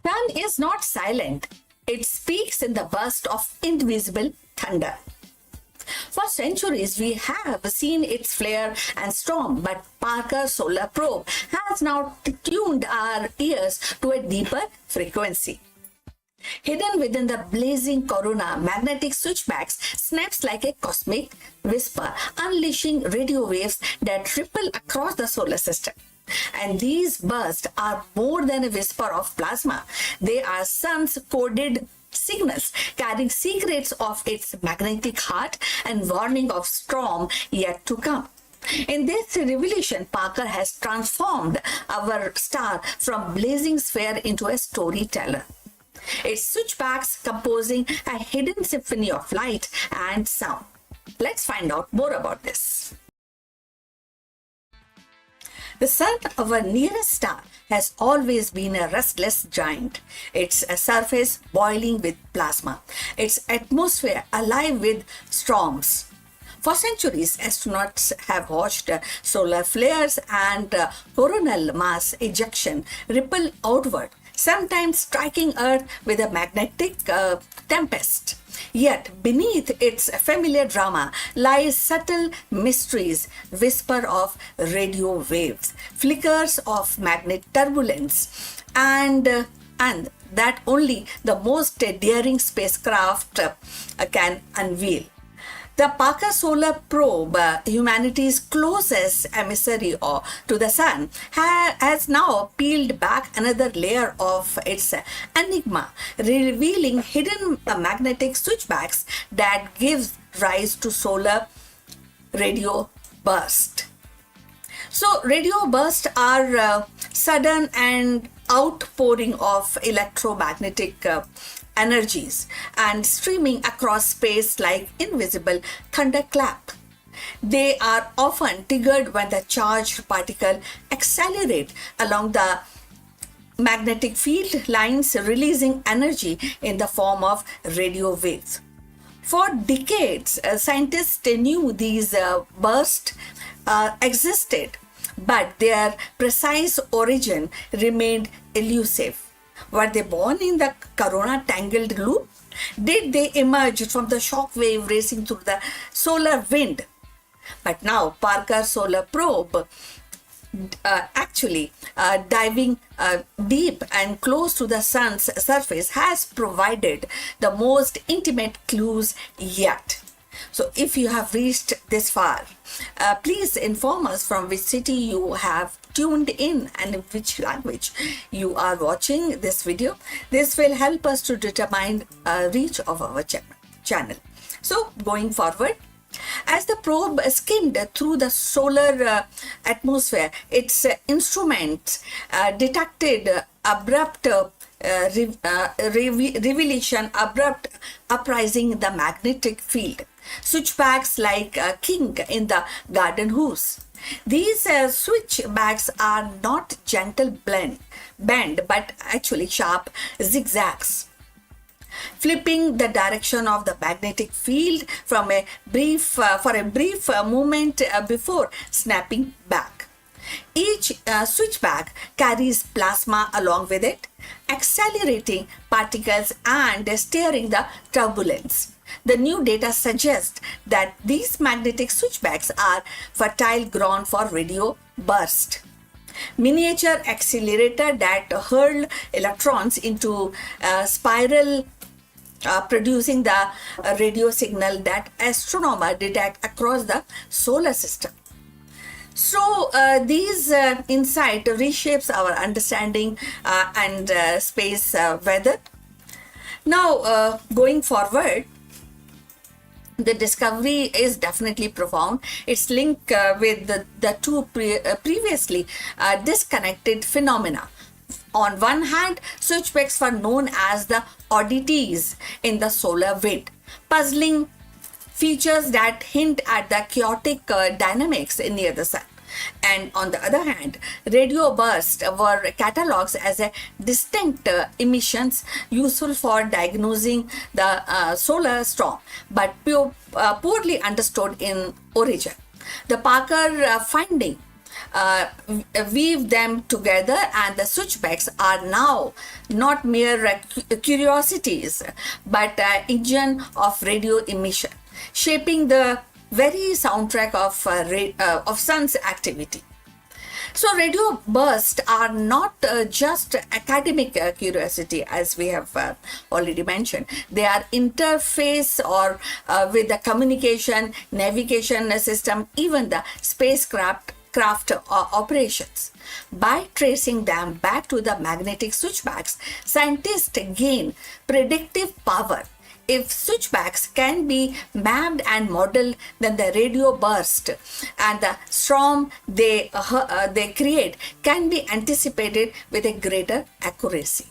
Sun is not silent. It speaks in the burst of invisible thunder. For centuries, we have seen its flare and storm, but Parker's solar probe has now tuned our ears to a deeper frequency. Hidden within the blazing corona, magnetic switchbacks snaps like a cosmic whisper, unleashing radio waves that ripple across the solar system. And these bursts are more than a whisper of plasma. They are sun's coded signals carrying secrets of its magnetic heart and warning of storm yet to come. In this revelation, Parker has transformed our star from blazing sphere into a storyteller. Its switchbacks composing a hidden symphony of light and sound. Let's find out more about this. The sun, our nearest star, has always been a restless giant. Its surface boiling with plasma, its atmosphere alive with storms. For centuries, astronauts have watched solar flares and coronal mass ejection ripple outward, sometimes striking Earth with a magnetic tempest. Yet beneath its familiar drama lies subtle mysteries, whisper of radio waves, flickers of magnet turbulence, and that only the most daring spacecraft can unveil. The Parker Solar Probe, humanity's closest emissary to the sun, has now peeled back another layer of its enigma, revealing hidden magnetic switchbacks that gives rise to solar radio bursts. So, radio bursts are sudden and outpouring of electromagnetic energies and streaming across space like invisible thunderclap. They are often triggered when the charged particle accelerate along the magnetic field lines, releasing energy in the form of radio waves. For decades, scientists knew these bursts existed, but their precise origin remained elusive. Were they born in the corona tangled loop? Did they emerge from the shock wave racing through the solar wind? But now Parker Solar Probe diving deep and close to the sun's surface has provided the most intimate clues yet. So if you have reached this far, please inform us from which city you have tuned in and in which language you are watching this video. This will help us to determine reach of our channel. So going forward, as the probe skimmed through the solar atmosphere, its instruments detected abrupt revelation, abrupt uprising in the magnetic field. Switchbacks like a king in the garden hose. These switchbacks are not gentle bend, but actually sharp zigzags, flipping the direction of the magnetic field from a brief moment before snapping back. Each switchback carries plasma along with it, accelerating particles and steering the turbulence. The new data suggests that these magnetic switchbacks are fertile ground for radio burst. Miniature accelerator that hurl electrons into spiral, producing the radio signal that astronomers detect across the solar system. So these insight reshapes our understanding and space weather. Now going forward, the discovery is definitely profound. It's linked with the two previously disconnected phenomena. On one hand, switchbacks were known as the oddities in the solar wind, puzzling features that hint at the chaotic dynamics near the sun. And on the other hand, radio bursts were catalogued as a distinct emissions useful for diagnosing the solar storm, but poorly understood in origin. The Parker finding weave them together, and the switchbacks are now not mere curiosities, but engine of radio emission, shaping the very soundtrack of sun's activity. So radio bursts are not just academic curiosity, as we have already mentioned. They are interface or with the communication, navigation system, even the spacecraft operations. By tracing them back to the magnetic switchbacks, scientists gain predictive power. If switchbacks can be mapped and modeled, then the radio burst and the storm they create can be anticipated with a greater accuracy.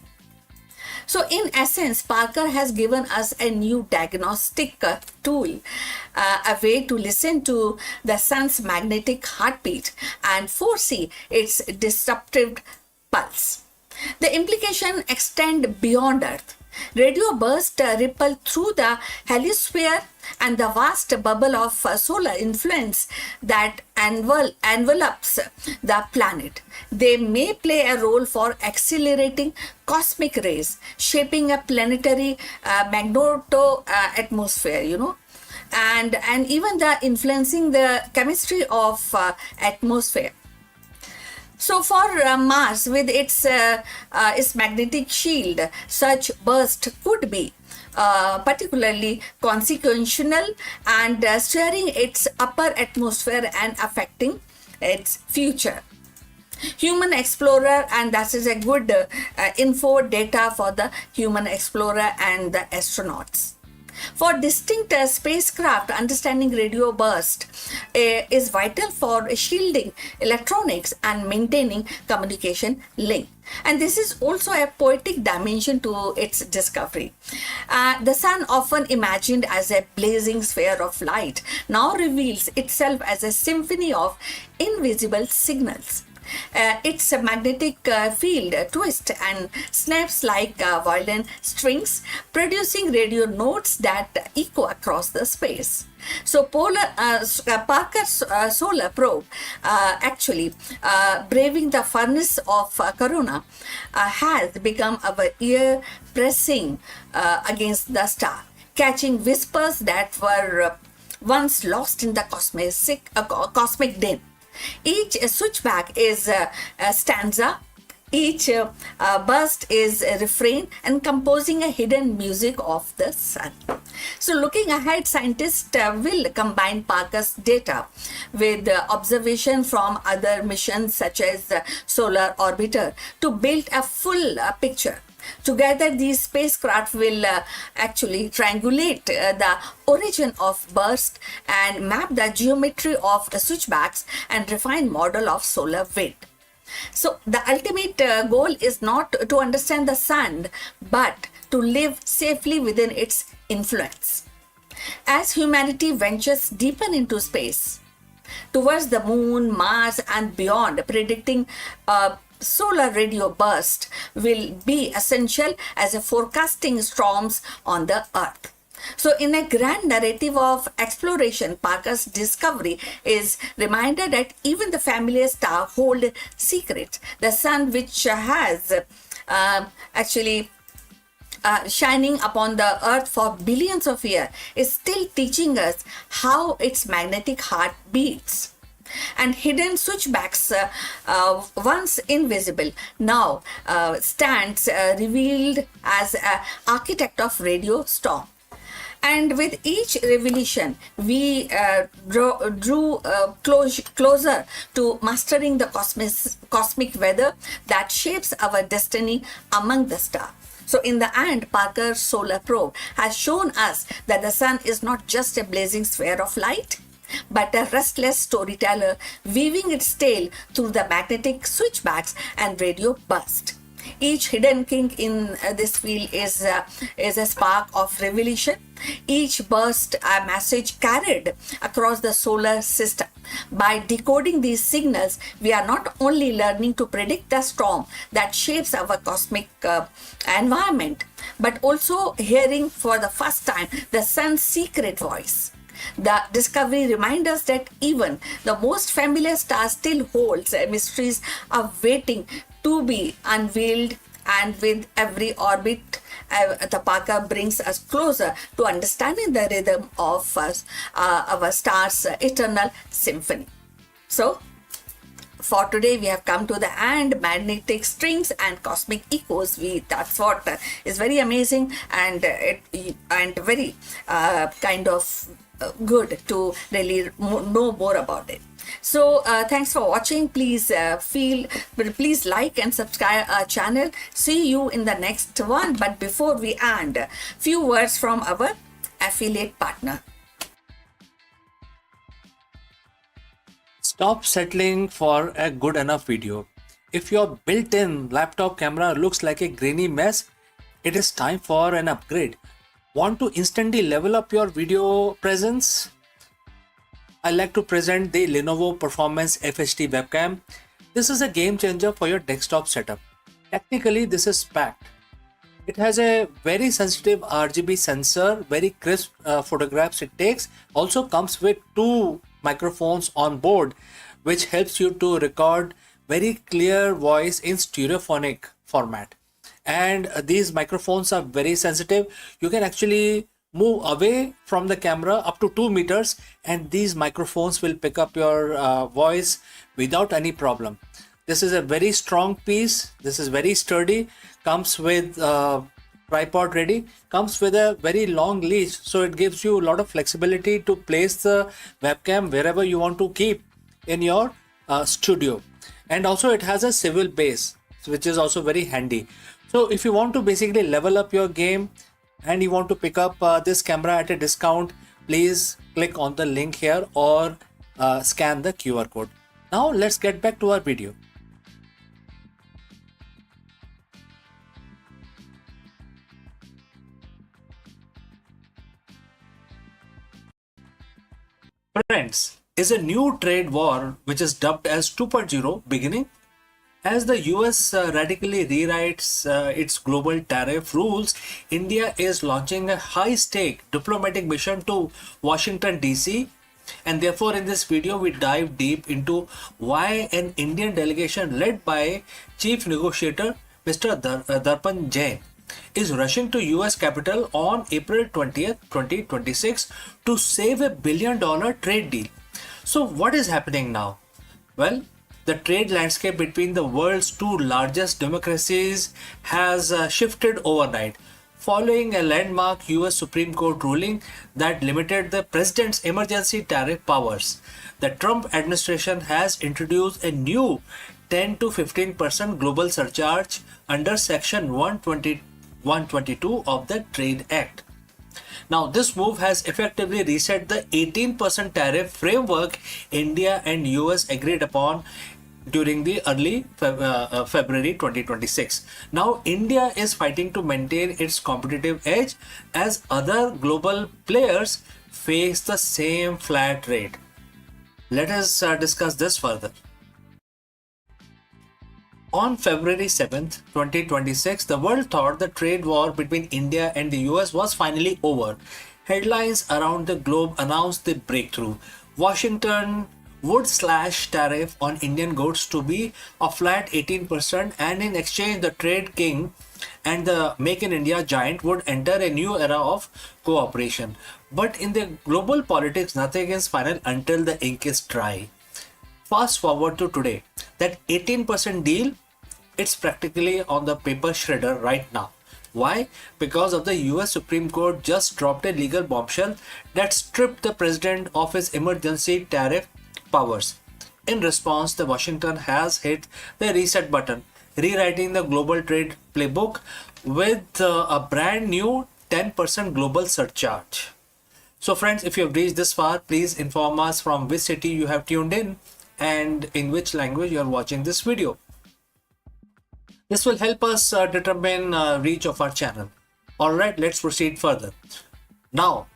So in essence, Parker has given us a new diagnostic tool, a way to listen to the sun's magnetic heartbeat and foresee its disruptive pulse. The implications extend beyond Earth. Radio bursts ripple through the heliosphere and the vast bubble of solar influence that envelops the planet. They may play a role for accelerating cosmic rays, shaping a planetary magneto atmosphere, and even the influencing the chemistry of atmosphere. So for Mars, with its magnetic shield, such burst could be particularly consequential and steering its upper atmosphere and affecting its future. Human explorer, and that is a good info data for the human explorer and the astronauts. For distinct spacecraft, understanding radio burst is vital for shielding electronics and maintaining communication link. And this is also a poetic dimension to its discovery. The sun, often imagined as a blazing sphere of light, now reveals itself as a symphony of invisible signals. Its magnetic field twists and snaps like violin strings, producing radio notes that echo across the space. So Parker's solar probe, braving the furnace of Corona, has become our ear pressing against the star, catching whispers that were once lost in the cosmic din. Each switchback is a stanza, each burst is a refrain, and composing a hidden music of the sun. So looking ahead, scientists will combine Parker's data with observation from other missions such as the Solar Orbiter to build a full picture. Together, these spacecraft will triangulate the origin of burst and map the geometry of switchbacks and refine model of solar wind. So the ultimate goal is not to understand the sun, but to live safely within its influence. As humanity ventures deeper into space, towards the moon, Mars, and beyond, predicting solar radio burst will be essential as a forecasting storms on the Earth. So in a grand narrative of exploration, Parker's discovery is reminder that even the familiar star hold secrets. The sun, which has shining upon the Earth for billions of years, is still teaching us how its magnetic heart beats. And hidden switchbacks, once invisible, now stands revealed as an architect of radio storm. And with each revelation, we drew closer to mastering the cosmic weather that shapes our destiny among the stars. So in the end, Parker's solar probe has shown us that the sun is not just a blazing sphere of light, but a restless storyteller weaving its tale through the magnetic switchbacks and radio burst. Each hidden kink in this field is a spark of revelation. Each burst a message carried across the solar system. By decoding these signals, we are not only learning to predict the storm that shapes our cosmic environment, but also hearing for the first time the sun's secret voice. The discovery reminds us that even the most familiar star still holds mysteries are waiting to be unveiled, and with every orbit, Tapaka brings us closer to understanding the rhythm of our star's eternal symphony. So, for today, we have come to the end. Magnetic strings and cosmic echoes. That's what is very amazing, and very kind of good to really know more about it. So thanks for watching. Please please like and subscribe our channel. See you in the next one. But before we end, few words from our affiliate partner. Stop settling for a good enough video. If your built-in laptop camera looks like a grainy mess, it is time for an upgrade. Want to instantly level up your video presence? I like to present the Lenovo Performance FHD webcam. This is a game changer for your desktop setup. Technically, this is packed. It has a very sensitive RGB sensor, very crisp photographs it takes. Also comes with two microphones on board, which helps you to record very clear voice in stereophonic format. And these microphones are very sensitive. You can actually move away from the camera up to 2 meters, and these microphones will pick up your voice without any problem. This is a very strong piece. This is very sturdy. Comes with tripod ready. Comes with a very long leash, so it gives you a lot of flexibility to place the webcam wherever you want to keep in your studio. And also it has a swivel base, which is also very handy. So if you want to basically level up your game and you want to pick up this camera at a discount, please click on the link here or scan the QR code. Now let's get back to our video. Friends, is a new trade war which is dubbed as 2.0 beginning? As the US radically rewrites its global tariff rules, India is launching a high-stake diplomatic mission to Washington DC, and therefore in this video we dive deep into why an Indian delegation led by Chief Negotiator Mr. Darpan Jain is rushing to US capital on April 20th, 2026 to save $1 billion trade deal. So what is happening now? Well, the trade landscape between the world's two largest democracies has shifted overnight following a landmark US Supreme Court ruling that limited the president's emergency tariff powers. The Trump administration has introduced a new 10 to 15% global surcharge under Section 122 of the Trade Act. Now, this move has effectively reset the 18% tariff framework India and US agreed upon during the early February 2026. Now, India is fighting to maintain its competitive edge as other global players face the same flat rate. Let us discuss this further. On February 7th, 2026, the world thought the trade war between India and the US was finally over. Headlines around the globe announced the breakthrough. Washington would slash tariff on Indian goods to be a flat 18%, and in exchange the trade king and the Make in India giant would enter a new era of cooperation. But in the global politics, nothing is final until the ink is dry. Fast forward to today, that 18% deal, it's practically on the paper shredder right now. Why? Because of the US Supreme Court just dropped a legal bombshell that stripped the president of his emergency tariff powers. In response, the Washington has hit the reset button, rewriting the global trade playbook with a brand new 10% global surcharge. So friends, if you have reached this far, please inform us from which city you have tuned in and in which language you are watching this video. This will help us determine reach of our channel. Alright, let's proceed further. Now,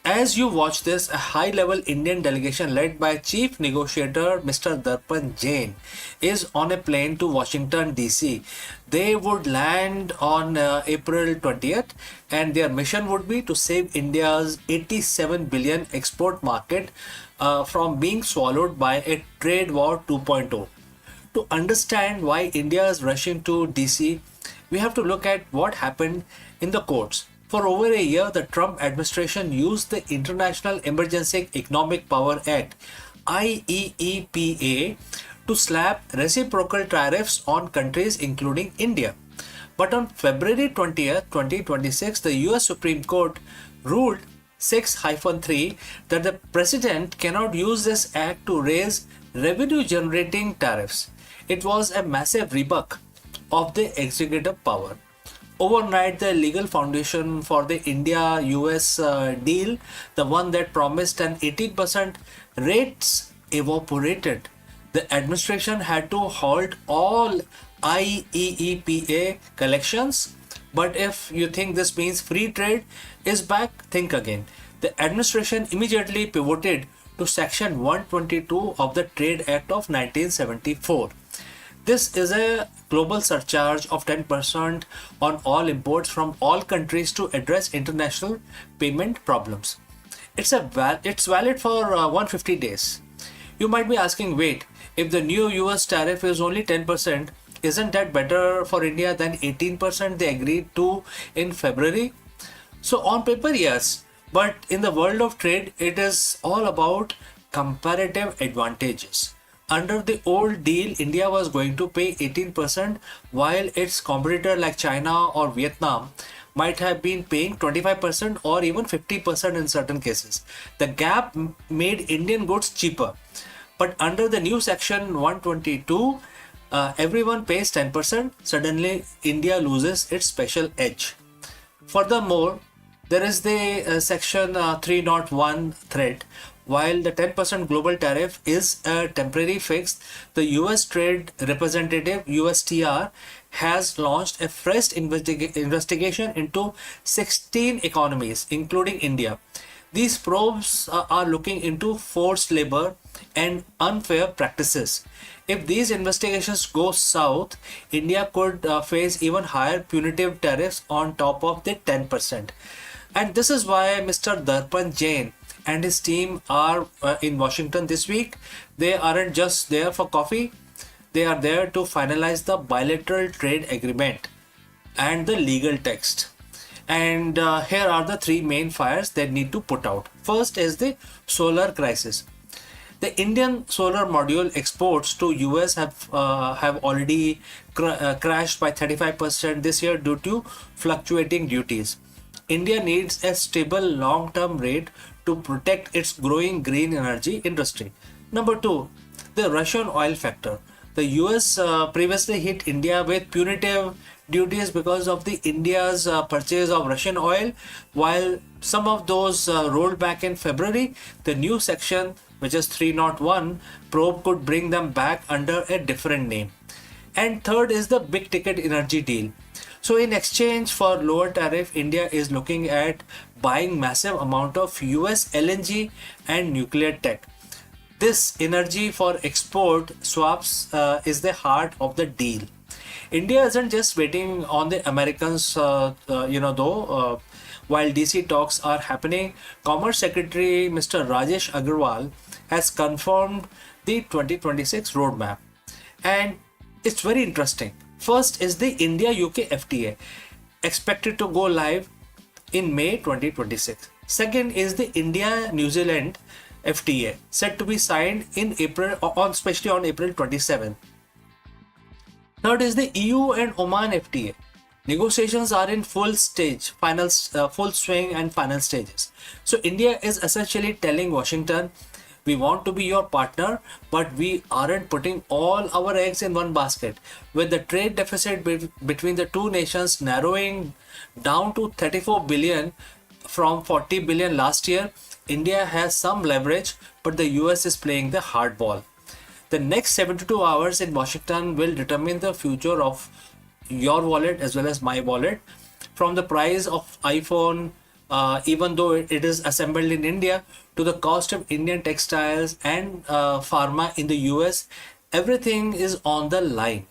As you watch this, a high-level Indian delegation led by Chief Negotiator Mr. Darpan Jain is on a plane to Washington DC. They would land on April 20th, and their mission would be to save India's 87 billion export market from being swallowed by a trade war 2.0. To understand why India is rushing to DC, we have to look at what happened in the courts. For over a year, the Trump administration used the International Emergency Economic Power Act (IEEPA) to slap reciprocal tariffs on countries including India. But on February 20th, 2026, the US Supreme Court ruled 6-3 that the president cannot use this act to raise revenue generating tariffs. It was a massive rebuke of the executive power. Overnight, the legal foundation for the India-US deal, the one that promised an 18% rates, evaporated. The administration had to halt all IEEPA collections. But if you think this means free trade is back, think again. The administration immediately pivoted to Section 122 of the Trade Act of 1974. This is a global surcharge of 10% on all imports from all countries to address international payment problems. It's valid for 150 days. You might be asking, wait, if the new US tariff is only 10%, isn't that better for India than 18% they agreed to in February? So on paper, yes, but in the world of trade, it is all about comparative advantages. Under the old deal, India was going to pay 18% while its competitor like China or Vietnam might have been paying 25% or even 50% in certain cases. The gap made Indian goods cheaper. But under the new Section 122, everyone pays 10%. Suddenly, India loses its special edge. Furthermore, there is the Section 301 threat. While the 10% global tariff is a temporary fix, the US Trade Representative USTR has launched a fresh investigation into 16 economies, including India. These probes are looking into forced labor and unfair practices. If these investigations go south, India could face even higher punitive tariffs on top of the 10%. And this is why Mr. Darpan Jain and his team are in Washington this week. They aren't just there for coffee. They are there to finalize the bilateral trade agreement and the legal text. And here are the three main fires they need to put out. First is the solar crisis. The Indian solar module exports to US have already crashed by 35% this year due to fluctuating duties. India needs a stable long-term rate to protect its growing green energy industry. Number two, the Russian oil factor. The US previously hit India with punitive duties because of the India's purchase of Russian oil. While some of those rolled back in February, the new section, which is 301 probe, could bring them back under a different name. And third is the big ticket energy deal. So in exchange for lower tariff, India is looking at buying massive amount of US LNG and nuclear tech. This energy for export swaps is the heart of the deal. India isn't just waiting on the Americans, though. While DC talks are happening, Commerce Secretary Mr. Rajesh Agarwal has confirmed the 2026 roadmap. And it's very interesting. First is the India-UK FTA, expected to go live in May 2026. Second is the India-New Zealand FTA, set to be signed in April, especially on April 27. Third is the EU and Oman FTA. Negotiations are in full swing and final stages. So India is essentially telling Washington, we want to be your partner, but we aren't putting all our eggs in one basket. With the trade deficit between the two nations narrowing down to 34 billion from 40 billion last year, India has some leverage, but the US is playing the hardball. The next 72 hours in Washington will determine the future of your wallet as well as my wallet. From the price of iPhone even though it is assembled in India, to the cost of Indian textiles and pharma in the US. Everything is on the line.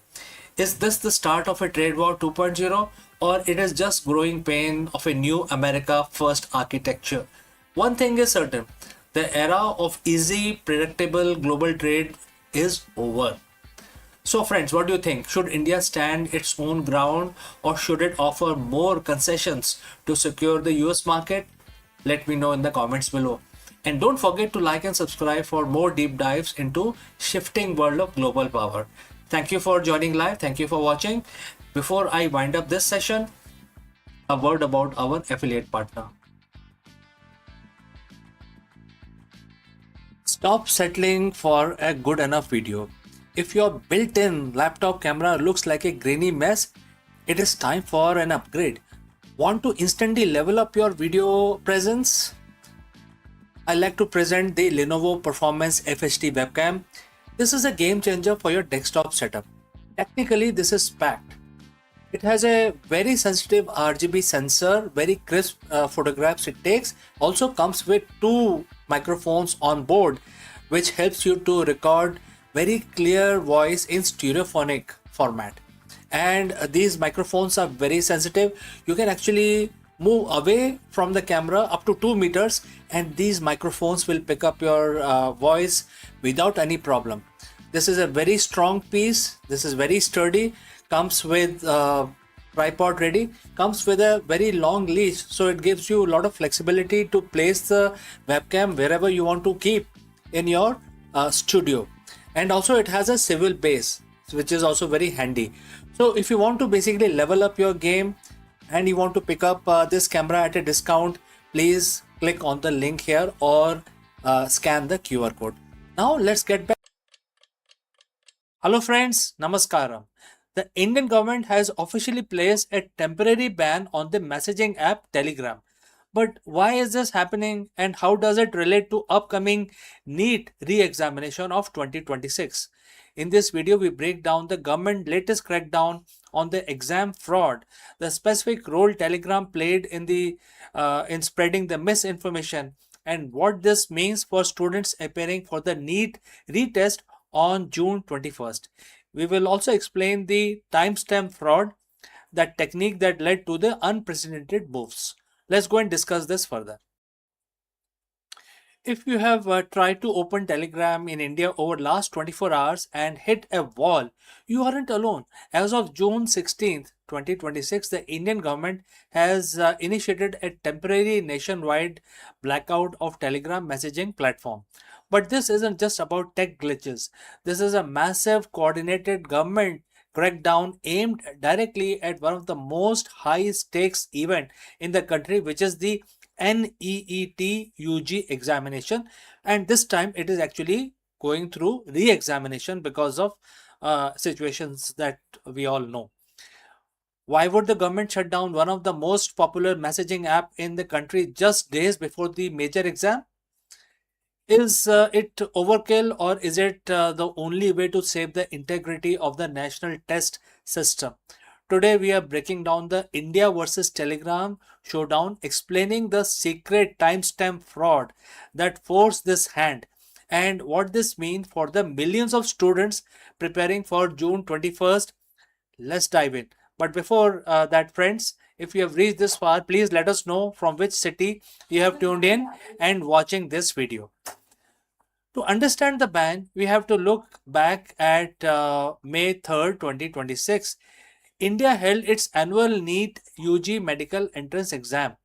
Is this the start of a trade war 2.0, or it is just growing pain of a new America first architecture? One thing is certain, the era of easy, predictable global trade is over. So, friends, what do you think? Should India stand its own ground, or should it offer more concessions to secure the US market? Let me know in the comments below. And don't forget to like and subscribe for more deep dives into shifting world of global power. Thank you for joining live. Thank you for watching. Before I wind up this session, a word about our affiliate partner. Stop settling for a good enough video. If your built-in laptop camera looks like a grainy mess, it is time for an upgrade. Want to instantly level up your video presence? I like to present the Lenovo Performance FHD webcam. This is a game changer for your desktop setup. Technically, this is packed. It has a very sensitive RGB sensor, very crisp photographs it takes. Also comes with two microphones on board, which helps you to record very clear voice in stereophonic format. And these microphones are very sensitive. You can actually move away from the camera up to 2 meters, and these microphones will pick up your voice without any problem. This is a very strong piece. This is very sturdy. Comes with tripod ready. Comes with a very long leash, so it gives you a lot of flexibility to place the webcam wherever you want to keep in your studio. And also it has a swivel base, which is also very handy. So if you want to basically level up your game and you want to pick up this camera at a discount, please click on the link here or scan the QR code. Now let's get back. Hello friends, Namaskaram. The Indian government has officially placed a temporary ban on the messaging app Telegram. But why is this happening, and how does it relate to upcoming NEET re-examination of 2026? In this video, we break down the government latest crackdown on the exam fraud, the specific role Telegram played in spreading the misinformation, and what this means for students appearing for the NEET retest on June 21st. We will also explain the timestamp fraud, that technique that led to the unprecedented moves. Let's go and discuss this further. If you have tried to open Telegram in India over last 24 hours and hit a wall, you aren't alone. As of June 16th, 2026, the Indian government has initiated a temporary nationwide blackout of Telegram messaging platform. But this isn't just about tech glitches. This is a massive coordinated government crackdown aimed directly at one of the most high stakes event in the country, which is the NEET UG examination, and this time it is actually going through re-examination because of situations that we all know. Why would the government shut down one of the most popular messaging app in the country just days before the major exam? Is it overkill, or is it the only way to save the integrity of the national test system? Today we are breaking down the India versus Telegram showdown, explaining the secret timestamp fraud that forced this hand and what this means for the millions of students preparing for June 21st. Let's dive in. But before that, friends, if you have reached this far, please let us know from which city you have tuned in and watching this video. To understand the ban, we have to look back at May 3rd, 2026. India held its annual NEET UG medical entrance exam,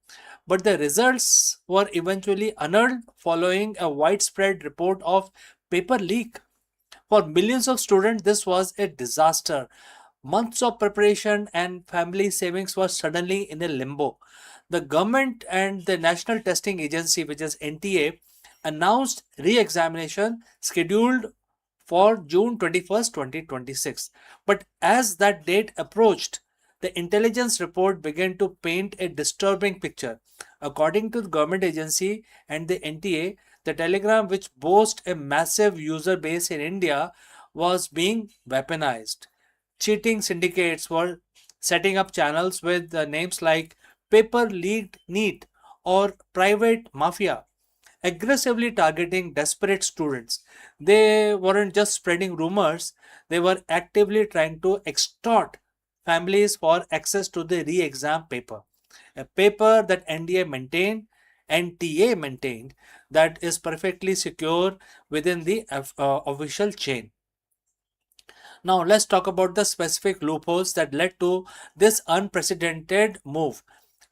but the results were eventually annulled following a widespread report of paper leak. For millions of students, this was a disaster. Months of preparation and family savings were suddenly in a limbo. The government and the National Testing Agency, which is NTA, announced re-examination scheduled for June 21st, 2026. But as that date approached, the intelligence report began to paint a disturbing picture. According to the government agency and the NTA, the Telegram, which boasts a massive user base in India, was being weaponized. Cheating syndicates were setting up channels with names like Paper Leaked NEET or private mafia aggressively targeting desperate students. They weren't just spreading rumors, they were actively trying to extort families for access to the re exam paper, a paper that NTA maintained, that is perfectly secure within the official chain. Now, let's talk about the specific loopholes that led to this unprecedented move.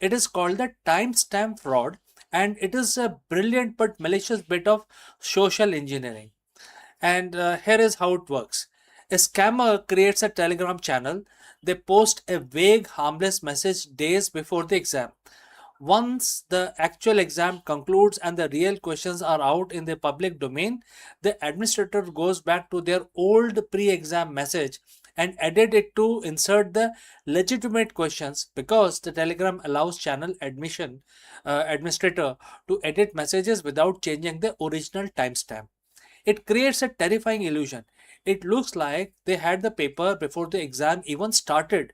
It is called the timestamp fraud, and it is a brilliant but malicious bit of social engineering. And here is how it works: a scammer creates a Telegram channel, they post a vague, harmless message days before the exam. Once the actual exam concludes and the real questions are out in the public domain, the administrator goes back to their old pre exam message and edit it to insert the legitimate questions, because the Telegram allows channel administrator to edit messages without changing the original timestamp. It creates a terrifying illusion. It looks like they had the paper before the exam even started.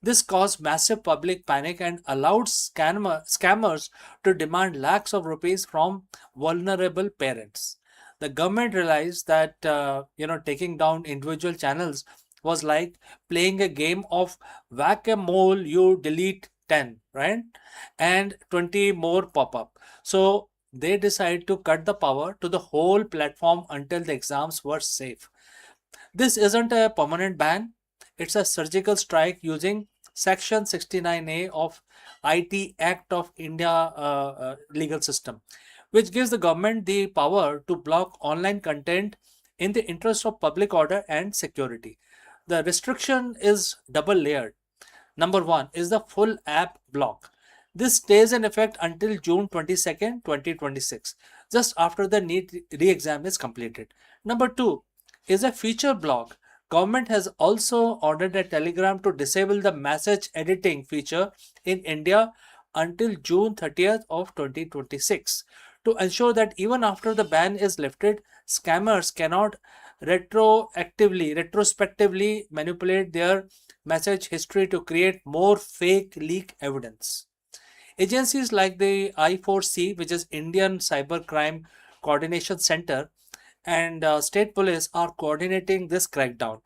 This caused massive public panic and allowed scammers to demand lakhs of rupees from vulnerable parents. The government realized that taking down individual channels was like playing a game of whack-a-mole. You delete 10, right? And 20 more pop up. So they decided to cut the power to the whole platform until the exams were safe. This isn't a permanent ban, it's a surgical strike using Section 69A of IT Act of India legal system, which gives the government the power to block online content in the interest of public order and security. The restriction is double layered. Number one is the full app block. This stays in effect until June 22nd, 2026, just after the NEET re-exam is completed. Number two is a feature block. Government has also ordered a Telegram to disable the message editing feature in India until June 30th of 2026, to ensure that even after the ban is lifted, scammers cannot retrospectively manipulate their message history to create more fake leak evidence. Agencies like the I4C, which is Indian Cybercrime Coordination Center, and state police are coordinating this crackdown.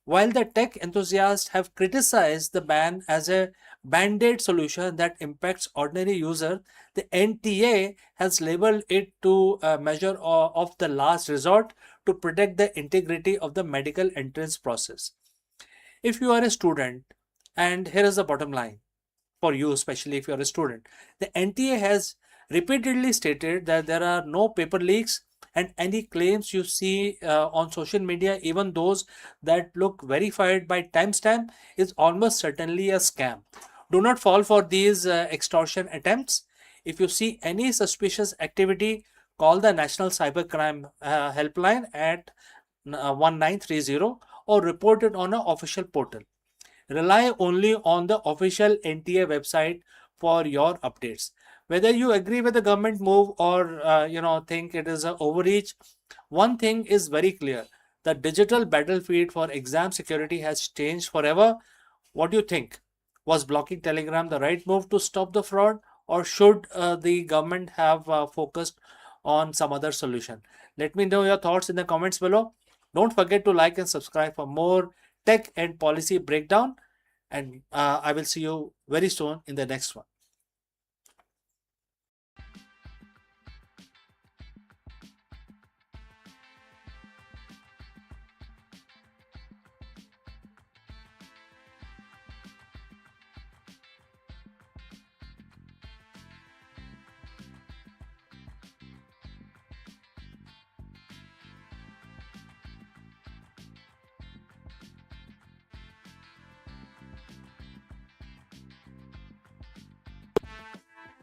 While the tech enthusiasts have criticized the ban as a band-aid solution that impacts ordinary users, the NTA has labeled it to a measure of the last resort to protect the integrity of the medical entrance process. If you are a student, and here is the bottom line for you, especially if you are a student, the NTA has repeatedly stated that there are no paper leaks, and any claims you see on social media, even those that look verified by timestamp, is almost certainly a scam. Do not fall for these extortion attempts. If you see any suspicious activity, call the National Cybercrime Helpline at 1930 or report it on an official portal. Rely only on the official NTA website for your updates. Whether you agree with the government move or think it is an overreach, one thing is very clear: the digital battlefield for exam security has changed forever. What do you think? Was blocking Telegram the right move to stop the fraud, or should the government have focused on some other solution? Let me know your thoughts in the comments below. Don't forget to like and subscribe for more tech and policy breakdown, and I will see you very soon in the next one.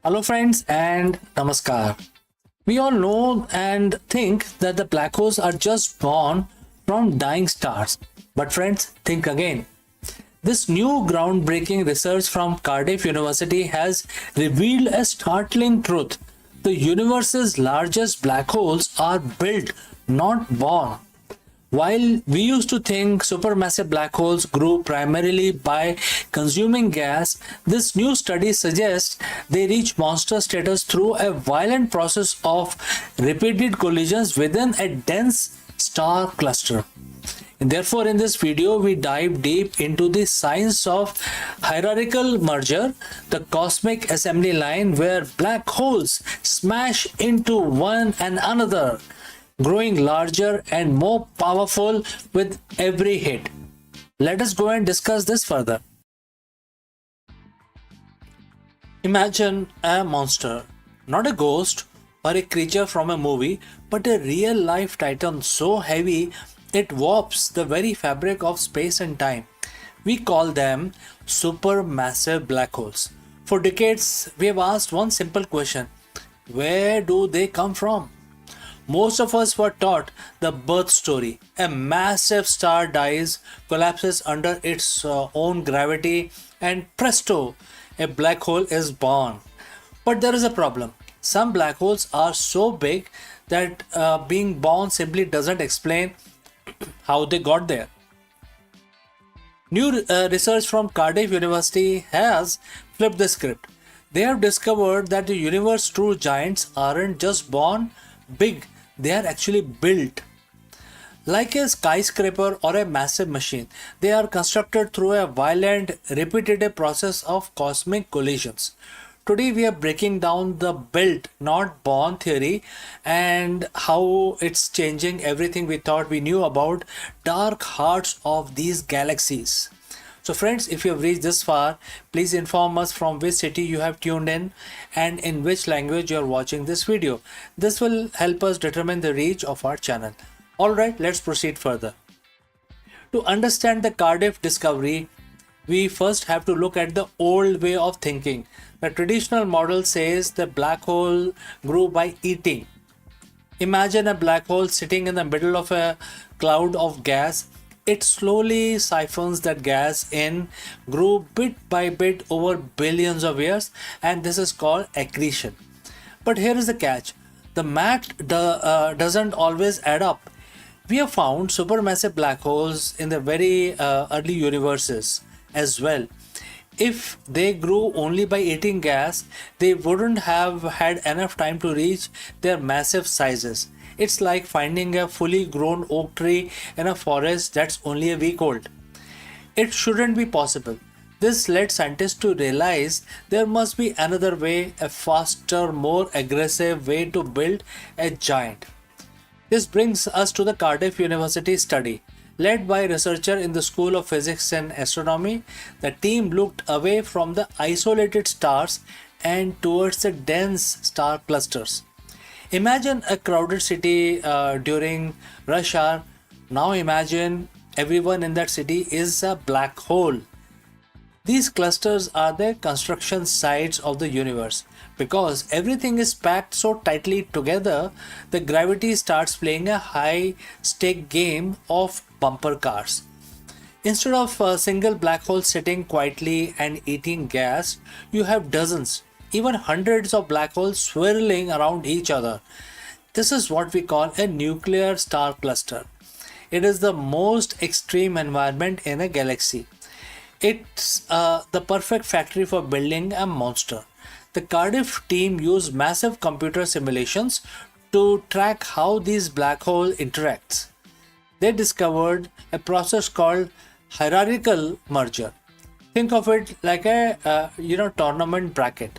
Hello friends and namaskar. We all know and think that the black holes are just born from dying stars. But friends, think again. This new groundbreaking research from Cardiff University has revealed a startling truth. The universe's largest black holes are built, not born. While we used to think supermassive black holes grew primarily by consuming gas, this new study suggests they reach monster status through a violent process of repeated collisions within a dense star cluster. And therefore, in this video, we dive deep into the science of hierarchical merger, the cosmic assembly line where black holes smash into one and another, growing larger and more powerful with every hit. Let us go and discuss this further. Imagine a monster, not a ghost or a creature from a movie, but a real life titan so heavy it warps the very fabric of space and time. We call them supermassive black holes. For decades, we have asked one simple question: where do they come from? Most of us were taught the birth story. A massive star dies, collapses under its own gravity, and presto, a black hole is born. But there is a problem. Some black holes are so big that being born simply doesn't explain how they got there. New research from Cardiff University has flipped the script. They have discovered that the universe's true giants aren't just born big, they are actually built. Like a skyscraper or a massive machine, they are constructed through a violent, repetitive process of cosmic collisions. Today we are breaking down the built, not born theory and how it's changing everything we thought we knew about dark hearts of these galaxies. So friends, if you have reached this far, please inform us from which city you have tuned in and in which language you are watching this video. This will help us determine the reach of our channel. Alright, let's proceed further. To understand the Cardiff discovery, we first have to look at the old way of thinking. The traditional model says the black hole grew by eating. Imagine a black hole sitting in the middle of a cloud of gas. It slowly siphons that gas in, grew bit by bit over billions of years, and this is called accretion. But here is the catch. The math doesn't always add up. We have found supermassive black holes in the very early universes as well. If they grew only by eating gas, they wouldn't have had enough time to reach their massive sizes. It's like finding a fully grown oak tree in a forest that's only a week old. It shouldn't be possible. This led scientists to realize there must be another way, a faster, more aggressive way to build a giant. This brings us to the Cardiff University study. Led by a researcher in the School of Physics and Astronomy, the team looked away from the isolated stars and towards the dense star clusters. Imagine a crowded city during rush hour. Now imagine everyone in that city is a black hole. These clusters are the construction sites of the universe. Because everything is packed so tightly together, the gravity starts playing a high-stake game of bumper cars. Instead of a single black hole sitting quietly and eating gas, you have dozens, even hundreds of black holes swirling around each other. This is what we call a nuclear star cluster. It is the most extreme environment in a galaxy. It's the perfect factory for building a monster. The Cardiff team used massive computer simulations to track how these black hole interacts. They discovered a process called hierarchical merger. Think of it like a tournament bracket.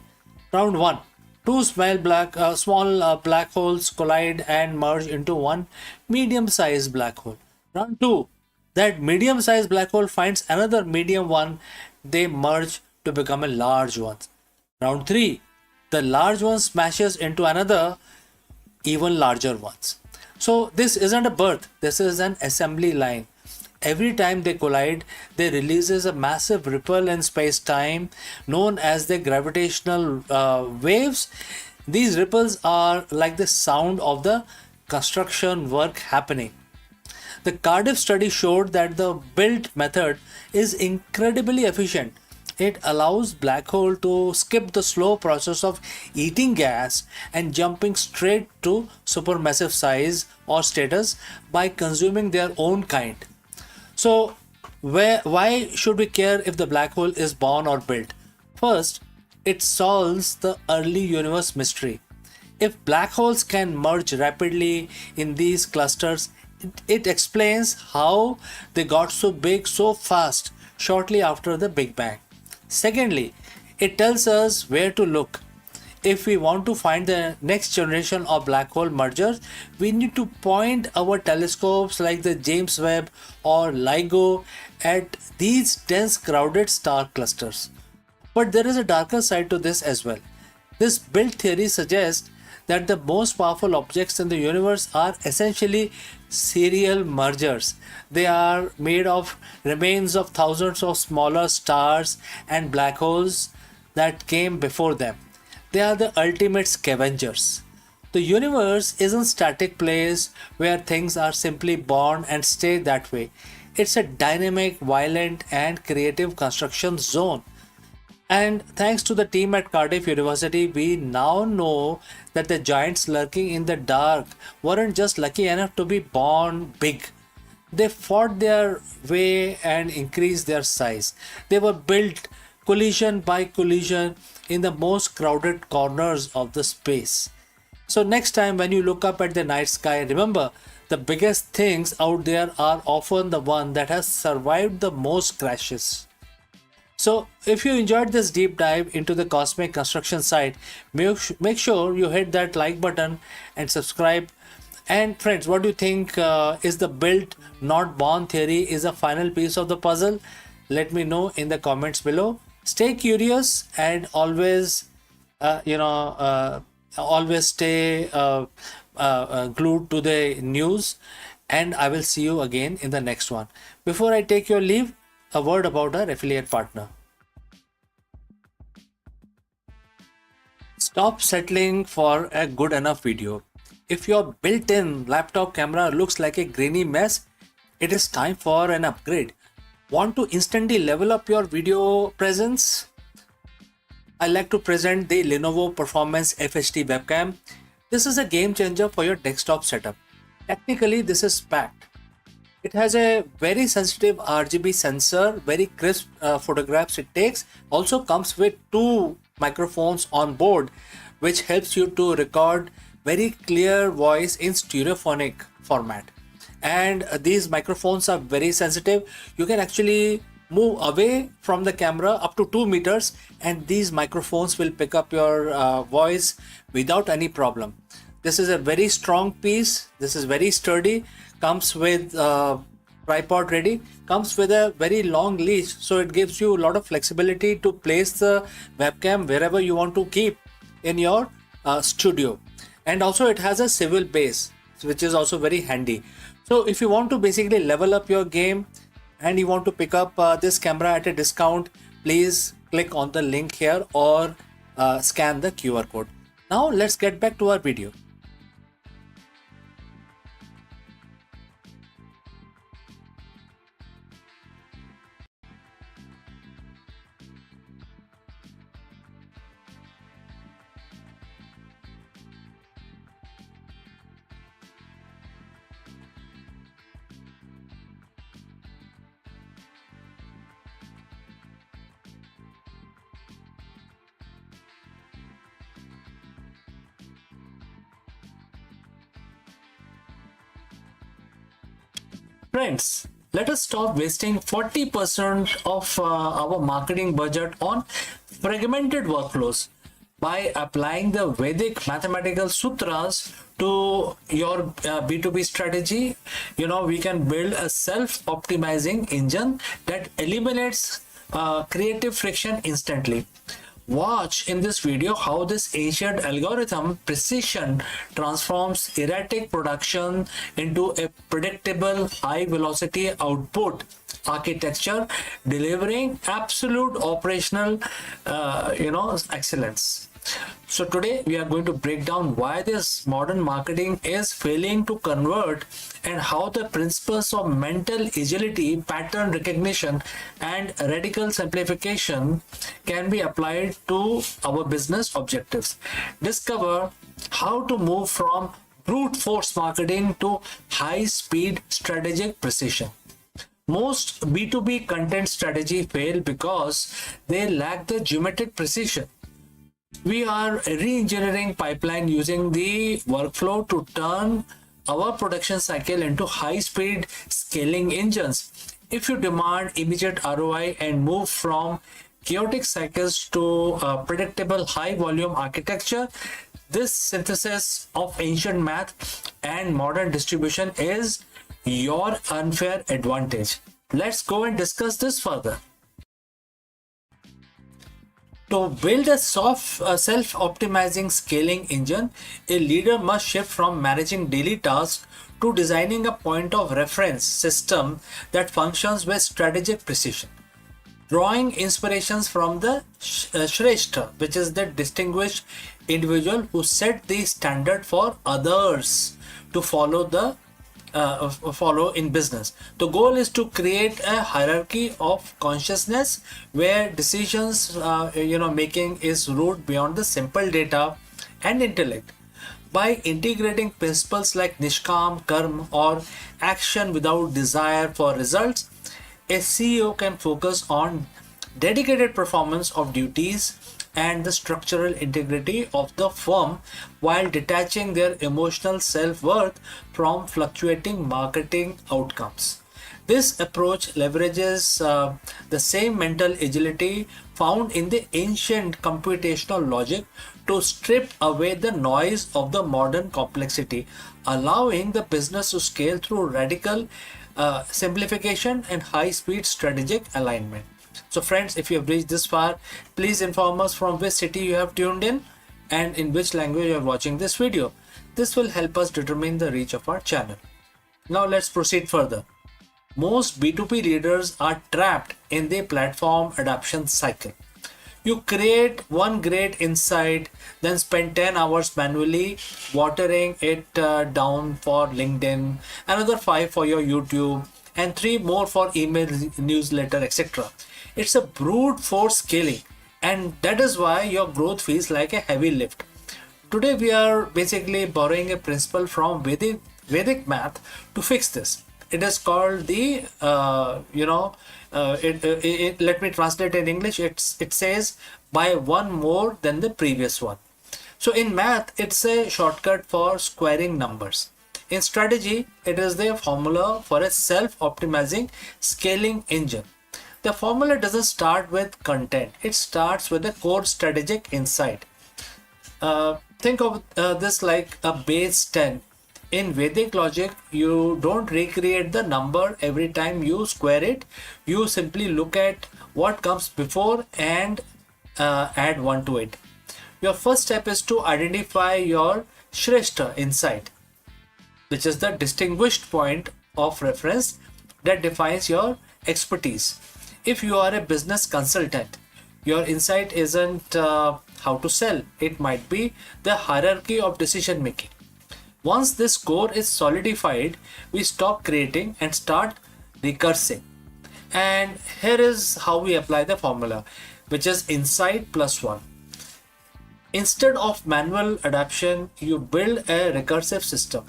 Round 1. Two small black holes collide and merge into one medium-sized black hole. Round 2. That medium-sized black hole finds another medium one. They merge to become a large one. Round 3. The large one smashes into another even larger ones. So this isn't a birth, this is an assembly line. Every time they collide, they releases a massive ripple in space-time known as the gravitational waves. These ripples are like the sound of the construction work happening. The Cardiff study showed that the built method is incredibly efficient. It allows black hole to skip the slow process of eating gas and jumping straight to supermassive size or status by consuming their own kind. So, why should we care if the black hole is born or built? First, it solves the early universe mystery. If black holes can merge rapidly in these clusters, it explains how they got so big so fast shortly after the Big Bang. Secondly, it tells us where to look. If we want to find the next generation of black hole mergers, we need to point our telescopes like the James Webb or LIGO at these dense crowded star clusters. But there is a darker side to this as well. This build theory suggests that the most powerful objects in the universe are essentially serial mergers. They are made of remains of thousands of smaller stars and black holes that came before them. They are the ultimate scavengers. The universe isn't a static place where things are simply born and stay that way. It's a dynamic, violent, and creative construction zone. And thanks to the team at Cardiff University, we now know that the giants lurking in the dark weren't just lucky enough to be born big. They fought their way and increased their size. They were built collision by collision in the most crowded corners of the space. So next time when you look up at the night sky, remember the biggest things out there are often the one that has survived the most crashes. So if you enjoyed this deep dive into the cosmic construction site, make sure you hit that like button and subscribe. And friends, what do you think is the built not born theory is a final piece of the puzzle? Let me know in the comments below. Stay curious and always, always stay glued to the news. And I will see you again in the next one. Before I take your leave, a word about our affiliate partner. Stop settling for a good enough video. If your built-in laptop camera looks like a grainy mess, it is time for an upgrade. Want to instantly level up your video presence? I like to present the Lenovo Performance FHD webcam. This is a game changer for your desktop setup. Technically, this is packed. It has a very sensitive RGB sensor, very crisp photographs it takes. Also comes with two microphones on board, which helps you to record very clear voice in stereophonic format. And these microphones are very sensitive. You can actually move away from the camera up to 2 meters and these microphones will pick up your voice without any problem. This is a very strong piece. This is very sturdy. Comes with tripod ready, comes with a very long leash, so it gives you a lot of flexibility to place the webcam wherever you want to keep in your studio. And also it has a swivel base, which is also very handy. So if you want to basically level up your game and you want to pick up this camera at a discount, please click on the link here or scan the QR code. Now let's get back to our video. Friends, let us stop wasting 40% of our marketing budget on fragmented workflows. By applying the Vedic mathematical sutras to your B2B strategy, we can build a self-optimizing engine that eliminates creative friction instantly. Watch in this video how this ancient algorithm precision transforms erratic production into a predictable high velocity output architecture, delivering absolute operational excellence. So today we are going to break down why this modern marketing is failing to convert and how the principles of mental agility, pattern recognition and radical simplification can be applied to our business objectives. Discover how to move from brute force marketing to high speed strategic precision. Most B2B content strategy fail because they lack the geometric precision. We are re-engineering pipeline using the workflow to turn our production cycle into high-speed scaling engines. If you demand immediate ROI and move from chaotic cycles to predictable high-volume architecture, this synthesis of ancient math and modern distribution is your unfair advantage. Let's go and discuss this further. To build a self-optimizing scaling engine, a leader must shift from managing daily tasks to designing a point of reference system that functions with strategic precision. Drawing inspirations from the Shrestha, which is the distinguished individual who set the standard for others to follow in business. The goal is to create a hierarchy of consciousness where decisions making is rooted beyond the simple data and intellect. By integrating principles like nishkam, karma or action without desire for results, a CEO can focus on dedicated performance of duties and the structural integrity of the firm while detaching their emotional self-worth from fluctuating marketing outcomes. This approach leverages the same mental agility found in the ancient computational logic to strip away the noise of the modern complexity, allowing the business to scale through radical simplification and high-speed strategic alignment. So friends, if you have reached this far, please inform us from which city you have tuned in and in which language you are watching this video. This will help us determine the reach of our channel. Now let's proceed further. Most B2B leaders are trapped in the platform adoption cycle. You create one great insight, then spend 10 hours manually watering it down for LinkedIn, another 5 for your YouTube, and 3 more for email, newsletter, etc. It's a brute force scaling, and that is why your growth feels like a heavy lift. Today we are basically borrowing a principle from Vedic math to fix this. It is called the let me translate in English. It says by one more than the previous one. So in math, it's a shortcut for squaring numbers. In strategy, it is the formula for a self-optimizing scaling engine. The formula doesn't start with content. It starts with a core strategic insight. Think of this like a base 10. In Vedic logic, you don't recreate the number every time you square it. You simply look at what comes before and add 1 to it. Your first step is to identify your Shrestha insight, which is the distinguished point of reference that defines your expertise. If you are a business consultant, your insight isn't how to sell. It might be the hierarchy of decision making. Once this core is solidified, we stop creating and start recursing. And here is how we apply the formula, which is insight plus 1. Instead of manual adaptation, you build a recursive system.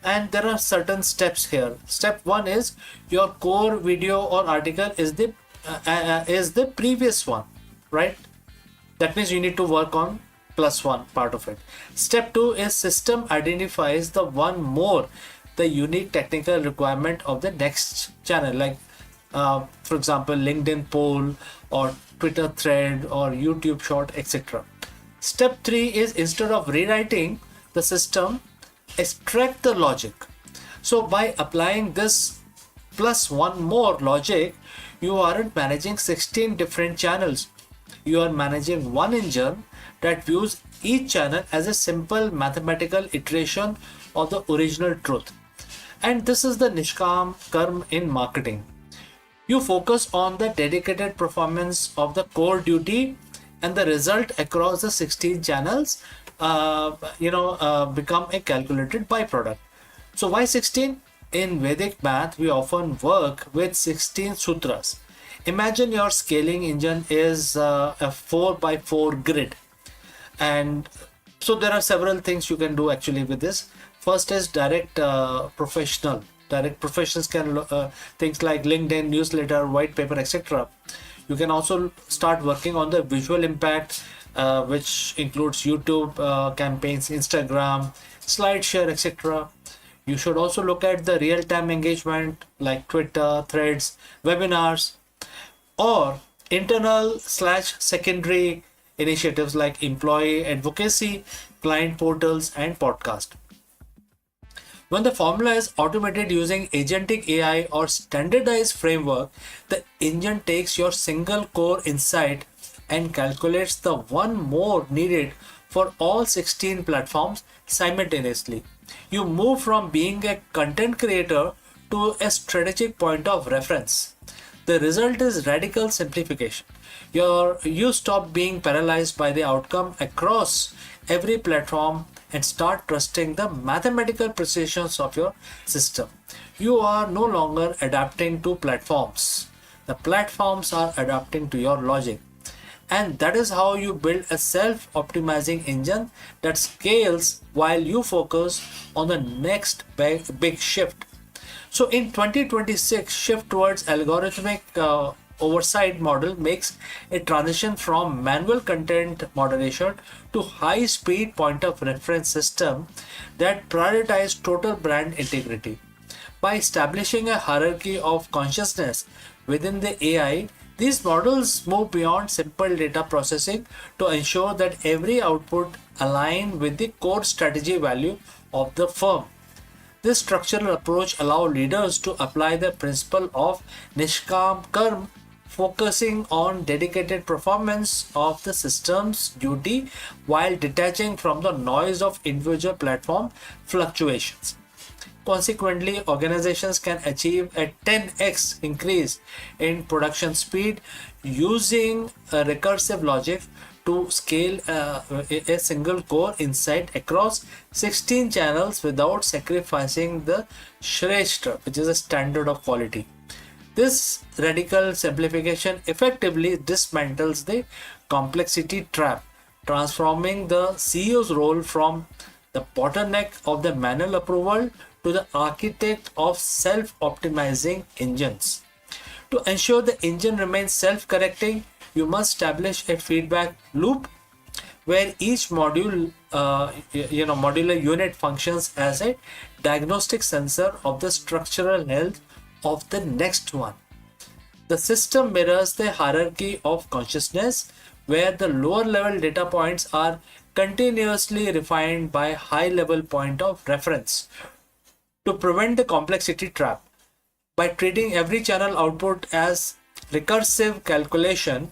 And there are certain steps here. Step 1 is your core video or article is the previous one, right? That means you need to work on plus 1 part of it. Step 2 is system identifies the one more, the unique technical requirement of the next channel, like for example LinkedIn poll or Twitter thread or YouTube short, etc. Step 3 is instead of rewriting the system, extract the logic. So by applying this plus 1 more logic, you aren't managing 16 different channels. You are managing one engine that views each channel as a simple mathematical iteration of the original truth. And this is the nishkam karma in marketing. You focus on the dedicated performance of the core duty and the result across the 16 channels become a calculated byproduct. So why 16? In Vedic math, we often work with 16 sutras. Imagine your scaling engine is a 4 by 4 grid, and so there are several things you can do actually with this. First is direct professionals can things like LinkedIn, newsletter, white paper, etc. You can also start working on the visual impact, which includes YouTube campaigns, Instagram, SlideShare, etc. You should also look at the real-time engagement like Twitter, threads, webinars, or internal slash secondary initiatives like employee advocacy, client portals, and podcast. When the formula is automated using agentic AI or standardized framework, the engine takes your single core insight and calculates the one more needed for all 16 platforms simultaneously. You move from being a content creator to a strategic point of reference. The result is radical simplification. You stop being paralyzed by the outcome across every platform and start trusting the mathematical precisions of your system. You are no longer adapting to platforms. The platforms are adapting to your logic. And that is how you build a self-optimizing engine that scales while you focus on the next big shift. So in 2026, shift towards algorithmic oversight model makes a transition from manual content moderation to high-speed point of reference system that prioritize total brand integrity. By establishing a hierarchy of consciousness within the AI, these models move beyond simple data processing to ensure that every output aligns with the core strategy value of the firm. This structural approach allows leaders to apply the principle of Nishkam Karm, focusing on dedicated performance of the system's duty while detaching from the noise of individual platform fluctuations. Consequently, organizations can achieve a 10x increase in production speed using a recursive logic to scale a single core insight across 16 channels without sacrificing the Shreshta, which is a standard of quality. This radical simplification effectively dismantles the complexity trap, transforming the CEO's role from the bottleneck of the manual approval to the architect of self-optimizing engines. To ensure the engine remains self-correcting, you must establish a feedback loop where each modular unit functions as a diagnostic sensor of the structural health of the next one. The system mirrors the hierarchy of consciousness where the lower level data points are continuously refined by high level point of reference. To prevent the complexity trap, by treating every channel output as recursive calculation,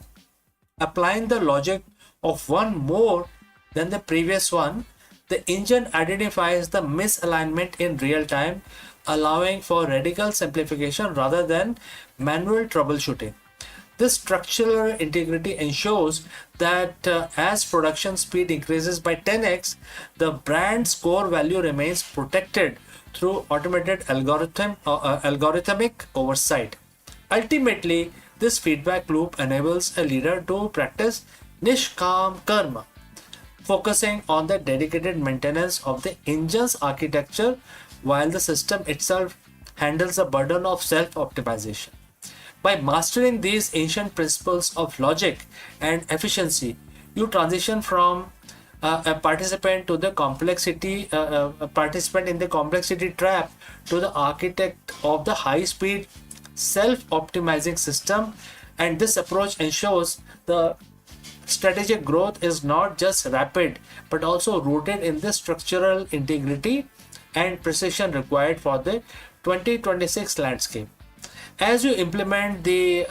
applying the logic of one more than the previous one, the engine identifies the misalignment in real time, allowing for radical simplification rather than manual troubleshooting. This structural integrity ensures that as production speed increases by 10x, the brand's core value remains protected through automated algorithmic oversight. Ultimately, this feedback loop enables a leader to practice Nishkam Karma, focusing on the dedicated maintenance of the engine's architecture while the system itself handles the burden of self-optimization. By mastering these ancient principles of logic and efficiency, you transition from a participant to the complexity, a participant in the complexity trap to the architect of the high-speed self-optimizing system. And this approach ensures the strategic growth is not just rapid but also rooted in the structural integrity and precision required for the 2026 landscape. As you implement the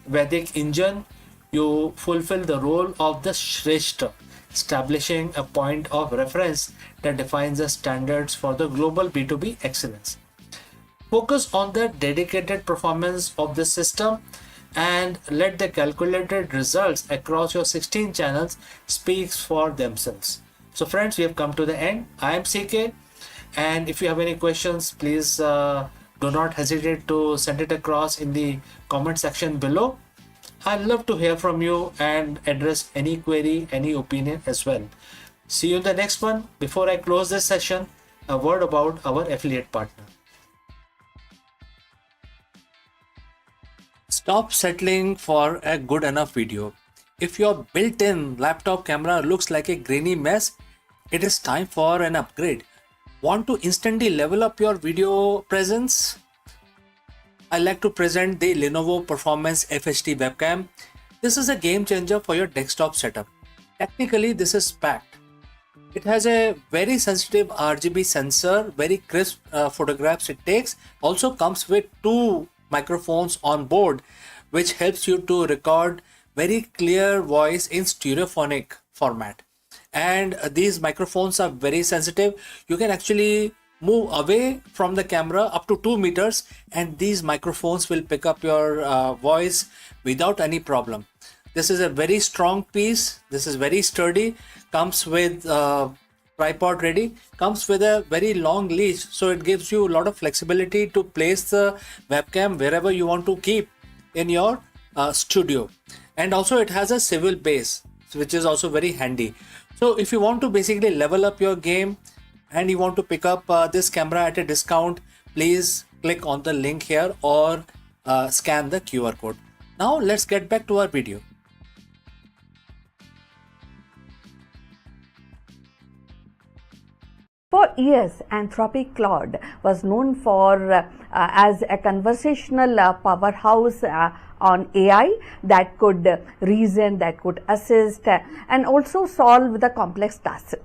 Vedic engine, you fulfill the role of the Shreshta, establishing a point of reference that defines the standards for the global B2B excellence. Focus on the dedicated performance of the system and let the calculated results across your 16 channels speaks for themselves. So friends, we have come to the end. I am CK, and if you have any questions, please do not hesitate to send it across in the comment section below. I'd love to hear from you and address any query, any opinion as well. See you in the next one. Before I close this session, a word about our affiliate partner. Stop settling for a good enough video. If your built-in laptop camera looks like a grainy mess, it is time for an upgrade. Want to instantly level up your video presence? I like to present the Lenovo Performance FHD webcam. This is a game changer for your desktop setup. Technically, this is packed. It has a very sensitive RGB sensor, very crisp photographs it takes. Also comes with 2 microphones on board, which helps you to record very clear voice in stereophonic format. And these microphones are very sensitive. You can actually move away from the camera up to 2 meters, and these microphones will pick up your voice without any problem. This is a very strong piece. This is very sturdy. Comes with tripod ready. Comes with a very long leash, so it gives you a lot of flexibility to place the webcam wherever you want to keep in your studio. And also it has a swivel base, which is also very handy. So if you want to basically level up your game and you want to pick up this camera at a discount, please click on the link here or scan the QR code. Now let's get back to our video. For years, Anthropic Claude was known for as a conversational powerhouse on AI that could reason, that could assist, and also solve the complex tasks.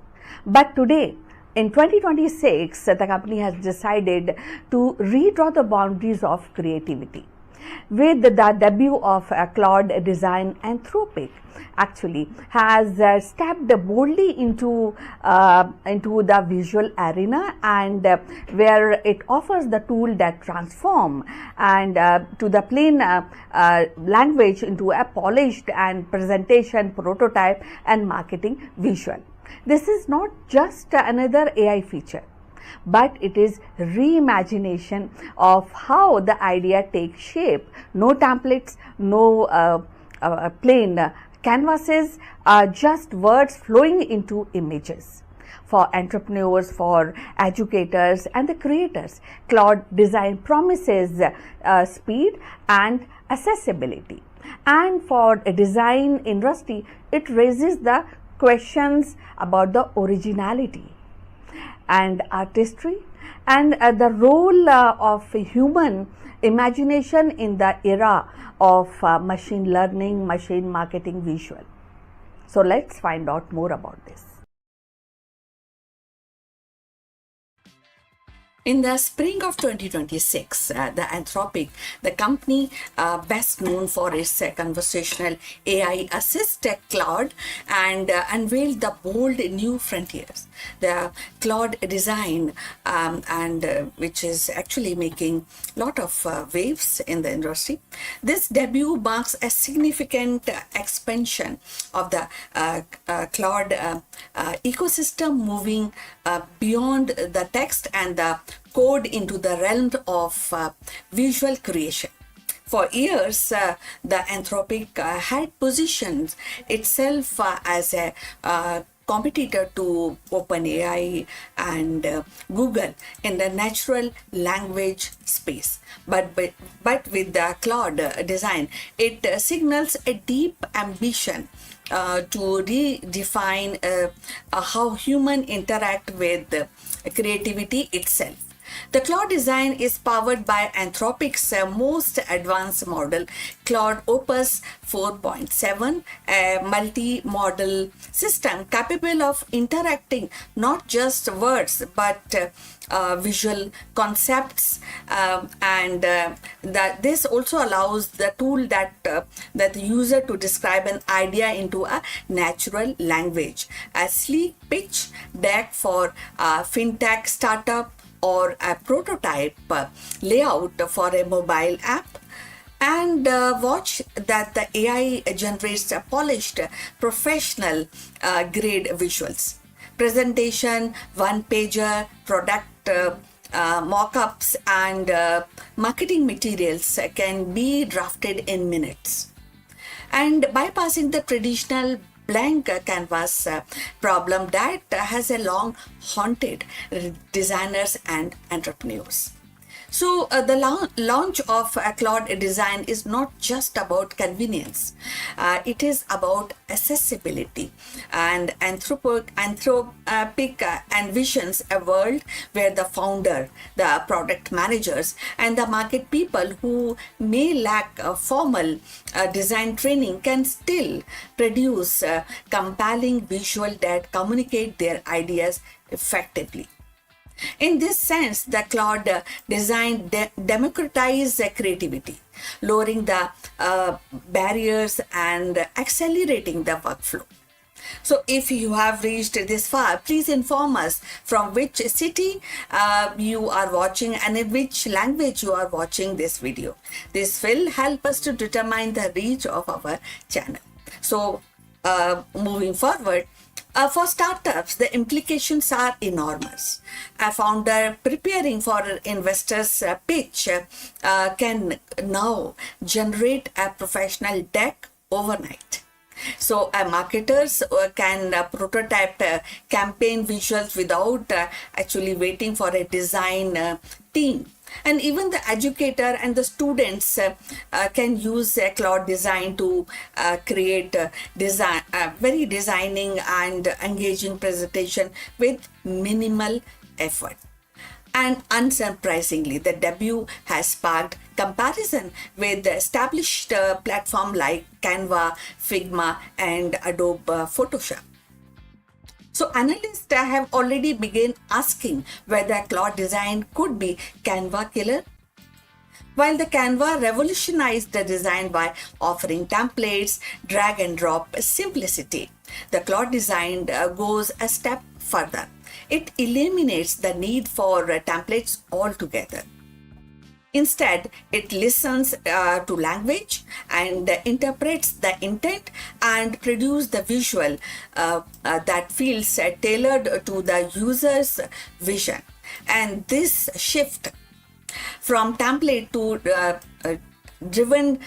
But today, in 2026, the company has decided to redraw the boundaries of creativity. With the debut of Claude Design, Anthropic actually has stepped boldly into the visual arena, and where it offers the tool that transform and to the plain language into a polished and presentation prototype and marketing visual. This is not just another AI feature, but it is reimagination of how the idea takes shape. No templates, no plain canvases, just words flowing into images. For entrepreneurs, for educators and the creators, Claude Design promises speed and accessibility. And for a design industry, it raises the questions about the originality and artistry and the role of human imagination in the era of machine learning, machine marketing, visual. So let's find out more about this. In the spring of 2026, the Anthropic, the company best known for its conversational AI assist Claude, and unveiled the bold new frontiers. The Claude Design, which is actually making a lot of waves in the industry. This debut marks a significant expansion of the Claude ecosystem, moving beyond the text and the code into the realm of visual creation. For years, the Anthropic had positioned itself as a competitor to OpenAI and Google in the natural language space. But with the Claude Design, it signals a deep ambition to redefine how humans interact with creativity itself. The Claude Design is powered by Anthropic's most advanced model, Claude Opus 4.7, a multi-model system capable of interacting not just words but visual concepts, and this also allows the tool that the user to describe an idea into a natural language. A sleek pitch deck for fintech startup or a prototype layout for a mobile app. And watch that the AI generates polished, professional grade visuals. Presentation, one pager, product mock-ups, and marketing materials can be drafted in minutes. And bypassing the traditional blank canvas problem that has a long haunted designers and entrepreneurs. So the launch of Claude Design is not just about convenience. It is about accessibility and anthropic envisions a world where the founder, the product managers, and the market people who may lack formal design training can still produce compelling visual that communicate their ideas effectively. In this sense, the Claude design democratized creativity, lowering the barriers and accelerating the workflow. So, if you have reached this far, please inform us from which city you are watching and in which language you are watching this video. This will help us to determine the reach of our channel. So, moving forward, for startups, the implications are enormous. A founder preparing for an investor's pitch can now generate a professional deck overnight. So, marketers can prototype campaign visuals without actually waiting for a design team. And even the educator and the students can use Claude Design to create very designing and engaging presentation with minimal effort. And unsurprisingly, the debut has sparked comparison with the established platform like Canva, Figma, and Adobe Photoshop. So analysts have already begun asking whether Claude Design could be Canva killer. While the Canva revolutionized the design by offering templates, drag and drop simplicity, the Claude Design goes a step further. It eliminates the need for templates altogether. Instead, it listens to language and interprets the intent and produces the visual that feels tailored to the user's vision. And this shift from template to driven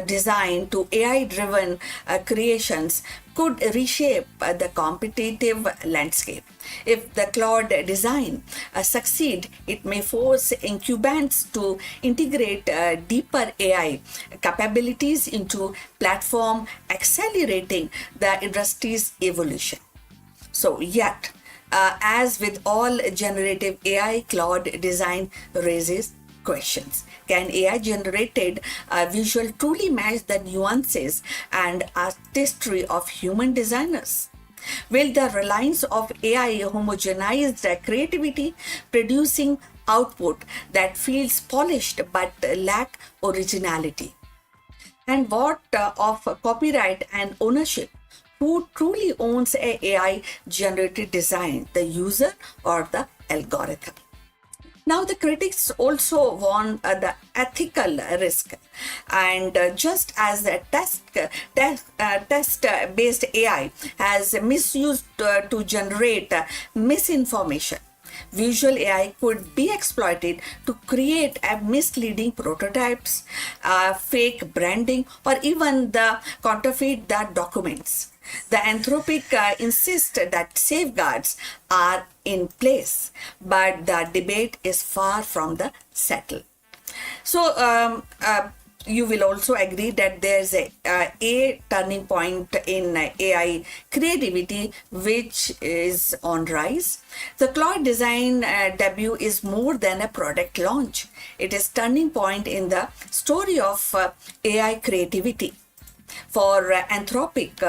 design to AI driven creations could reshape the competitive landscape. If the Claude Design succeed, it may force incumbents to integrate deeper AI capabilities into platform, accelerating the industry's evolution. So yet, as with all generative AI, Claude Design raises questions. Can AI generated visual truly match the nuances and artistry of human designers? Will the reliance of AI homogenize the creativity, producing output that feels polished but lack originality? And what of copyright and ownership? Who truly owns a AI generated design, the user or the algorithm? Now, the critics also warn the ethical risk, and just as the test-based AI has misused to generate misinformation, visual AI could be exploited to create misleading prototypes, fake branding, or even the counterfeit the documents. The Anthropic insists that safeguards are in place, but the debate is far from the settled. So, you will also agree that there's a turning point in AI creativity which is on rise. The Claude Design debut is more than a product launch. It is turning point in the story of AI creativity. For Anthropic,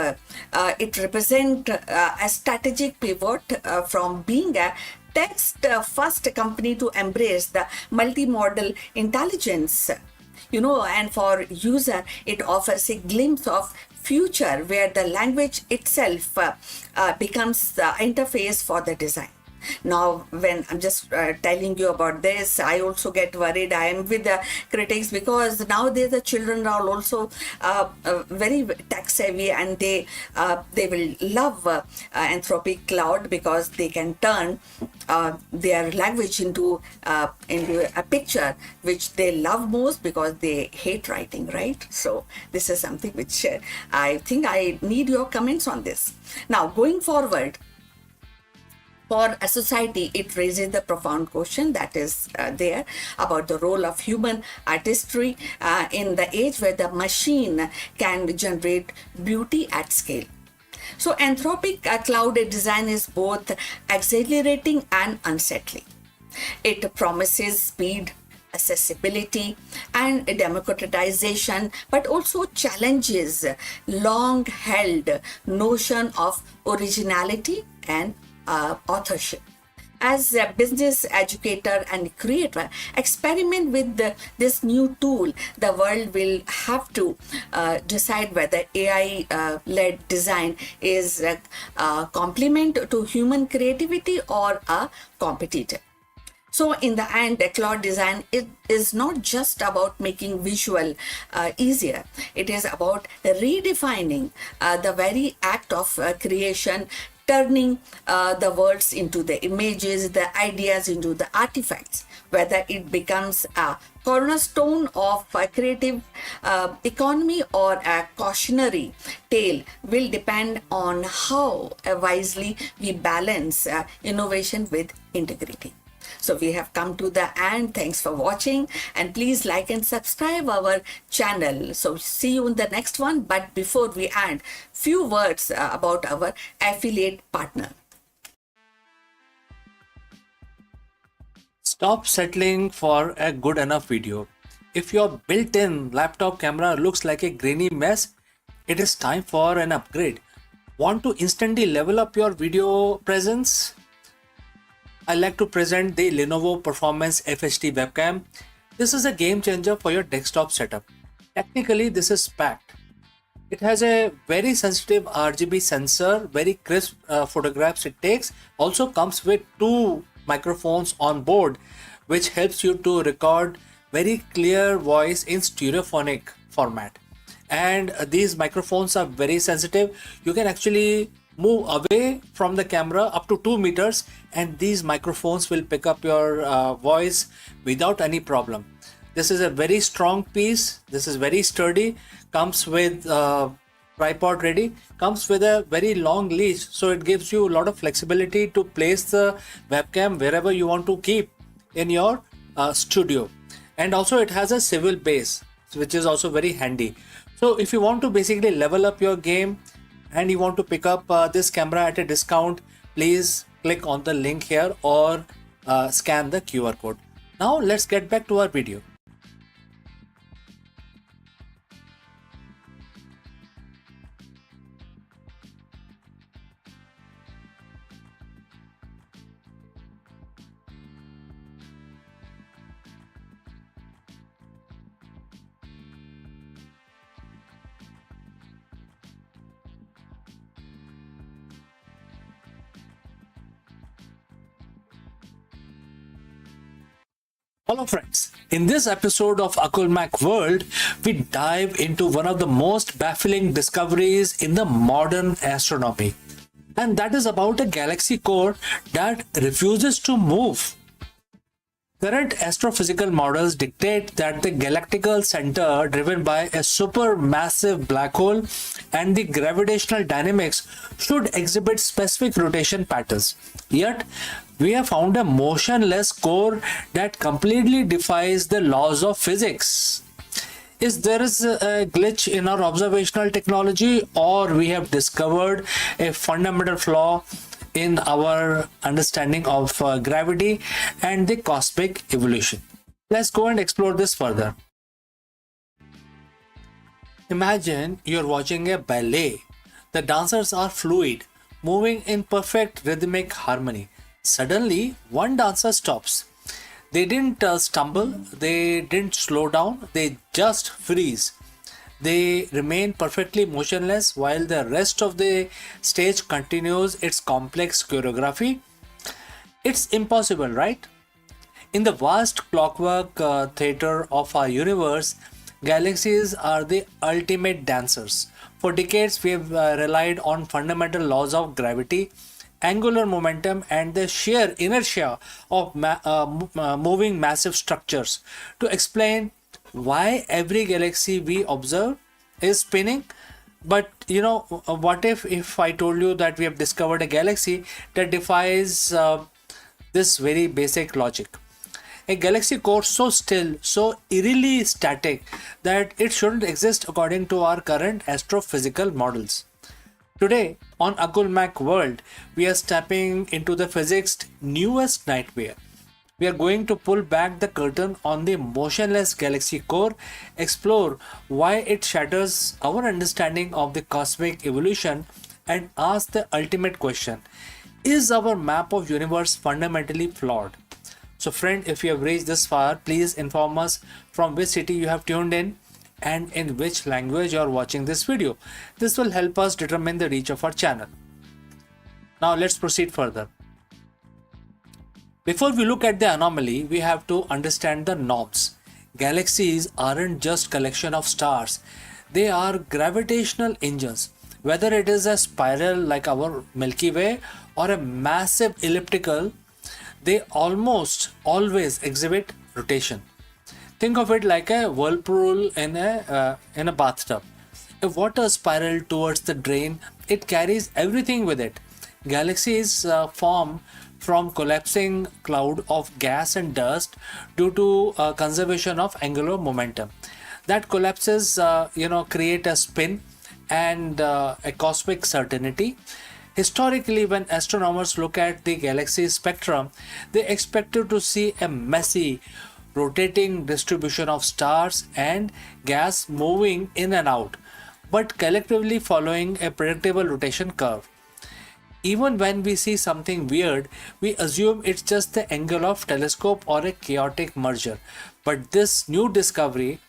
it represents a strategic pivot from being a text-first company to embrace the multimodal intelligence. And for user, it offers a glimpse of future where the language itself becomes the interface for the design. Now, when I'm just telling you about this, I also get worried. I am with the critics because nowadays the children are also very tech savvy, and they will love Anthropic Cloud because they can turn their language into a picture which they love most because they hate writing, right? So this is something which I think I need your comments on this. Now, going forward, for a society, it raises the profound question that is there about the role of human artistry in the age where the machine can generate beauty at scale. So, Anthropic cloud design is both exhilarating and unsettling. It promises speed, accessibility, and democratization, but also challenges long held notion of originality and authorship. As a business educator and creator, experiment with this new tool. The world will have to decide whether AI-led design is a complement to human creativity or a competitor. So in the end, cloud design is not just about making visual easier. It is about redefining the very act of creation, turning the words into the images, the ideas into the artifacts. Whether it becomes a cornerstone of a creative economy or a cautionary tale will depend on how wisely we balance innovation with integrity. So we have come to the end. Thanks for watching, and please like and subscribe our channel. So see you in the next one. But before we end, few words about our affiliate partner. Stop settling for a good enough video. If your built-in laptop camera looks like a grainy mess, it is time for an upgrade. Want to instantly level up your video presence? I like to present the Lenovo Performance FHD webcam. This is a game changer for your desktop setup. Technically, this is packed. It has a very sensitive RGB sensor, very crisp photographs it takes. Also comes with 2 microphones on board, which helps you to record very clear voice in stereophonic format. And these microphones are very sensitive. You can actually move away from the camera up to 2 meters, and these microphones will pick up your voice without any problem. This is a very strong piece. This is very sturdy. Comes with tripod ready. Comes with a very long leash, so it gives you a lot of flexibility to place the webcam wherever you want to keep in your studio. And also it has a swivel base, which is also very handy. So if you want to basically level up your game and you want to pick up this camera at a discount, please click on the link here or scan the QR code. Now let's get back to our video. Hello friends, in this episode of Akulmach World, we dive into one of the most baffling discoveries in the modern astronomy. And that is about a galaxy core that refuses to move. Current astrophysical models dictate that the galactical center, driven by a supermassive black hole, and the gravitational dynamics should exhibit specific rotation patterns. Yet, we have found a motionless core that completely defies the laws of physics. Is there a glitch in our observational technology, or we have discovered a fundamental flaw in our understanding of gravity and the cosmic evolution? Let's go and explore this further. Imagine you're watching a ballet. The dancers are fluid, moving in perfect rhythmic harmony. Suddenly, one dancer stops. They didn't stumble, they didn't slow down, they just freeze. They remain perfectly motionless while the rest of the stage continues its complex choreography. It's impossible, right? In the vast clockwork theater of our universe, galaxies are the ultimate dancers. For decades, we have relied on fundamental laws of gravity, angular momentum, and the sheer inertia of moving massive structures to explain why every galaxy we observe is spinning. But what if I told you that we have discovered a galaxy that defies this very basic logic? A galaxy core so still, so eerily static that it shouldn't exist according to our current astrophysical models. Today, on Akulmach World, we are stepping into the physics' newest nightmare. We are going to pull back the curtain on the motionless galaxy core, explore why it shatters our understanding of the cosmic evolution, and ask the ultimate question: is our map of universe fundamentally flawed? So friend, if you have reached this far, please inform us from which city you have tuned in and in which language you are watching this video. This will help us determine the reach of our channel. Now let's proceed further. Before we look at the anomaly, we have to understand the norms. Galaxies aren't just collection of stars. They are gravitational engines. Whether it is a spiral like our Milky Way or a massive elliptical, they almost always exhibit rotation. Think of it like a whirlpool in a bathtub. A water spiral towards the drain, it carries everything with it. Galaxies form from collapsing cloud of gas and dust due to conservation of angular momentum. That collapses, create a spin and a cosmic certainty. Historically, when astronomers look at the galaxy spectrum, they expected to see a messy, rotating distribution of stars and gas moving in and out, but collectively following a predictable rotation curve. Even when we see something weird, we assume it's just the angle of telescope or a chaotic merger. But this new discovery,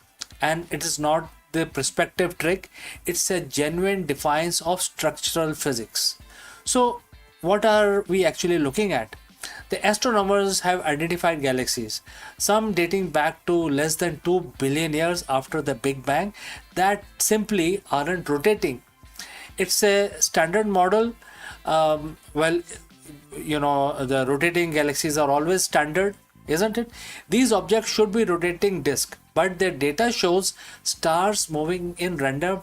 and it is not the perspective trick, it's a genuine defiance of structural physics. So, what are we actually looking at? The astronomers have identified galaxies, some dating back to less than 2 billion years after the Big Bang, that simply aren't rotating. It's a standard model. The rotating galaxies are always standard, isn't it? These objects should be rotating disk, but their data shows stars moving in random,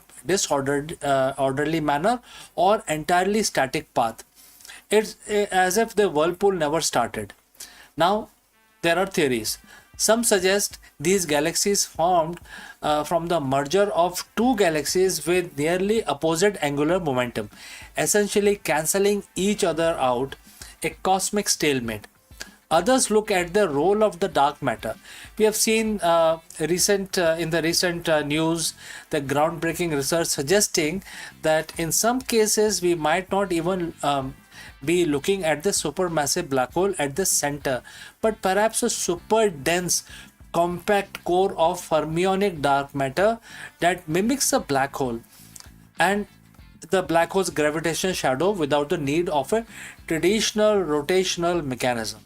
orderly manner or entirely static path. It's as if the whirlpool never started. Now, there are theories. Some suggest these galaxies formed from the merger of two galaxies with nearly opposite angular momentum, essentially cancelling each other out, a cosmic stalemate. Others look at the role of the dark matter. We have seen in the recent news the groundbreaking research suggesting that in some cases we might not even be looking at the supermassive black hole at the center, but perhaps a super dense, compact core of fermionic dark matter that mimics a black hole and the black hole's gravitational shadow without the need of a traditional rotational mechanism.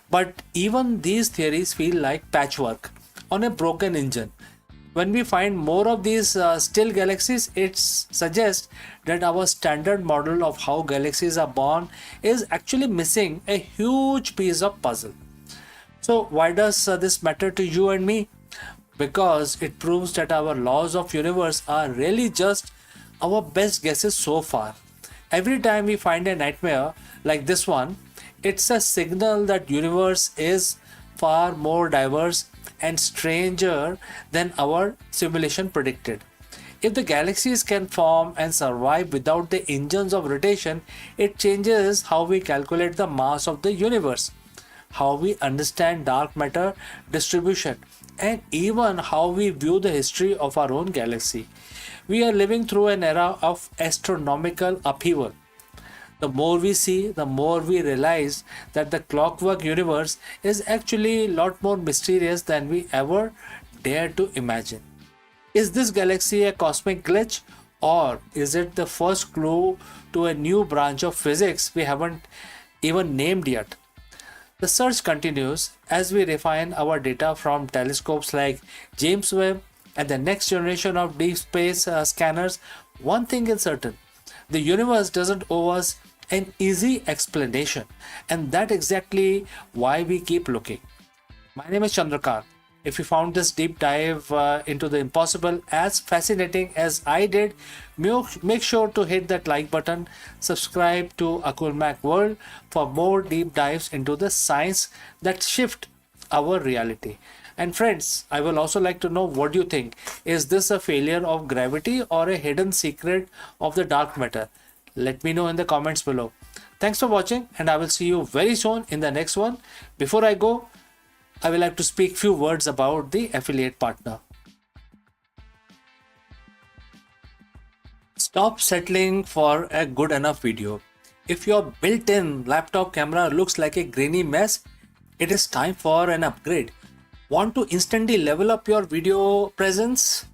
But even these theories feel like patchwork on a broken engine. When we find more of these still galaxies, it suggests that our standard model of how galaxies are born is actually missing a huge piece of puzzle. So why does this matter to you and me? Because it proves that our laws of universe are really just our best guesses so far. Every time we find a nightmare like this one, it's a signal that universe is far more diverse and stranger than our simulation predicted. If the galaxies can form and survive without the engines of rotation, it changes how we calculate the mass of the universe, how we understand dark matter distribution, and even how we view the history of our own galaxy. We are living through an era of astronomical upheaval. The more we see, the more we realize that the clockwork universe is actually a lot more mysterious than we ever dared to imagine. Is this galaxy a cosmic glitch, or is it the first clue to a new branch of physics we haven't even named yet? The search continues as we refine our data from telescopes like James Webb and the next generation of deep space scanners. One thing is certain: the universe doesn't owe us an easy explanation, and that's exactly why we keep looking. My name is Chandrakant. If you found this deep dive into the impossible as fascinating as I did, make sure to hit that like button, subscribe to Akulmach World for more deep dives into the science that shift our reality. And friends, I will also like to know what you think. Is this a failure of gravity or a hidden secret of the dark matter? Let me know in the comments below. Thanks for watching, and I will see you very soon in the next one. Before I go, I will like to speak few words about the affiliate partner. Stop settling for a good enough video. If your built-in laptop camera looks like a grainy mess, it is time for an upgrade. Want to instantly level up your video presence?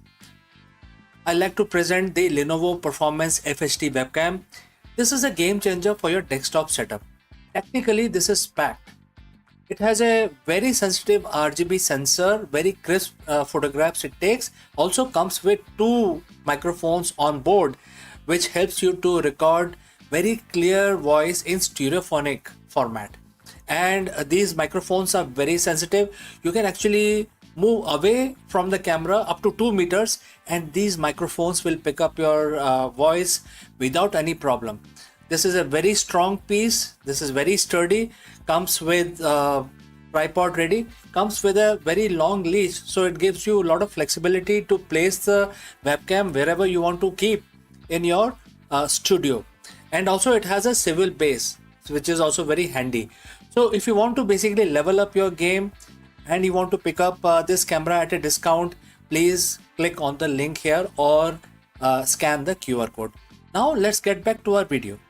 I like to present the Lenovo Performance FHD webcam. This is a game changer for your desktop setup. Technically, this is packed. It has a very sensitive RGB sensor, very crisp photographs it takes. Also comes with 2 microphones on board, which helps you to record very clear voice in stereophonic format. And these microphones are very sensitive. You can actually move away from the camera up to 2 meters, and these microphones will pick up your voice without any problem. This is a very strong piece. This is very sturdy. Comes with tripod ready. Comes with a very long leash, so it gives you a lot of flexibility to place the webcam wherever you want to keep in your studio. And also it has a swivel base, which is also very handy. So if you want to basically level up your game and you want to pick up this camera at a discount, please click on the link here or scan the QR code. Now let's get back to our video.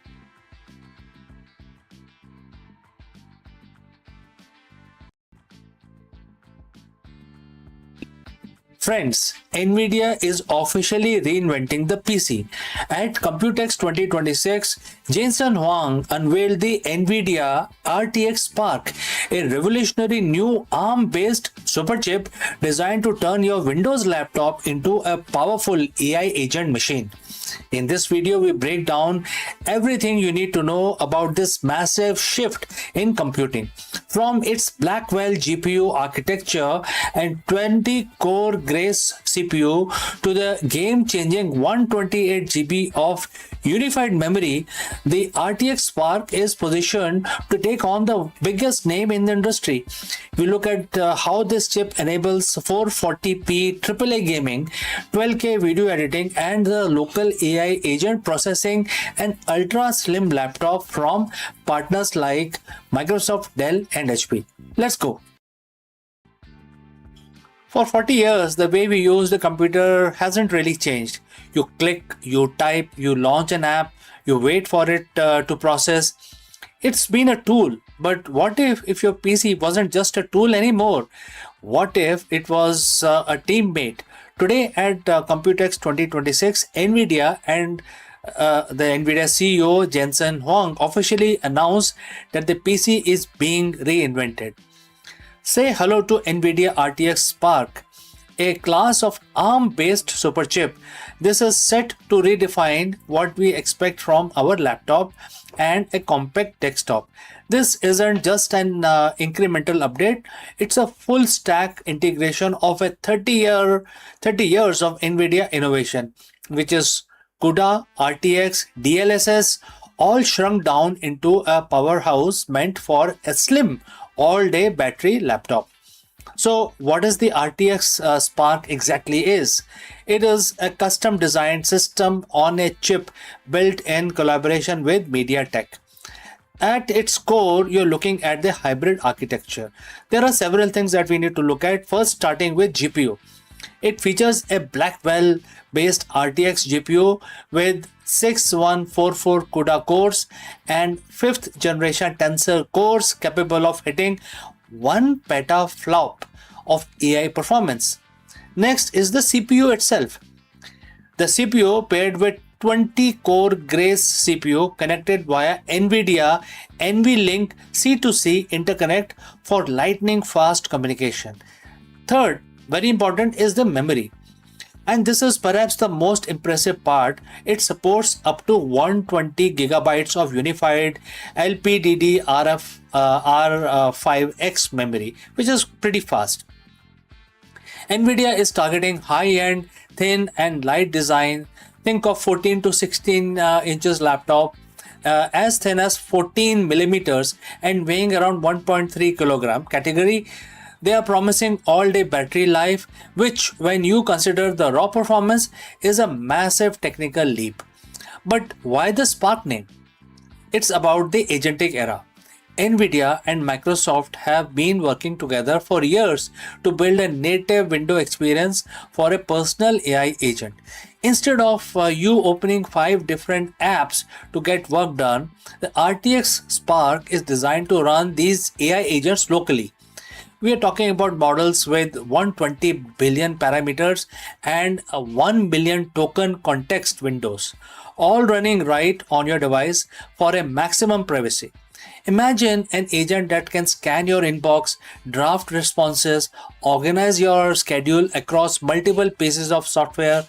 Friends, Nvidia is officially reinventing the PC. At Computex 2026, Jensen Huang unveiled the Nvidia RTX Spark, a revolutionary new ARM-based superchip designed to turn your Windows laptop into a powerful AI agent machine. In this video, we break down everything you need to know about this massive shift in computing. From its Blackwell GPU architecture and 20-core Grace CPU to the game-changing 128 GB of unified memory, the RTX Spark is positioned to take on the biggest name in the industry. If you look at how this chip enables 440p AAA gaming, 12K video editing, and the local AI agent processing, an ultra slim laptop from partners like Microsoft, Dell, and HP. Let's go. For 40 years, the way we use the computer hasn't really changed. You click, you type, you launch an app, you wait for it to process. It's been a tool, but what if your PC wasn't just a tool anymore? What if it was a teammate? Today at Computex 2026, Nvidia and the Nvidia CEO Jensen Huang officially announced that the PC is being reinvented. Say hello to Nvidia RTX Spark, a class of ARM-based superchip. This is set to redefine what we expect from our laptop and a compact desktop. This isn't just an incremental update, it's a full stack integration of a 30 years of Nvidia innovation, which is CUDA, RTX, DLSS, all shrunk down into a powerhouse meant for a slim all-day battery laptop. So what is the RTX Spark exactly is? It is a custom designed system on a chip built in collaboration with MediaTek. At its core, you're looking at the hybrid architecture. There are several things that we need to look at. First, starting with GPU. It features a Blackwell based RTX GPU with 6144 CUDA cores and 5th generation Tensor cores capable of hitting 1 petaflop of AI performance. Next is the CPU itself. The CPU paired with 20-core Grace CPU connected via NVIDIA NVLink C2C interconnect for lightning fast communication. Third, very important, is the memory. And this is perhaps the most impressive part. It supports up to 120 gigabytes of unified LPDDR5X memory, which is pretty fast. NVIDIA is targeting high-end, thin and light design. Think of 14 to 16 inches laptop, as thin as 14 millimeters and weighing around 1.3 kilogram category. They are promising all-day battery life, which, when you consider the raw performance, is a massive technical leap. But why the Spark name? It's about the agentic era. NVIDIA and Microsoft have been working together for years to build a native window experience for a personal AI agent. Instead of you opening 5 different apps to get work done, the RTX Spark is designed to run these AI agents locally. We are talking about models with 120 billion parameters and 1 billion token context windows, all running right on your device for a maximum privacy. Imagine an agent that can scan your inbox, draft responses, organize your schedule across multiple pieces of software,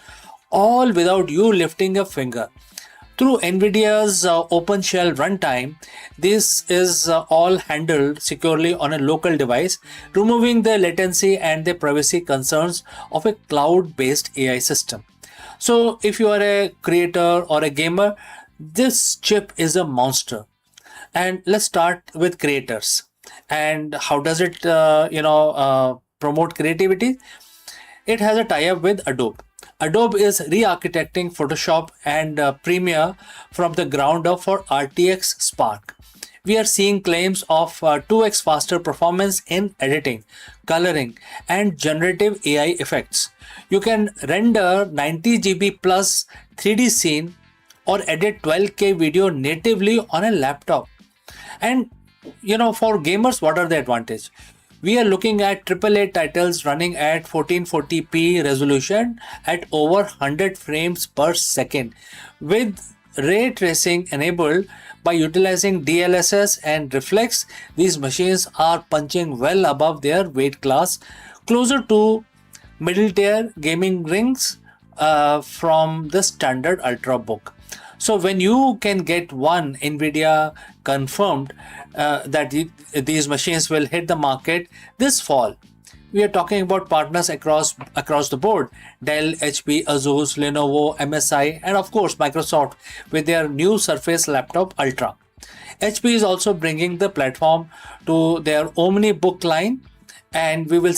all without you lifting a finger. Through NVIDIA's OpenShell runtime, this is all handled securely on a local device, removing the latency and the privacy concerns of a cloud-based AI system. So if you are a creator or a gamer, this chip is a monster. And let's start with creators. And how does it, promote creativity? It has a tie-up with Adobe. Adobe is re-architecting Photoshop and Premiere from the ground up for RTX Spark. We are seeing claims of 2x faster performance in editing, coloring, and generative AI effects. You can render 90 GB plus 3D scene or edit 12K video natively on a laptop. And for gamers, what are the advantages? We are looking at AAA titles running at 1440p resolution at over 100 frames per second, with ray tracing enabled by utilizing DLSS and reflex. These machines are punching well above their weight class, closer to middle tier gaming rings from the standard Ultrabook. So when you can get one, NVIDIA confirmed that these machines will hit the market this fall. We are talking about partners across the board: Dell, HP, Asus, Lenovo, MSI, and of course Microsoft with their new Surface Laptop Ultra. HP is also bringing the platform to their OmniBook line, and we will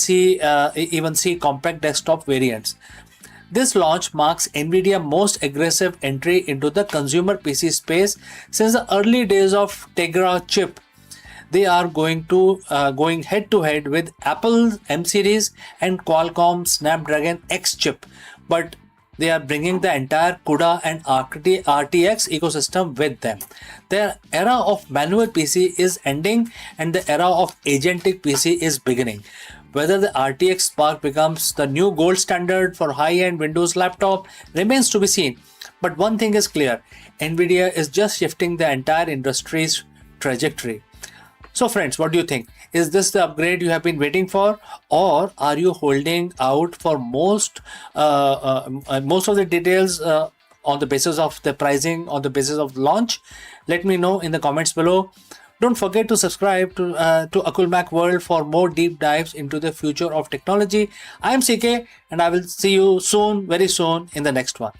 even see compact desktop variants. This launch marks NVIDIA's most aggressive entry into the consumer PC space since the early days of Tegra chip. They are going head to head with Apple's M series and Qualcomm Snapdragon X chip, but they are bringing the entire CUDA and RTX ecosystem with them. The era of manual PC is ending and the era of agentic PC is beginning. Whether the RTX Spark becomes the new gold standard for high-end Windows laptop remains to be seen. But one thing is clear: NVIDIA is just shifting the entire industry's trajectory. So friends, what do you think? Is this the upgrade you have been waiting for, or are you holding out for most of the details on the basis of the pricing, on the basis of launch? Let me know in the comments below. Don't forget to subscribe to Akulmach World for more deep dives into the future of technology. I am CK and I will see you soon, very soon, in the next one.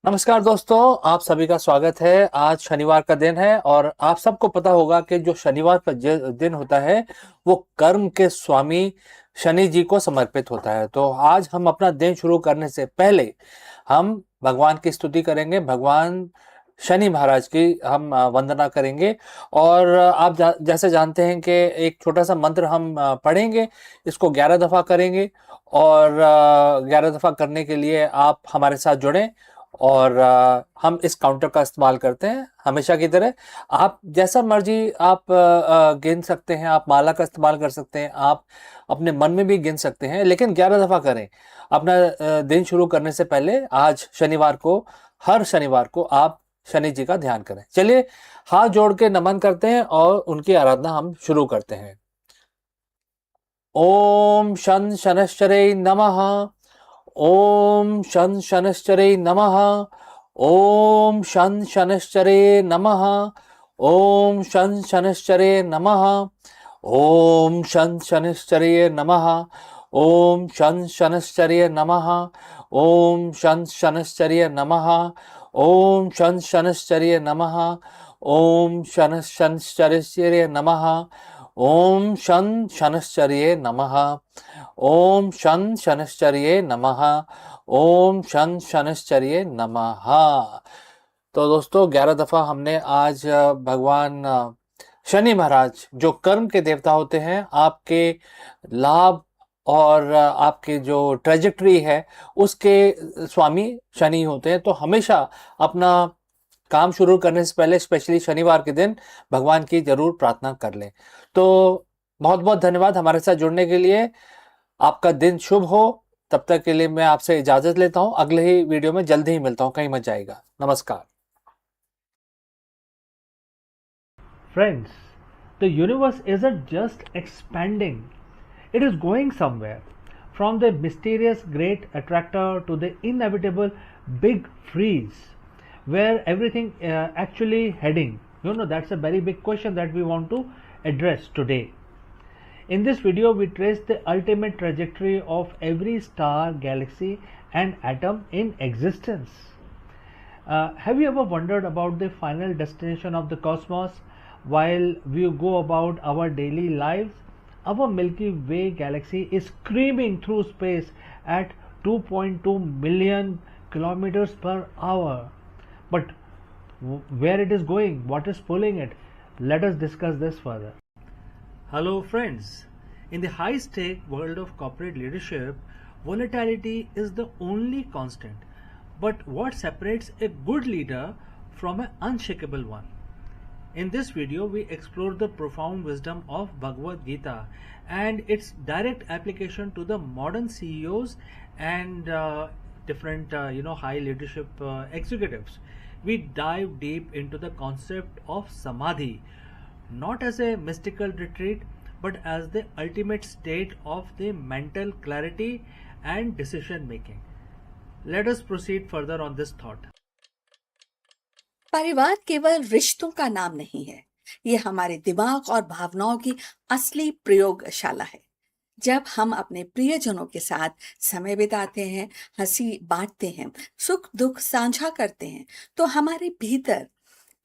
नमस्कार दोस्तों, आप सभी का स्वागत है। आज शनिवार का दिन है और आप सबको पता होगा कि जो शनिवार का दिन होता है वो कर्म के स्वामी शनि जी को समर्पित होता है। तो आज हम अपना दिन शुरू करने से पहले हम भगवान की स्तुति करेंगे, भगवान शनि महाराज की हम वंदना करेंगे। और आप जैसे जानते हैं कि एक छोटा सा मंत्र हम पढ़ेंगे, इसको 11 दफ़ा करेंगे और 11 दफ़ा करने के लिए आप हमारे साथ जुड़ें और हम इस काउंटर का इस्तेमाल करते हैं हमेशा की तरह। आप जैसा मर्जी आप गिन सकते हैं, आप माला का इस्तेमाल कर सकते हैं, आप अपने मन में भी गिन सकते हैं, लेकिन 11 दफ़ा करें। अपना दिन शुरू करने से पहले आज शनिवार को, हर शनिवार को आप शनि जी का ध्यान करें। चलिए हाथ जोड़ के नमन करते हैं और उनकी आराधना हम शुरू करते हैं। ओम शन शनश्चरे नमः। ओम शन शनश्चरे नमः। ओम शन शनश्चरे नमः। ओम शन शनश्चरे नमः। ओम शन शनश्चरे नमः। ओम शन शनश्चरे नमः। ओम शन शनश्चरे नमः। ओम शन शनश्चरे नमः। ओम शन शनश्चरे नमः। ओम शन शनश्चर्ये नमः। ओम शन शनश्चर्ये नमः। ओम शन शनश्चर्ये नमः। तो दोस्तों 11 दफ़ा हमने आज भगवान शनि महाराज, जो कर्म के देवता होते हैं, आपके लाभ और आपके जो ट्रेजेक्टरी है उसके स्वामी शनि होते हैं। तो हमेशा अपना काम शुरू करने से पहले, स्पेशली शनिवार के दिन, भगवान की जरूर प्रार्थना कर लें। तो बहुत बहुत धन्यवाद हमारे साथ जुड़ने के लिए। आपका दिन शुभ हो। तब तक के लिए मैं आपसे इजाजत लेता हूं। अगले ही वीडियो में जल्दी ही मिलता हूं, कहीं मत जाएगा। नमस्कार। Friends, the universe isn't just expanding, it is going somewhere. From the mysterious great attractor to the inevitable big freeze, where everything actually heading? That's a very big question that we want to address today. In this video, we trace the ultimate trajectory of every star, galaxy, and atom in existence. Have you ever wondered about the final destination of the cosmos while we go about our daily lives? Our Milky Way galaxy is screaming through space at 2.2 million kilometers per hour. But where it is going, what is pulling it? Let us discuss this further. Hello friends. In the high-stake world of corporate leadership, volatility is the only constant. But what separates a good leader from an unshakable one? In this video, we explore the profound wisdom of Bhagavad Gita and its direct application to the modern CEOs and different high leadership executives. We dive deep into the concept of samadhi, not as a mystical retreat, but as the ultimate state of the mental clarity and decision making. Let us proceed further on this thought. परिवार केवल रिश्तों का नाम नहीं है, ये हमारे दिमाग और भावनाओं की असली प्रयोगशाला है। जब हम अपने प्रियजनों के साथ समय बिताते हैं, हंसी बांटते हैं, सुख दुख साझा करते हैं, तो हमारे भीतर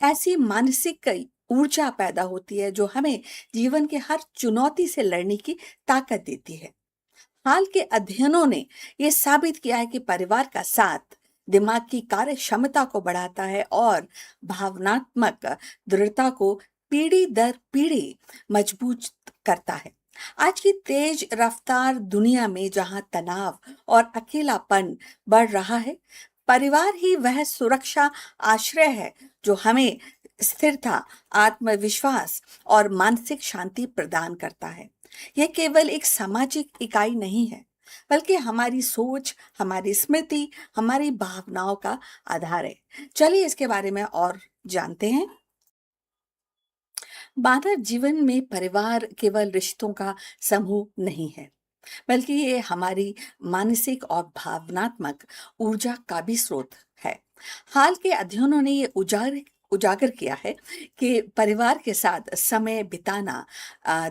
ऐसी मानसिक ऊर्जा पैदा होती है जो हमें जीवन के हर चुनौती से लड़ने की ताकत देती है। हाल के अध्ययनों ने यह साबित किया है कि परिवार का साथ दिमाग की कार्य क्षमता को बढ़ाता है और भावनात्मक दृढ़ता को पीढ़ी दर पीढ़ी मजबूत करता है। आज की तेज रफ्तार दुनिया में जहां तनाव और अकेलापन बढ़ रहा है, परिवार ही वह सुरक्षा आश्रय है जो हमें स्थिरता, आत्मविश्वास और मानसिक शांति प्रदान करता है। यह केवल एक सामाजिक इकाई नहीं है, बल्कि हमारी सोच, हमारी स्मृति, हमारी भावनाओं का आधार है। चलिए इसके बारे में और जानते हैं। मानव जीवन में परिवार केवल रिश्तों का समूह नहीं है, बल्कि ये हमारी मानसिक और भावनात्मक ऊर्जा का भी स्रोत है। हाल के अध्ययनों ने ये उजागर किया है कि परिवार के साथ समय बिताना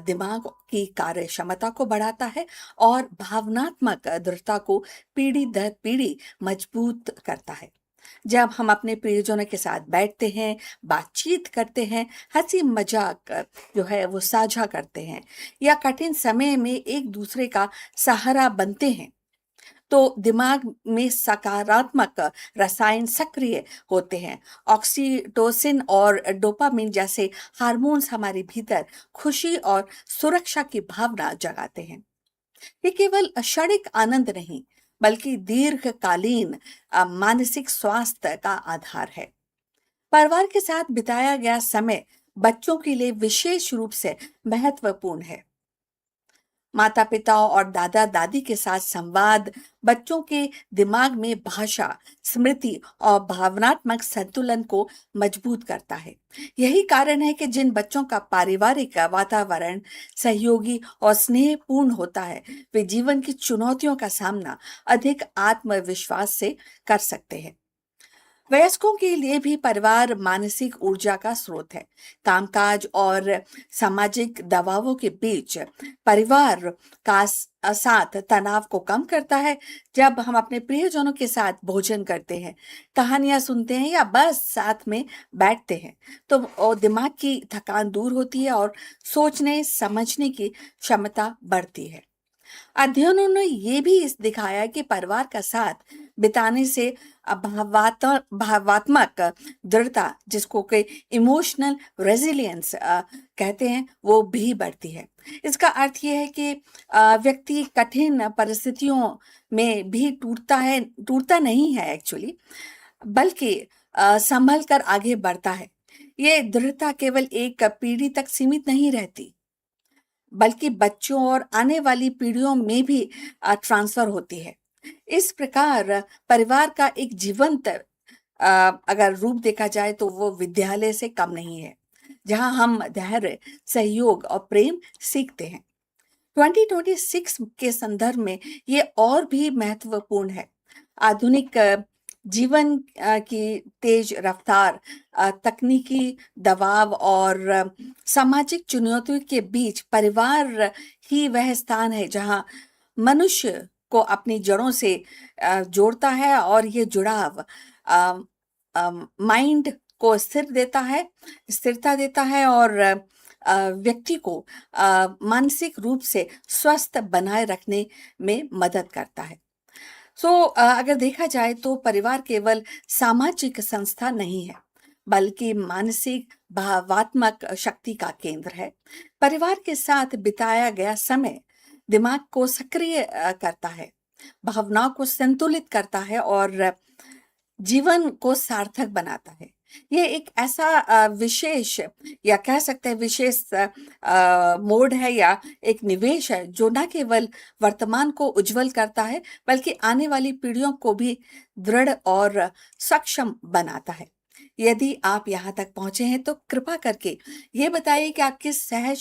दिमाग की कार्य क्षमता को बढ़ाता है और भावनात्मक दृढ़ता को पीढ़ी दर पीढ़ी मजबूत करता है। जब हम अपने प्रियजनों के साथ बैठते हैं, बातचीत करते हैं, हंसी मजाक जो है वो साझा करते हैं या कठिन समय में एक दूसरे का सहारा बनते हैं, तो दिमाग में सकारात्मक रसायन सक्रिय होते हैं। ऑक्सीटोसिन और डोपामिन जैसे हार्मोन्स हमारे भीतर खुशी और सुरक्षा की भावना जगाते हैं। ये केवल क्षणिक आनंद नहीं, बल्कि दीर्घकालीन मानसिक स्वास्थ्य का आधार है। परिवार के साथ बिताया गया समय बच्चों के लिए विशेष रूप से महत्वपूर्ण है। माता पिता और दादा दादी के साथ संवाद बच्चों के दिमाग में भाषा, स्मृति और भावनात्मक संतुलन को मजबूत करता है। यही कारण है कि जिन बच्चों का पारिवारिक वातावरण सहयोगी और स्नेहपूर्ण होता है, वे जीवन की चुनौतियों का सामना अधिक आत्मविश्वास से कर सकते हैं। वयस्कों के लिए भी परिवार मानसिक ऊर्जा का स्रोत है। कामकाज और सामाजिक दबावों के बीच परिवार का साथ तनाव को कम करता है। जब हम अपने प्रियजनों के साथ भोजन करते हैं, कहानियां सुनते हैं या बस साथ में बैठते हैं, तो दिमाग की थकान दूर होती है और सोचने समझने की क्षमता बढ़ती है। अध्ययनों ने ये भी इस दिखाया कि परिवार का साथ बिताने से भावात्मक दृढ़ता, जिसको कि इमोशनल रेजिलियंस कहते हैं, वो भी बढ़ती है। इसका अर्थ ये है कि व्यक्ति कठिन परिस्थितियों में भी टूटता नहीं है एक्चुअली, बल्कि संभल कर आगे बढ़ता है। ये दृढ़ता केवल एक पीढ़ी तक सीमित नहीं रहती, बल्कि बच्चों और आने वाली पीढ़ियों में भी ट्रांसफर होती है। इस प्रकार परिवार का एक जीवंत अगर रूप देखा जाए तो वो विद्यालय से कम नहीं है, जहां हम धैर्य, सहयोग और प्रेम सीखते हैं। 2026 के संदर्भ में ये और भी महत्वपूर्ण है। आधुनिक जीवन की तेज रफ्तार, तकनीकी दबाव और सामाजिक चुनौतियों के बीच परिवार ही वह स्थान है जहां मनुष्य को अपनी जड़ों से जोड़ता है, और ये जुड़ाव माइंड को स्थिरता देता है और व्यक्ति को मानसिक रूप से स्वस्थ बनाए रखने में मदद करता है। अगर देखा जाए तो परिवार केवल सामाजिक संस्था नहीं है, बल्कि मानसिक भावात्मक शक्ति का केंद्र है। परिवार के साथ बिताया गया समय दिमाग को सक्रिय करता है, भावनाओं को संतुलित करता है और जीवन को सार्थक बनाता है। ये एक ऐसा विशेष, या कह सकते हैं विशेष मोड है या एक निवेश है, जो न केवल वर्तमान को उज्जवल करता है, बल्कि आने वाली पीढ़ियों को भी दृढ़ और सक्षम बनाता है। यदि आप यहाँ तक पहुंचे हैं तो कृपा करके ये बताइए कि आप किस शहर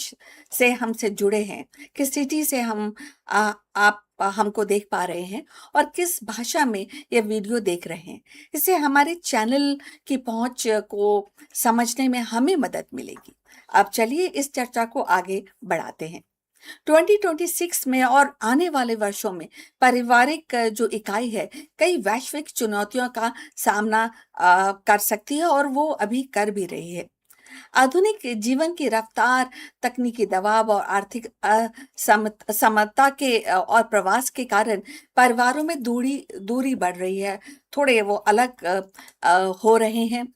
से हमसे जुड़े हैं, किस सिटी से आप हमको देख पा रहे हैं और किस भाषा में ये वीडियो देख रहे हैं। इससे हमारे चैनल की पहुंच को समझने में हमें मदद मिलेगी। अब चलिए इस चर्चा को आगे बढ़ाते हैं। 2026 में और आने वाले वर्षों में पारिवारिक जो इकाई है, कई वैश्विक चुनौतियों का सामना कर सकती है, और वो अभी कर भी रही है। आधुनिक जीवन की रफ्तार, तकनीकी दबाव और आर्थिक असमता के और प्रवास के कारण परिवारों में दूरी बढ़ रही है। थोड़े वो अलग हो रहे हैं,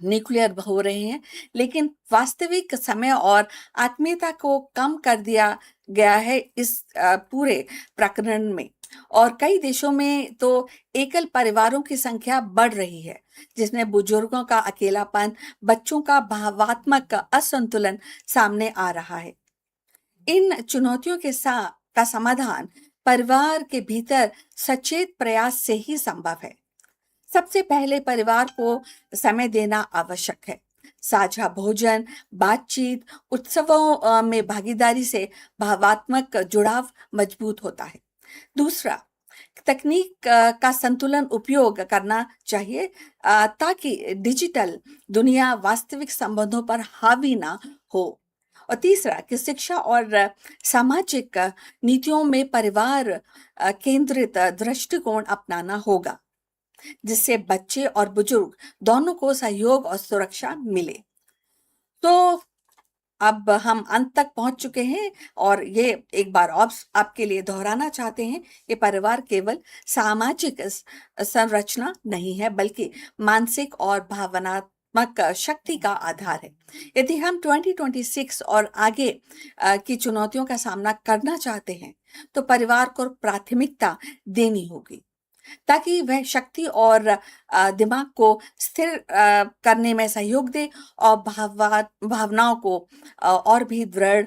न्यूक्लियर हो रहे हैं, लेकिन वास्तविक समय और आत्मीयता को कम कर दिया गया है इस पूरे प्रकरण में। और कई देशों में तो एकल परिवारों की संख्या बढ़ रही है, जिसमें बुजुर्गों का अकेलापन, बच्चों का भावात्मक असंतुलन सामने आ रहा है। इन चुनौतियों का समाधान परिवार के भीतर सचेत प्रयास से ही संभव है। सबसे पहले परिवार को समय देना आवश्यक है। साझा भोजन, बातचीत, उत्सवों में भागीदारी से भावात्मक जुड़ाव मजबूत होता है। दूसरा, तकनीक का संतुलन उपयोग करना चाहिए ताकि डिजिटल दुनिया वास्तविक संबंधों पर हावी ना हो। और तीसरा, कि शिक्षा और सामाजिक नीतियों में परिवार केंद्रित दृष्टिकोण अपनाना होगा, जिससे बच्चे और बुजुर्ग दोनों को सहयोग और सुरक्षा मिले। तो अब हम अंत तक पहुंच चुके हैं, और ये एक बार और आपके लिए दोहराना चाहते हैं कि परिवार केवल सामाजिक संरचना नहीं है, बल्कि मानसिक और सकारात्मक शक्ति का आधार है। यदि हम 2026 और आगे की चुनौतियों का सामना करना चाहते हैं तो परिवार को प्राथमिकता देनी होगी ताकि वह शक्ति और दिमाग को स्थिर करने में सहयोग दे और भावनाओं को और भी दृढ़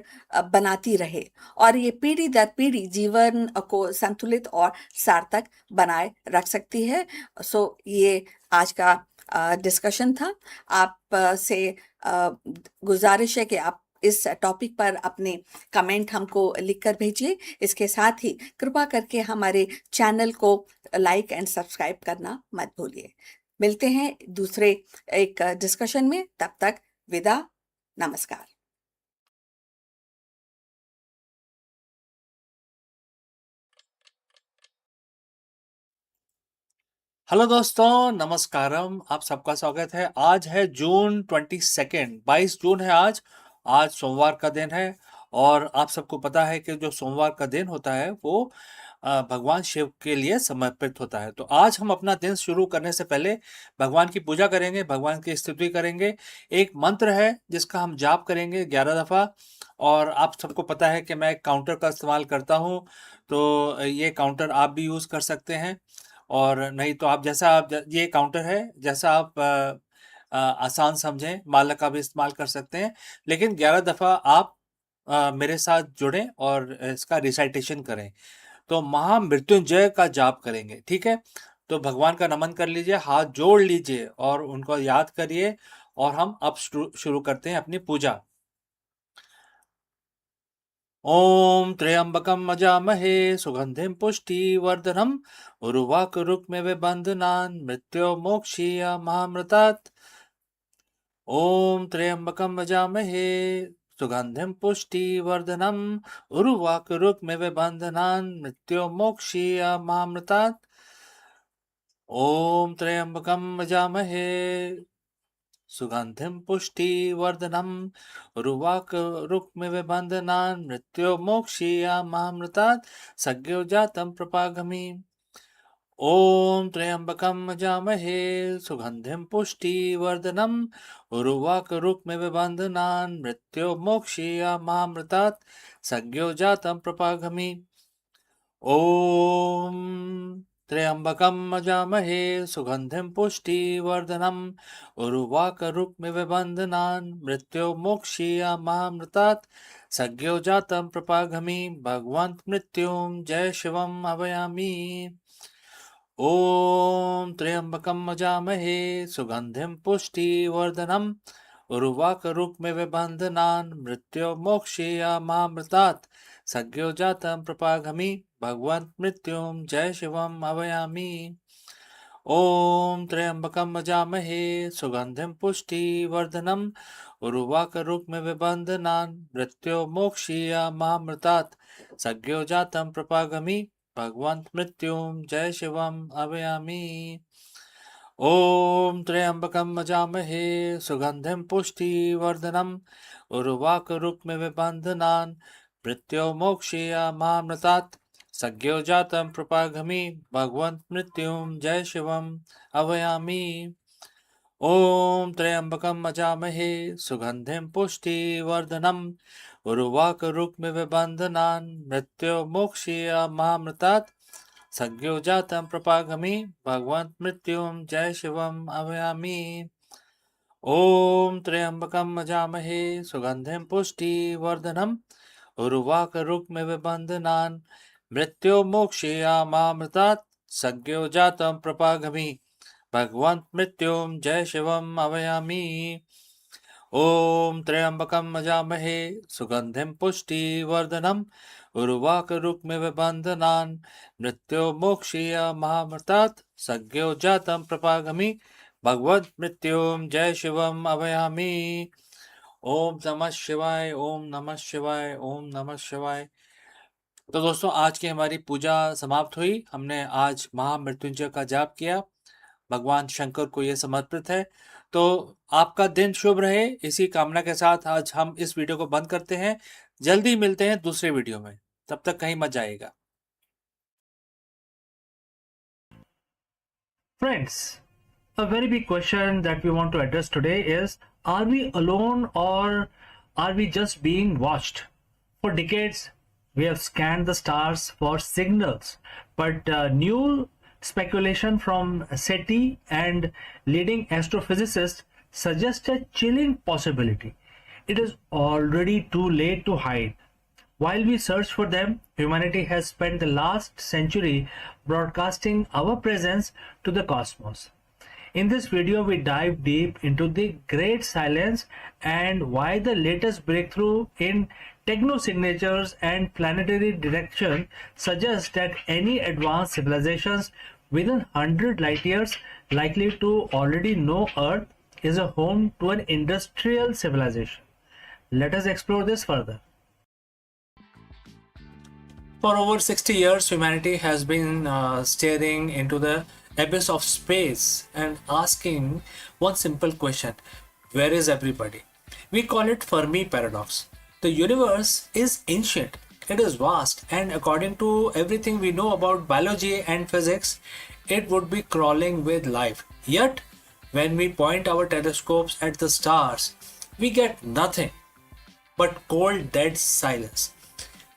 बनाती रहे और ये पीढ़ी दर पीढ़ी जीवन को संतुलित और सार्थक बनाए रख सकती है। सो ये आज का डिस्कशन था। आप से गुजारिश है कि आप इस टॉपिक पर अपने कमेंट हमको लिखकर भेजिए। इसके साथ ही कृपा करके हमारे चैनल को लाइक एंड सब्सक्राइब करना मत भूलिए। मिलते हैं दूसरे एक डिस्कशन में, तब तक विदा, नमस्कार। हेलो दोस्तों, नमस्कारम। आप सबका स्वागत है। आज है जून 22, 22 जून है आज। आज सोमवार का दिन है और आप सबको पता है कि जो सोमवार का दिन होता है वो भगवान शिव के लिए समर्पित होता है। तो आज हम अपना दिन शुरू करने से पहले भगवान की पूजा करेंगे, भगवान की स्तुति करेंगे। एक मंत्र है जिसका हम जाप करेंगे 11 दफ़ा और आप सबको पता है कि मैं एक काउंटर का इस्तेमाल करता हूँ, तो ये काउंटर आप भी यूज़ कर सकते हैं। और नहीं तो आप जैसा आप ये काउंटर है, जैसा आप आसान समझें, माला का भी इस्तेमाल कर सकते हैं। लेकिन 11 दफ़ा आप मेरे साथ जुड़ें और इसका रिसाइटेशन करें। तो महामृत्युंजय का जाप करेंगे, ठीक है? तो भगवान का नमन कर लीजिए, हाथ जोड़ लीजिए और उनको याद करिए और हम अब शुरू करते हैं अपनी पूजा। ओम त्र्यंबकम यजामहे सुगंधिम पुष्टिवर्धनम उर्वारुकमिव बन्धनान् मृत्योर्मोक्षीयमामृतात्। ओम त्र्यंबकम यजामहे सुगंधिम पुष्टिवर्धनम उर्वारुकमिव बन्धनान् मृत्योर्मोक्षीयमामृतात्। ओम त्र्यंबकम यजामहे सुगंधिम पुष्टिवर्धनम उर्वारुकमिव बन्धनान् मृत्योर्मोक्षीयमामृतात् सज्ञो जातं प्रपागमि। ओम त्र्यंबकम यजामहे सुगंधिम पुष्टिवर्धनम उर्वारुकमिव बन्धनान् मृत्योर्मोक्षीयमामृतात् सज्ञो जातं प्रपागमि। ओम त्र्यंबकम यजामहे सुगंधिम पुष्टिवर्धनम उर्वारुकमिव बन्धनान् मृत्योर्मोक्षीयमामृतात् सज्ञो जातं प्रपागमि। भगवन्त मृत्युं जय शिवम् आवाहयामि। ओम त्र्यंबकम यजामहे सुगंधिम पुष्टिवर्धनम उर्वारुकमिव बन्धनान् मृत्योर्मोक्षीयमामृतात् सज्ञो जातं प्रपागमि। भगवन्त मृत्युं जय शिवम् आवाहयामि। ओम त्र्यंबकम यजामहे सुगंधिम पुष्टिवर्धनम उर्वारुकमिव बन्धनान् मृत्योर्मोक्षीयमामृतात् सज्ञो जातं प्रपागमि। भगवन्त मृत्युं जय शिवम् आवाहयामि। ओम त्र्यंबकम यजामहे सुगंधिम पुष्टिवर्धनम उर्वारुकमिव बन्धनान् मृत्योर्मोक्षीयमामृतात् सज्ञो जातं प्रपागमि। भगवन्त मृत्युं जय शिवम् आवाहयामि। ओम त्र्यंबकम यजामहे सुगंधिम पुष्टिवर्धनम उर्वारुकमिव बन्धनान् मृत्योर्मोक्षीयमामृतात् सज्ञो जातं प्रपागमि। भगवन्त मृत्युं जय शिवम् आवाहयामि। ओम त्र्यंबकम यजामहे सुगंधिम पुष्टिवर्धनम उर्वारुकमिव बन्धनान् मृत्योर्मोक्षीयमामृतात् सज्ञो जातं प्रपागमि। भगवन्त मृत्युं जय शिवम् आवाहयामि। ओम त्र्यंबकम यजामहे सुगंधिम पुष्टिवर्धनम उर्वारुकमिव बन्धनान् मृत्योर्मोक्षीयमामृतात् सज्ञो जातं प्रपागमि। भगवन्त मृत्युं जय शिवम् आवाहयामि। ओम नमः शिवाय, ओम नमः शिवाय, ओम नमः शिवाय। तो दोस्तों, आज की हमारी पूजा समाप्त हुई। हमने आज महामृत्युंजय का जाप किया, भगवान शंकर को ये समर्पित है। तो आपका दिन शुभ रहे, इसी कामना के साथ आज हम इस वीडियो को बंद करते हैं। जल्दी मिलते हैं दूसरे वीडियो में, तब तक कहीं मत जाइएगा। Friends, A very big question that we want to address today is, are we alone or are we just being watched? For decades, we have scanned the stars for signals, but new speculation from SETI and leading astrophysicists suggest a chilling possibility. It is already too late to hide. While we search for them, humanity has spent the last century broadcasting our presence to the cosmos. In this video, we dive deep into the great silence and why the latest breakthrough in technosignatures and planetary direction suggests that any advanced civilizations within 100 light years likely to already know Earth is a home to an industrial civilization. Let us explore this further. For over 60 years, humanity has been staring into the abyss of space and asking one simple question: where is everybody? We call it Fermi paradox. The universe is ancient, it is vast, and according to everything we know about biology and physics, it would be crawling with life. Yet, when we point our telescopes at the stars, we get nothing but cold, dead silence.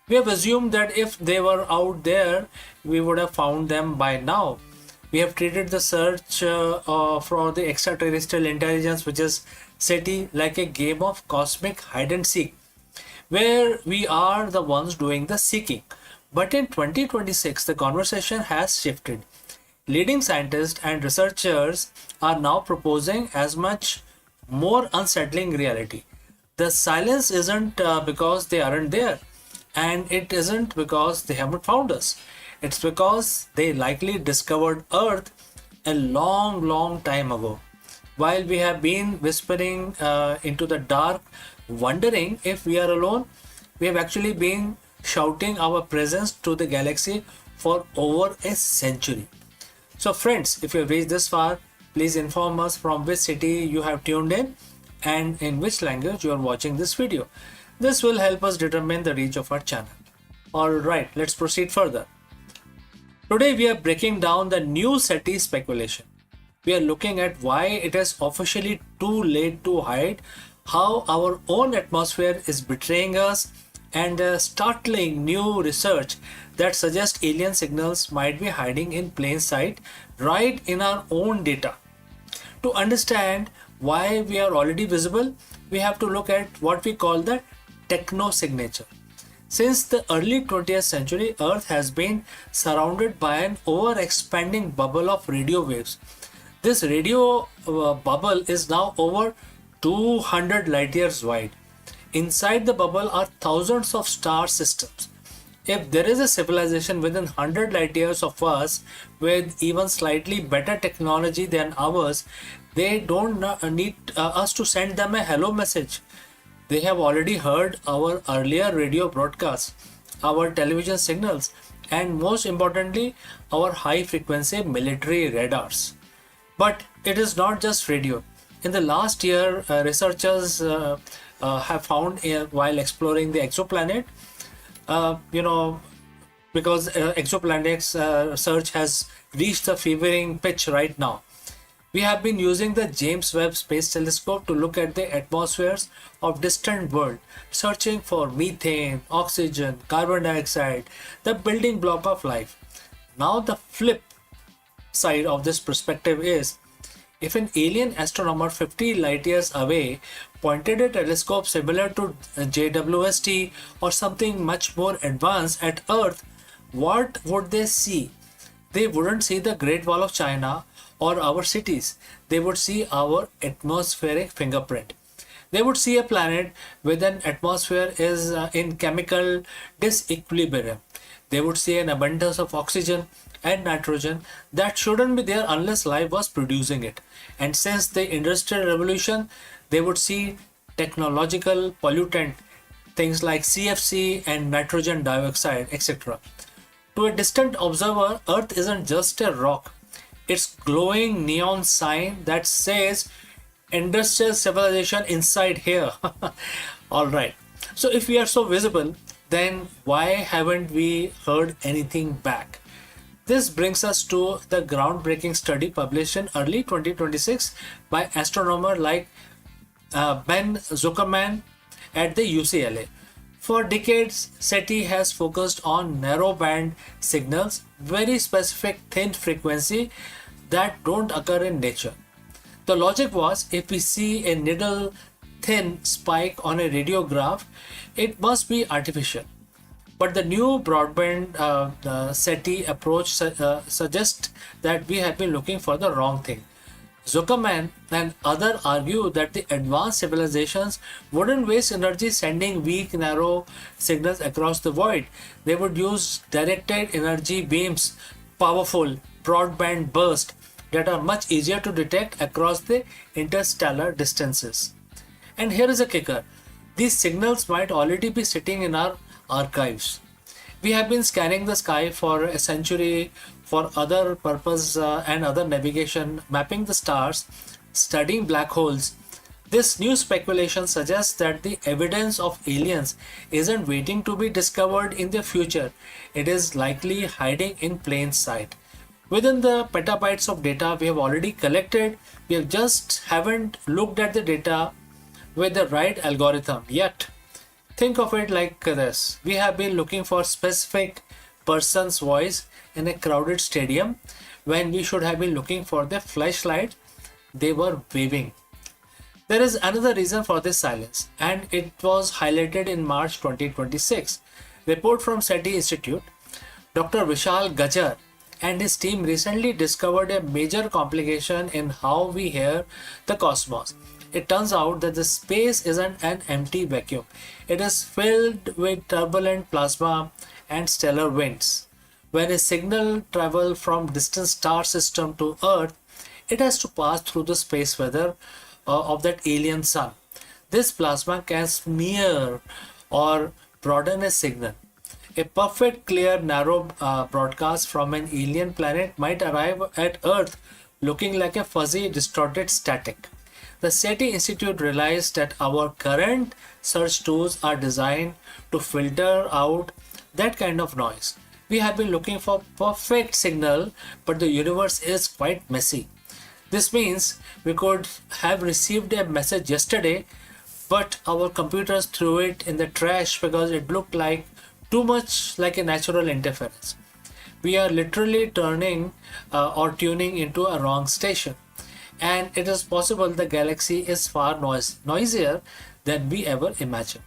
We have assumed that if they were out there, we would have found them by now. We have treated the search for the extraterrestrial intelligence, which is SETI, like a game of cosmic hide and seek, where we are the ones doing the seeking. But in 2026, the conversation has shifted. Leading scientists and researchers are now proposing as much more unsettling reality. The silence isn't because they aren't there, and it isn't because they haven't found us. It's because they likely discovered Earth a long time ago. While we have been whispering into the dark, wondering if we are alone, we have actually been shouting our presence to the galaxy for over a century. So friends, if you have reached this far, please inform us from which city you have tuned in and in which language you are watching this video. This will help us determine the reach of our channel. Alright, let's proceed further. Today we are breaking down the new SETI speculation. We are looking at why it is officially too late to hide, how our own atmosphere is betraying us, and startling new research that suggests alien signals might be hiding in plain sight right in our own data. To understand why we are already visible, we have to look at what we call the technosignature. Since the early 20th century, Earth has been surrounded by an over-expanding bubble of radio waves. This radio bubble is now over 200 light years wide. Inside the bubble are thousands of star systems. If there is a civilization within 100 light years of us with even slightly better technology than ours, they don't need us to send them a hello message. They have already heard our earlier radio broadcasts, our television signals, and most importantly, our high frequency military radars. But it is not just radio. In the last year, researchers have found while exploring the exoplanet, because exoplanets search has reached a fevering pitch right now. We have been using the James Webb Space Telescope to look at the atmospheres of distant worlds, searching for methane, oxygen, carbon dioxide, the building block of life. Now the flip side of this perspective is, if an alien astronomer 50 light years away pointed a telescope similar to JWST or something much more advanced at Earth, what would they see? They wouldn't see the Great Wall of China or our cities. They would see our atmospheric fingerprint. They would see a planet with an atmosphere is in chemical disequilibrium. They would see an abundance of oxygen and nitrogen that shouldn't be there unless life was producing it. And since the Industrial Revolution, they would see technological pollutant, things like CFC and nitrogen dioxide, etc. To a distant observer, Earth isn't just a rock. It's glowing neon sign that says industrial civilization inside here. Alright. So if we are so visible, then why haven't we heard anything back? This brings us to the groundbreaking study published in early 2026 by astronomer like Ben Zuckerman at the UCLA. For decades, SETI has focused on narrowband signals, very specific thin frequency that don't occur in nature. The logic was, if we see a needle thin spike on a radiograph, it must be artificial. But the new broadband SETI approach suggests that we have been looking for the wrong thing. Zuckerman and others argue that the advanced civilizations wouldn't waste energy sending weak, narrow signals across the void. They would use directed energy beams, powerful broadband bursts that are much easier to detect across the interstellar distances. And here is a kicker. These signals might already be sitting in our archives. We have been scanning the sky for a century for other purpose and other navigation, mapping the stars, studying black holes. This new speculation suggests that the evidence of aliens isn't waiting to be discovered in the future. It is likely hiding in plain sight. Within the petabytes of data we have already collected, we have just haven't looked at the data with the right algorithm yet. Think of it like this. We have been looking for specific person's voice in a crowded stadium when we should have been looking for the flashlight they were waving. There is another reason for this silence, and it was highlighted in March 2026. Report from SETI Institute. Dr. Vishal Gajar and his team recently discovered a major complication in how we hear the cosmos. It turns out that the space isn't an empty vacuum. It is filled with turbulent plasma and stellar winds. When a signal travels from distant star system to Earth, it has to pass through the space weather of that alien sun. This plasma can smear or broaden a signal. A perfect, clear, narrow broadcast from an alien planet might arrive at Earth looking like a fuzzy, distorted static. The SETI Institute realized that our current search tools are designed to filter out that kind of noise. We have been looking for perfect signal, but the universe is quite messy. This means we could have received a message yesterday, but our computers threw it in the trash because it looked like too much like a natural interference. We are literally turning or tuning into a wrong station. And it is possible the galaxy is far noisier than we ever imagined.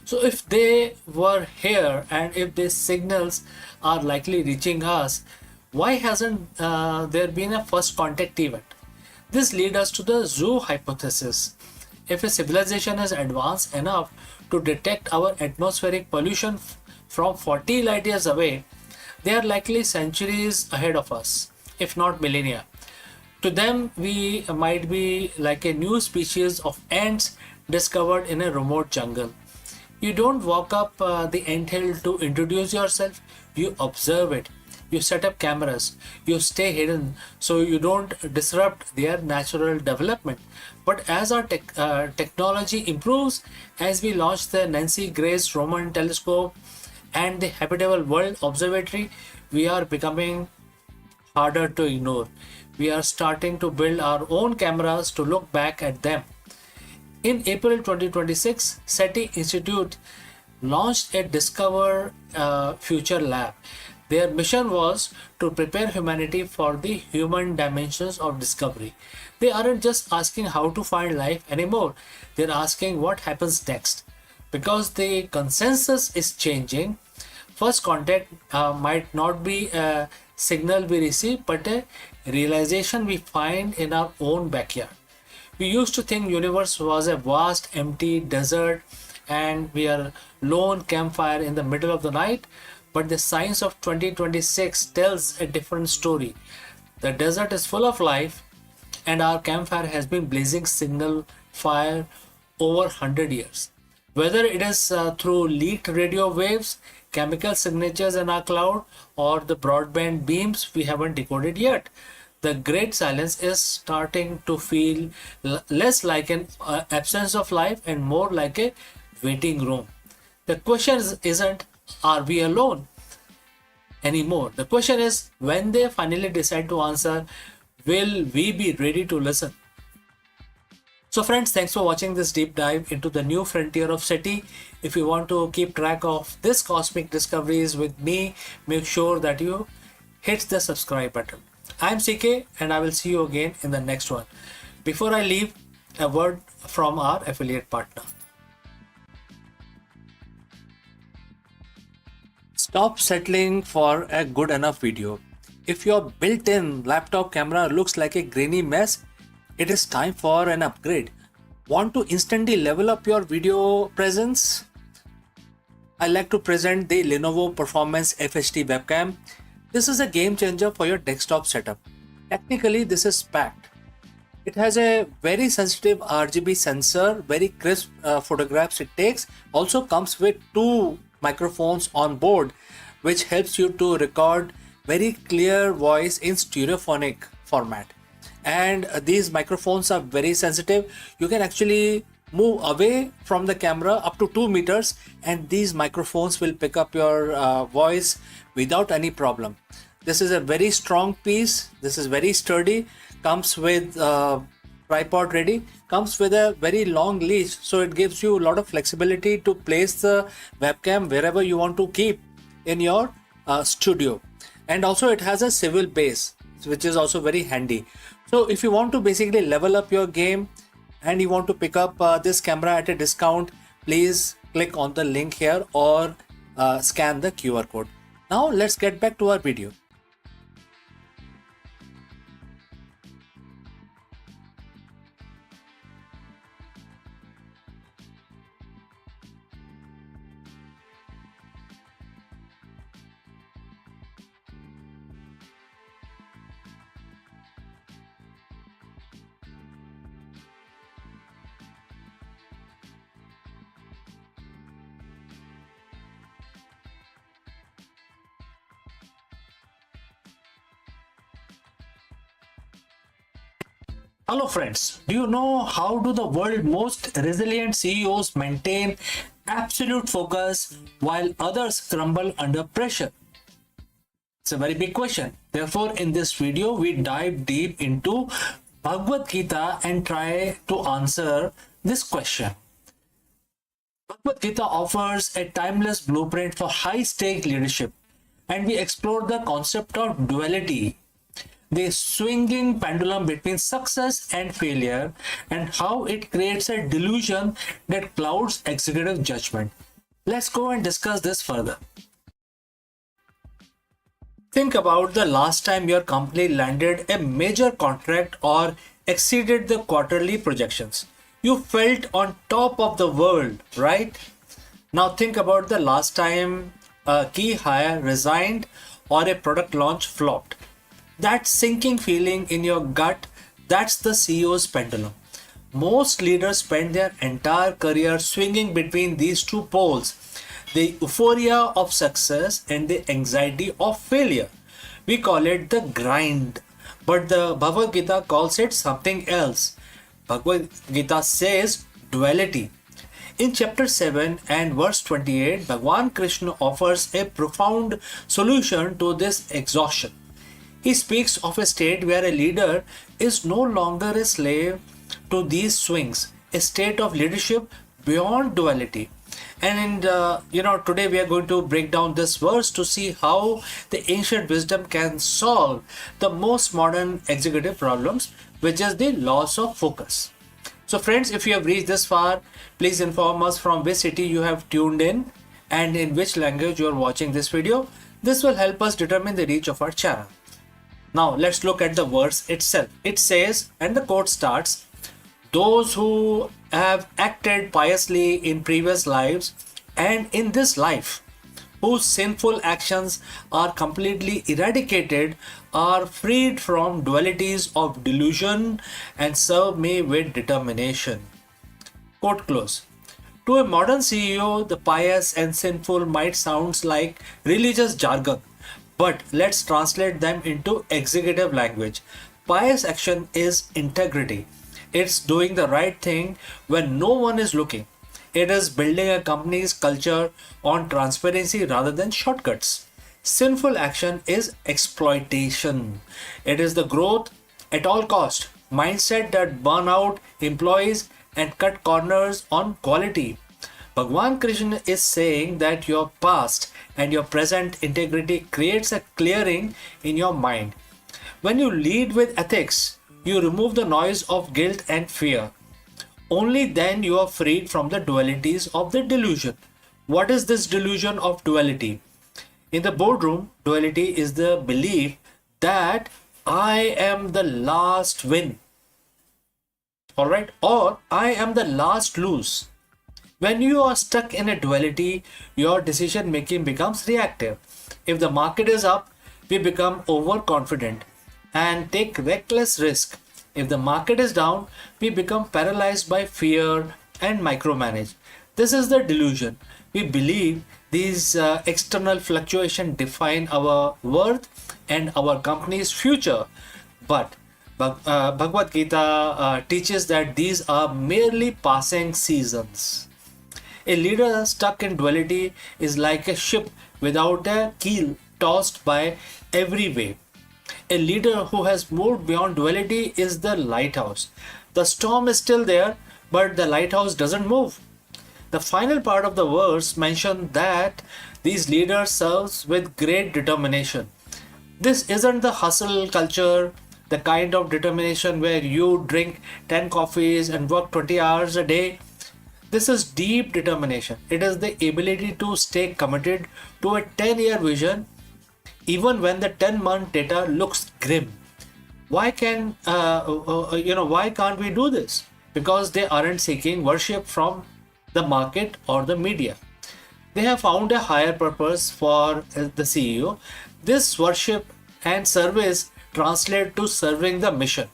So if they were here and if these signals are likely reaching us, why hasn't there been a first contact event? This leads us to the zoo hypothesis. If a civilization is advanced enough to detect our atmospheric pollution from 40 light years away, they are likely centuries ahead of us, if not millennia. To them, we might be like a new species of ants discovered in a remote jungle. You don't walk up the anthill to introduce yourself, you observe it. You set up cameras, you stay hidden so you don't disrupt their natural development. But as our technology improves, as we launch the Nancy Grace Roman telescope and the Habitable World Observatory, we are becoming harder to ignore. We are starting to build our own cameras to look back at them. In April 2026, SETI Institute launched a Discover Future Lab. Their mission was to prepare humanity for the human dimensions of discovery. They aren't just asking how to find life anymore, they're asking what happens next. Because the consensus is changing, first contact might not be a signal we receive, but a realization we find in our own backyard. We used to think universe was a vast empty desert and we are lone campfire in the middle of the night, but the science of 2026 tells a different story. The desert is full of life and our campfire has been blazing single fire over 100 years. Whether it is through leaked radio waves, chemical signatures in our cloud, or the broadband beams we haven't decoded yet, the great silence is starting to feel less like an absence of life and more like a waiting room. The question isn't, are we alone? anymore. The question is, when they finally decide to answer, will we be ready to listen? So friends, thanks for watching this deep dive into the new frontier of SETI. If you want to keep track of this cosmic discoveries with me, make sure that you hit the subscribe button. I'm CK and I will see you again in the next one. Before I leave, a word from our affiliate partner. Stop settling for a good enough video. If your built-in laptop camera looks like a grainy mess, it is time for an upgrade. Want to instantly level up your video presence? I like to present the Lenovo Performance FHD webcam. This is a game changer for your desktop setup. Technically, this is packed. It has a very sensitive RGB sensor, very crisp photographs it takes. Also comes with 2 microphones on board, which helps you to record very clear voice in stereophonic format. And these microphones are very sensitive. You can actually move away from the camera up to 2 meters and these microphones will pick up your voice without any problem. This is a very strong piece. This is very sturdy. Comes with tripod ready. Comes with a very long leash, so it gives you a lot of flexibility to place the webcam wherever you want to keep in your studio. And also it has a swivel base, which is also very handy. So if you want to basically level up your game and you want to pick up this camera at a discount, please click on the link here or scan the QR code. Now let's get back to our video. Hello friends, do you know how do the world's most resilient CEOs maintain absolute focus while others crumble under pressure? It's a very big question. Therefore, in this video, we dive deep into Bhagavad Gita and try to answer this question. Bhagavad Gita offers a timeless blueprint for high-stake leadership, and we explore the concept of duality, the swinging pendulum between success and failure, and how it creates a delusion that clouds executive judgment. Let's go and discuss this further. Think about the last time your company landed a major contract or exceeded the quarterly projections. You felt on top of the world, right? Now think about the last time a key hire resigned or a product launch flopped. That sinking feeling in your gut, that's the CEO's pendulum. Most leaders spend their entire career swinging between these two poles, the euphoria of success and the anxiety of failure. We call it the grind, but the Bhagavad Gita calls it something else. Bhagavad Gita says duality. In chapter 7 and verse 28, Bhagwan Krishna offers a profound solution to this exhaustion. He speaks of a state where a leader is no longer a slave to these swings, a state of leadership beyond duality. And today we are going to break down this verse to see how the ancient wisdom can solve the most modern executive problems, which is the loss of focus. So friends, if you have reached this far, please inform us from which city you have tuned in and in which language you are watching this video. This will help us determine the reach of our channel. Now let's look at the verse itself. It says, and the quote starts, "Those who have acted piously in previous lives and in this life, whose sinful actions are completely eradicated, are freed from dualities of delusion and serve me with determination." Quote close. To a modern CEO, the pious and sinful might sound like religious jargon. But let's translate them into executive language. Pious action is integrity. It's doing the right thing when no one is looking. It is building a company's culture on transparency rather than shortcuts. Sinful action is exploitation. It is the growth at all cost mindset that burn out employees and cut corners on quality. Bhagwan Krishna is saying that your past and your present integrity creates a clearing in your mind. When you lead with ethics, you remove the noise of guilt and fear. Only then you are freed from the dualities of the delusion. What is this delusion of duality? In the boardroom, duality is the belief that I am the last win, alright, or I am the last lose. When you are stuck in a duality, your decision making becomes reactive. If the market is up, we become overconfident and take reckless risk. If the market is down, we become paralyzed by fear and micromanage. This is the delusion. We believe these external fluctuations define our worth and our company's future. But Bhagavad Gita teaches that these are merely passing seasons. A leader stuck in duality is like a ship without a keel tossed by every wave. A leader who has moved beyond duality is the lighthouse. The storm is still there, but the lighthouse doesn't move. The final part of the verse mentions that these leaders serve with great determination. This isn't the hustle culture, the kind of determination where you drink 10 coffees and work 20 hours a day. This is deep determination. It is the ability to stay committed to a 10-year vision even when the 10-month data looks grim. Why can't we do this? Because they aren't seeking worship from the market or the media. They have found a higher purpose for the CEO. This worship and service translate to serving the mission.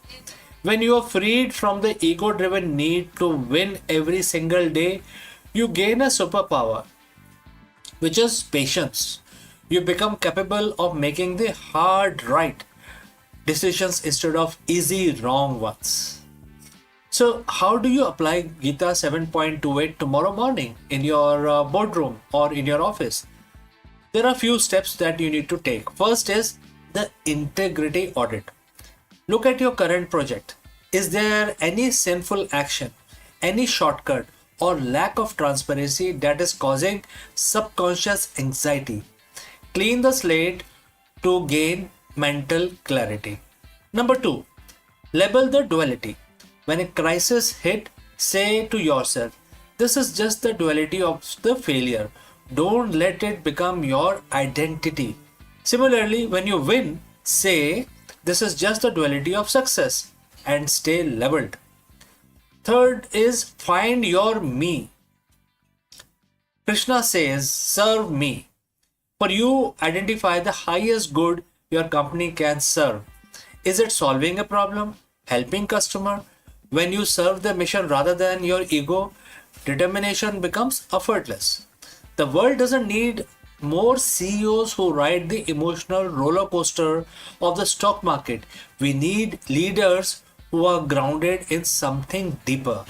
When you are freed from the ego-driven need to win every single day, you gain a superpower, which is patience. You become capable of making the hard right decisions instead of easy wrong ones. So how do you apply Gita 7.28 tomorrow morning in your boardroom or in your office? There are few steps that you need to take. First is the integrity audit. Look at your current project. Is there any sinful action, any shortcut or lack of transparency that is causing subconscious anxiety? Clean the slate to gain mental clarity. Number 2, label the duality. When a crisis hit, say to yourself, this is just the duality of the failure. Don't let it become your identity. Similarly, when you win, say, this is just the duality of success and stay leveled. Third is find your me. Krishna says, serve me. For you, identify the highest good your company can serve. Is it solving a problem? Helping customer? When you serve the mission rather than your ego, determination becomes effortless. The world doesn't need more CEOs who ride the emotional roller coaster of the stock market. We need leaders who are grounded in something deeper.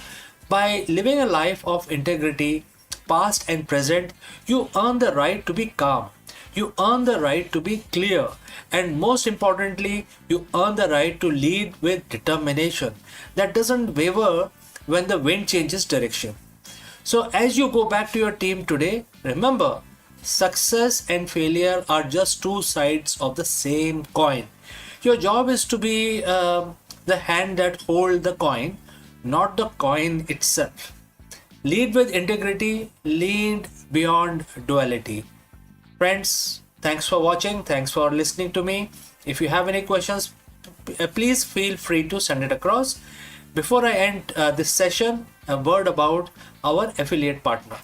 By living a life of integrity, past and present, you earn the right to be calm. You earn the right to be clear. And most importantly, you earn the right to lead with determination that doesn't waver when the wind changes direction. So as you go back to your team today, remember, success and failure are just two sides of the same coin. Your job is to be the hand that holds the coin, not the coin itself. Lead with integrity, lead beyond duality. Friends, thanks for watching. Thanks for listening to me. If you have any questions, please feel free to send it across. Before I end this session, a word about our affiliate partner.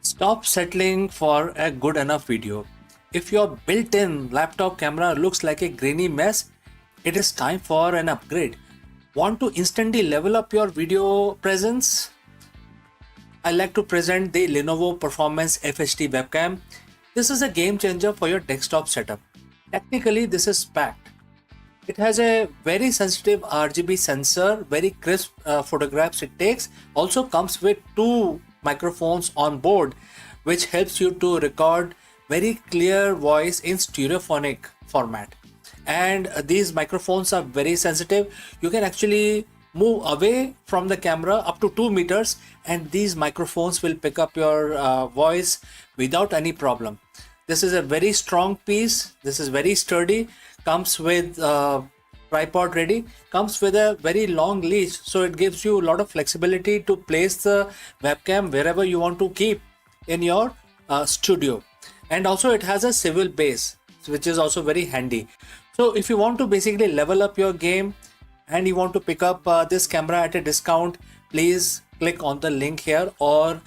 Stop settling for a good enough video. If your built-in laptop camera looks like a grainy mess, it is time for an upgrade. Want to instantly level up your video presence? I like to present the Lenovo Performance FHD webcam. This is a game changer for your desktop setup. Technically, this is packed. It has a very sensitive RGB sensor, very crisp photographs it takes. Also comes with two microphones on board, which helps you to record very clear voice in stereophonic format. And these microphones are very sensitive. You can actually move away from the camera up to 2 meters, and these microphones will pick up your voice without any problem. This is a very strong piece. This is very sturdy. Comes with tripod ready. Comes with a very long leash, so it gives you a lot of flexibility to place the webcam wherever you want to keep in your studio. And also it has a swivel base, which is also very handy. So if you want to basically level up your game and you want to pick up this camera at a discount, please click on the link here or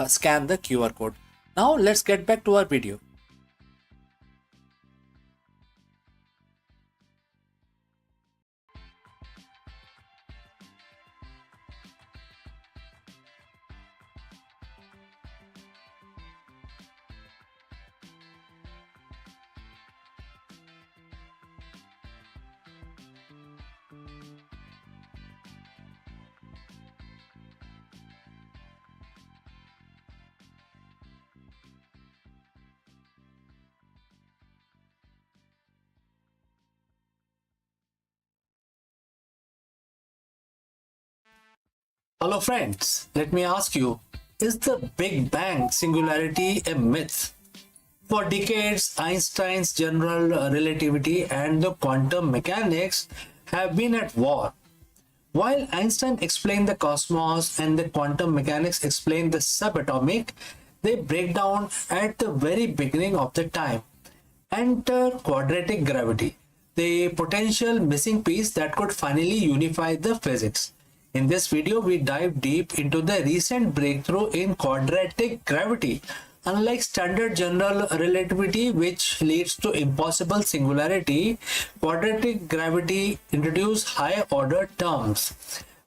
scan the QR code. Now let's get back to our video. Hello friends, let me ask you, is the Big Bang singularity a myth? For decades, Einstein's general relativity and the quantum mechanics have been at war. While Einstein explained the cosmos and the quantum mechanics explained the subatomic, they break down at the very beginning of the time. Enter quadratic gravity, the potential missing piece that could finally unify the physics. In this video, we dive deep into the recent breakthrough in quadratic gravity. Unlike standard general relativity, which leads to impossible singularity, quadratic gravity introduces higher order terms.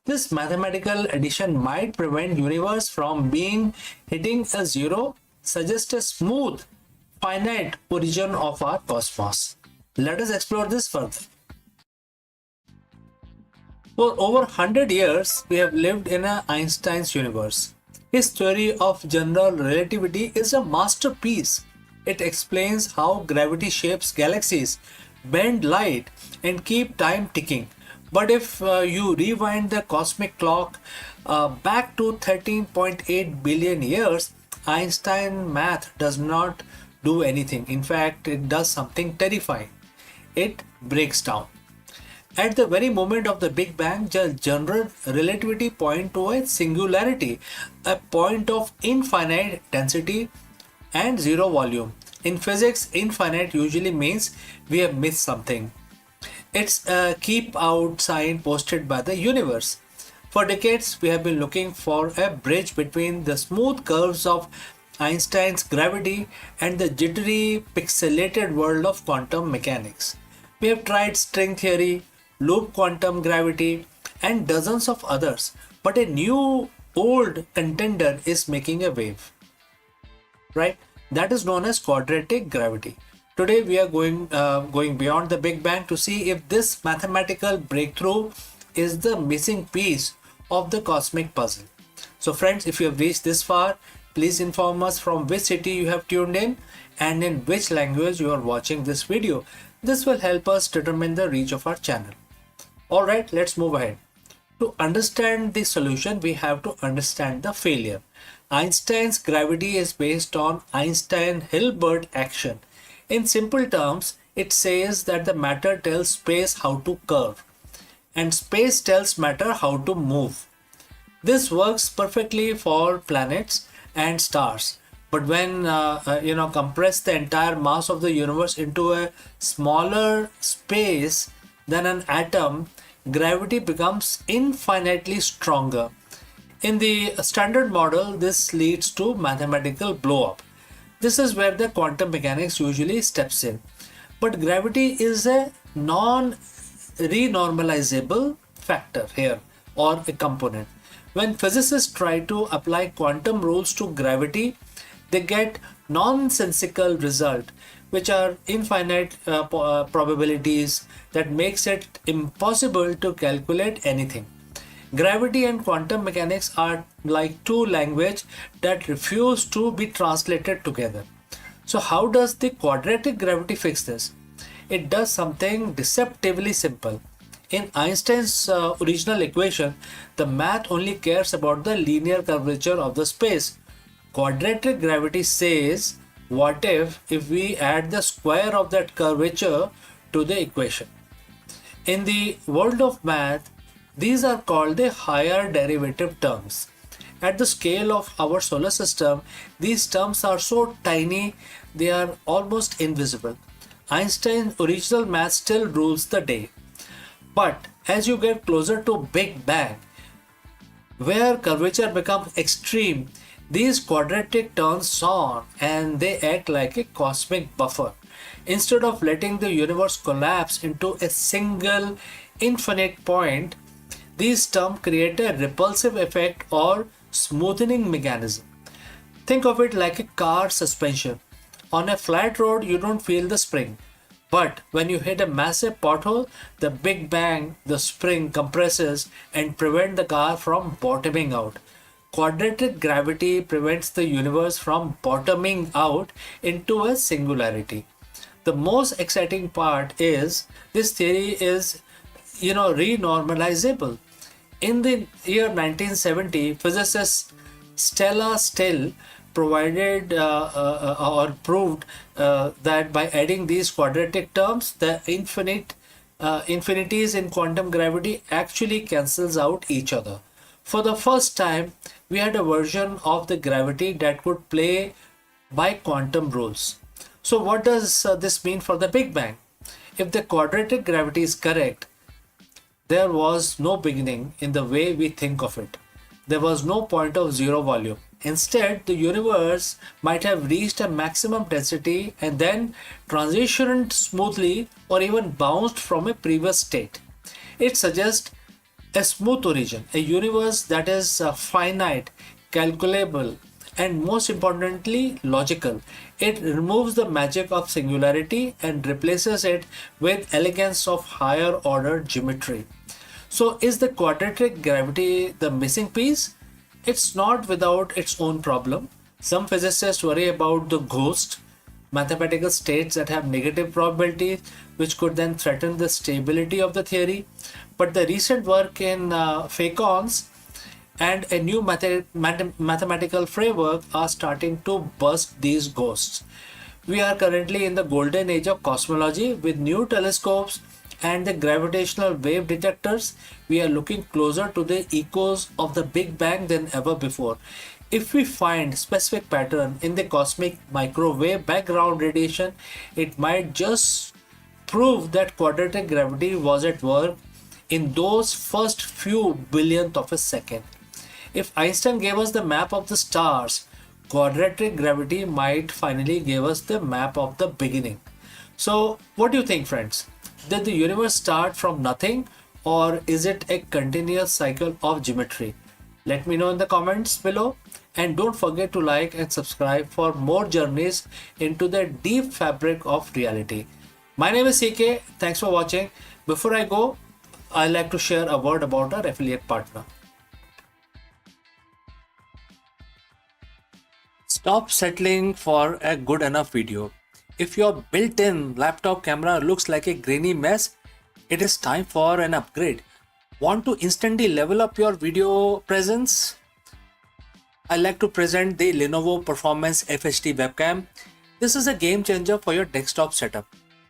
This mathematical addition might prevent universe from hitting a zero, suggest a smooth, finite origin of our cosmos. Let us explore this further. For over 100 years, we have lived in Einstein's universe. His theory of general relativity is a masterpiece. It explains how gravity shapes galaxies, bend light, and keep time ticking. But if you rewind the cosmic clock back to 13.8 billion years, Einstein math does not do anything. In fact, it does something terrifying. It breaks down. At the very moment of the Big Bang, the general relativity points to a singularity, a point of infinite density and zero volume. In physics, infinite usually means we have missed something. It's a keep out sign posted by the universe. For decades, we have been looking for a bridge between the smooth curves of Einstein's gravity and the jittery, pixelated world of quantum mechanics. We have tried string theory, loop quantum gravity, and dozens of others, but a new old contender is making a wave, right? That is known as quadratic gravity. Today we are going beyond the Big Bang to see if this mathematical breakthrough is the missing piece of the cosmic puzzle. So friends, if you have reached this far, please inform us from which city you have tuned in and in which language you are watching this video. This will help us determine the reach of our channel. Alright, let's move ahead. To understand the solution, we have to understand the failure. Einstein's gravity is based on Einstein-Hilbert action. In simple terms, it says that the matter tells space how to curve, and space tells matter how to move. This works perfectly for planets and stars. But when compress the entire mass of the universe into a smaller space than an atom, gravity becomes infinitely stronger. In the standard model, this leads to mathematical blow-up. This is where the quantum mechanics usually steps in. But gravity is a non-renormalizable factor here, or a component. When physicists try to apply quantum rules to gravity, they get nonsensical result, which are infinite probabilities that makes it impossible to calculate anything. Gravity and quantum mechanics are like two languages that refuse to be translated together. So how does the quadratic gravity fix this? It does something deceptively simple. In Einstein's original equation, the math only cares about the linear curvature of the space. Quadratic gravity says, what if we add the square of that curvature to the equation? In the world of math, these are called the higher derivative terms. At the scale of our solar system, these terms are so tiny they are almost invisible. Einstein's original math still rules the day. But as you get closer to Big Bang, where curvature becomes extreme, these quadratic turns on and they act like a cosmic buffer. Instead of letting the universe collapse into a single infinite point, these terms create a repulsive effect or smoothing mechanism. Think of it like a car suspension. On a flat road, you don't feel the spring. But when you hit a massive pothole, the Big Bang, the spring compresses and prevents the car from bottoming out. Quadratic gravity prevents the universe from bottoming out into a singularity. The most exciting part is this theory is, renormalizable. In the year 1970, physicist Stella Still provided or proved that by adding these quadratic terms, the infinities in quantum gravity actually cancels out each other. For the first time, we had a version of the gravity that could play by quantum rules. So what does this mean for the Big Bang? If the quadratic gravity is correct, there was no beginning in the way we think of it. There was no point of zero volume. Instead, the universe might have reached a maximum density and then transitioned smoothly or even bounced from a previous state. It suggests a smooth origin, a universe that is finite, calculable, and most importantly, logical. It removes the magic of singularity and replaces it with elegance of higher order geometry. So, is the quadratic gravity the missing piece? It's not without its own problem. Some physicists worry about the ghost, mathematical states that have negative probability, which could then threaten the stability of the theory. But the recent work in phacons and a new mathematical framework are starting to bust these ghosts. We are currently in the golden age of cosmology with new telescopes and the gravitational wave detectors. We are looking closer to the echoes of the Big Bang than ever before. If we find specific pattern in the cosmic microwave background radiation, it might just prove that quadratic gravity was at work in those first few billionth of a second. If Einstein gave us the map of the stars, quadratic gravity might finally give us the map of the beginning. So, what do you think, friends? Did the universe start from nothing, or is it a continuous cycle of geometry? Let me know in the comments below, and don't forget to like and subscribe for more journeys into the deep fabric of reality. My name is CK. Thanks for watching. Before I go, I'd like to share a word about our affiliate partner. Stop settling for a good enough video. If your built-in laptop camera looks like a grainy mess, it is time for an upgrade. Want to instantly level up your video presence? I like to present the Lenovo Performance FHD webcam. This is a game changer for your desktop setup.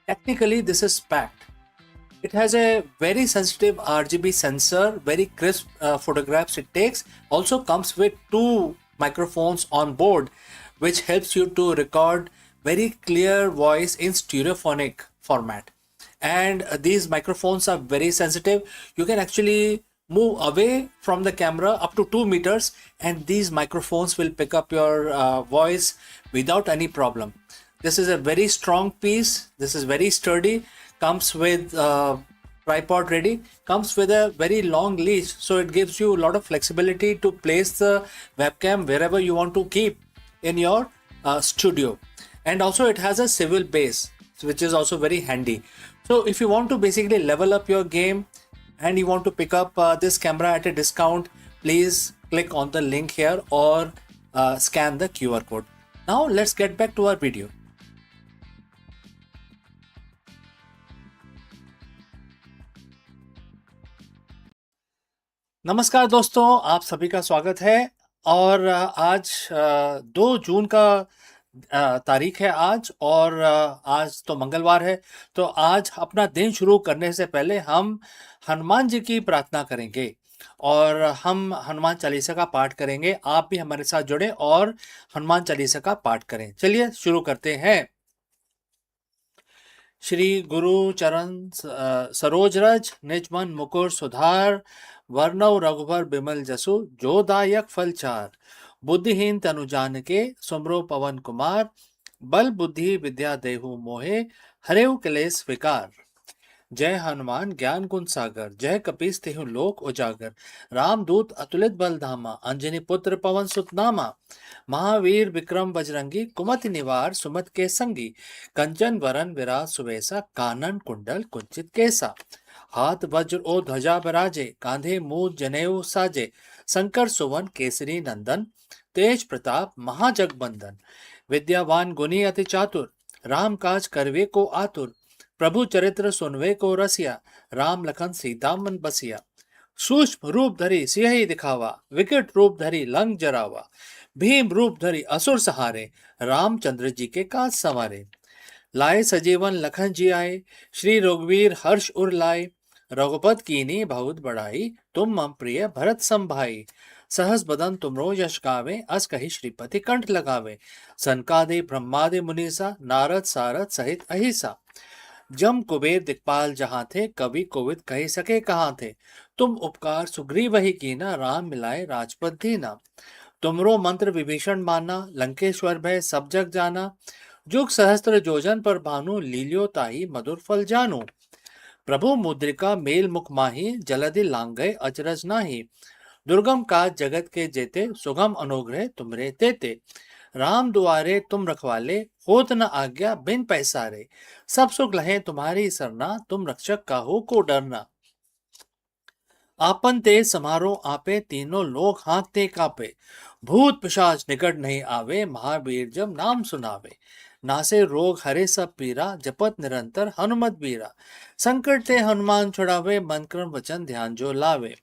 Technically, this is packed. It has a very sensitive RGB sensor, very crisp photographs it takes. Also comes with two microphones on board, which helps you to record very clear voice in stereophonic format. And these microphones are very sensitive. You can actually move away from the camera up to 2 meters and these microphones will pick up your voice without any problem. This is a very strong piece. This is very sturdy. Comes with tripod ready. Comes with a very long leash, so it gives you a lot of flexibility to place the webcam wherever you want to keep in your studio. And also it has a swivel base, which is also very handy. So if you want to basically level up your game and you want to pick up this camera at a discount, please click on the link here or scan the QR code. Now let's get back to our video. नमस्कार दोस्तों, आप सभी का स्वागत है। और आज 2 जून का तारीख है आज, और आज तो मंगलवार है। तो आज अपना दिन शुरू करने से पहले हम हनुमान जी की प्रार्थना करेंगे और हम हनुमान चालीसा का पाठ करेंगे। आप भी हमारे साथ जुड़े और हनुमान चालीसा का पाठ करें। चलिए शुरू करते हैं। श्री गुरु चरण सरोज रज, निज मन मुकुर सुधार, वर्णव रघुबर बिमल जसु, जो दायक फल चार। बुद्धिहीन तनु जानिके, सुमरो पवन कुमार, बल बुद्धि विद्या देहु मोहे, हरेउ क्लेश विकार। जय हनुमान ज्ञान गुण सागर, जय कपीस तेहु लोक उजागर। रामदूत अतुलित बल धामा, अंजनी पुत्र पवन सुत नामा। महावीर विक्रम बजरंगी, कुमति निवार सुमत के संगी। कंचन वरन विराज सुवेसा, कानन कुंडल कुंचित केसा। हाथ वज्र ओ ध्वजा बराजे, कांधे मूज जनेऊ साजे। शंकर सुवन केसरी नंदन, तेज प्रताप महाजगबंदन। विद्यावान गुणी अति चातुर, राम काज करवे को आतुर। प्रभु चरित्र सुनवे को रसिया, राम लखन सीता मन बसिया। सूक्ष्म रूप धरी सियहि दिखावा, विकट रूप धरी लंक जरावा। भीम रूप धरी असुर सहारे, रामचंद्र जी के काज संवारे। लाए सजीवन लखन जी आए, श्री रघुवीर हर्ष उर लाए। रघुपत कीनी बहुत बड़ाई, तुम मम प्रिय भरत संभाई। सहस बदन तुमरो यश गावे, अस कहि श्रीपति कंठ लगावे। सनकादि ब्रह्मादि मुनीसा, नारद सारद सहित अहिसा। जम कुबेर दिक्पाल जहाँ थे, कवि कोविद कही सके कहाँ थे। तुम उपकार सुग्रीव ही कीना, राम मिलाए राजपद दीना। तुमरो मंत्र विभीषण माना, लंकेश्वर भय सब जग जाना। जुग सहस्त्र जोजन पर भानु, लील्यो ताही मधुर फल जानू। प्रभु मुद्रिका मेल मुख माही, जलधि लांग गए अचरज नाही। दुर्गम काज जगत के जेते, सुगम अनुग्रह तुमरे तेते। राम दुआरे तुम रखवाले, होत न आज्ञा बिन पैसारे। सब सुख लहे तुम्हारी सरना, तुम रक्षक काहू को डरना। आपन ते समारो आपे, तीनों लोग हाँकते कापे। भूत पिशाच निकट नहीं आवे, महावीर जब नाम सुनावे। नासे रोग हरे सब पीरा, जपत निरंतर हनुमत बीरा। संकट ते हनुमान छुड़ावे, मन क्रम वचन ध्यान जो लावे।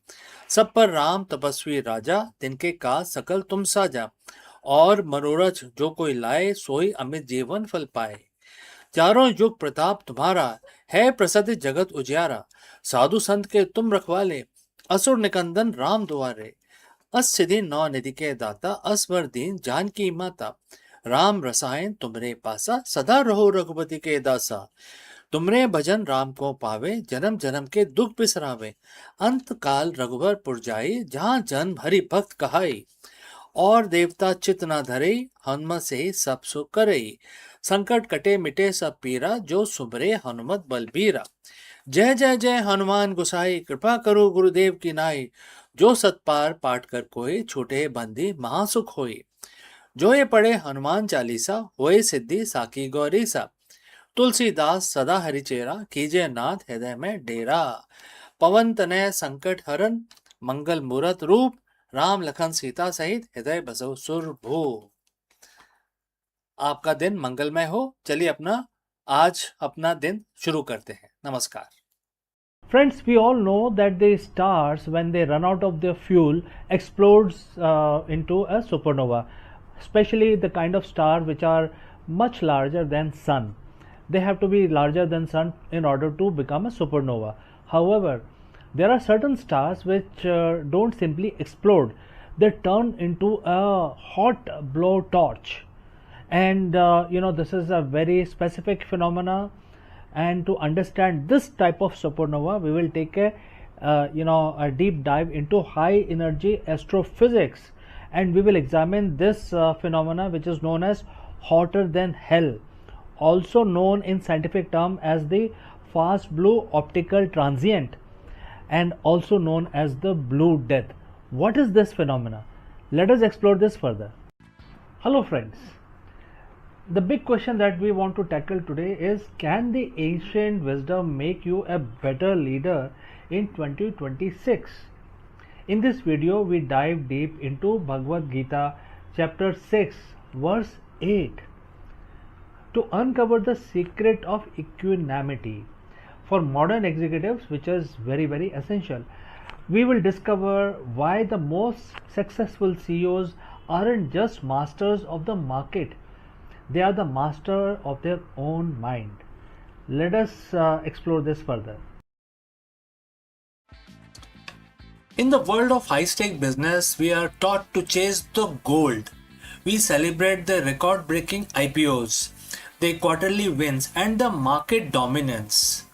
सब पर राम तपस्वी राजा, तिनके काज सकल तुम साजा। और मनोरथ जो कोई लाए, सोई अमित जीवन फल पाए। चारों युग प्रताप तुम्हारा, है प्रसिद्ध जगत उजियारा। साधु संत के तुम रखवाले, असुर निकंदन राम दुआरे। अस्सिधि नौ निधि के दाता, असवर दीन जानकी माता। राम रसायन तुमरे पासा, सदा रहो रघुपति के दासा। तुमरे भजन राम को पावे, जन्म जन्म के दुख बिसरावे। अंत काल रघुबर पुर जाई, जहाँ जन्म हरि भक्त कहाई। और देवता चित न धरे, हनुमत से ही सब सुख करे। संकट कटे मिटे सब पीरा, जो सुमरे हनुमत बलबीरा। जय जय जय हनुमान गोसाई, कृपा करो गुरुदेव की नाई। जो सतपार पाठ कर कोई, छूटे बंदी महासुख होई। जो ये पढ़े हनुमान चालीसा, होए सिद्धि साकी गौरीसा। तुलसीदास सदा हरिचेरा, कीजे नाथ हृदय में डेरा। पवन तनय संकट हरन, मंगल मूरत रूप। राम लखन सीता सहित हृदय बसो सुरभू। आपका दिन मंगलमय हो। चलिए आज अपना दिन शुरू करते हैं। नमस्कार। Friends, we all know that the stars, when they run out of their fuel, explodes into a supernova, especially the kind of star which are much larger than sun. They have to be larger than sun in order to become a supernova. However, there are certain stars which don't simply explode, they turn into a hot blowtorch. And this is a very specific phenomena, and to understand this type of supernova we will take a deep dive into high energy astrophysics, and we will examine this phenomena which is known as hotter than hell, also known in scientific term as the fast blue optical transient, and also known as the blue death. What is this phenomena? Let us explore this further. Hello friends, The big question that we want to tackle today is, can the ancient wisdom make you a better leader in 2026? In this video, we dive deep into Bhagavad Gita chapter 6 verse 8 to uncover the secret of equanimity for modern executives, which is very essential. We will discover why the most successful CEOs aren't just masters of the market, they are the master of their own mind. Let us explore this further. In the world of high-stake business, we are taught to chase the gold. We celebrate the record-breaking IPOs, the quarterly wins, and the market dominance.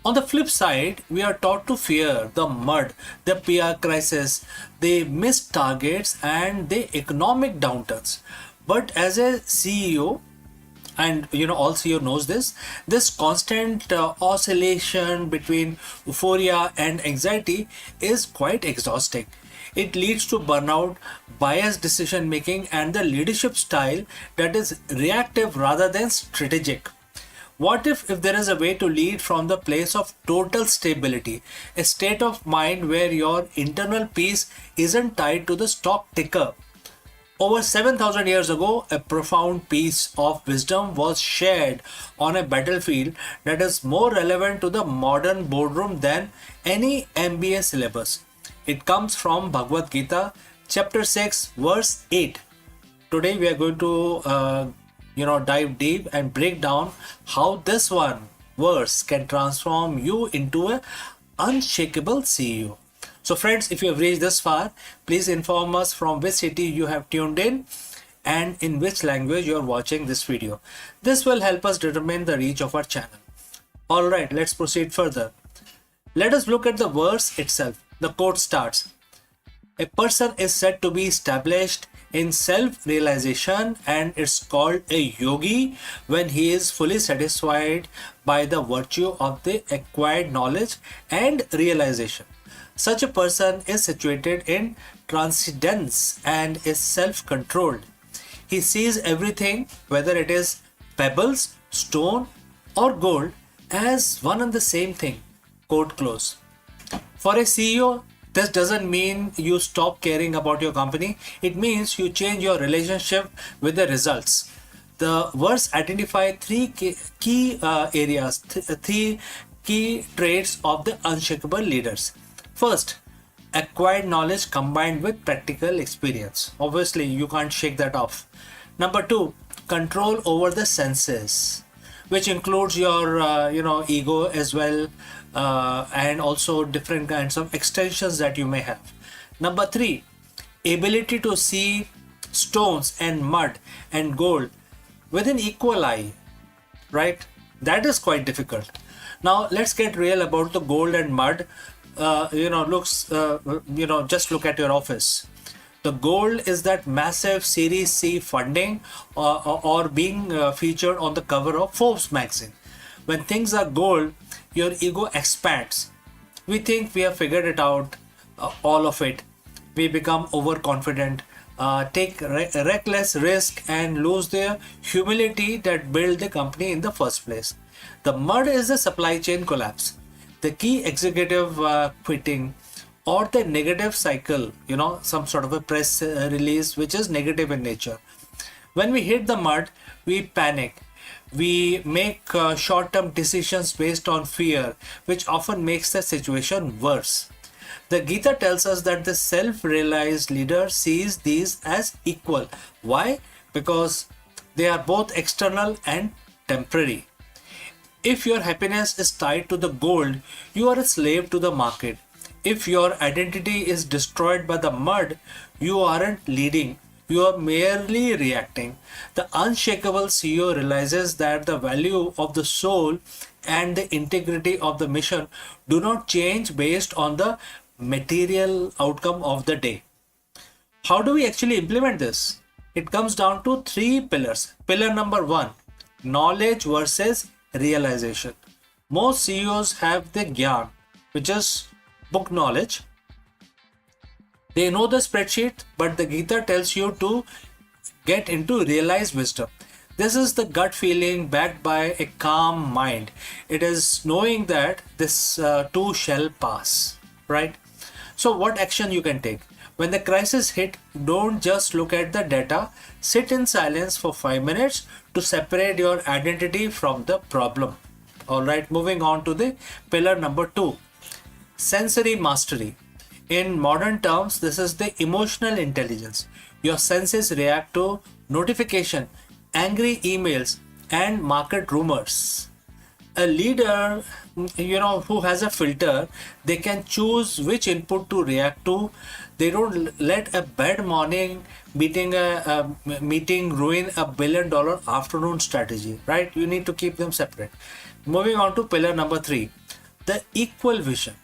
On the flip side, we are taught to fear the mud, the PR crisis, the missed targets, and the economic downturns. But as a CEO, and all CEO knows this constant oscillation between euphoria and anxiety is quite exhausting. It leads to burnout, biased decision making, and the leadership style that is reactive rather than strategic. What if there is a way to lead from the place of total stability, a state of mind where your internal peace isn't tied to the stock ticker? Over 7,000 years ago, a profound piece of wisdom was shared on a battlefield that is more relevant to the modern boardroom than any MBA syllabus. It comes from Bhagavad Gita, chapter 6, verse 8. Today we are going to dive deep and break down how this one verse can transform you into an unshakable CEO. So friends, if you have reached this far, please inform us from which city you have tuned in and in which language you are watching this video. This will help us determine the reach of our channel. Alright, let's proceed further. Let us look at the verse itself. The quote starts, "A person is said to be established in self-realization and it's called a yogi when he is fully satisfied by the virtue of the acquired knowledge and realization. Such a person is situated in transcendence and is self-controlled. He sees everything, whether it is pebbles, stone, or gold, as one and the same thing." Quote close. For a CEO, this doesn't mean you stop caring about your company. It means you change your relationship with the results. The verse identifies three key areas, three key traits of the unshakable leaders. First, acquired knowledge combined with practical experience. Obviously, you can't shake that off. Number two, control over the senses, which includes your ego as well, and also different kinds of extensions that you may have. Number three, ability to see stones and mud and gold with an equal eye, right? That is quite difficult. Now let's get real about the gold and mud. Just look at your office. The gold is that massive Series C funding or being featured on the cover of Forbes magazine. When things are gold, your ego expands. We think we have figured it out, all of it. We become overconfident, take reckless risk, and lose the humility that built the company in the first place. The mud is the supply chain collapse, the key executive quitting, or the negative cycle, some sort of a press release which is negative in nature. When we hit the mud, we panic. We make short-term decisions based on fear, which often makes the situation worse. The Gita tells us that the self-realized leader sees these as equal. Why? Because they are both external and temporary. If your happiness is tied to the gold, you are a slave to the market. If your identity is destroyed by the mud, you aren't leading. You are merely reacting. The unshakable CEO realizes that the value of the soul and the integrity of the mission do not change based on the material outcome of the day. How do we actually implement this? It comes down to three pillars. Pillar number one, knowledge versus realization. Most CEOs have the gyan, which is book knowledge. They know the spreadsheet, but the Gita tells you to get into realized wisdom. This is the gut feeling backed by a calm mind. It is knowing that this too shall pass, right? So what action you can take? When the crisis hit, don't just look at the data. Sit in silence for 5 minutes to separate your identity from the problem. Alright, moving on to the pillar number 2. Sensory mastery. In modern terms, this is the emotional intelligence. Your senses react to notification, angry emails, and market rumors. A leader, who has a filter, they can choose which input to react to. They don't let a bad morning meeting ruin a $1 billion afternoon strategy, right? You need to keep them separate. Moving on to pillar number 3, the equal vision.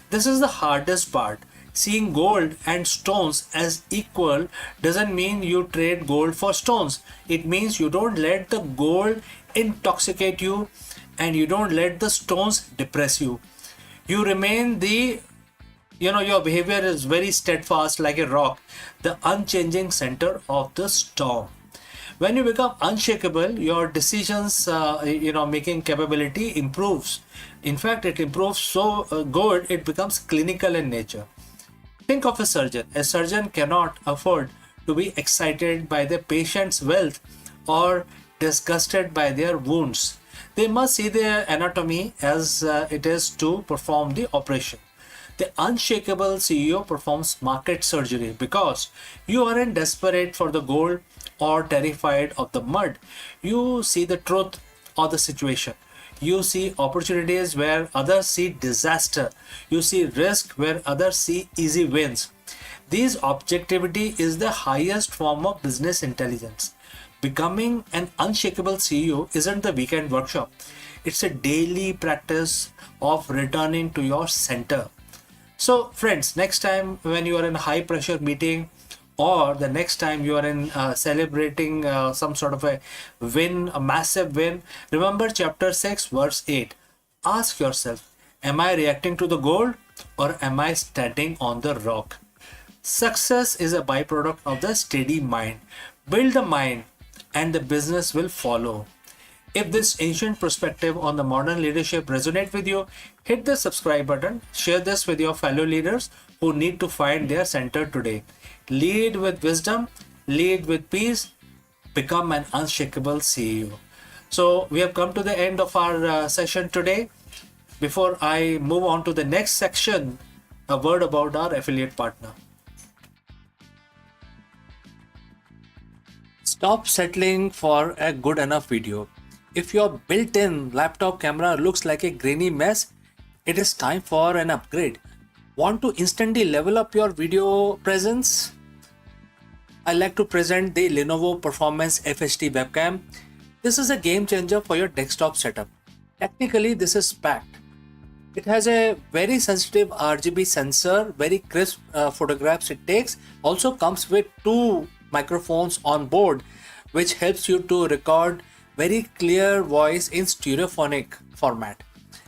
This is the hardest part. Seeing gold and stones as equal doesn't mean you trade gold for stones. It means you don't let the gold intoxicate you and you don't let the stones depress you. You remain your behavior is very steadfast like a rock, the unchanging center of the storm. When you become unshakable, your decisions making capability improves. In fact, it improves so good it becomes clinical in nature. Think of a surgeon. A surgeon cannot afford to be excited by the patient's wealth or disgusted by their wounds. They must see their anatomy as it is to perform the operation. The unshakable CEO performs market surgery because you aren't desperate for the gold or terrified of the mud. You see the truth of the situation. You see opportunities where others see disaster. You see risk where others see easy wins. This objectivity is the highest form of business intelligence. Becoming an unshakable CEO isn't the weekend workshop. It's a daily practice of returning to your center. So friends, next time when you are in a high pressure meeting or the next time you are in celebrating some sort of a win, a massive win, remember chapter 6 verse 8. Ask yourself, am I reacting to the gold or am I standing on the rock? Success is a byproduct of the steady mind. Build the mind and the business will follow. If this ancient perspective on the modern leadership resonates with you, hit the subscribe button, share this with your fellow leaders who need to find their center today. Lead with wisdom, lead with peace, become an unshakable CEO. So we have come to the end of our session today. Before I move on to the next section, a word about our affiliate partner. Stop settling for a good enough video. If your built-in laptop camera looks like a grainy mess, it is time for an upgrade. Want to instantly level up your video presence? I like to present the Lenovo Performance FHD webcam. This is a game changer for your desktop setup. Technically, this is packed. It has a very sensitive RGB sensor, very crisp photographs it takes. Also comes with 2 microphones on board, which helps you to record very clear voice in stereophonic format.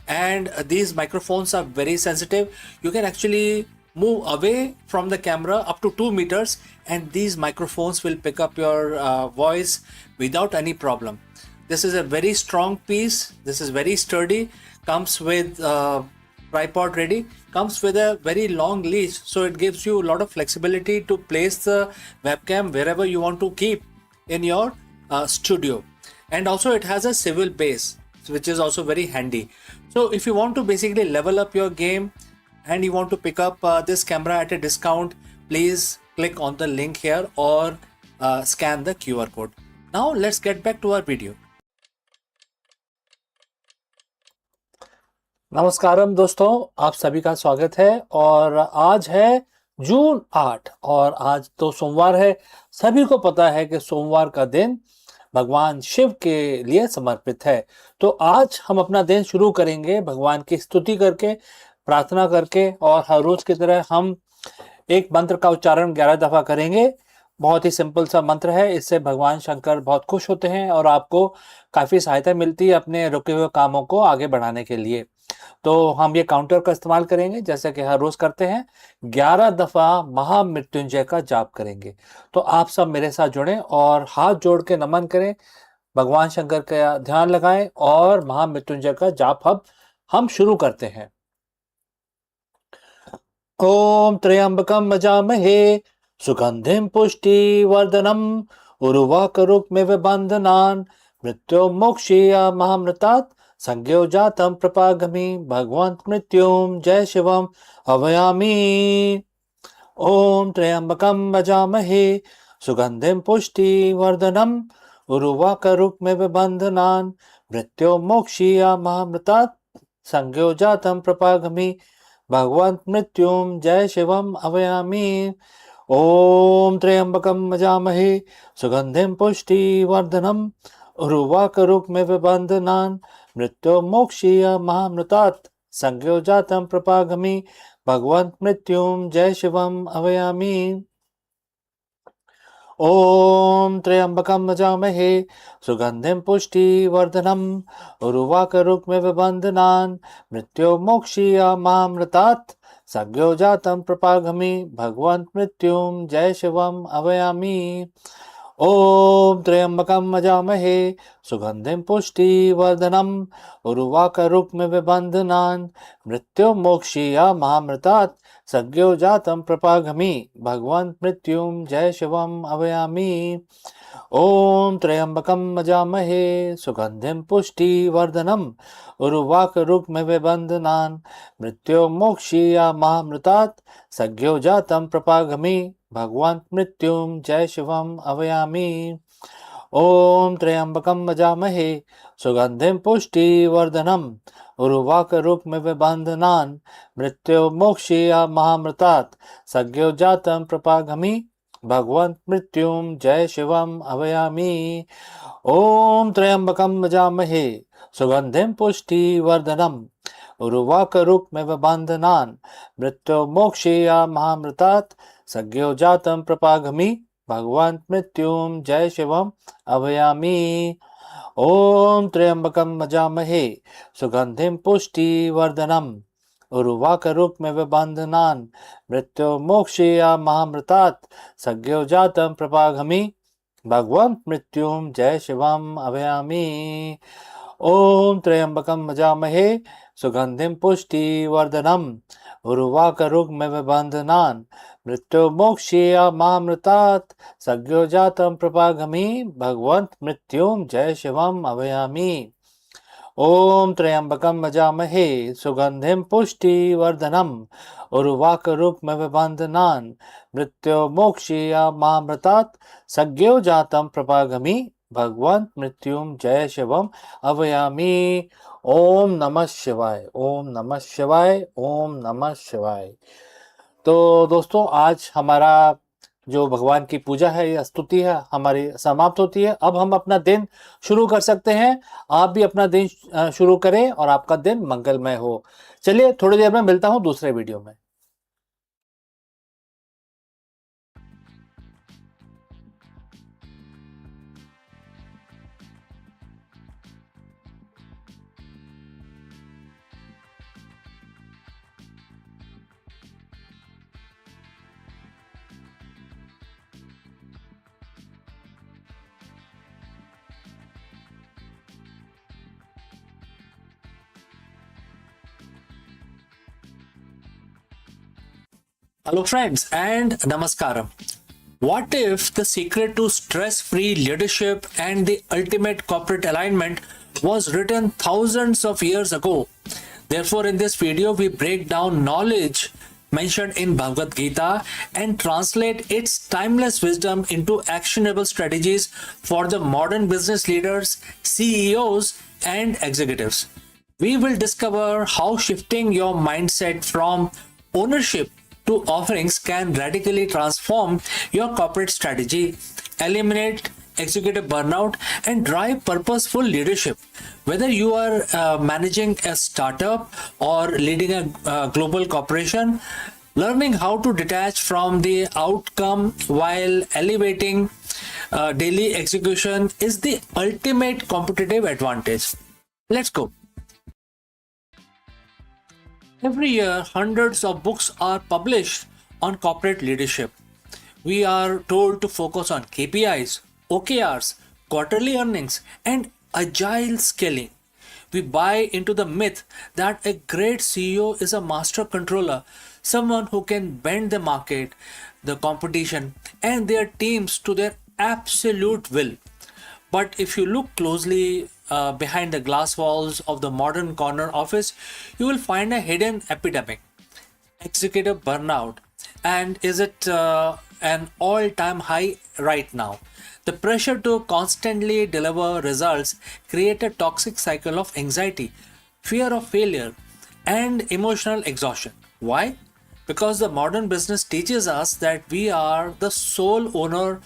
And these microphones are very sensitive. You can actually move away from the camera up to 2 meters and these microphones will pick up your voice without any problem. This is a very strong piece. This is very sturdy. Comes with tripod ready. Comes with a very long leash, so it gives you a lot of flexibility to place the webcam wherever you want to keep in your studio. And also it has a swivel base, which is also very handy. So if you want to basically level up your game and you want to pick up this camera at a discount, please click on the link here or scan the QR code. Now let's get back to our video. नमस्कारम दोस्तों, आप सभी का स्वागत है। और आज है जून 8 और आज तो सोमवार है। सभी को पता है कि सोमवार का दिन भगवान शिव के लिए समर्पित है। तो आज हम अपना दिन शुरू करेंगे भगवान की स्तुति करके, प्रार्थना करके, और हर रोज की तरह हम एक मंत्र का उच्चारण 11 दफा करेंगे। बहुत ही सिंपल सा मंत्र है। इससे भगवान शंकर बहुत खुश होते हैं और आपको काफी सहायता मिलती है अपने रुके हुए कामों को आगे बढ़ाने के लिए। तो हम ये काउंटर का इस्तेमाल करेंगे जैसे कि हर रोज करते हैं। 11 दफा महामृत्युंजय का जाप करेंगे। तो आप सब मेरे साथ जुड़ें और हाथ जोड़ के नमन करें भगवान शंकर का ध्यान लगाएं और महामृत्युंजय का जाप हम शुरू करते हैं। ओम त्र्यंबकम यजामहे सुगंधिम पुष्टिवर्धनम उर्वारुकमिव बंधनान् मृत्योर्मोक्षीयमामृतात् संज्ञो जातं प्रपागमि भगवन्त मृत्युम जय शिवम अवयामि। ओम त्र्यंबकम यजामहे सुगंधिम पुष्टिवर्धनम उर्वारुकमिव बंधनान् मृत्योर्मोक्षीयमामृतात् संज्ञो जातं प्रपागमि भगवन्त मृत्युम जय शिवम अवयामि। ओम त्र्यंबकम यजामहे सुगंधिम पुष्टिवर्धनम उर्वारुकमिव बंधनान् मृत्योर्मोक्षीयमामृतात् संज्ञो जातं प्रपागमि भगवन्त मृत्युम जय शिवम अवयामि। ओम त्र्यंबकम यजामहे सुगंधिम पुष्टिवर्धनम उर्वारुकमिव बंधनान् मृत्योर्मोक्षीयमामृतात् संज्ञो जातं प्रपागमि भगवन्त मृत्युम जय शिवम अवयामि। ओम त्र्यंबकम यजामहे सुगंधिम पुष्टिवर्धनम उर्वारुकमिव बंधनान् मृत्योर्मोक्षीयमामृतात् संज्ञो जातं प्रपागमि भगवन्त मृत्युम जय शिवम अवयामि। ओम त्र्यंबकम यजामहे सुगंधिम पुष्टिवर्धनम उर्वारुकमिव बंधनान् मृत्योर्मोक्षीयमामृतात् संज्ञो जातं प्रपागमि भगवन्त मृत्युम जय शिवम अवयामि। ओम त्र्यंबकम यजामहे सुगंधिम पुष्टिवर्धनम उर्वारुकमिव बंधनान् मृत्योर्मोक्षीयमामृतात् संज्ञो जातं प्रपागमि भगवन्त मृत्युम जय शिवम अवयामि। ओम त्र्यंबकम यजामहे सुगंधिम पुष्टिवर्धनम उर्वारुकमिव बंधनान् मृत्योर्मोक्षीयमामृतात् संज्ञो जातं प्रपागमि भगवन्त मृत्युम जय शिवम अवयामि। ओम त्र्यंबकम यजामहे सुगंधिम पुष्टिवर्धनम उर्वारुकमिव बंधनान् मृत्योर्मोक्षीयमामृतात् संज्ञो जातं प्रपागमि भगवन्त मृत्युम जय शिवम अवयामि। ओम त्र्यंबकम यजामहे सुगंधिम पुष्टिवर्धनम उर्वारुकमिव बंधनान् मृत्योर्मोक्षीयमामृतात् संज्ञो जातं प्रपागमि भगवन्त मृत्युम जय शिवम अवयामि। ओम त्र्यंबकम यजामहे सुगंधिम पुष्टिवर्धनम उर्वारुकमिव बंधनान् मृत्योर्मोक्षीयमामृतात् संज्ञो जातं प्रपागमि भगवन्त मृत्युम जय शिवम अवयामि। ओम नमः शिवाय, ओम नमः शिवाय, ओम नमः शिवाय। तो दोस्तों, आज हमारा जो भगवान की पूजा है या स्तुति है हमारी समाप्त होती है। अब हम अपना दिन शुरू कर सकते हैं। आप भी अपना दिन शुरू करें और आपका दिन मंगलमय हो। चलिए, थोड़ी देर में मिलता हूं दूसरे वीडियो में। Hello friends and namaskaram. What if the secret to stress-free leadership and the ultimate corporate alignment was written thousands of years ago? Therefore, in this video, we break down knowledge mentioned in Bhagavad Gita and translate its timeless wisdom into actionable strategies for the modern business leaders, CEOs, and executives. We will discover how shifting your mindset from ownership to offerings can radically transform your corporate strategy, eliminate executive burnout, and drive purposeful leadership. Whether you are managing a startup or leading a global corporation, learning how to detach from the outcome while elevating daily execution is the ultimate competitive advantage. Let's go. Every year, hundreds of books are published on corporate leadership. We are told to focus on KPIs, OKRs, quarterly earnings, and agile scaling. We buy into the myth that a great CEO is a master controller, someone who can bend the market, the competition, and their teams to their absolute will. But if you look closely behind the glass walls of the modern corner office, you will find a hidden epidemic: executive burnout. And is it an all time high right now? The pressure to constantly deliver results create a toxic cycle of anxiety, fear of failure, and emotional exhaustion. Why? Because the modern business teaches us that we are the sole owner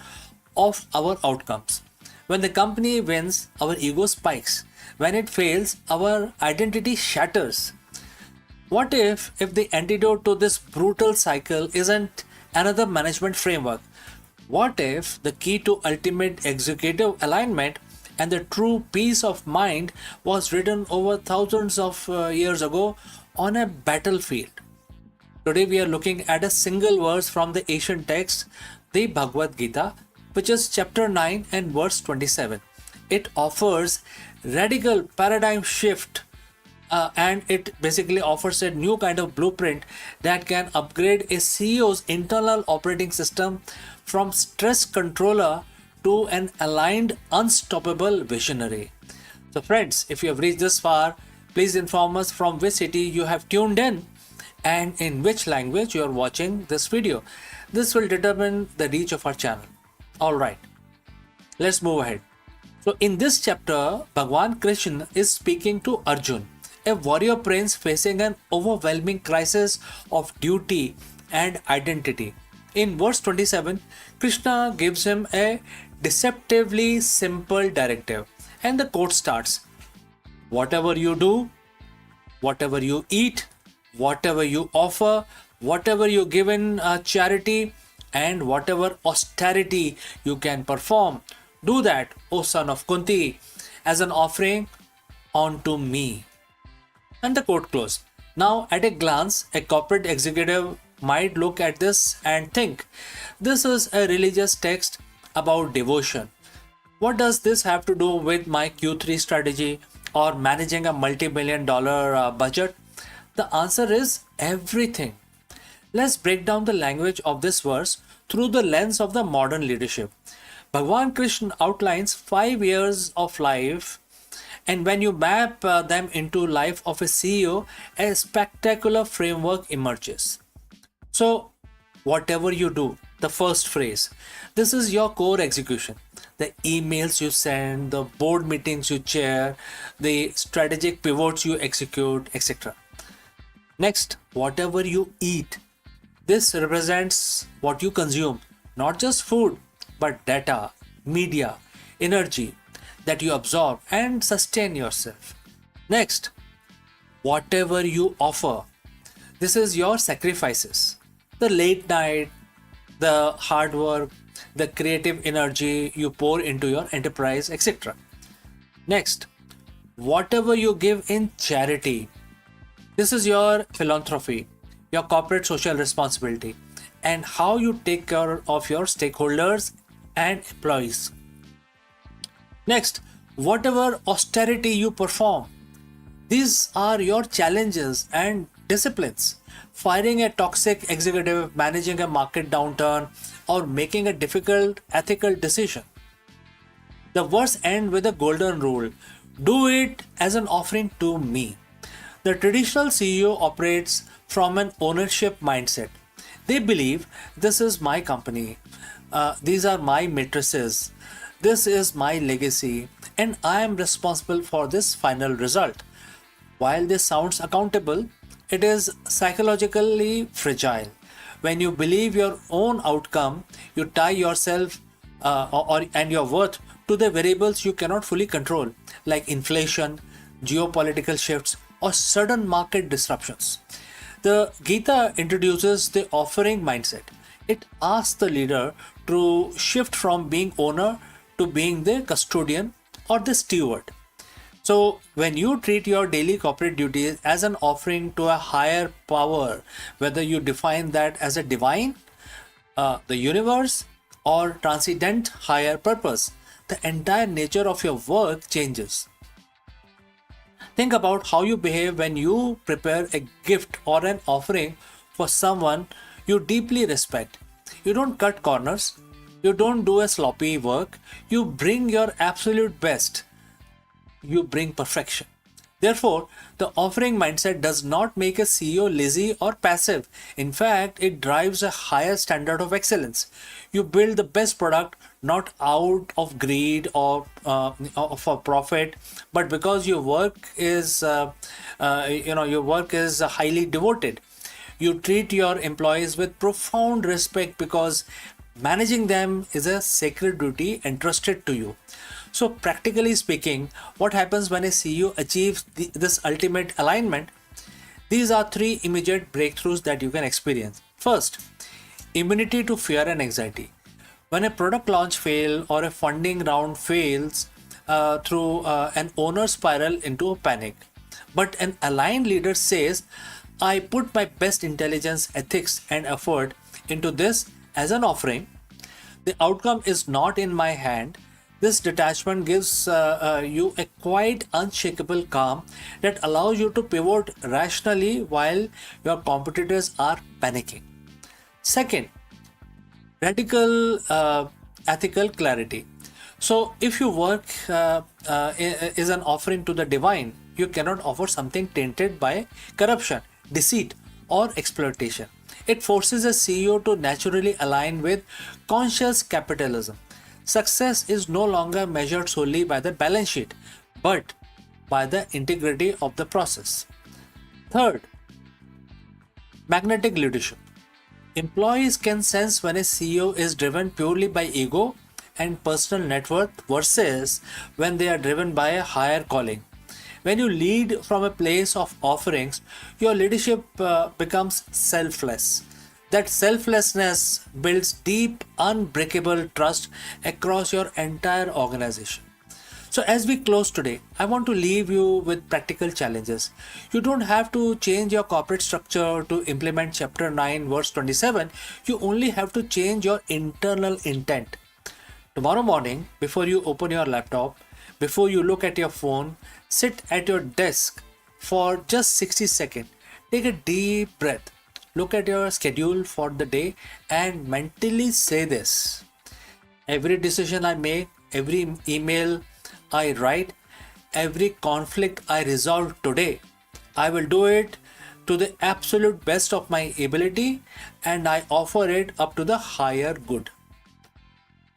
of our outcomes. When the company wins, our ego spikes. When it fails, our identity shatters. What if the antidote to this brutal cycle isn't another management framework? What if the key to ultimate executive alignment and the true peace of mind was written over thousands of years ago on a battlefield? Today we are looking at a single verse from the ancient text, the Bhagavad Gita, which is chapter 9 and verse 27. It offers radical paradigm shift, and it basically offers a new kind of blueprint that can upgrade a CEO's internal operating system from stress controller to an aligned, unstoppable visionary. So, friends, if you have reached this far, please inform us from which city you have tuned in and in which language you are watching this video. This will determine the reach of our channel. Alright, let's move ahead. So, in this chapter, Bhagwan Krishna is speaking to Arjun, a warrior prince facing an overwhelming crisis of duty and identity. In verse 27, Krishna gives him a deceptively simple directive, and the quote starts: whatever you do, whatever you eat, whatever you offer, whatever you give in charity, and whatever austerity you can perform, do that, O son of Kunti, as an offering unto me. And the quote closed. Now, at a glance, a corporate executive might look at this and think, this is a religious text about devotion. What does this have to do with my Q3 strategy or managing a multi-million dollar budget? The answer is everything. Let's break down the language of this verse through the lens of the modern leadership. Bhagwan Krishna outlines 5 years of life, and when you map them into life of a CEO, a spectacular framework emerges. So, whatever you do, the first phrase, this is your core execution. The emails you send, the board meetings you chair, the strategic pivots you execute, etc. Next, whatever you eat. This represents what you consume, not just food, but data, media, energy that you absorb and sustain yourself. Next, whatever you offer. This is your sacrifices, the late night, the hard work, the creative energy you pour into your enterprise, etc. Next, whatever you give in charity. This is your philanthropy, your corporate social responsibility, and how you take care of your stakeholders and employees. Next, whatever austerity you perform. These are your challenges and disciplines. Firing a toxic executive, managing a market downturn, or making a difficult ethical decision. The verse ends with a golden rule: do it as an offering to me. The traditional CEO operates from an ownership mindset. They believe this is my company, these are my matrices, this is my legacy, and I am responsible for this final result. While this sounds accountable, it is psychologically fragile. When you believe your own outcome, you tie yourself and your worth to the variables you cannot fully control, like inflation, geopolitical shifts, or sudden market disruptions. The Gita introduces the offering mindset. It asks the leader to shift from being owner to being the custodian or the steward. So when you treat your daily corporate duties as an offering to a higher power, whether you define that as a divine, the universe, or transcendent higher purpose, the entire nature of your work changes. Think about how you behave when you prepare a gift or an offering for someone you deeply respect. You don't cut corners, you don't do a sloppy work, you bring your absolute best, you bring perfection. Therefore, the offering mindset does not make a CEO lazy or passive. In fact, it drives a higher standard of excellence. You build the best product not out of greed or for profit, but because your work is highly devoted. You treat your employees with profound respect because managing them is a sacred duty entrusted to you. So, practically speaking, what happens when a CEO achieves this ultimate alignment? These are three immediate breakthroughs that you can experience. First, immunity to fear and anxiety. When a product launch fails or a funding round fails through an owner spiral into a panic. But an aligned leader says, I put my best intelligence, ethics, and effort into this as an offering. The outcome is not in my hand. This detachment gives you a quite unshakable calm that allows you to pivot rationally while your competitors are panicking. Second, radical ethical clarity. So, if your work is an offering to the divine, you cannot offer something tainted by corruption, deceit, or exploitation. It forces a CEO to naturally align with conscious capitalism. Success is no longer measured solely by the balance sheet, but by the integrity of the process. Third, magnetic leadership. Employees can sense when a CEO is driven purely by ego and personal net worth versus when they are driven by a higher calling. When you lead from a place of offerings, your leadership becomes selfless. That selflessness builds deep, unbreakable trust across your entire organization. So, as we close today, I want to leave you with practical challenges. You don't have to change your corporate structure to implement Chapter 9, verse 27. You only have to change your internal intent. Tomorrow morning, before you open your laptop, before you look at your phone, sit at your desk for just 60 seconds. Take a deep breath. Look at your schedule for the day and mentally say this. Every decision I make, every email I write, every conflict I resolve today, I will do it to the absolute best of my ability and I offer it up to the higher good.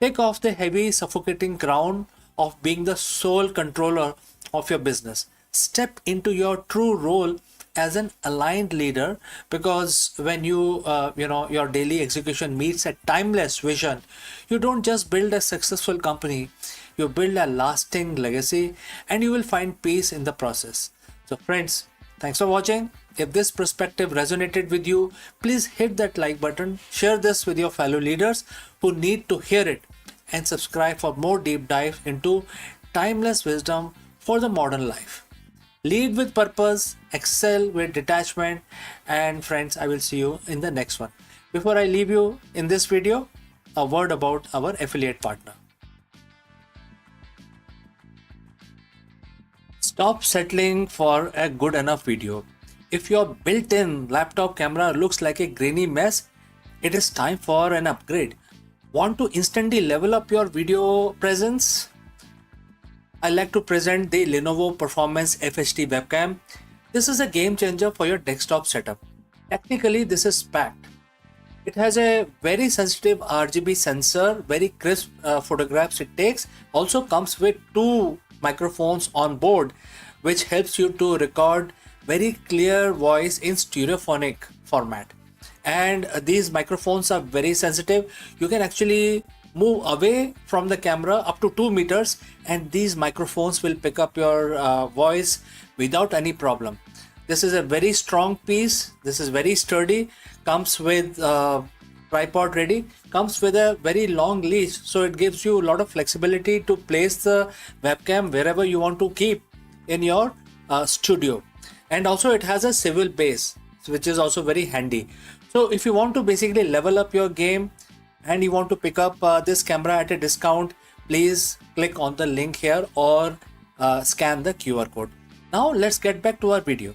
Take off the heavy, suffocating crown of being the sole controller of your business. Step into your true role as an aligned leader, because when your daily execution meets a timeless vision, you don't just build a successful company, you build a lasting legacy, and you will find peace in the process. So friends, thanks for watching. If this perspective resonated with you, please hit that like button, share this with your fellow leaders who need to hear it, and subscribe for more deep dive into timeless wisdom for the modern life. Lead with purpose, excel with detachment, and friends, I will see you in the next one. Before I leave you in this video, a word about our affiliate partner. Stop settling for a good enough video. If your built-in laptop camera looks like a grainy mess, it is time for an upgrade. Want to instantly level up your video presence? I like to present the Lenovo Performance FHD webcam. This is a game changer for your desktop setup. Technically, this is packed. It has a very sensitive RGB sensor, very crisp photographs it takes. Also comes with two microphones on board, which helps you to record very clear voice in stereophonic format. And these microphones are very sensitive. You can actually move away from the camera up to 2 meters and these microphones will pick up your voice without any problem. This is a very strong piece. This is very sturdy. Comes with tripod ready. Comes with a very long leash, so it gives you a lot of flexibility to place the webcam wherever you want to keep in your studio. And also it has a swivel base, which is also very handy. So if you want to basically level up your game and you want to pick up this camera at a discount, please click on the link here or scan the QR code. Now let's get back to our video.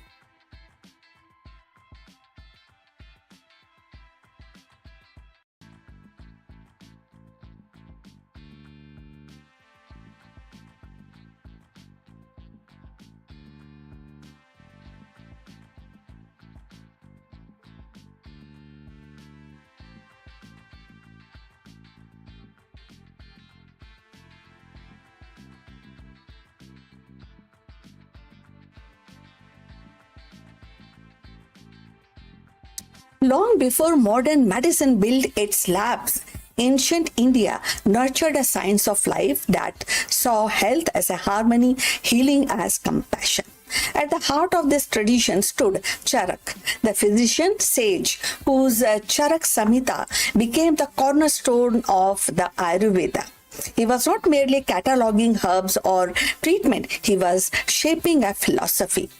Long before modern medicine built its labs, ancient India nurtured a science of life that saw health as a harmony, healing as compassion. At the heart of this tradition stood Charak, the physician sage whose Charak Samhita became the cornerstone of the Ayurveda. He was not merely cataloging herbs or treatment, he was shaping a philosophy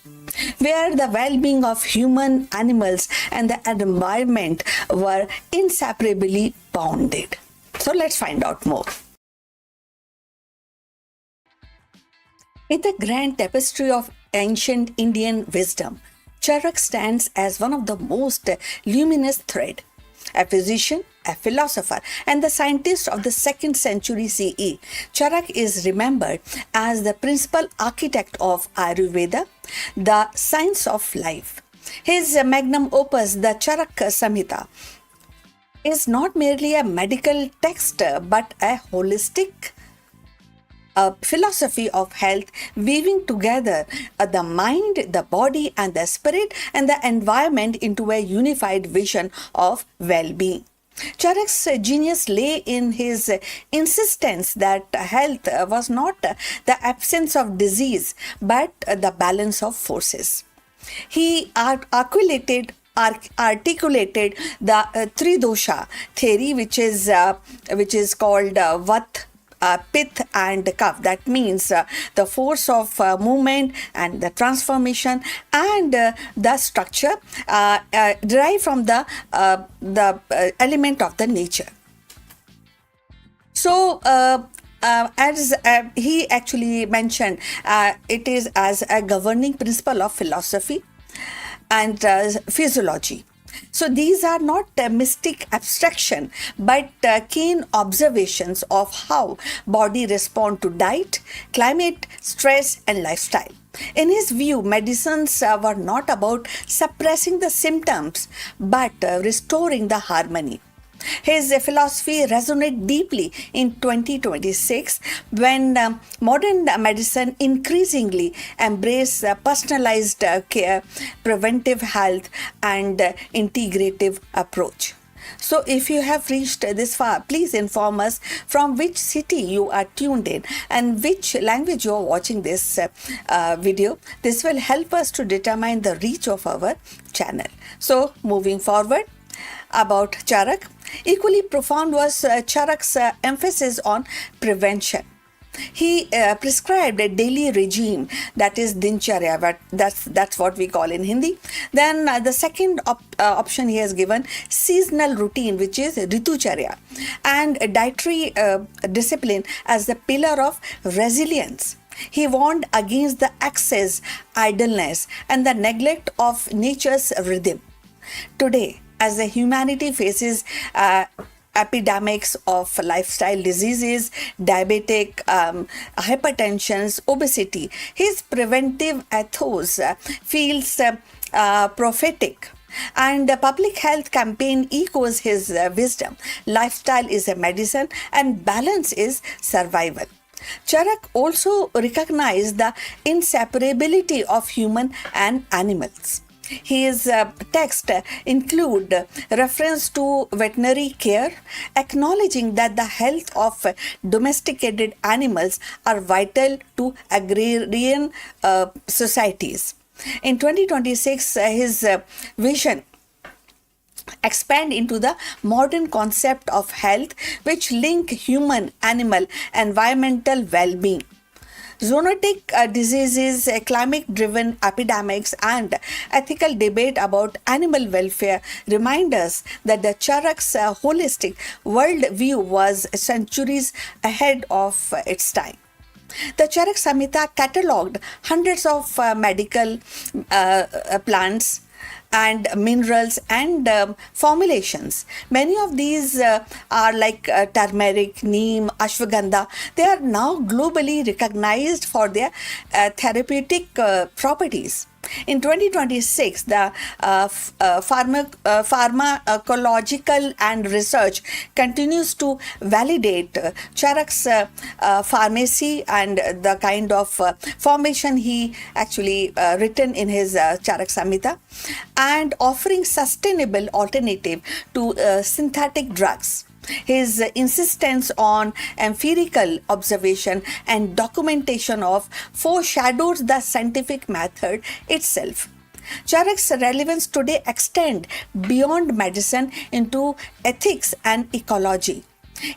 where the well-being of human, animals, and the environment were inseparably bounded. So let's find out more. In the grand tapestry of ancient Indian wisdom, Charak stands as one of the most luminous threads. A physician, a philosopher, and the scientist of the 2nd century CE, Charak is remembered as the principal architect of Ayurveda, the science of life. His magnum opus, the Charak Samhita, is not merely a medical text but a holistic philosophy of health, weaving together the mind, the body, and the spirit, and the environment into a unified vision of well-being. Charak's genius lay in his insistence that health was not the absence of disease but the balance of forces. He articulated the Tridosha theory, which is called Vat, Pith and Kapha. That means the force of movement and the transformation and the structure derived from the element of the nature. So as he actually mentioned, it is as a governing principle of philosophy and physiology. So these are not mystic abstraction, but keen observations of how body respond to diet, climate, stress, and lifestyle. In his view, medicines were not about suppressing the symptoms, but restoring the harmony. His philosophy resonated deeply in 2026 when modern medicine increasingly embraces personalized care, preventive health, and integrative approach. So if you have reached this far, please inform us from which city you are tuned in and which language you are watching this video. This will help us to determine the reach of our channel. So moving forward, about Charak, equally profound was Charak's emphasis on prevention. He prescribed a daily regime, that is dincharya, but that's what we call in Hindi. Then the second option he has given, seasonal routine, which is ritucharya, and dietary discipline as the pillar of resilience. He warned against the excess, idleness, and the neglect of nature's rhythm. Today, as the humanity faces epidemics of lifestyle diseases, diabetic, hypertension, obesity, his preventive ethos feels prophetic. And the public health campaign echoes his wisdom. Lifestyle is a medicine and balance is survival. Charak also recognized the inseparability of human and animals. His text include reference to veterinary care, acknowledging that the health of domesticated animals are vital to agrarian societies. In 2026, his vision expand into the modern concept of health, which link human, animal, environmental well-being. Zoonotic diseases, climate-driven epidemics, and ethical debate about animal welfare remind us that the Charak's holistic worldview was centuries ahead of its time. The Charak Samhita catalogued hundreds of medical plants and minerals and formulations. Many of these are like turmeric, neem, ashwagandha. They are now globally recognized for their therapeutic properties. In 2026, the pharmacological and research continues to validate Charak's pharmacy and the kind of formation he actually written in his Charak Samhita, and offering sustainable alternative to synthetic drugs. His insistence on empirical observation and documentation of foreshadows the scientific method itself. Charak's relevance today extends beyond medicine into ethics and ecology.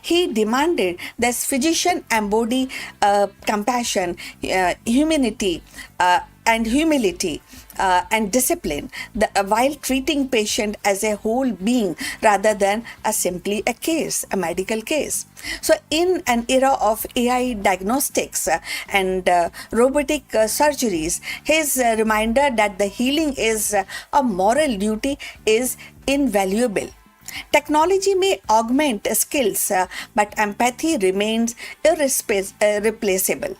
He demanded that physician embody compassion, humanity, and humility and discipline while treating patient as a whole being rather than simply a medical case. So in an era of AI diagnostics and robotic surgeries, his reminder that the healing is a moral duty is invaluable. Technology may augment skills, but empathy remains irreplaceable.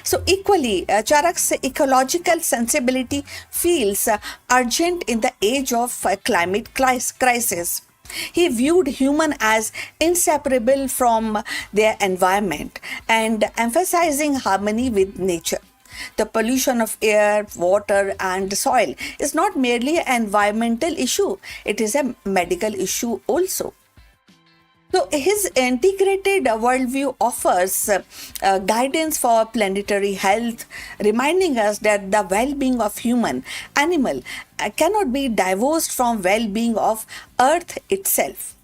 So equally, Charak's ecological sensibility feels urgent in the age of climate crisis. He viewed human as inseparable from their environment and emphasizing harmony with nature. The pollution of air, water, and soil is not merely an environmental issue, it is a medical issue also. So his integrated worldview offers guidance for planetary health, reminding us that the well-being of human, animal cannot be divorced from well-being of Earth itself.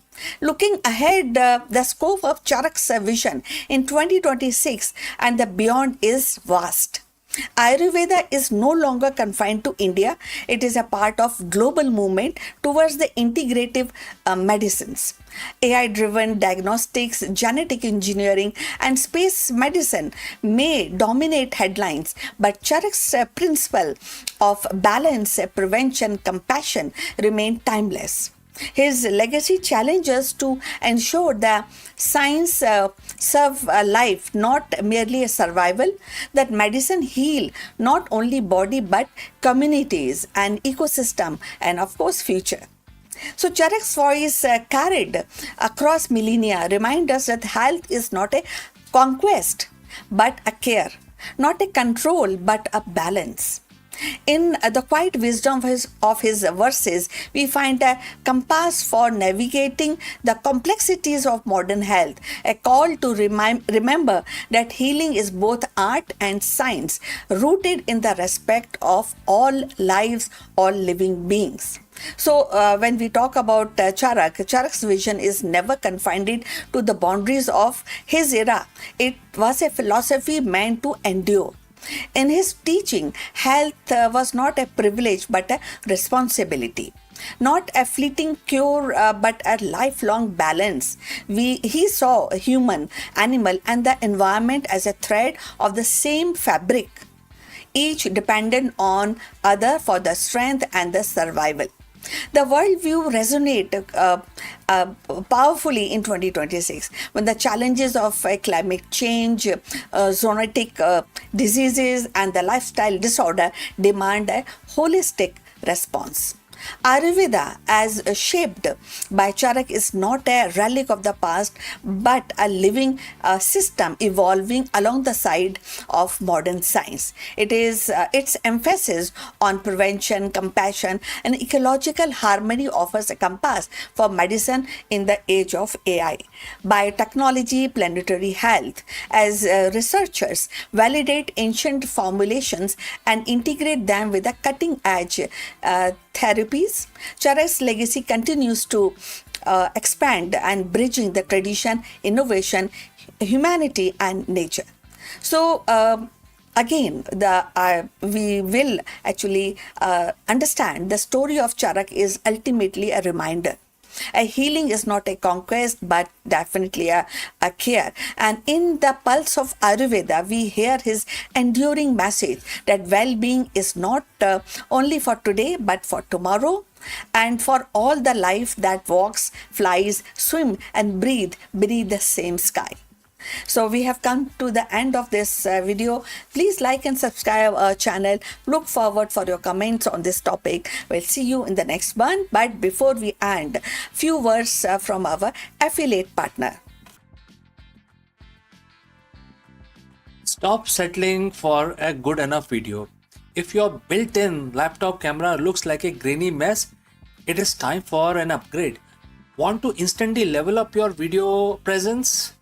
Looking ahead, the scope of Charak's vision in 2026 and the beyond is vast. Ayurveda is no longer confined to India. It is a part of global movement towards the integrative medicines. AI-driven diagnostics, genetic engineering, and space medicine may dominate headlines, but Charak's principle of balance, prevention, compassion remain timeless. His legacy challenges to ensure that science serve life, not merely a survival, that medicine heal not only body but communities and ecosystem and of course future. So Charak's voice carried across millennia remind us that health is not a conquest but a care, not a control but a balance. In the quiet wisdom of his verses, we find a compass for navigating the complexities of modern health, a call to remember that healing is both art and science, rooted in the respect of all lives, all living beings. So when we talk about Charak's vision is never confined to the boundaries of his era. It was a philosophy meant to endure. In his teaching, health was not a privilege but a responsibility. Not a fleeting cure but a lifelong balance. He saw human, animal, and the environment as a thread of the same fabric, each dependent on other for the strength and the survival. The worldview resonated powerfully in 2026 when the challenges of climate change, zoonotic diseases, and the lifestyle disorder demand a holistic response. Ayurveda, as shaped by Charak, is not a relic of the past but a living system evolving along the side of modern science. It is its emphasis on prevention, compassion, and ecological harmony offers a compass for medicine in the age of AI. Biotechnology, planetary health, as researchers validate ancient formulations and integrate them with a cutting edge therapies, Charak's legacy continues to expand and bridging the tradition, innovation, humanity, and nature. So, again, we will actually understand the story of Charak is ultimately a reminder. A healing is not a conquest, but definitely a care. And in the pulse of Ayurveda, we hear his enduring message that well-being is not only for today, but for tomorrow, and for all the life that walks, flies, swim, and breathe beneath the same sky. So we have come to the end of this video. Please like and subscribe our channel. Look forward for your comments on this topic. We'll see you in the next one. But before we end, few words from our affiliate partner. Stop settling for a good enough video. If your built-in laptop camera looks like a grainy mess, it is time for an upgrade. Want to instantly level up your video presence?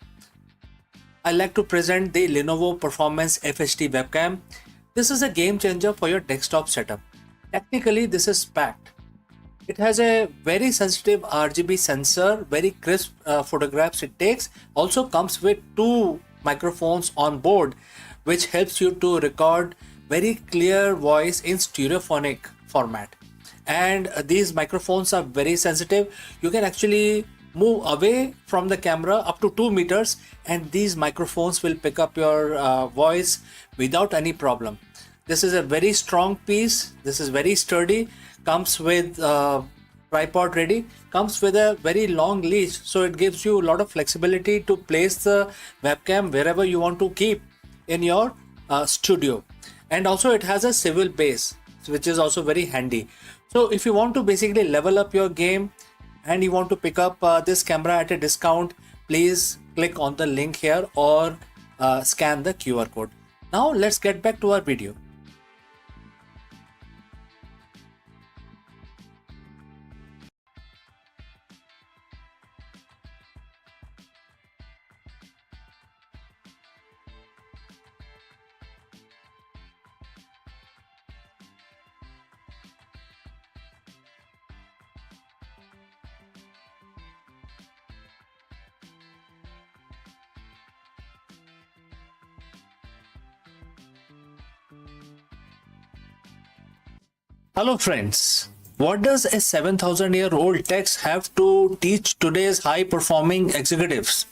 I like to present the Lenovo Performance FHD webcam. This is a game changer for your desktop setup. Technically, this is packed. It has a very sensitive RGB sensor, very crisp photographs it takes. Also comes with 2 microphones on board, which helps you to record very clear voice in stereophonic format. And these microphones are very sensitive. You can actually move away from the camera up to 2 meters and these microphones will pick up your voice without any problem. This is a very strong piece. This is very sturdy. Comes with tripod ready. Comes with a very long leash, so it gives you a lot of flexibility to place the webcam wherever you want to keep in your studio. And also it has a swivel base, which is also very handy. So if you want to basically level up your game and you want to pick up this camera at a discount, please click on the link here or scan the QR code. Now let's get back to our video. Hello friends, what does a 7,000-year-old text have to teach today's high-performing executives?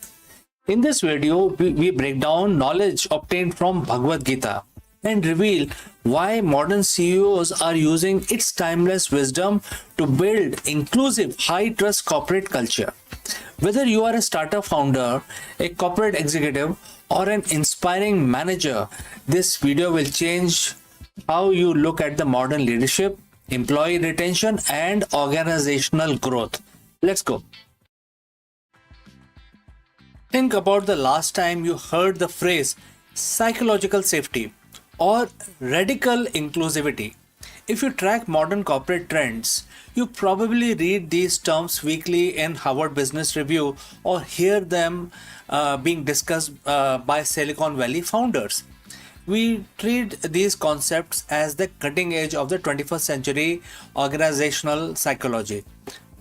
In this video, we break down knowledge obtained from Bhagavad Gita and reveal why modern CEOs are using its timeless wisdom to build inclusive, high-trust corporate culture. Whether you are a startup founder, a corporate executive, or an inspiring manager, this video will change how you look at the modern leadership, employee retention, and organizational growth. Let's go. Think about the last time you heard the phrase psychological safety or radical inclusivity. If you track modern corporate trends, you probably read these terms weekly in Harvard Business Review or hear them being discussed by Silicon Valley founders. We treat these concepts as the cutting edge of the 21st century organizational psychology.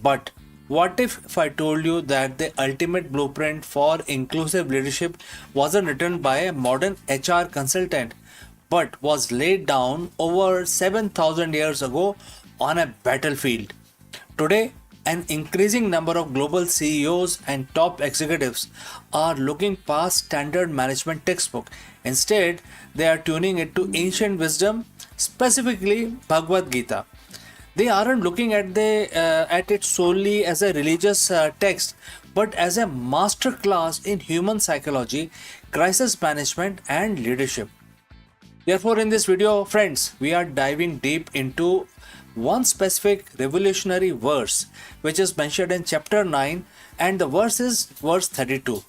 But what if I told you that the ultimate blueprint for inclusive leadership wasn't written by a modern HR consultant, but was laid down over 7,000 years ago on a battlefield? Today, an increasing number of global CEOs and top executives are looking past standard management textbook. Instead, they are tuning it to ancient wisdom, specifically Bhagavad Gita. They aren't looking at it solely as a religious text, but as a master class in human psychology, crisis management, and leadership. Therefore, in this video, friends, we are diving deep into one specific revolutionary verse, which is mentioned in chapter 9, and the verse is verse 32.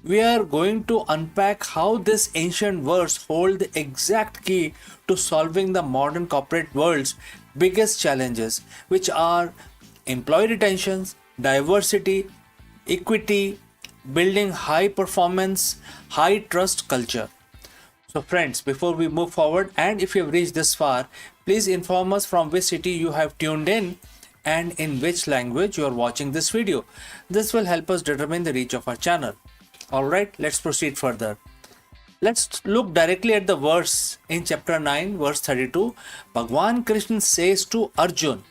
We are going to unpack how this ancient verse holds the exact key to solving the modern corporate world's biggest challenges, which are employee retention, diversity, equity, building high performance, high trust culture. So friends, before we move forward, and if you have reached this far, please inform us from which city you have tuned in and in which language you are watching this video. This will help us determine the reach of our channel. Alright, let's proceed further. Let's look directly at the verse in chapter 9, verse 32. Bhagwan Krishna says to Arjun,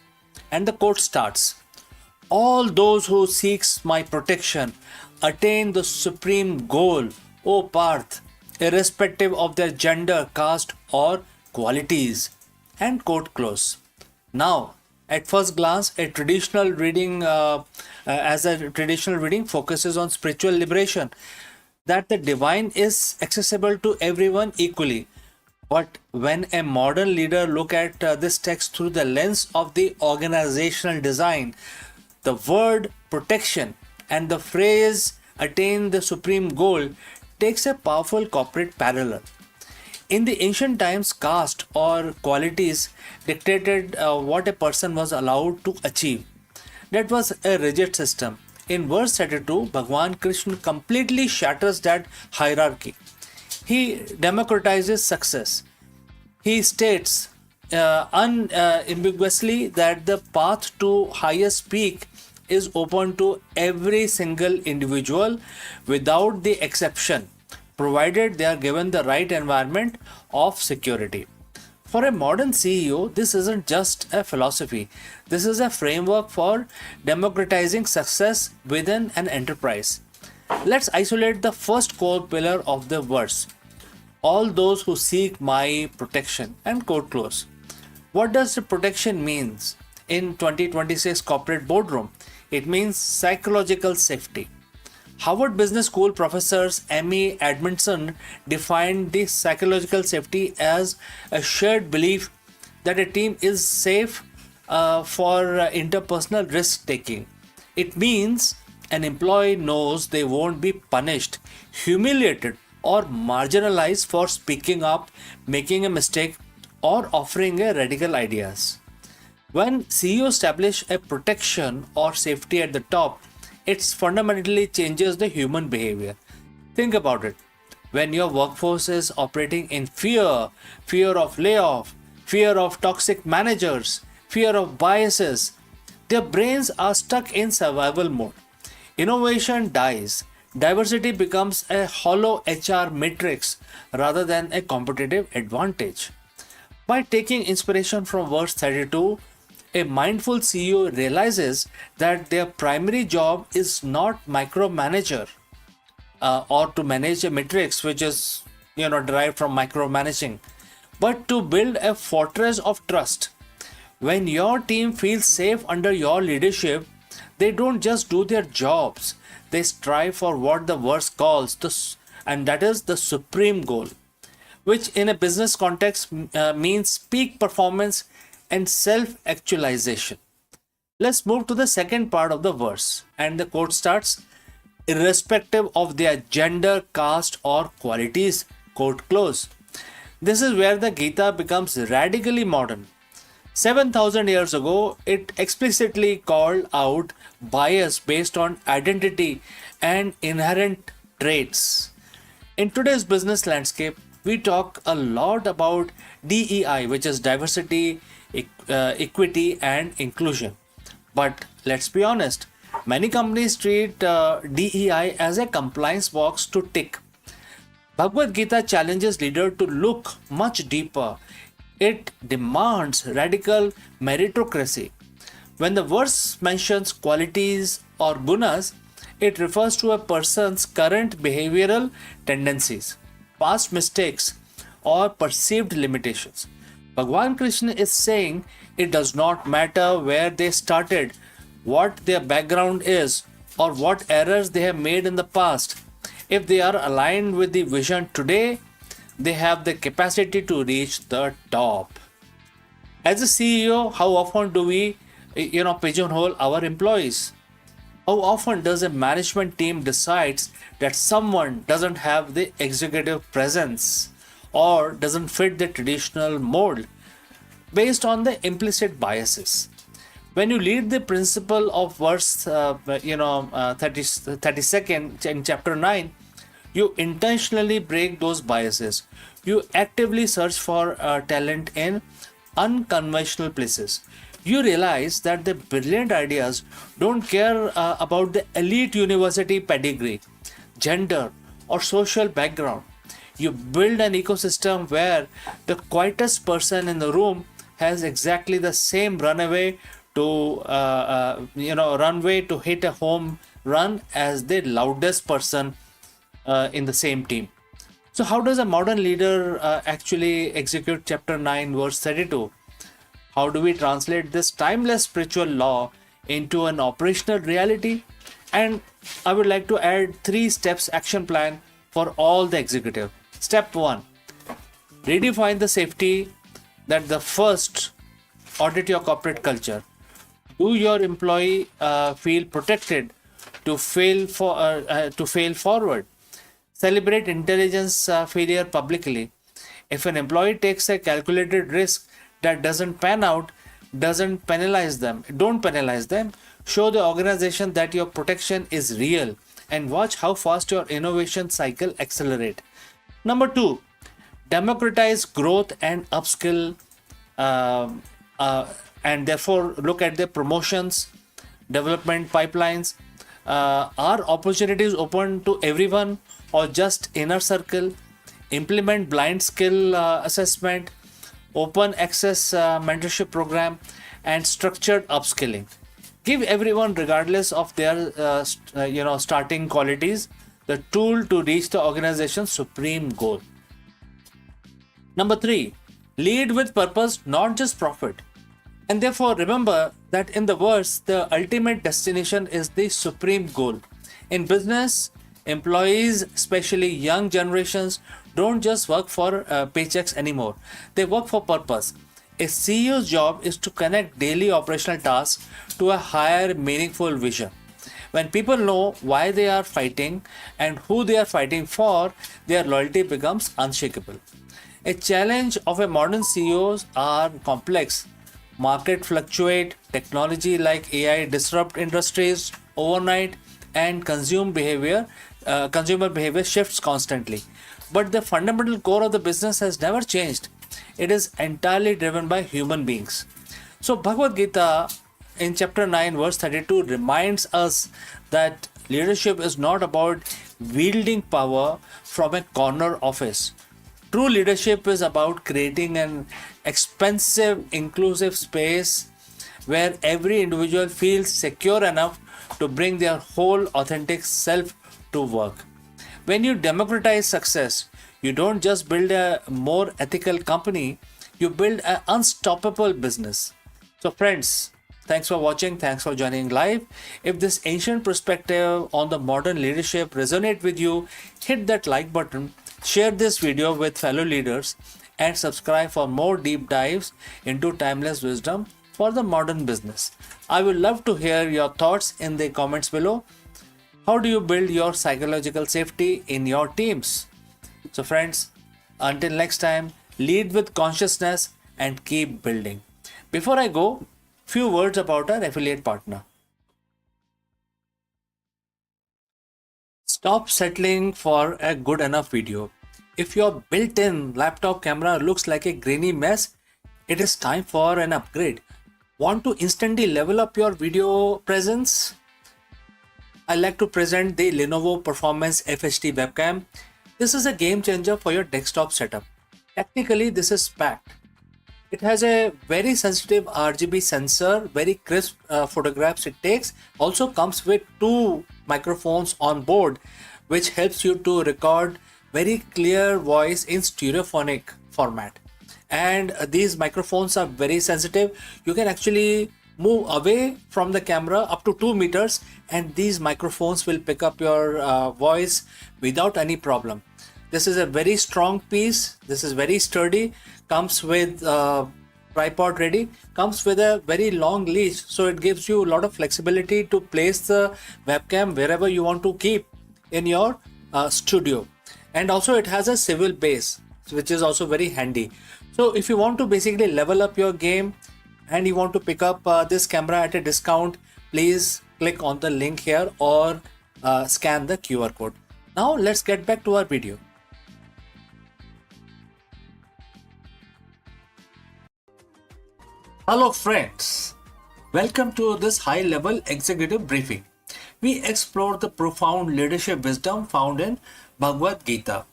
and the quote starts, all those who seeks my protection attain the supreme goal, O Parth, irrespective of their gender, caste, or qualities. And quote close. Now, at first glance, as a traditional reading focuses on spiritual liberation, that the divine is accessible to everyone equally. But when a modern leader look at this text through the lens of the organizational design, the word protection and the phrase attain the supreme goal takes a powerful corporate parallel. In the ancient times, caste or qualities dictated what a person was allowed to achieve. That was a rigid system. In verse 32, Bhagwan Krishna completely shatters that hierarchy. He democratizes success. He states unambiguously that the path to highest peak is open to every single individual without the exception, provided they are given the right environment of security. For a modern CEO, this isn't just a philosophy. This is a framework for democratizing success within an enterprise. Let's isolate the first core pillar of the verse. All those who seek my protection, and quote close. What does the protection means in 2026 corporate boardroom? It means psychological safety. Harvard Business School professors Amy Edmondson defined the psychological safety as a shared belief that a team is safe for interpersonal risk taking. It means an employee knows they won't be punished, humiliated, or marginalized for speaking up, making a mistake, or offering a radical ideas. When CEO establish a protection or safety at the top, it fundamentally changes the human behavior. Think about it. When your workforce is operating in fear, fear of layoff, fear of toxic managers, fear of biases, their brains are stuck in survival mode. Innovation dies. Diversity becomes a hollow HR matrix rather than a competitive advantage. By taking inspiration from verse 32, a mindful CEO realizes that their primary job is not micromanager or to manage a matrix which is derived from micromanaging, but to build a fortress of trust. When your team feels safe under your leadership, they don't just do their jobs, they strive for what the verse calls and that is the supreme goal, which in a business context means peak performance and self-actualization. Let's move to the second part of the verse, and the quote starts, irrespective of their gender, caste, or qualities, quote close. This is where the Gita becomes radically modern. 7,000 years ago, it explicitly called out bias based on identity and inherent traits. In today's business landscape, we talk a lot about DEI, which is diversity, equity, and inclusion. But let's be honest, many companies treat DEI as a compliance box to tick. Bhagavad Gita challenges leaders to look much deeper. It demands radical meritocracy. When the verse mentions qualities or gunas, it refers to a person's current behavioral tendencies, past mistakes, or perceived limitations. Bhagwan Krishna is saying it does not matter where they started, what their background is, or what errors they have made in the past. If they are aligned with the vision today, they have the capacity to reach the top. As a CEO, how often do we, pigeonhole our employees? How often does a management team decides that someone doesn't have the executive presence or doesn't fit the traditional mold based on the implicit biases? When you lead the principle of verse 32nd in chapter 9, you intentionally break those biases. You actively search for talent in unconventional places. You realize that the brilliant ideas don't care about the elite university pedigree, gender, or social background. You build an ecosystem where the quietest person in the room has exactly the same runway to hit a home run as the loudest person in the same team. So how does a modern leader actually execute chapter 9 verse 32? How do we translate this timeless spiritual law into an operational reality? And I would like to add 3 steps action plan for all the executive. Step 1, redefine the safety. That the first, audit your corporate culture. Do your employee feel protected to fail forward? Celebrate intelligence failure publicly. If an employee takes a calculated risk that doesn't pan out, don't penalize them. Show the organization that your protection is real and watch how fast your innovation cycle accelerate. Number 2, democratize growth and upskill, and therefore look at the promotions, development pipelines. Are opportunities open to everyone or just inner circle? Implement blind skill assessment, open access mentorship program, and structured upskilling. Give everyone, regardless of their starting qualities, the tool to reach the organization's supreme goal. Number 3, lead with purpose, not just profit. And therefore remember that in the verse, the ultimate destination is the supreme goal. In business, employees, especially young generations, don't just work for paychecks anymore. They work for purpose. A CEO's job is to connect daily operational tasks to a higher meaningful vision. When people know why they are fighting and who they are fighting for, their loyalty becomes unshakable. A challenge of a modern CEOs are complex. Market fluctuate, technology like AI disrupt industries overnight, and consumer behavior shifts constantly. But the fundamental core of the business has never changed. It is entirely driven by human beings. So Bhagavad Gita in chapter 9 verse 32 reminds us that leadership is not about wielding power from a corner office. True leadership is about creating an expansive, inclusive space where every individual feels secure enough to bring their whole authentic self to work. When you democratize success, you don't just build a more ethical company, you build an unstoppable business. So friends, thanks for watching, thanks for joining live. If this ancient perspective on the modern leadership resonate with you, hit that like button, share this video with fellow leaders, and subscribe for more deep dives into timeless wisdom for the modern business. I would love to hear your thoughts in the comments below. How do you build your psychological safety in your teams? So friends, until next time, lead with consciousness and keep building. Before I go, few words about our affiliate partner. Stop settling for a good enough video. If your built-in laptop camera looks like a grainy mess, it is time for an upgrade. Want to instantly level up your video presence? I like to present the Lenovo Performance FHD webcam. This is a game changer for your desktop setup. Technically, this is packed. It has a very sensitive RGB sensor, very crisp photographs it takes. Also comes with 2 microphones on board, which helps you to record very clear voice in stereophonic format. And these microphones are very sensitive. You can actually move away from the camera up to 2 meters and these microphones will pick up your voice without any problem. This is a very strong piece. This is very sturdy. Comes with tripod ready. Comes with a very long leash, so it gives you a lot of flexibility to place the webcam wherever you want to keep in your studio. And also it has a swivel base, which is also very handy. So if you want to basically level up your game and you want to pick up this camera at a discount, please click on the link here or scan the QR code. Now let's get back to our video. Hello friends, welcome to this high-level executive briefing. We explore the profound leadership wisdom found in Bhagavad Gita.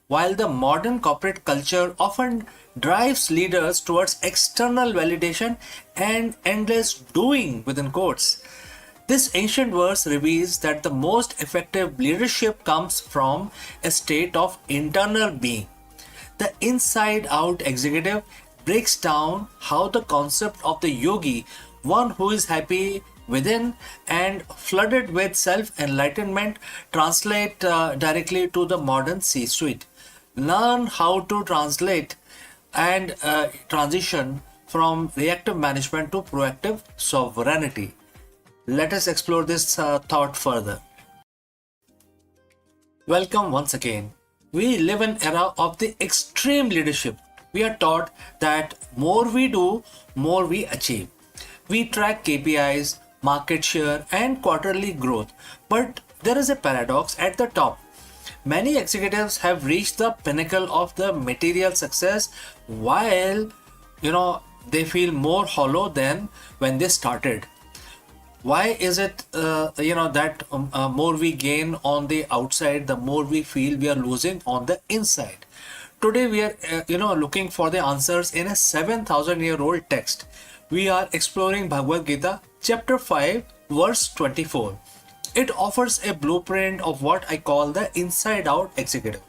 While the modern corporate culture often drives leaders towards external validation and endless doing within quotes, this ancient verse reveals that the most effective leadership comes from a state of internal being. The inside out executive breaks down how the concept of the yogi, one who is happy within and flooded with self enlightenment, translate directly to the modern C suite. Learn how to translate and transition from reactive management to proactive sovereignty. Let us explore this thought further. Welcome once again. We live in an era of the extreme leadership. We are taught that more we do, more we achieve. We track KPIs, market share, and quarterly growth. But there is a paradox at the top. Many executives have reached the pinnacle of the material success while they feel more hollow than when they started. Why is it that more we gain on the outside, the more we feel we are losing on the inside? Today we are looking for the answers in a 7,000-year-old text. We are exploring Bhagavad Gita chapter 5 verse 24. It offers a blueprint of what I call the inside out executive.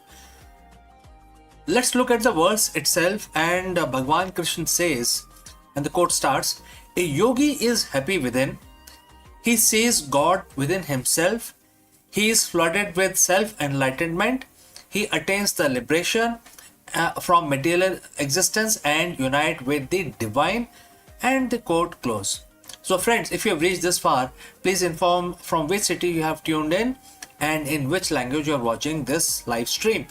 Let's look at the verse itself, and Bhagwan Krishna says, and the quote starts, "A yogi is happy within. He sees God within himself. He is flooded with self-enlightenment. He attains the liberation from material existence and unite with the divine." And the quote close. So friends, if you have reached this far, please inform from which city you have tuned in and in which language you are watching this live stream.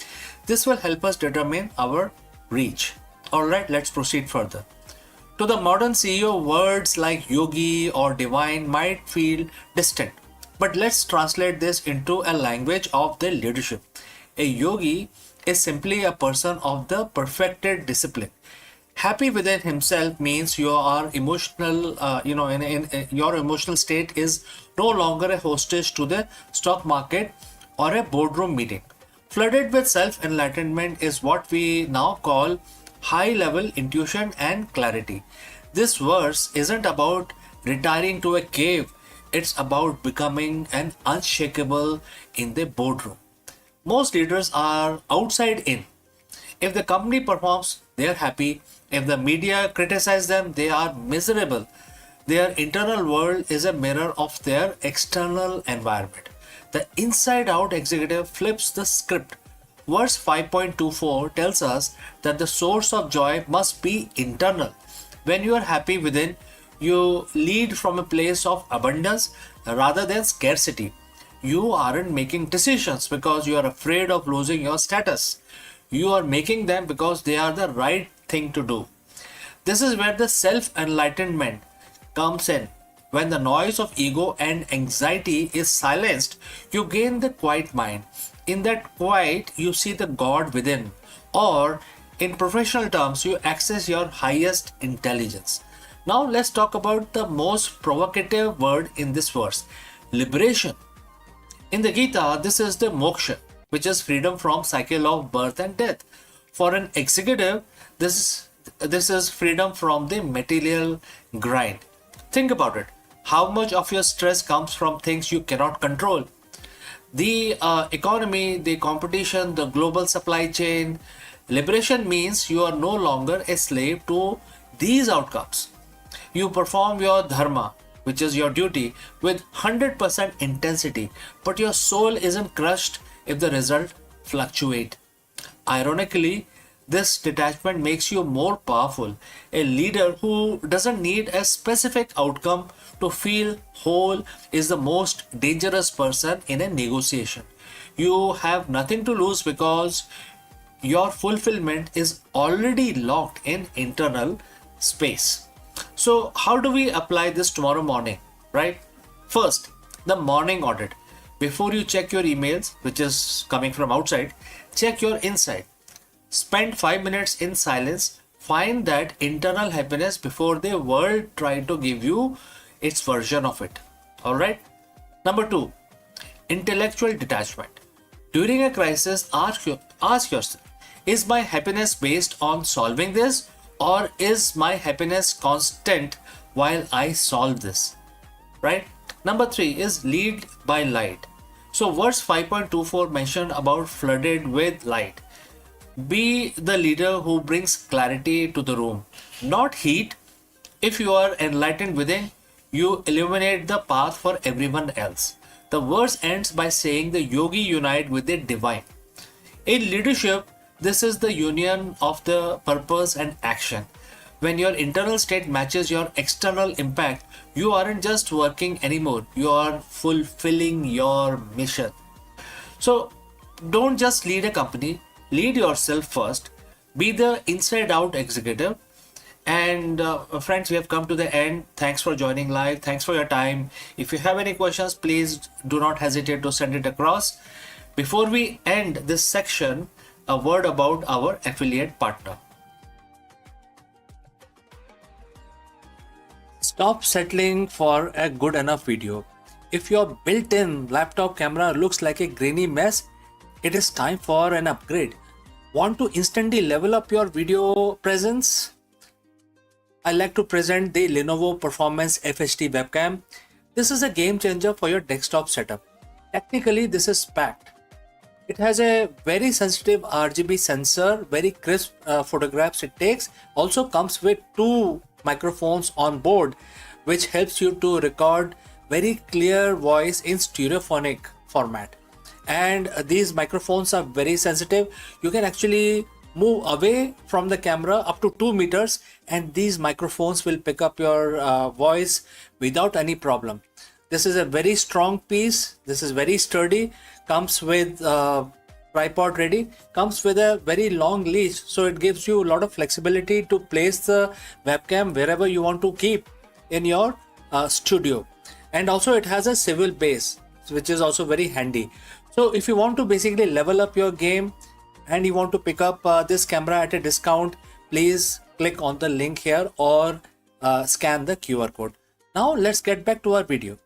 This will help us determine our reach. Alright, let's proceed further. To the modern CEO, words like yogi or divine might feel distant. But let's translate this into a language of the leadership. A yogi is simply a person of the perfected discipline. Happy within himself means you are emotional, in your emotional state is no longer a hostage to the stock market or a boardroom meeting. Flooded with self-enlightenment is what we now call high-level intuition and clarity. This verse isn't about retiring to a cave. It's about becoming an unshakable in the boardroom. Most leaders are outside in. If the company performs, they are happy. If the media criticize them, they are miserable. Their internal world is a mirror of their external environment. The inside-out executive flips the script. Verse 5.24 tells us that the source of joy must be internal. When you are happy within, you lead from a place of abundance rather than scarcity. You aren't making decisions because you are afraid of losing your status. You are making them because they are the right thing to do. This is where the self-enlightenment comes in. When the noise of ego and anxiety is silenced, you gain the quiet mind. In that quiet, you see the God within, or in professional terms, you access your highest intelligence. Now let's talk about the most provocative word in this verse, liberation. In the Gita, this is the moksha, which is freedom from cycle of birth and death. For an executive, this is freedom from the material grind. Think about it. How much of your stress comes from things you cannot control? The economy, the competition, the global supply chain. Liberation means you are no longer a slave to these outcomes. You perform your dharma, which is your duty, with 100% intensity, but your soul isn't crushed if the result fluctuates. Ironically, this detachment makes you more powerful. A leader who doesn't need a specific outcome to feel whole is the most dangerous person in a negotiation. You have nothing to lose because your fulfillment is already locked in internal space. So how do we apply this tomorrow morning, right? First, the morning audit. Before you check your emails, which is coming from outside, check your inside. Spend 5 minutes in silence. Find that internal happiness before the world tries to give you its version of it. Alright? Number 2, intellectual detachment. During a crisis, Ask yourself, is my happiness based on solving this, or is my happiness constant while I solve this? Right? Number 3 is lead by light. So verse 5.24 mentioned about flooded with light. Be the leader who brings clarity to the room, not heat. If you are enlightened within, you illuminate the path for everyone else. The verse ends by saying the yogi unite with the divine. In leadership, this is the union of the purpose and action. When your internal state matches your external impact, you aren't just working anymore, you are fulfilling your mission. So don't just lead a company, lead yourself first. Be the inside out executive. And friends, we have come to the end. Thanks for joining live. Thanks for your time. If you have any questions, please do not hesitate to send it across. Before we end this section, a word about our affiliate partner. Stop settling for a good enough video. If your built-in laptop camera looks like a grainy mess, it is time for an upgrade. Want to instantly level up your video presence? I like to present the Lenovo Performance FHD webcam. This is a game changer for your desktop setup. Technically, this is packed. It has a very sensitive RGB sensor, very crisp photographs it takes. Also comes with 2 microphones on board, which helps you to record very clear voice in stereophonic format. And these microphones are very sensitive. You can actually move away from the camera up to 2 meters and these microphones will pick up your voice without any problem. This is a very strong piece. This is very sturdy. Comes with tripod ready. Comes with a very long leash, so it gives you a lot of flexibility to place the webcam wherever you want to keep in your studio. And also it has a swivel base, which is also very handy. So if you want to basically level up your game and you want to pick up this camera at a discount, please click on the link here or scan the QR code. Now let's get back to our video.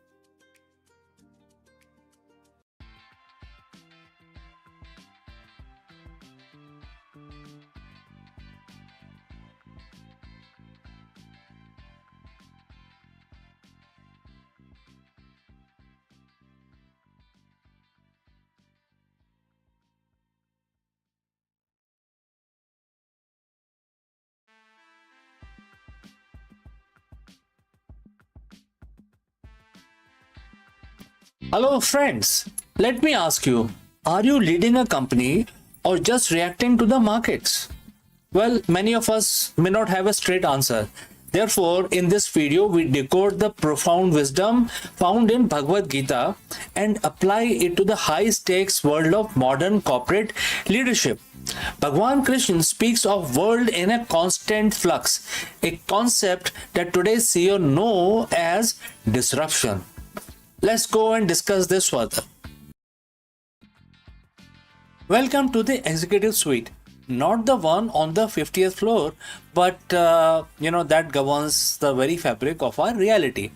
Hello friends, let me ask you, are you leading a company or just reacting to the markets? Well, many of us may not have a straight answer. Therefore, in this video, we decode the profound wisdom found in Bhagavad Gita and apply it to the high-stakes world of modern corporate leadership. Bhagwan Krishna speaks of world in a constant flux, a concept that today's CEO know as disruption. Let's go and discuss this further. Welcome to the executive suite. Not the one on the 50th floor, but that governs the very fabric of our reality.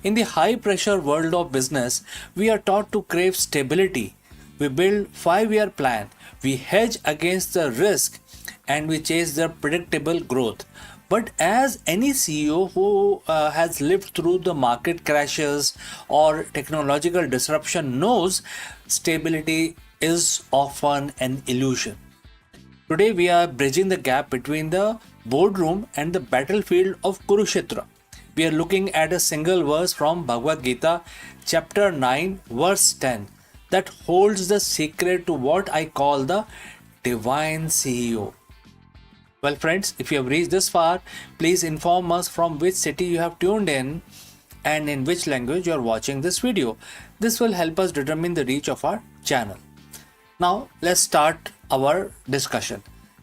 In the high pressure world of business, we are taught to crave stability. We build 5-year plan, we hedge against the risk, and we chase the predictable growth. But as any CEO who has lived through the market crashes or technological disruption knows, stability is often an illusion. Today we are bridging the gap between the boardroom and the battlefield of Kurukshetra. We are looking at a single verse from Bhagavad Gita, chapter 9, verse 10, that holds the secret to what I call the divine CEO. Well friends, if you have reached this far, please inform us from which city you have tuned in and in which language you are watching this video. This will help us determine the reach of our channel. Now let's start our discussion.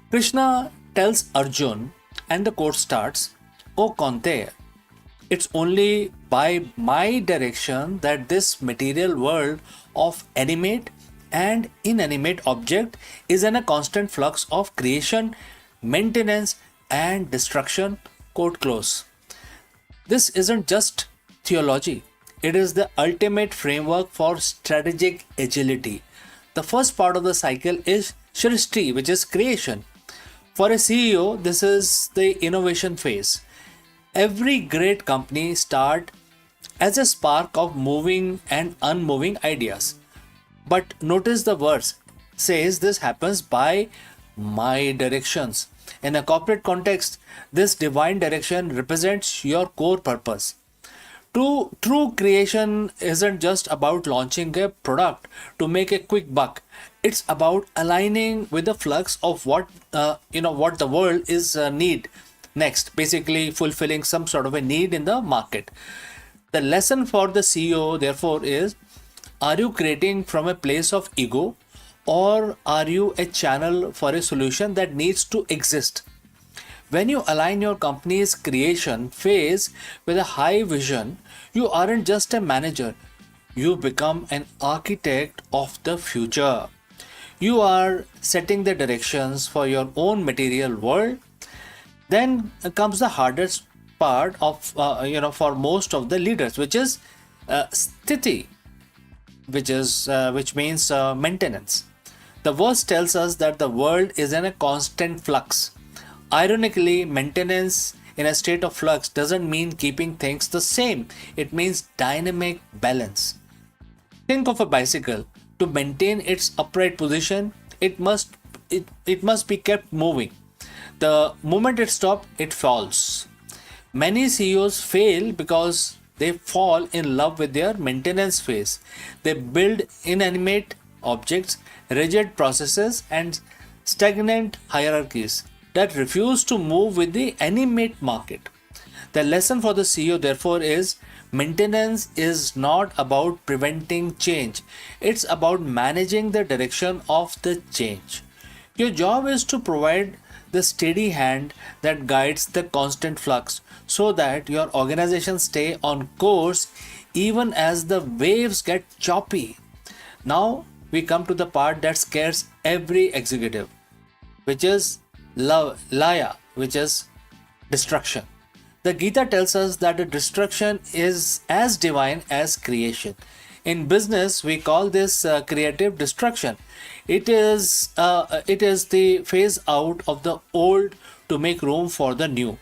Krishna tells Arjun and the quote starts, "O Kaunteya, it's only by my direction that this material world of animate and inanimate object is in a constant flux of creation, maintenance and destruction," quote close. This isn't just theology, it is the ultimate framework for strategic agility. The first part of the cycle is Shrishti, which is creation. For a CEO, this is the innovation phase. Every great company starts as a spark of moving and unmoving ideas. But notice the verse says this happens by my directions. In a corporate context, this divine direction represents your core purpose. True creation isn't just about launching a product to make a quick buck. It's about aligning with the flux of what the world is need next. Basically, fulfilling some sort of a need in the market. The lesson for the CEO, therefore, is: are you creating from a place of ego, or are you a channel for a solution that needs to exist? When you align your company's creation phase with a high vision, you aren't just a manager, you become an architect of the future. You are setting the directions for your own material world. Then comes the hardest part of for most of the leaders, which is sthiti, which means maintenance. The verse tells us that the world is in a constant flux. Ironically, maintenance in a state of flux doesn't mean keeping things the same. It means dynamic balance. Think of a bicycle. To maintain its upright position, it must be kept moving. The moment it stops, it falls. Many CEOs fail because they fall in love with their maintenance phase. They build inanimate objects, rigid processes, and stagnant hierarchies that refuse to move with the animate market. The lesson for the CEO, therefore, is: maintenance is not about preventing change, it's about managing the direction of the change. Your job is to provide the steady hand that guides the constant flux so that your organization stay on course even as the waves get choppy. Now we come to the part that scares every executive, which is laya, which is destruction. The Gita tells us that the destruction is as divine as creation. In business, we call this creative destruction. It is the phase out of the old to make room for the new.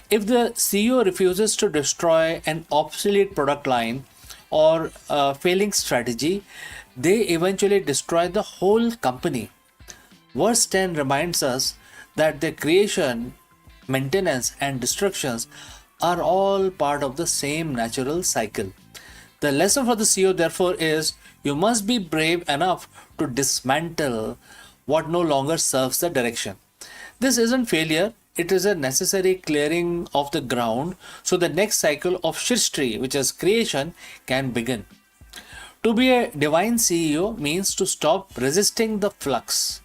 If the CEO refuses to destroy an obsolete product line or a failing strategy, they eventually destroy the whole company. Verse 10 reminds us that the creation, maintenance, and destructions are all part of the same natural cycle. The lesson for the CEO, therefore, is: you must be brave enough to dismantle what no longer serves the direction. This isn't failure, it is a necessary clearing of the ground so the next cycle of Shrishti, which is creation, can begin. To be a divine CEO means to stop resisting the flux.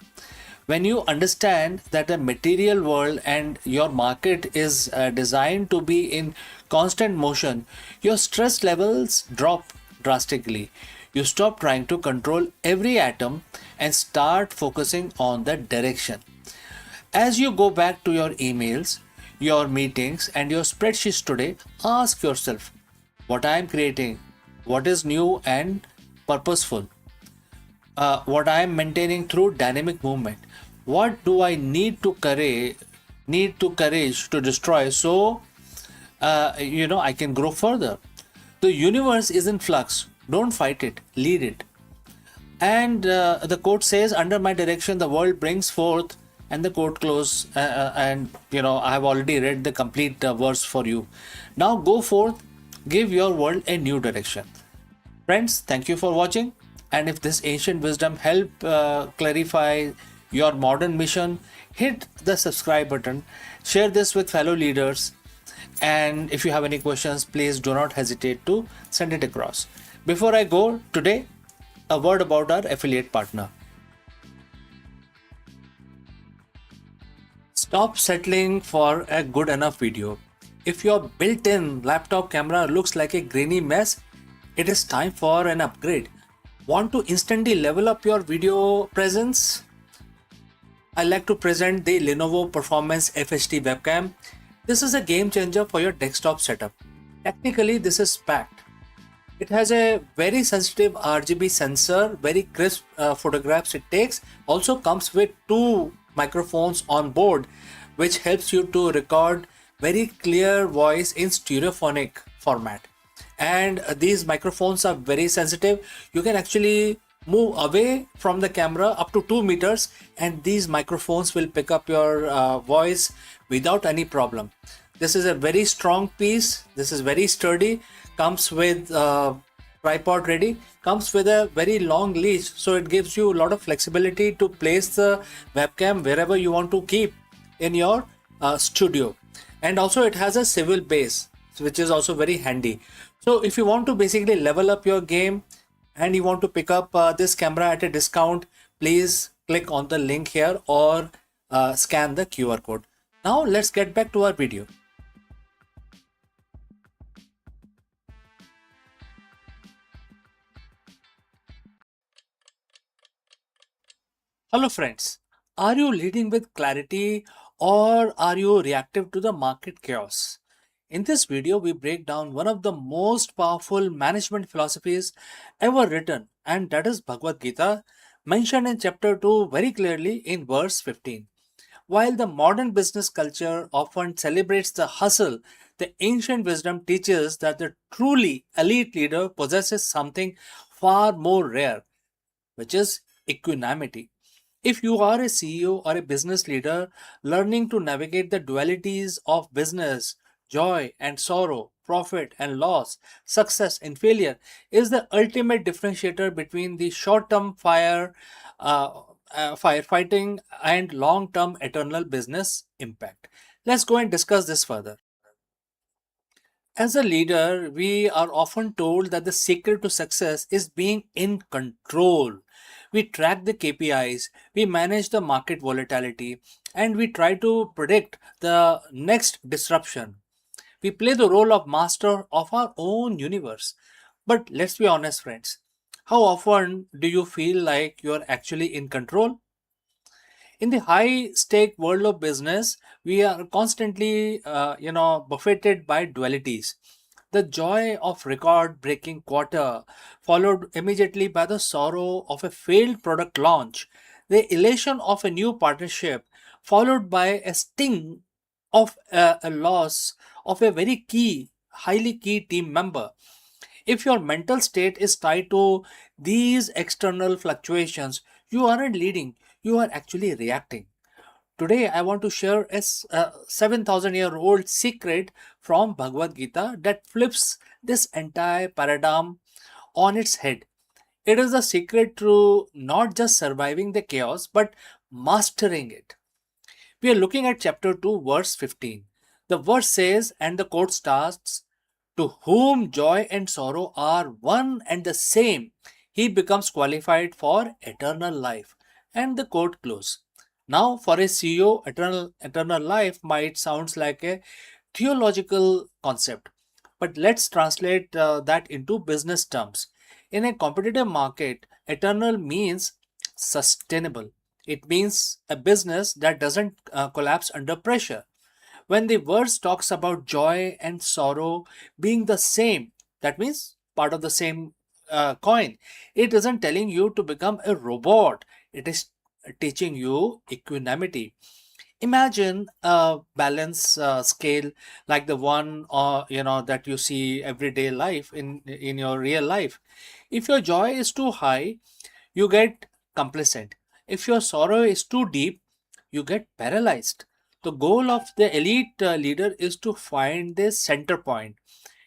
When you understand that the material world and your market is designed to be in constant motion, your stress levels drop drastically. You stop trying to control every atom and start focusing on the direction. As you go back to your emails, your meetings, and your spreadsheets today, ask yourself: what I am creating, what is new and purposeful, what I am maintaining through dynamic movement, what do I need to courage to destroy so I can grow further. The universe is in flux. Don't fight it, lead it. And the quote says, under my direction the world brings forth, and the quote close, and I have already read the complete verse for you. Now go forth, give your world a new direction. Friends, thank you for watching, and if this ancient wisdom helped clarify your modern mission, hit the subscribe button, share this with fellow leaders, and if you have any questions, please do not hesitate to send it across. Before I go today, a word about our affiliate partner. Stop settling for a good enough video. If your built-in laptop camera looks like a grainy mess, it is time for an upgrade. Want to instantly level up your video presence? I like to present the Lenovo Performance FHD webcam. This is a game changer for your desktop setup. Technically, this is packed. It has a very sensitive RGB sensor, very crisp photographs it takes. Also comes with two microphones on board, which helps you to record very clear voice in stereophonic format. And these microphones are very sensitive. You can actually move away from the camera up to 2 meters, and these microphones will pick up your voice without any problem. This is a very strong piece. This is very sturdy. Comes with tripod ready. Comes with a very long leash, so it gives you a lot of flexibility to place the webcam wherever you want to keep in your studio. And also it has a swivel base, which is also very handy. So if you want to basically level up your game and you want to pick up this camera at a discount, please click on the link here or scan the QR code. Now let's get back to our video. Hello friends, are you leading with clarity or are you reactive to the market chaos? In this video, we break down one of the most powerful management philosophies ever written, and that is Bhagavad Gita, mentioned in chapter 2 very clearly in verse 15. While the modern business culture often celebrates the hustle, the ancient wisdom teaches that the truly elite leader possesses something far more rare, which is equanimity. If you are a CEO or a business leader, learning to navigate the dualities of business, joy and sorrow, profit and loss, success and failure is the ultimate differentiator between the short-term firefighting and long-term eternal business impact. Let's go and discuss this further. As a leader, we are often told that the secret to success is being in control. We track the KPIs, we manage the market volatility, and we try to predict the next disruption. We play the role of master of our own universe. But let's be honest, friends. How often do you feel like you're actually in control? In the high stake world of business, we are constantly buffeted by dualities. The joy of record breaking quarter, followed immediately by the sorrow of a failed product launch, the elation of a new partnership, followed by a sting of a loss of a very highly key team member. If your mental state is tied to these external fluctuations, you aren't leading, you are actually reacting. Today, I want to share a 7,000-year-old secret from Bhagavad Gita that flips this entire paradigm on its head. It is a secret to not just surviving the chaos, but mastering it. We are looking at chapter 2, verse 15. The verse says, and the quote starts, to whom joy and sorrow are one and the same, he becomes qualified for eternal life. And the quote close. Now, for a CEO, eternal life might sound like a theological concept, but let's translate that into business terms. In a competitive market, eternal means sustainable. It means a business that doesn't collapse under pressure. When the verse talks about joy and sorrow being the same, that means part of the same coin. It isn't telling you to become a robot. It is teaching you equanimity. Imagine a balance scale like the one that you see everyday life in your real life. If your joy is too high, you get complacent. If your sorrow is too deep, you get paralyzed. The goal of the elite leader is to find this center point.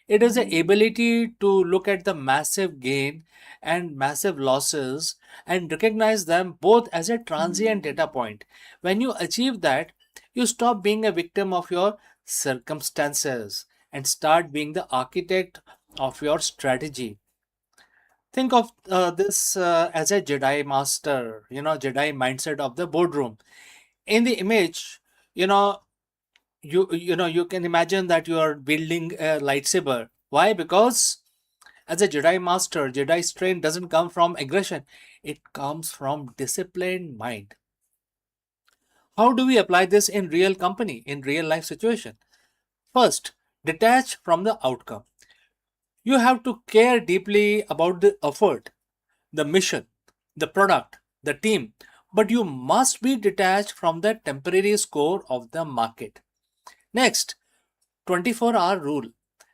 It is the ability to look at the massive gain and massive losses and recognize them both as a transient data point. When you achieve that, you stop being a victim of your circumstances and start being the architect of your strategy. Think of this as a Jedi master, Jedi mindset of the boardroom. In the image, you know, you can imagine that you are building a lightsaber. Why? Because as a Jedi master, Jedi strength doesn't come from aggression, it comes from disciplined mind. How do we apply this in real company, in real life situation? First, detach from the outcome. You have to care deeply about the effort, the mission, the product, the team, but you must be detached from the temporary score of the market. Next, 24-hour rule.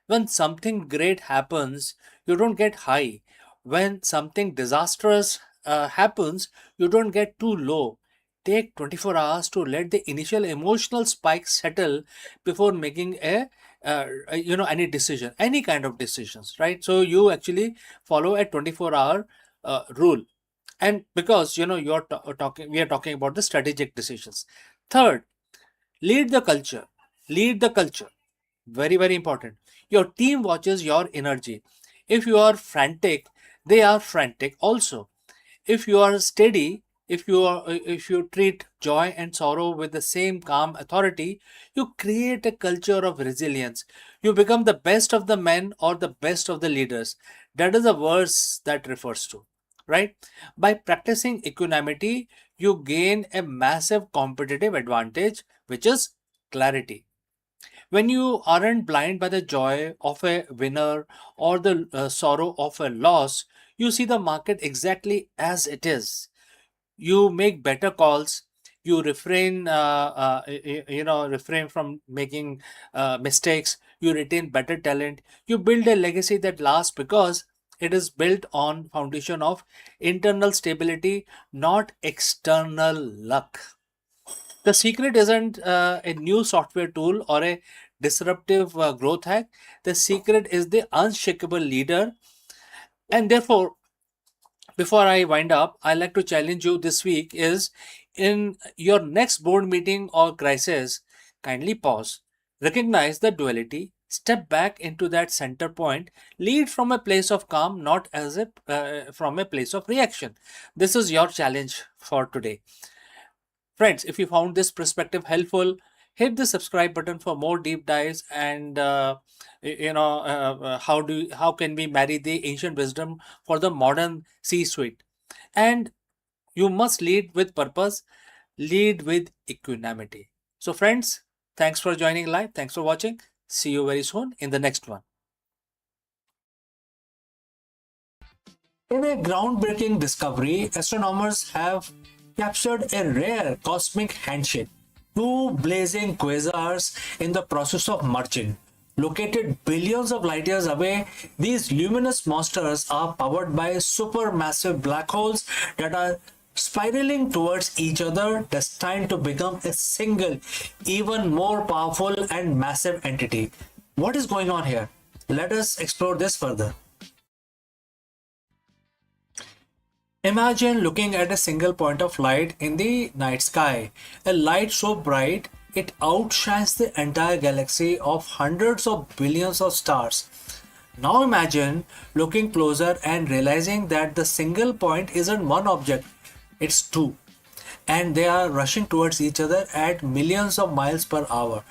When something great happens, you don't get high. When something disastrous happens, you don't get too low. Take 24 hours to let the initial emotional spike settle before making any decision, any kind of decisions, right? So you actually follow a 24-hour rule. And because we are talking about the strategic decisions. Third, lead the culture. Lead the culture. Very, very important. Your team watches your energy. If you are frantic, they are frantic also. If you are steady, if you treat joy and sorrow with the same calm authority, you create a culture of resilience. You become the best of the men or the best of the leaders. That is the verse that refers to, right? By practicing equanimity, you gain a massive competitive advantage, which is clarity. When you aren't blind by the joy of a winner or the sorrow of a loss, you see the market exactly as it is. You make better calls. You refrain from making mistakes. You retain better talent. You build a legacy that lasts because it is built on foundation of internal stability, not external luck. The secret isn't a new software tool or a disruptive growth hack. The secret is the unshakable leader. And therefore, before I wind up, I like to challenge you this week is in your next board meeting or crisis, kindly pause, recognize the duality, step back into that center point, lead from a place of calm, not as a from a place of reaction. This is your challenge for today. Friends, if you found this perspective helpful, hit the subscribe button for more deep dives and how can we marry the ancient wisdom for the modern C-suite. And you must lead with purpose, lead with equanimity. So friends, thanks for joining live. Thanks for watching. See you very soon in the next one. In a groundbreaking discovery, astronomers have captured a rare cosmic handshake. Two blazing quasars in the process of merging. Located billions of light years away, these luminous monsters are powered by supermassive black holes that are spiraling towards each other, destined to become a single, even more powerful and massive entity. What is going on here? Let us explore this further. Imagine looking at a single point of light in the night sky, a light so bright it outshines the entire galaxy of hundreds of billions of stars. Now imagine looking closer and realizing that the single point isn't one object, it's two, and they are rushing towards each other at millions of miles per hour.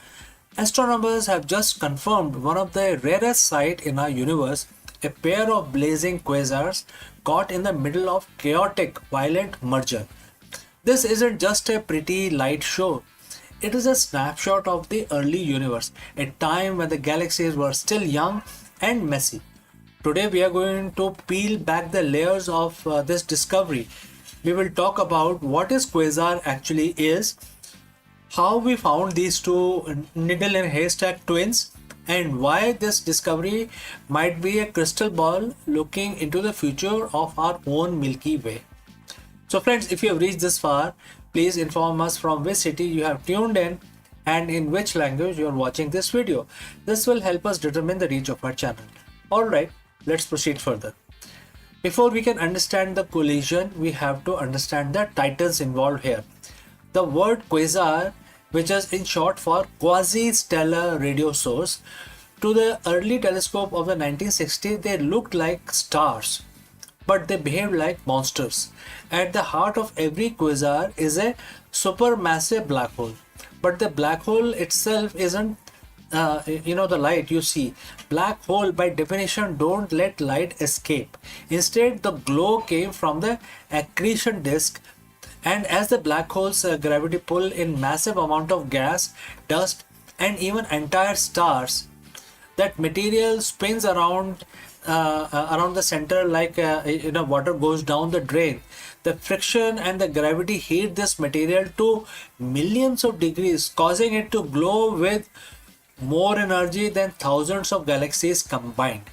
Astronomers have just confirmed one of the rarest sights in our universe, a pair of blazing quasars caught in the middle of chaotic, violent merger. This isn't just a pretty light show. It is a snapshot of the early universe, a time when the galaxies were still young and messy. Today we are going to peel back the layers of this discovery. We will talk about what is quasar actually is, how we found these two needle and haystack twins, and why this discovery might be a crystal ball looking into the future of our own Milky Way. So friends, if you have reached this far, please inform us from which city you have tuned in and in which language you are watching this video. This will help us determine the reach of our channel. Alright, let's proceed further. Before we can understand the collision, we have to understand the titans involved here. The word quasar, which is in short for quasi-stellar radio source, to the early telescope of the 1960s, they looked like stars, but they behaved like monsters. At the heart of every quasar is a supermassive black hole, but the black hole itself isn't the light you see. Black hole by definition don't let light escape. Instead, the glow came from the accretion disk, and as the black hole's gravity pull in massive amount of gas, dust, and even entire stars, That material spins around the center like water goes down the drain. The friction and the gravity heat this material to millions of degrees, causing it to glow with more energy than thousands of galaxies combined.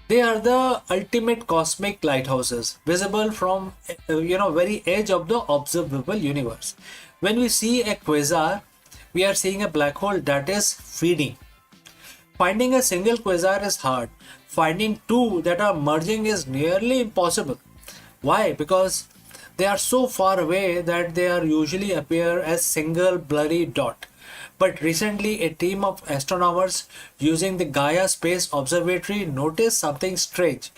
They are the ultimate cosmic lighthouses, visible from very edge of the observable universe. When we see a quasar, we are seeing a black hole that is feeding. Finding a single quasar is hard. Finding two that are merging is nearly impossible. Why? Because they are so far away that they are usually appear as single blurry dot. But recently, a team of astronomers using the Gaia Space Observatory noticed something strange.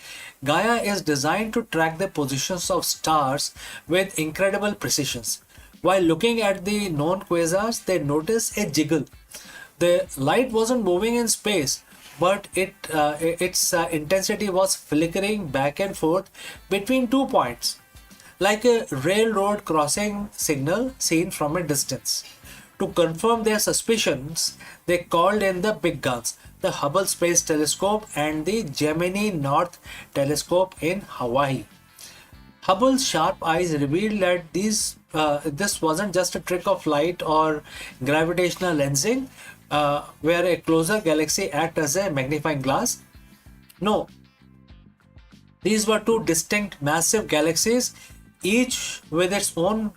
Gaia is designed to track the positions of stars with incredible precision. While looking at the known quasars, they noticed a jiggle. The light wasn't moving in space, but its intensity was flickering back and forth between 2 points, like a railroad crossing signal seen from a distance. To confirm their suspicions, they called in the big guns, the Hubble Space Telescope and the Gemini North Telescope in Hawaii. Hubble's sharp eyes revealed that this wasn't just a trick of light or gravitational lensing, where a closer galaxy acts as a magnifying glass. No, these were two distinct massive galaxies, each with its own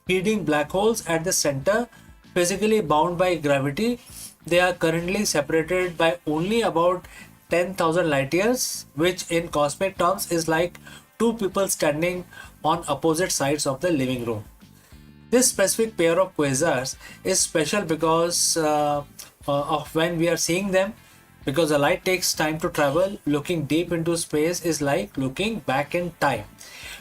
feeding black holes at the center, physically bound by gravity. They are currently separated by only about 10,000 light years, which in cosmic terms is like two people standing on opposite sides of the living room. This specific pair of quasars is special because of when we are seeing them, because the light takes time to travel. Looking deep into space is like looking back in time.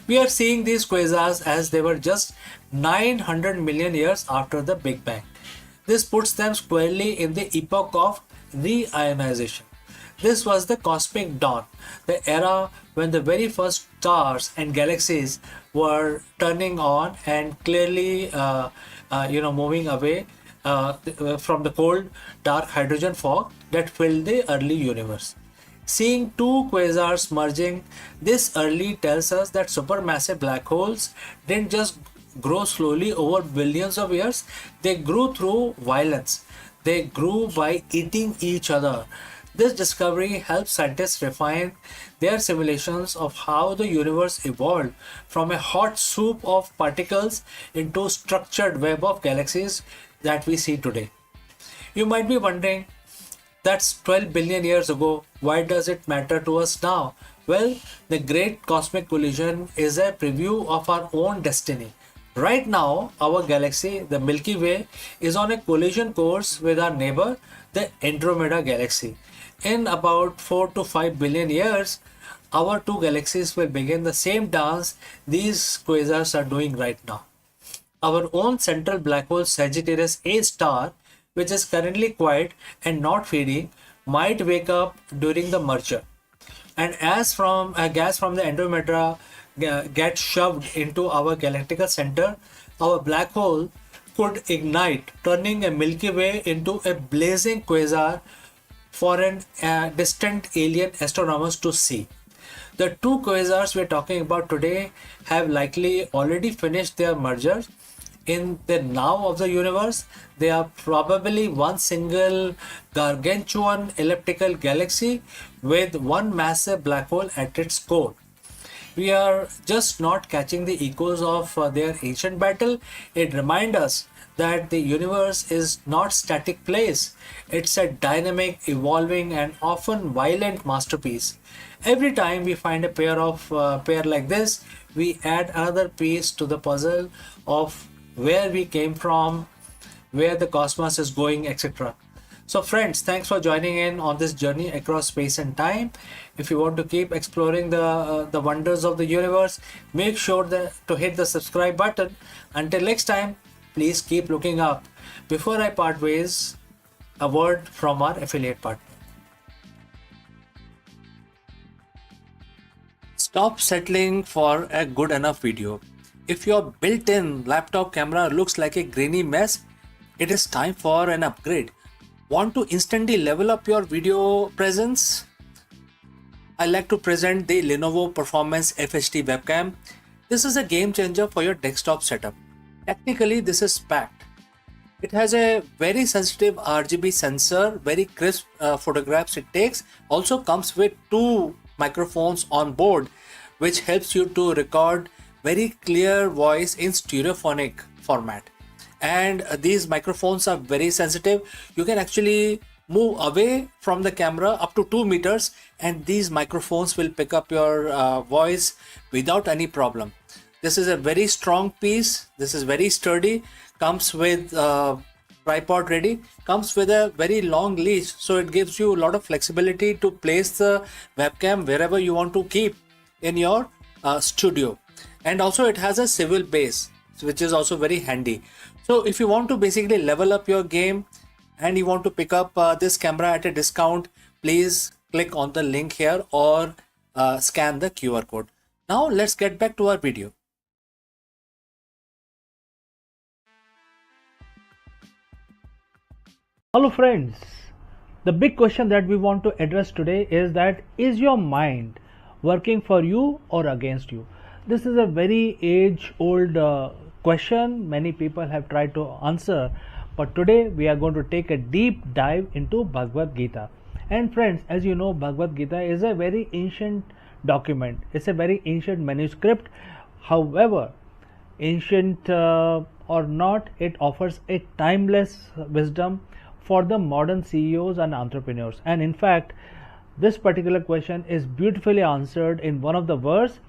We are seeing these quasars as they were just 900 million years after the Big Bang. This puts them squarely in the epoch of reionization. This was the cosmic dawn, the era when the very first stars and galaxies were turning on and clearly moving away from the cold, dark hydrogen fog that filled the early universe. Seeing two quasars merging this early tells us that supermassive black holes didn't just grow slowly over billions of years, they grew through violence. They grew by eating each other. This discovery helps scientists refine their simulations of how the universe evolved from a hot soup of particles into a structured web of galaxies that we see today. You might be wondering, that's 12 billion years ago. Why does it matter to us now? Well, the Great Cosmic Collision is a preview of our own destiny. Right now, our galaxy, the Milky Way, is on a collision course with our neighbor, the Andromeda Galaxy. In about 4 to 5 billion years, our two galaxies will begin the same dance these quasars are doing right now. Our own central black hole Sagittarius A star, which is currently quiet and not feeding, might wake up during the merger. And as from gas from the Andromeda gets shoved into our galactical center, our black hole could ignite, turning a Milky Way into a blazing quasar for distant alien astronomers to see. The two quasars we're talking about today have likely already finished their merger. In the now of the universe, they are probably one single gargantuan elliptical galaxy with one massive black hole at its core. We are just not catching the echoes of their ancient battle. It reminds us that the universe is not static place. It's a dynamic, evolving and often violent masterpiece. Every time we find a pair like this, we add another piece to the puzzle of where we came from, where the cosmos is going, etc. So friends, thanks for joining in on this journey across space and time. If you want to keep exploring the wonders of the universe, make sure to hit the subscribe button. Until next time, please keep looking up. Before I part ways, a word from our affiliate partner. Stop settling for a good enough video. If your built-in laptop camera looks like a grainy mess, it is time for an upgrade. Want to instantly level up your video presence? I like to present the Lenovo Performance FHD webcam. This is a game changer for your desktop setup. Technically, this is packed. It has a very sensitive RGB sensor, very crisp photographs it takes. Also comes with two microphones on board, which helps you to record very clear voice in stereophonic format. And these microphones are very sensitive. You can actually move away from the camera up to 2 meters and these microphones will pick up your voice without any problem. This is a very strong piece. This is very sturdy. Comes with tripod ready. Comes with a very long leash, so it gives you a lot of flexibility to place the webcam wherever you want to keep in your studio. And also it has a swivel base, which is also very handy. So if you want to basically level up your game and you want to pick up this camera at a discount, please click on the link here or scan the QR code. Now let's get back to our video. Hello friends, the big question that we want to address today is that is your mind working for you or against you? This is a very age-old question many people have tried to answer, but today we are going to take a deep dive into Bhagavad Gita. And friends, as you know, Bhagavad Gita is a very ancient document. It's a very ancient manuscript. However, ancient or not, it offers a timeless wisdom for the modern CEOs and entrepreneurs. And in fact, this particular question is beautifully answered in one of the verse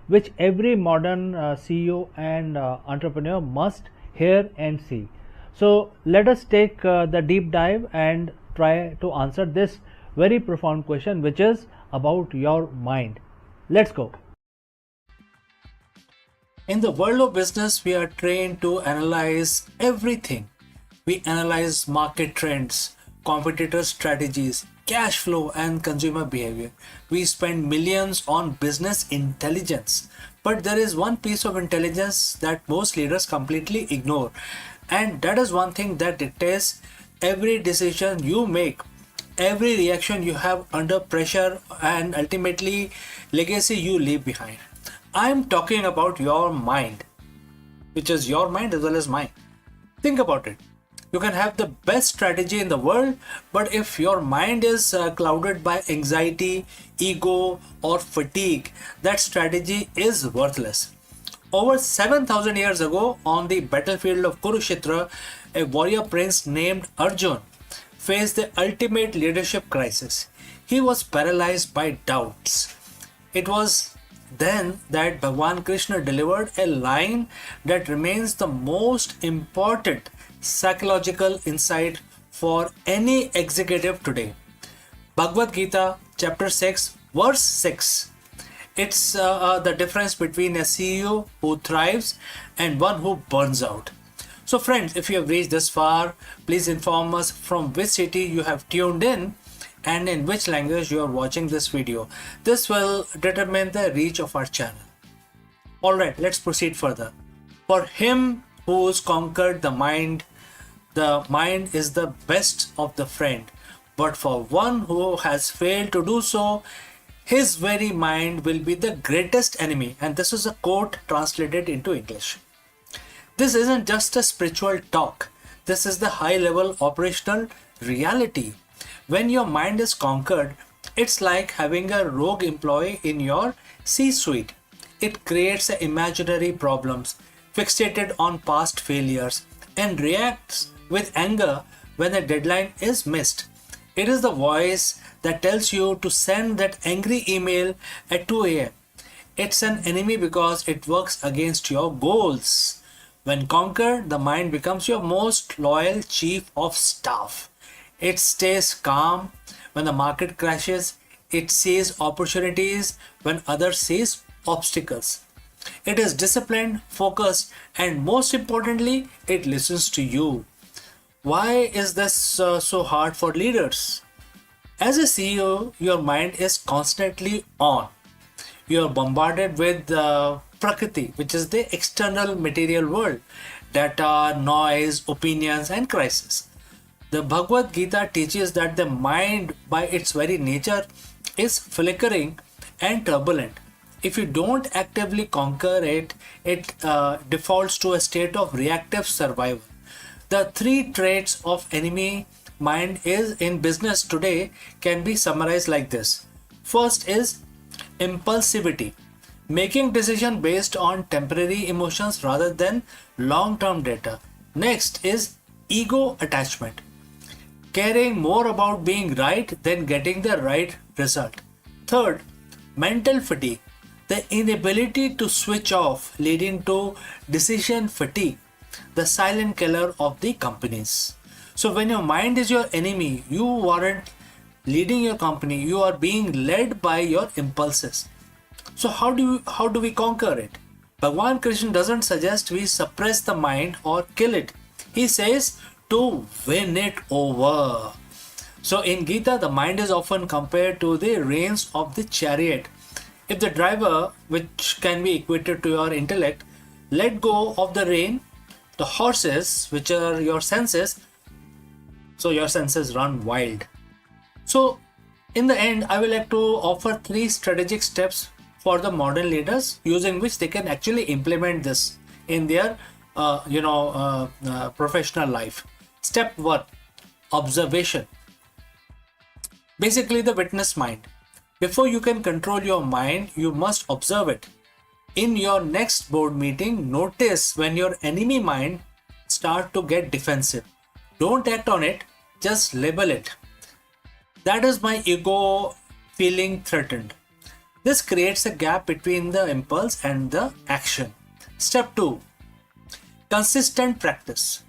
which every modern CEO and entrepreneur must hear and see. So let us take the deep dive and try to answer this very profound question, which is about your mind. Let's go. In the world of business, we are trained to analyze everything. We analyze market trends, competitor strategies, cash flow, and consumer behavior. We spend millions on business intelligence. But there is one piece of intelligence that most leaders completely ignore. And that is one thing that dictates every decision you make, every reaction you have under pressure, and ultimately legacy you leave behind. I'm talking about your mind, which is your mind as well as mine. Think about it. You can have the best strategy in the world, but if your mind is clouded by anxiety, ego, or fatigue, that strategy is worthless. Over 7,000 years ago, on the battlefield of Kurukshetra, a warrior prince named Arjun faced the ultimate leadership crisis. He was paralyzed by doubts. It was then that Bhagwan Krishna delivered a line that remains the most important psychological insight for any executive today. Bhagavad Gita chapter 6 verse 6. It's the difference between a CEO who thrives and one who burns out. So friends, if you have reached this far, please inform us from which city you have tuned in and in which language you are watching this video. This will determine the reach of our channel. Alright, let's proceed further. For him who's conquered the mind is the best of the friend. But for one who has failed to do so, his very mind will be the greatest enemy. And this is a quote translated into English. This isn't just a spiritual talk. This is the high-level operational reality. When your mind is conquered, it's like having a rogue employee in your C-suite. It creates imaginary problems, fixated on past failures, and reacts with anger when a deadline is missed. It is the voice that tells you to send that angry email at 2 a.m. It's an enemy because it works against your goals. When conquered, the mind becomes your most loyal chief of staff. It stays calm when the market crashes. It sees opportunities when others sees obstacles. It is disciplined, focused, and most importantly, it listens to you. Why is this so hard for leaders? As a CEO, your mind is constantly on. You are bombarded with Prakriti, which is the external material world, data, noise, opinions, and crisis. The Bhagavad Gita teaches that the mind, by its very nature, is flickering and turbulent. If you don't actively conquer it, it defaults to a state of reactive survival. The three traits of enemy mind is in business today can be summarized like this. First is impulsivity, making decision based on temporary emotions rather than long-term data. Next is ego attachment, caring more about being right than getting the right result. Third, mental fatigue, the inability to switch off, leading to decision fatigue, the silent killer of the companies. So when your mind is your enemy, you aren't leading your company, you are being led by your impulses. So how do we conquer it? Bhagwan Krishna doesn't suggest we suppress the mind or kill it. He says to win it over. So in Gita, the mind is often compared to the reins of the chariot. If the driver, which can be equated to your intellect, let go of the rein, the horses, which are your senses, so your senses run wild. So in the end, I would like to offer 3 strategic steps for the modern leaders using which they can actually implement this in their professional life. Step 1, observation. Basically the witness mind. Before you can control your mind, you must observe it. In your next board meeting, notice when your enemy mind start to get defensive. Don't act on it, just label it. That is my ego feeling threatened. This creates a gap between the impulse and the action. Step 2, consistent practice.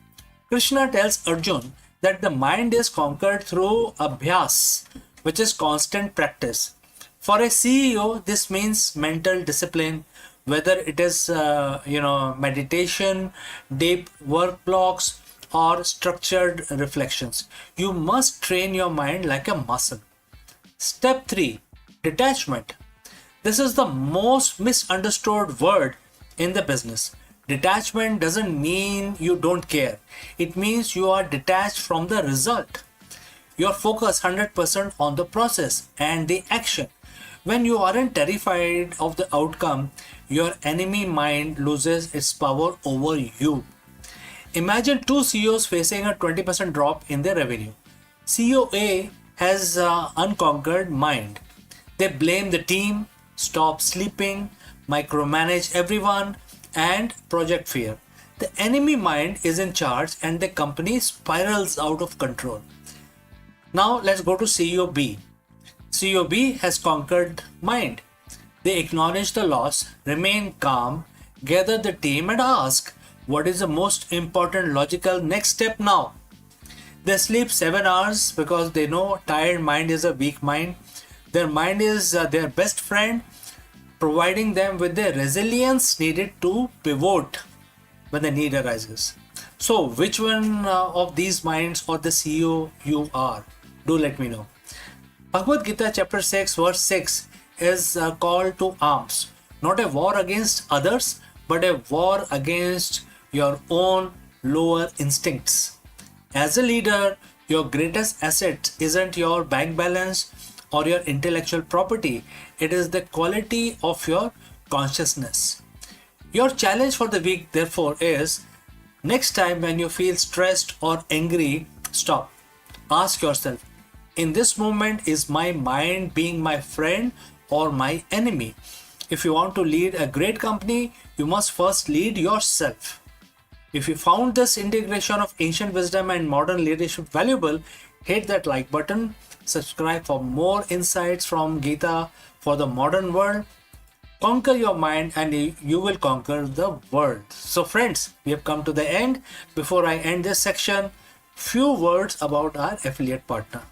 Krishna tells Arjun that the mind is conquered through abhyas, which is constant practice. For a CEO, this means mental discipline, whether it is meditation, deep work blocks, or structured reflections. You must train your mind like a muscle. Step 3, detachment. This is the most misunderstood word in the business. Detachment doesn't mean you don't care. It means you are detached from the result. You're focused 100% on the process and the action. When you aren't terrified of the outcome, your enemy mind loses its power over you. Imagine 2 CEOs facing a 20% drop in their revenue. CEO A has unconquered mind. They blame the team, stop sleeping, micromanage everyone, and project fear. The enemy mind is in charge and the company spirals out of control. Now let's go to CEO B. CEO B has conquered mind. They acknowledge the loss, remain calm, gather the team and ask, what is the most important logical next step now? They sleep 7 hours because they know tired mind is a weak mind. Their mind is their best friend, providing them with the resilience needed to pivot when the need arises. So which one of these minds or the CEO you are? Do let me know. Bhagavad Gita chapter 6 verse 6 is a call to arms. Not a war against others, but a war against your own lower instincts. As a leader, your greatest asset isn't your bank balance or your intellectual property. It is the quality of your consciousness. Your challenge for the week, therefore, is next time when you feel stressed or angry, stop. Ask yourself, in this moment, is my mind being my friend or my enemy? If you want to lead a great company, you must first lead yourself. If you found this integration of ancient wisdom and modern leadership valuable, hit that like button, subscribe for more insights from Gita for the modern world. Conquer your mind and you will conquer the world. So friends, we have come to the end. Before I end this section, few words about our affiliate partner.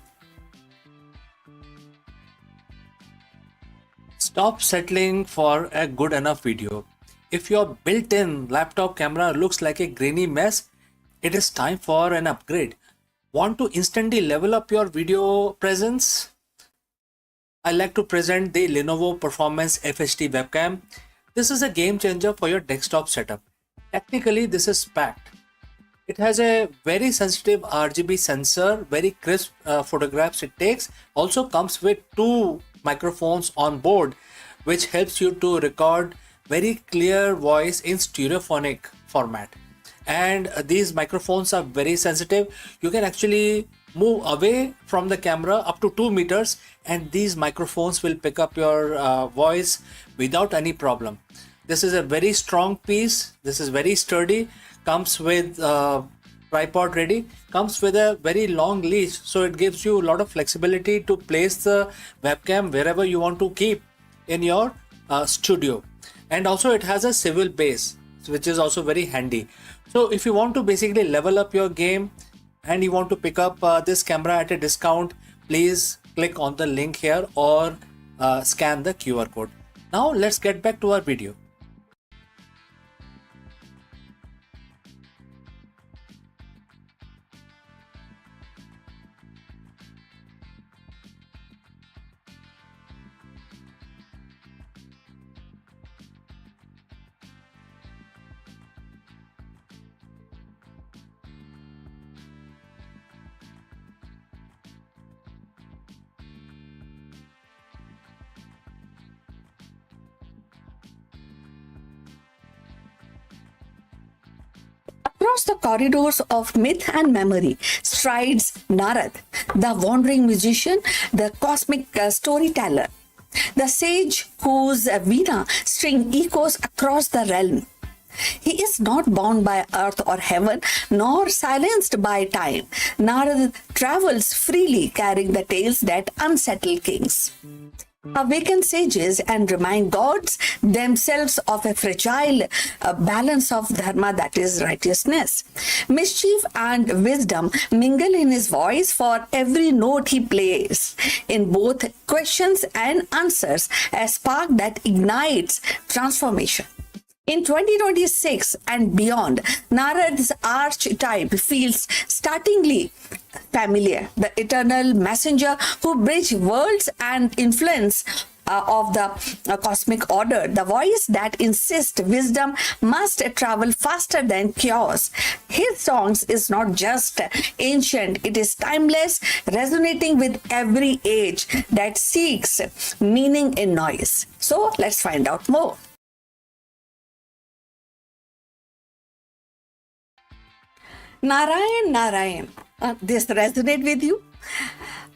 Stop settling for a good enough video. If your built-in laptop camera looks like a grainy mess, it is time for an upgrade. Want to instantly level up your video presence? I like to present the Lenovo Performance FHD webcam. This is a game changer for your desktop setup. Technically, this is packed. It has a very sensitive RGB sensor, very crisp photographs it takes. Also comes with two microphones on board, which helps you to record very clear voice in stereophonic format. And these microphones are very sensitive. You can actually move away from the camera up to 2 meters, and these microphones will pick up your voice without any problem. This is a very strong piece. This is very sturdy. Comes with tripod ready. Comes with a very long leash, so it gives you a lot of flexibility to place the webcam wherever you want to keep in your studio. And also it has a swivel base, which is also very handy. So if you want to basically level up your game and you want to pick up this camera at a discount, please click on the link here or scan the QR code. Now let's get back to our video. Across the corridors of myth and memory strides Narad, the wandering musician, the cosmic storyteller, the sage whose Veena string echoes across the realm. He is not bound by earth or heaven, nor silenced by time. Narad travels freely, carrying the tales that unsettle kings, awaken sages, and remind gods themselves of a fragile balance of dharma, that is righteousness. Mischief and wisdom mingle in his voice, for every note he plays, in both questions and answers, a spark that ignites transformation. In 2026 and beyond, Narad's archetype feels startlingly familiar. The eternal messenger who bridges worlds and influence of the cosmic order, the voice that insists wisdom must travel faster than chaos. His songs is not just ancient, it is timeless, resonating with every age that seeks meaning in noise. So let's find out more. Narayan, Narayan. This resonate with you?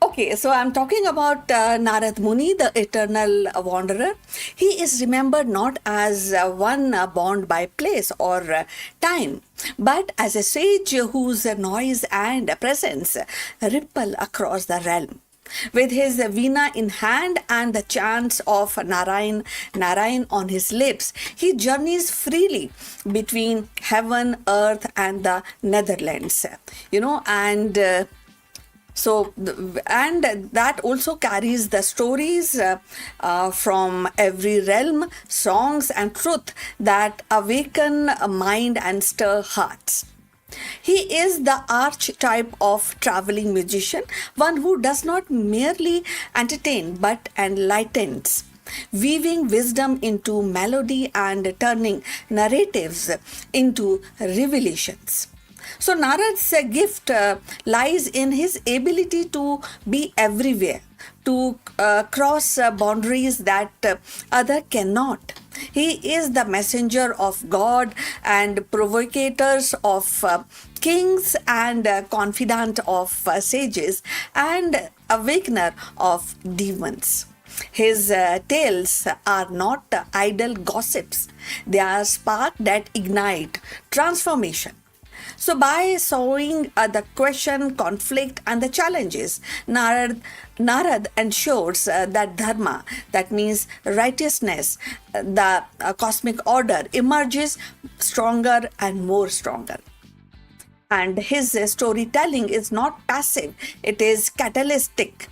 Okay, so I'm talking about Narad Muni, the eternal wanderer. He is remembered not as one bound by place or time, but as a sage whose noise and presence ripple across the realm. With his veena in hand and the chants of Narayan, Narayan on his lips, he journeys freely between heaven, earth, and the Netherlands. And that also carries the stories from every realm, songs and truth that awaken mind and stir hearts. He is the archetype of traveling musician, one who does not merely entertain but enlightens, weaving wisdom into melody and turning narratives into revelations. So Narad's gift lies in his ability to be everywhere, to cross boundaries that other cannot. He is the messenger of God and provocators of kings and confidant of sages and awakener of demons. His tales are not idle gossips. They are sparks that ignite transformation. So by solving the question, conflict and the challenges, Narad ensures that dharma, that means righteousness, the cosmic order, emerges stronger and more stronger. And his storytelling is not passive, it is catalytic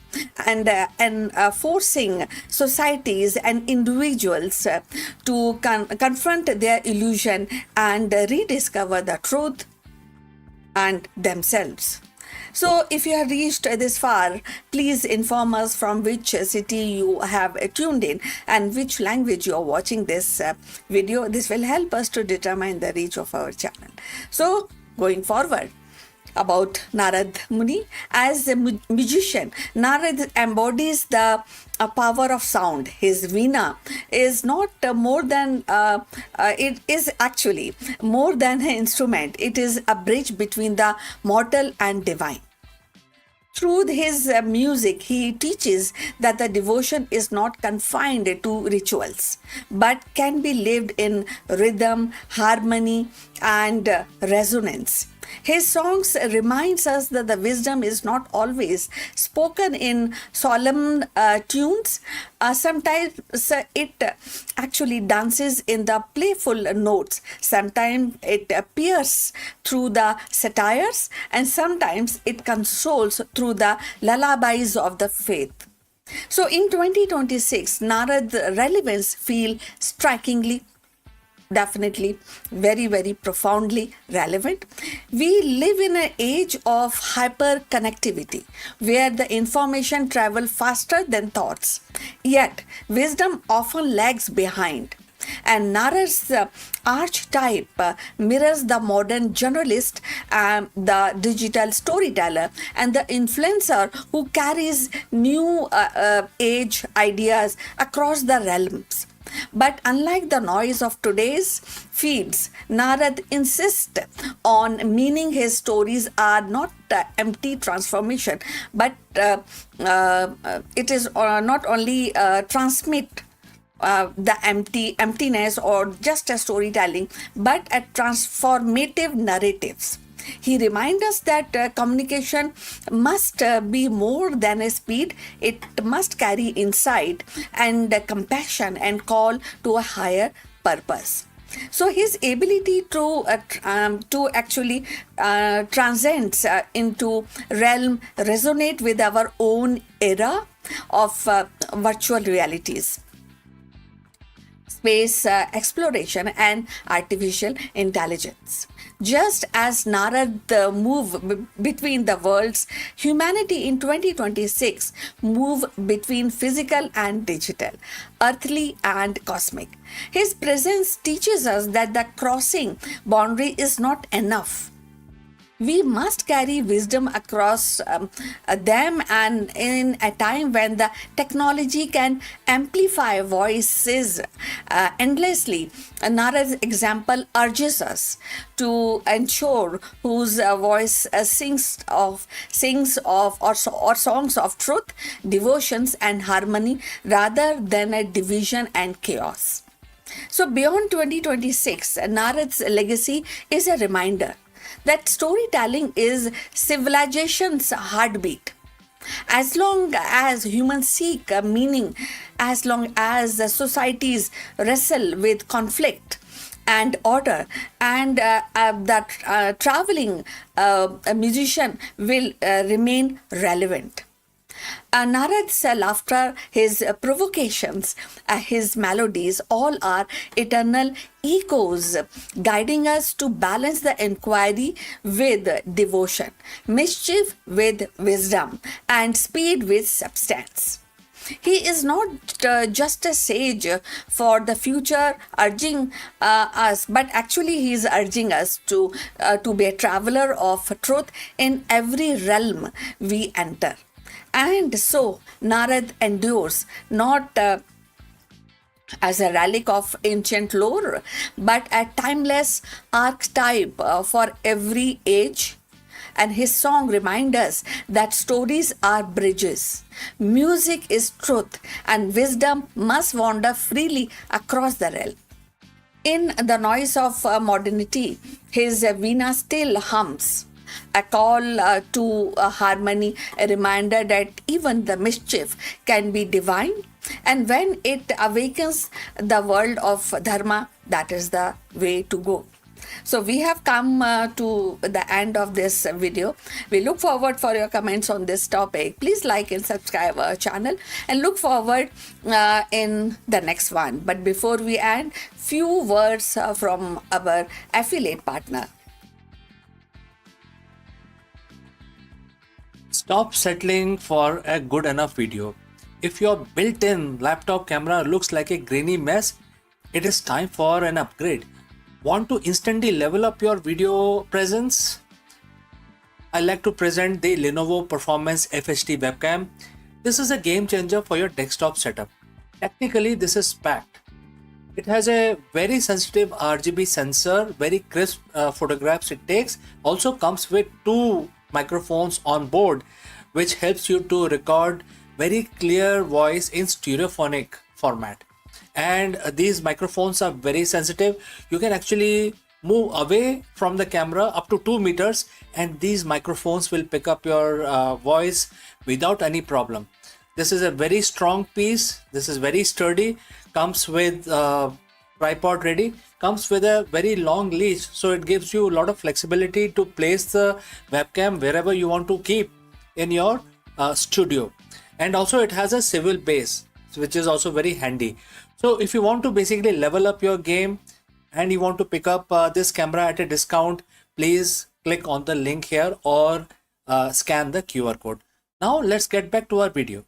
and forcing societies and individuals to confront their illusion and rediscover the truth and themselves. So if you have reached this far, please inform us from which city you have tuned in and which language you are watching this video. This will help us to determine the reach of our channel. So going forward about Narad Muni. As a musician, Narad embodies the power of sound. His veena is not more than, it is actually more than an instrument. It is a bridge between the mortal and divine. Through his music, he teaches that the devotion is not confined to rituals, but can be lived in rhythm, harmony, and resonance. His songs reminds us that the wisdom is not always spoken in solemn tunes. Sometimes it actually dances in the playful notes. Sometimes it appears through the satires, and sometimes it consoles through the lullabies of the faith. So in 2026, Narad's relevance feels strikingly, definitely very, very profoundly relevant. We live in an age of hyper connectivity where the information travels faster than thoughts. Yet, wisdom often lags behind. And Narad's archetype mirrors the modern journalist, the digital storyteller, and the influencer who carries new age ideas across the realms. But unlike the noise of today's feeds, Narad insists on meaning. His stories are not empty transformation, but it is not only transmit the emptiness or just a storytelling, but a transformative narratives. He reminds us that communication must be more than a speed. It must carry insight and compassion and call to a higher purpose. So his ability to actually transcends into realm resonate with our own era of virtual realities, space exploration, and artificial intelligence. Just as Narad moved between the worlds, humanity in 2026 move between physical and digital, earthly and cosmic. His presence teaches us that the crossing boundary is not enough. We must carry wisdom across them, and in a time when the technology can amplify voices endlessly, Narad's example urges us to ensure whose voice sings of or songs of truth, devotions, and harmony rather than a division and chaos. So beyond 2026, Narad's legacy is a reminder that storytelling is civilization's heartbeat. As long as humans seek meaning, as long as societies wrestle with conflict and order, and that traveling musician will remain relevant. Narad's laughter, his provocations, his melodies, all are eternal echoes, guiding us to balance the inquiry with devotion, mischief with wisdom, and speed with substance. He is not just a sage for the future, urging us, but actually he is urging us to be a traveler of truth in every realm we enter. And so Narad endures not as a relic of ancient lore, but a timeless archetype for every age. And his song reminds us that stories are bridges, music is truth, and wisdom must wander freely across the realm. In the noise of modernity, his veena still hums, a call to harmony, a reminder that even the mischief can be divine. And when it awakens the world of dharma, that is the way to go. So we have come to the end of this video. We look forward for your comments on this topic. Please like and subscribe our channel, and look forward in the next one. But before we end, few words from our affiliate partner. Stop settling for a good enough video. If your built-in laptop camera looks like a grainy mess, it is time for an upgrade. Want to instantly level up your video presence? I like to present the Lenovo Performance FHD webcam. This is a game changer for your desktop setup. Technically, this is packed. It has a very sensitive RGB sensor, very crisp photographs it takes. Also comes with 2 microphones on board, which helps you to record very clear voice in stereophonic format. And these microphones are very sensitive. You can actually move away from the camera up to 2 meters and these microphones will pick up your voice without any problem. This is a very strong piece. This is very sturdy. Comes with tripod ready. Comes with a very long leash, so it gives you a lot of flexibility to place the webcam wherever you want to keep in your studio. And also it has a swivel base, which is also very handy. So if you want to basically level up your game and you want to pick up this camera at a discount, please click on the link here or scan the QR code. Now let's get back to our video.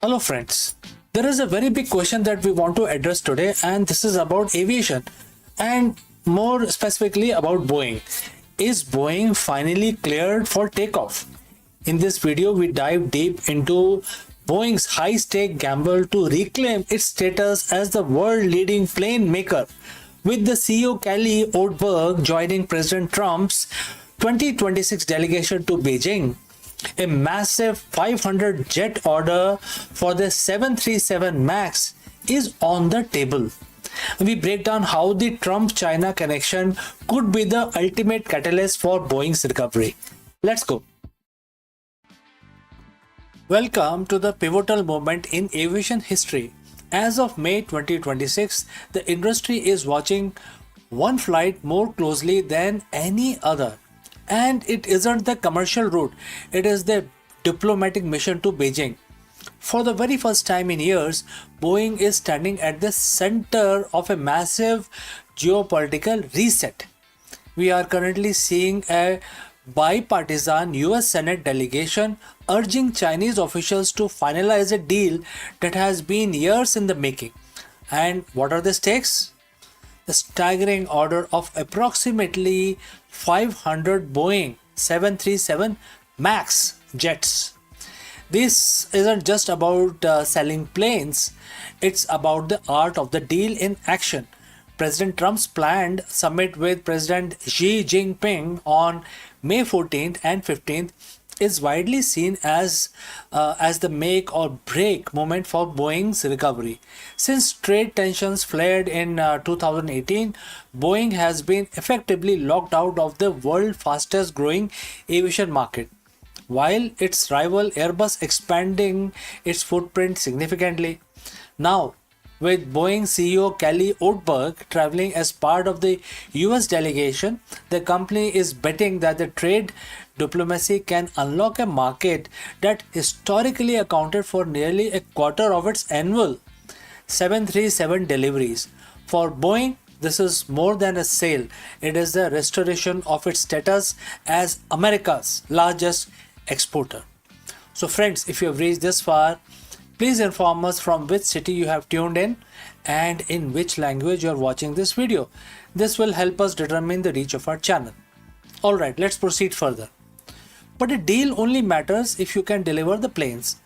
Hello friends, there is a very big question that we want to address today, and this is about aviation and more specifically about Boeing. Is Boeing finally cleared for takeoff? In this video, we dive deep into Boeing's high-stake gamble to reclaim its status as the world-leading plane maker, with the CEO Kelly Odeberg joining President Trump's 2026 delegation to Beijing. A massive 500 jet order for the 737 MAX is on the table. We break down how the Trump-China connection could be the ultimate catalyst for Boeing's recovery. Let's go. Welcome to the pivotal moment in aviation history. As of May 2026, the industry is watching one flight more closely than any other. And it isn't the commercial route, it is the diplomatic mission to Beijing. For the very first time in years, Boeing is standing at the center of a massive geopolitical reset. We are currently seeing a bipartisan US Senate delegation urging Chinese officials to finalize a deal that has been years in the making. And what are the stakes? The staggering order of approximately 500 Boeing 737 MAX jets. This isn't just about selling planes, it's about the art of the deal in action. President Trump's planned summit with President Xi Jinping on May 14th and 15th is widely seen as the make or break moment for Boeing's recovery. Since trade tensions flared in 2018, Boeing has been effectively locked out of the world's fastest growing aviation market, while its rival Airbus expanding its footprint significantly. Now, with Boeing CEO Kelly Odeberg traveling as part of the US delegation, the company is betting that the trade diplomacy can unlock a market that historically accounted for nearly a quarter of its annual 737 deliveries. For Boeing, this is more than a sale, it is the restoration of its status as America's largest exporter. So friends, if you have reached this far, please inform us from which city you have tuned in and in which language you are watching this video. This will help us determine the reach of our channel. Alright, let's proceed further. But a deal only matters if you can deliver the planes.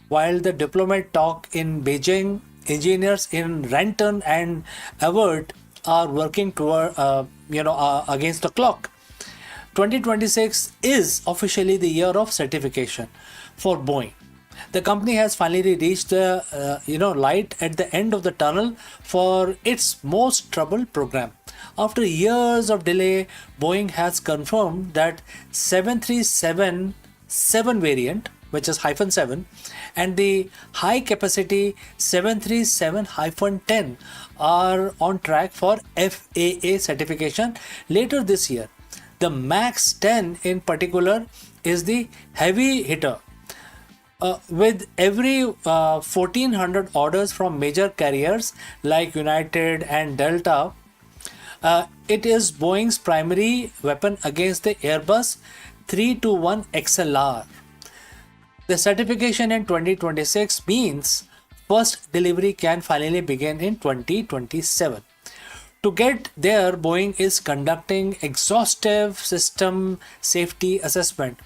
While the diplomat talk in Beijing, engineers in Renton and Everett are working toward, against the clock. 2026 is officially the year of certification for Boeing. The company has finally reached the light at the end of the tunnel for its most troubled program. After years of delay, Boeing has confirmed that 737-7 variant, which is -7, and the high capacity 737-10 are on track for FAA certification later this year. The MAX 10 in particular is the heavy hitter. With every 1400 orders from major carriers like United and Delta, it is Boeing's primary weapon against the Airbus 321 XLR. The certification in 2026 means first delivery can finally begin in 2027. To get there, Boeing is conducting exhaustive system safety assessment,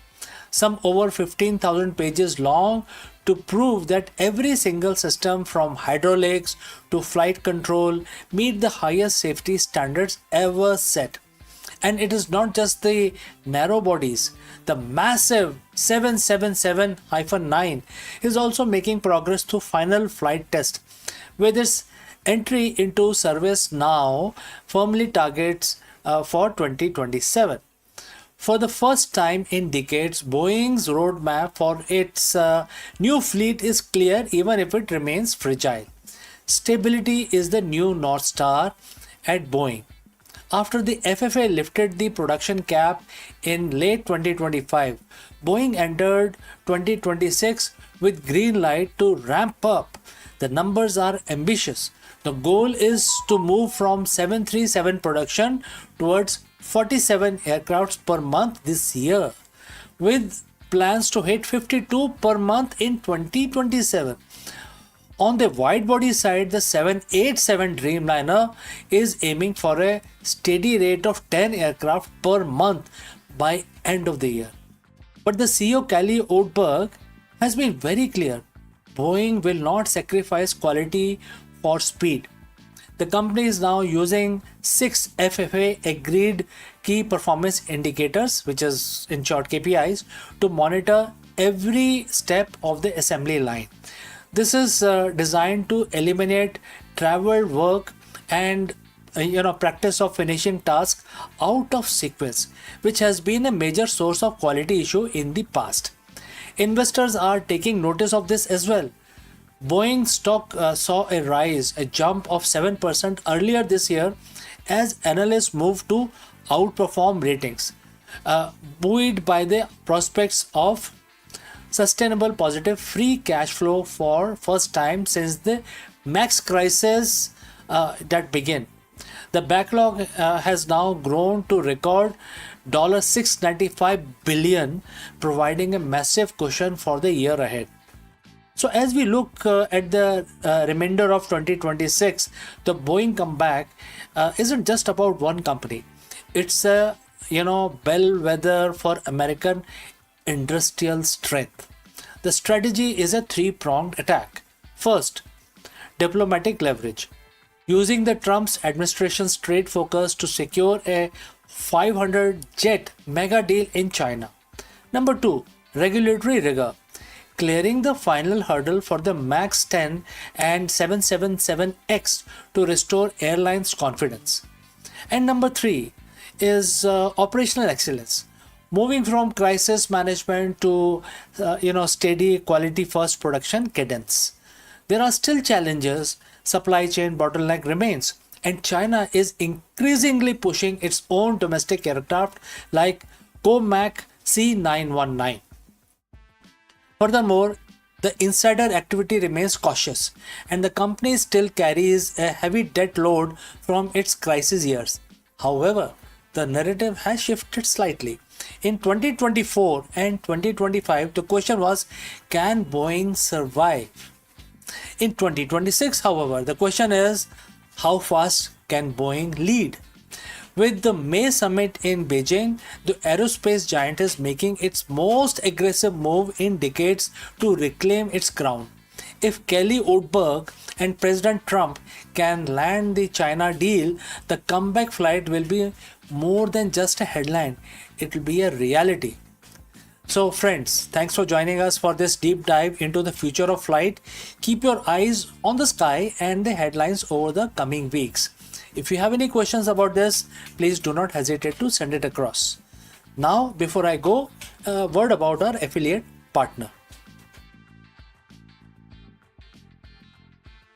some over 15,000 pages long, to prove that every single system from hydraulics to flight control meet the highest safety standards ever set. And it is not just the narrow bodies. The massive 777-9 is also making progress through final flight test, with its entry into service now firmly targets for 2027. For the first time in decades, Boeing's roadmap for its new fleet is clear, even if it remains fragile. Stability is the new North Star at Boeing. After the FAA lifted the production cap in late 2025, Boeing entered 2026 with green light to ramp up. The numbers are ambitious. The goal is to move from 737 production towards 47 aircrafts per month this year, with plans to hit 52 per month in 2027. On the wide-body side, the 787 Dreamliner is aiming for a steady rate of 10 aircraft per month by end of the year. But the CEO Kelly Oldberg has been very clear. Boeing will not sacrifice quality for speed. The company is now using 6 FAA agreed key performance indicators, which is in short KPIs, to monitor every step of the assembly line. This is designed to eliminate travel work and practice of finishing tasks out of sequence, which has been a major source of quality issue in the past. Investors are taking notice of this as well. Boeing stock saw a jump of 7% earlier this year as analysts moved to outperform ratings, buoyed by the prospects of sustainable positive free cash flow for first time since the MAX crisis that began. The backlog has now grown to record $695 billion, providing a massive cushion for the year ahead. So as we look at the remainder of 2026, the Boeing comeback isn't just about one company. It's a bellwether for American industrial strength. The strategy is a three-pronged attack. First, diplomatic leverage. Using the Trump's administration's trade focus to secure a 500 jet mega deal in China. Number 2, regulatory rigor. Clearing the final hurdle for the MAX 10 and 777X to restore airlines' confidence. And number 3 is operational excellence. Moving from crisis management to steady quality first production cadence. There are still challenges. Supply chain bottleneck remains, and China is increasingly pushing its own domestic aircraft like Akulmach C919. Furthermore, the insider activity remains cautious, and the company still carries a heavy debt load from its crisis years. However, the narrative has shifted slightly. In 2024 and 2025, the question was, can Boeing survive? In 2026, however, the question is, how fast can Boeing lead? With the May summit in Beijing, the aerospace giant is making its most aggressive move in decades to reclaim its crown. If Kelly Oldberg and President Trump can land the China deal, the comeback flight will be more than just a headline. It will be a reality. So friends, thanks for joining us for this deep dive into the future of flight. Keep your eyes on the sky and the headlines over the coming weeks. If you have any questions about this, please do not hesitate to send it across. Now, before I go, a word about our affiliate partner.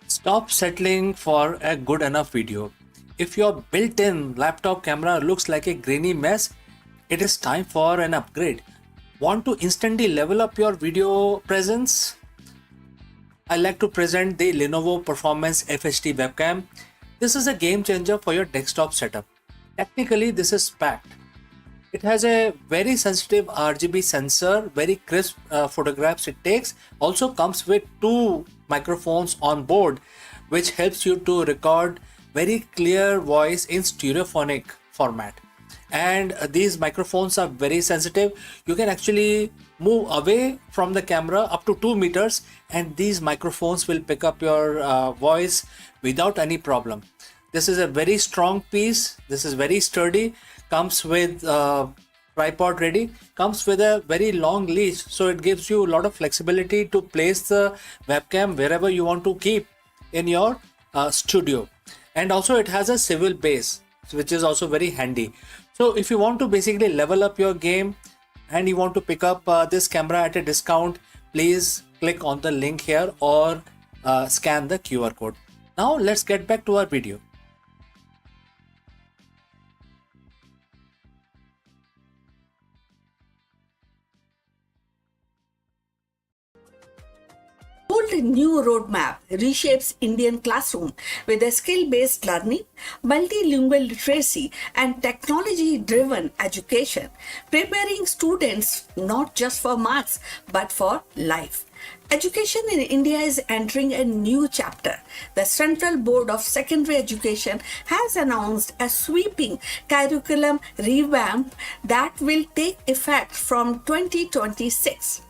Stop settling for a good enough video. If your built-in laptop camera looks like a grainy mess, it is time for an upgrade. Want to instantly level up your video presence? I like to present the Lenovo Performance FHD webcam. This is a game changer for your desktop setup. Technically, this is packed. It has a very sensitive RGB sensor, very crisp photographs it takes. Also comes with 2 microphones on board, which helps you to record very clear voice in stereophonic format. And these microphones are very sensitive. You can actually move away from the camera up to 2 meters and these microphones will pick up your voice without any problem. This is a very strong piece. This is very sturdy. Comes with tripod ready. Comes with a very long leash, so it gives you a lot of flexibility to place the webcam wherever you want to keep in your studio. And also it has a swivel base, which is also very handy. So if you want to basically level up your game and you want to pick up this camera at a discount, please click on the link here or scan the QR code. Now let's get back to our video. Bold new roadmap reshapes Indian classroom with a skill-based learning, multilingual literacy and technology-driven education, preparing students not just for marks but for life. Education in India is entering a new chapter. The Central Board of Secondary Education has announced a sweeping curriculum revamp that will take effect from 2026.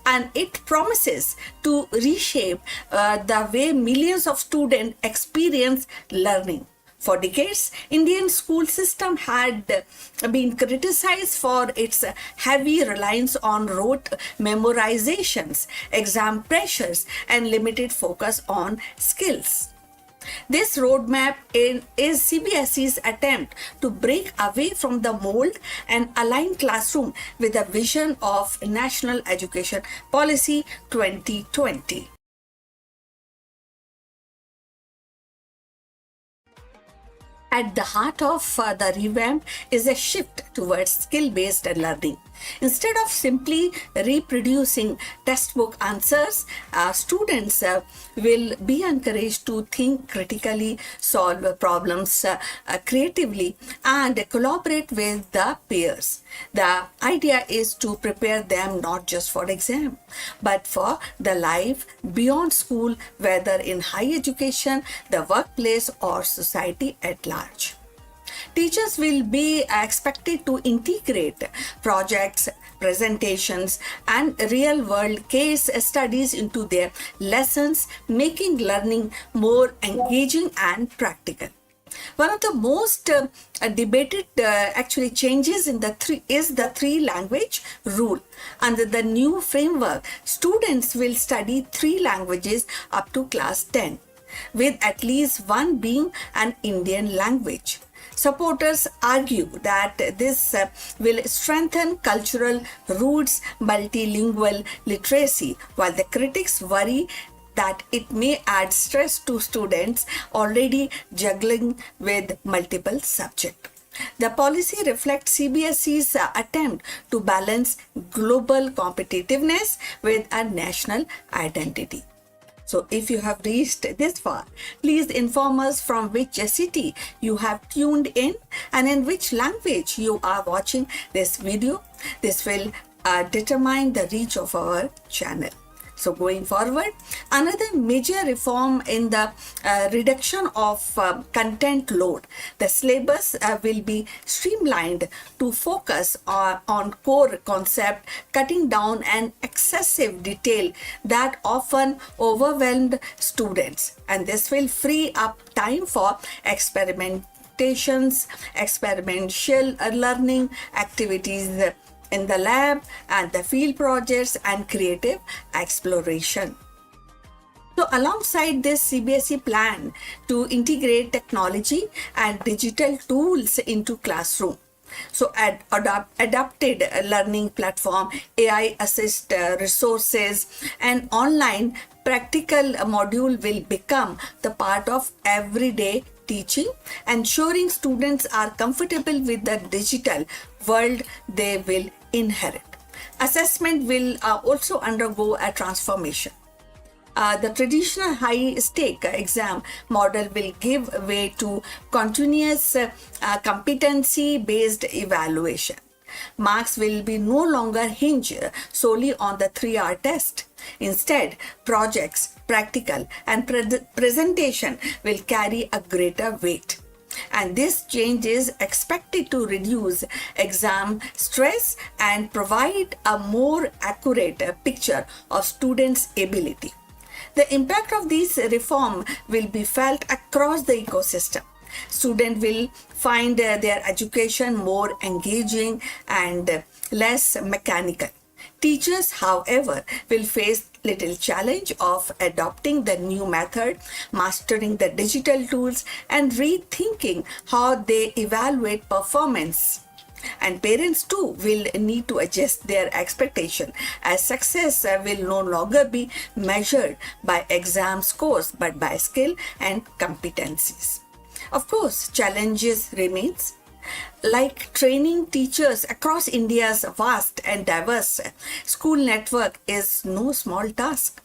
And it promises to reshape the way millions of students experience learning. For decades, Indian school system had been criticized for its heavy reliance on rote memorizations, exam pressures, and limited focus on skills. This roadmap is CBSE's attempt to break away from the mold and align classroom with the vision of National Education Policy 2020. At the heart of the revamp is a shift towards skill-based learning. Instead of simply reproducing textbook answers, students will be encouraged to think critically, solve problems creatively, and collaborate with the peers. The idea is to prepare them not just for exam, but for the life beyond school, whether in higher education, the workplace, or society at large. Teachers will be expected to integrate projects, presentations, and real-world case studies into their lessons, making learning more engaging and practical. One of the most debated actually changes in the three language rule. Under the new framework, students will study 3 languages up to class 10, with at least one being an Indian language. Supporters argue that this will strengthen cultural roots, multilingual literacy, while the critics worry that it may add stress to students already juggling with multiple subjects. The policy reflects CBSE's attempt to balance global competitiveness with a national identity. So if you have reached this far, please inform us from which city you have tuned in and in which language you are watching this video. This will determine the reach of our channel. So going forward, another major reform in the reduction of content load. The syllabus will be streamlined to focus on core concept, cutting down an excessive detail that often overwhelmed students. And this will free up time for experimentations, experiential learning activities in the lab and the field projects and creative exploration. So alongside this, CBSE plan to integrate technology and digital tools into classroom. So adapted learning platform, AI assist resources, and online practical module will become the part of everyday teaching, ensuring students are comfortable with the digital world they will inherit. Assessment will also undergo a transformation. The traditional high stake exam model will give way to continuous competency based evaluation. Marks will be no longer hinged solely on the 3-hour test. Instead, projects, practical, and presentation will carry a greater weight. And this change is expected to reduce exam stress and provide a more accurate picture of students' ability. The impact of this reform will be felt across the ecosystem. Students will find their education more engaging and less mechanical. Teachers, however, will face little challenge of adopting the new method, mastering the digital tools, and rethinking how they evaluate performance. And parents too will need to adjust their expectation, as success will no longer be measured by exam scores but by skill and competencies. Of course, challenges remains, like training teachers across India's vast and diverse school network is no small task.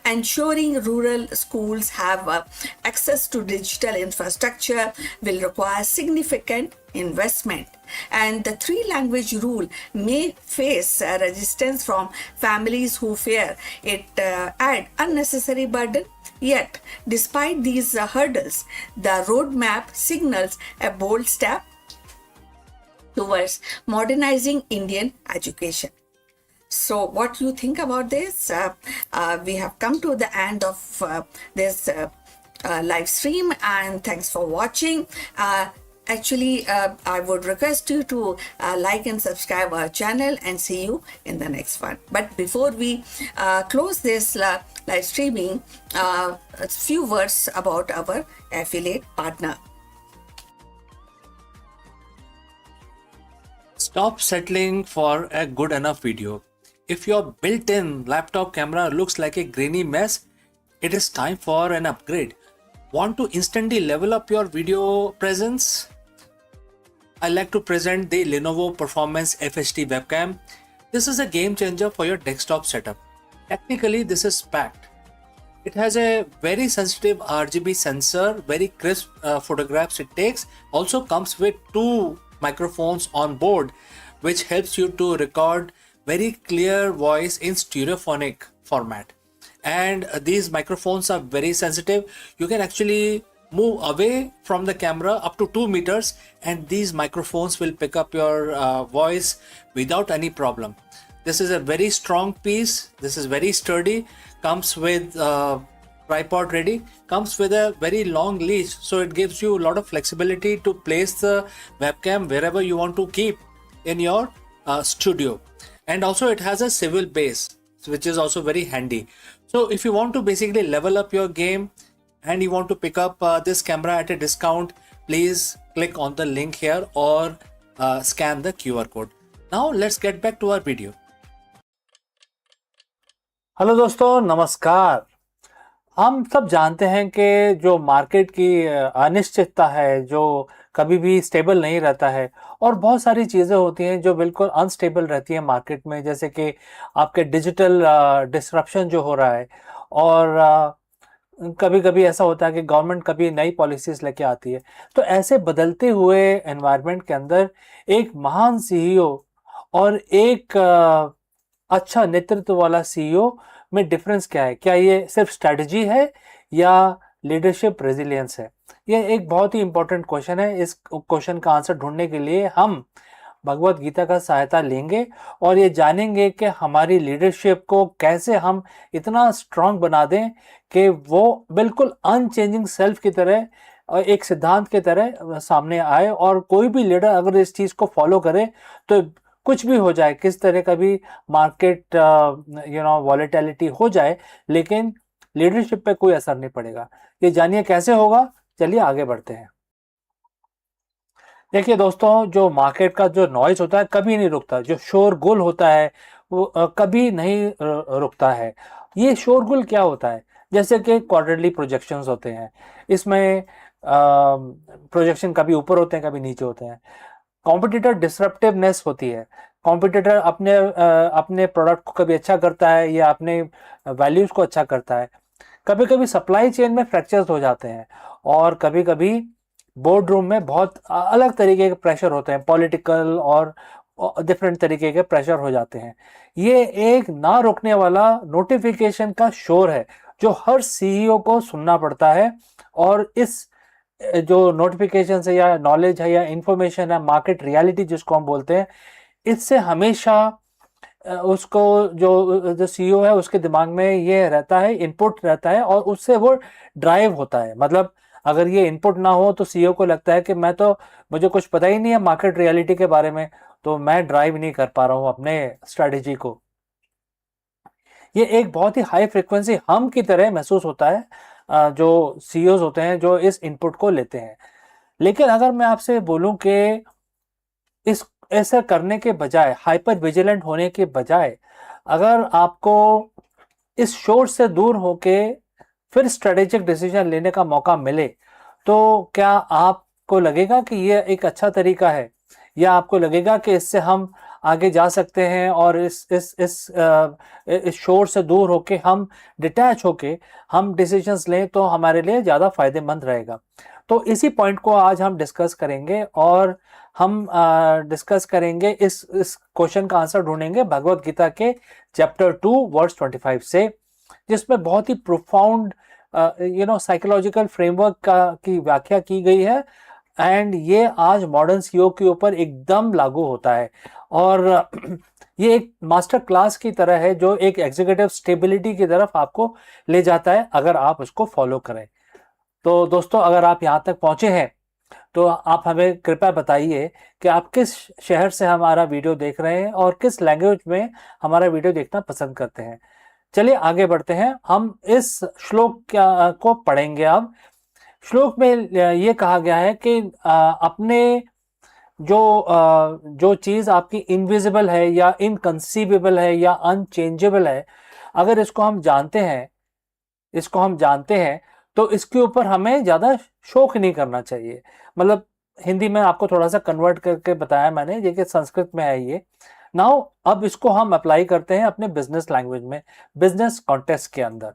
Ensuring rural schools have access to digital infrastructure will require significant investment, and the 3 language rule may face resistance from families who fear it add unnecessary burden. Yet, despite these hurdles, the roadmap signals a bold step towards modernizing Indian education. So, what do you think about this? We have come to the end of this live stream, and thanks for watching. I would request you to like and subscribe our channel, and see you in the next one. But before we close this live streaming, a few words about our affiliate partner. Stop settling for a good enough video. If your built-in laptop camera looks like a grainy mess, it is time for an upgrade. Want to instantly level up your video presence? I like to present the Lenovo Performance FHD webcam. This is a game changer for your desktop setup. Technically, this is packed. It has a very sensitive RGB sensor, very crisp photographs it takes. Also comes with 2 microphones on board, which helps you to record very clear voice in stereophonic format. And these microphones are very sensitive. You can actually move away from the camera up to 2 meters, and these microphones will pick up your voice without any problem. This is a very strong piece. This is very sturdy. Comes with tripod ready. Comes with a very long leash, so it gives you a lot of flexibility to place the webcam wherever you want to keep in your studio. And also it has a swivel base, which is also very handy. So if you want to basically level up your game and you want to pick up this camera at a discount, please click on the link here or scan the QR code. Now let's get back to our video. Hello दोस्तों, नमस्कार। हम सब जानते हैं कि जो market की अनिश्चितता है, जो कभी भी स्टेबल नहीं रहता है, और बहुत सारी चीज़ें होती हैं जो बिल्कुल अनस्टेबल रहती हैं मार्केट में, जैसे कि आपके डिजिटल डिसरप्शन जो हो रहा है, और कभी कभी ऐसा होता है कि गवर्नमेंट कभी नई पॉलिसीज़ लेके आती है। तो ऐसे बदलते हुए एनवायरनमेंट के अंदर एक महान सीईओ और एक अच्छा नेतृत्व वाला सीईओ में डिफरेंस क्या है? क्या ये सिर्फ स्ट्रेटजी है या लीडरशिप रेजिलियंस है? ये एक बहुत ही इंपॉर्टेंट क्वेश्चन है। इस क्वेश्चन का आंसर ढूंढने के लिए हम भगवत गीता का सहायता लेंगे और ये जानेंगे कि हमारी लीडरशिप को कैसे हम इतना स्ट्रांग बना दें कि वो बिल्कुल अनचेंजिंग सेल्फ की तरह और एक सिद्धांत की तरह सामने आए, और कोई भी लीडर अगर इस चीज़ को फॉलो करे तो कुछ भी हो जाए, किस तरह का भी मार्केट वॉलेटिलिटी हो जाए, लेकिन लीडरशिप पे कोई असर नहीं पड़ेगा। ये जानिए कैसे होगा। चलिए आगे बढ़ते हैं। देखिए दोस्तों, जो मार्केट का जो नॉइज होता है कभी नहीं रुकता, जो शोरगुल होता है वो कभी नहीं रुकता है। ये शोरगुल क्या होता है? जैसे कि क्वार्टरली प्रोजेक्शंस होते हैं, इसमें प्रोजेक्शन कभी ऊपर होते हैं कभी नीचे होते हैं। कॉम्पिटिटर डिसरप्टिवनेस होती है, कॉम्पिटिटर अपने प्रोडक्ट को कभी अच्छा करता है या अपने वैल्यूज को अच्छा करता है। कभी कभी सप्लाई चेन में फ्रैक्चर्स हो जाते हैं, और कभी कभी बोर्ड रूम में बहुत अलग तरीके के प्रेशर होते हैं, पॉलिटिकल और डिफरेंट तरीके के प्रेशर हो जाते हैं। ये एक ना रुकने वाला नोटिफिकेशन का शोर है जो हर सीईओ को सुनना पड़ता है। और इस जो नोटिफिकेशन है या नॉलेज है या इंफॉर्मेशन है, मार्केट रियलिटी जिसको हम बोलते हैं, इससे हमेशा उसको जो जो सीईओ है उसके दिमाग में ये रहता है, इनपुट रहता है, और उससे वो ड्राइव होता है। मतलब अगर ये इनपुट ना हो तो सीईओ को लगता है कि मुझे कुछ पता ही नहीं है मार्केट रियलिटी के बारे में, तो मैं ड्राइव नहीं कर पा रहा हूँ अपने स्ट्रेटेजी को। ये एक बहुत ही हाई फ्रिक्वेंसी हम की तरह महसूस होता है जो सीईओज होते हैं जो इस इनपुट को लेते हैं। लेकिन अगर मैं आपसे बोलूं कि इस ऐसा करने के बजाय, हाइपर विजिलेंट होने के बजाय, अगर आपको इस शोर से दूर होके फिर स्ट्रेटेजिक डिसीजन लेने का मौका मिले, तो क्या आपको लगेगा कि ये एक अच्छा तरीका है, या आपको लगेगा कि इससे हम आगे जा सकते हैं और इस शोर से दूर होके हम डिटैच होके हम डिसीजंस लें तो हमारे लिए ज़्यादा फायदेमंद रहेगा? तो इसी पॉइंट को आज हम डिस्कस करेंगे, और हम डिस्कस करेंगे, इस क्वेश्चन का आंसर ढूंढेंगे भगवत गीता के चैप्टर 2 वर्स 25 से, जिसमें बहुत ही प्रोफाउंड साइकोलॉजिकल फ्रेमवर्क की व्याख्या की गई है। एंड ये आज मॉडर्न सीईओ के ऊपर एकदम लागू होता है, और ये एक मास्टर क्लास की तरह है जो एक एग्जीक्यूटिव स्टेबिलिटी की तरफ आपको ले जाता है अगर आप उसको फॉलो करें। तो दोस्तों, अगर आप यहाँ तक पहुंचे हैं तो आप हमें कृपया बताइए कि आप किस शहर से हमारा वीडियो देख रहे हैं और किस लैंग्वेज में हमारा वीडियो देखना पसंद करते हैं। चलिए आगे बढ़ते हैं, हम इस श्लोक को पढ़ेंगे अब। श्लोक में ये कहा गया है कि अपने जो चीज आपकी इनविजिबल है या इनकंसीवेबल है या अनचेंजेबल है, अगर इसको हम जानते हैं तो इसके ऊपर हमें ज्यादा शोक नहीं करना चाहिए। मतलब हिंदी में आपको थोड़ा सा कन्वर्ट करके बताया मैंने, ये कि संस्कृत में है ये। नाउ अब इसको हम अप्लाई करते हैं अपने बिजनेस लैंग्वेज में, बिजनेस कॉन्टेक्स्ट के अंदर।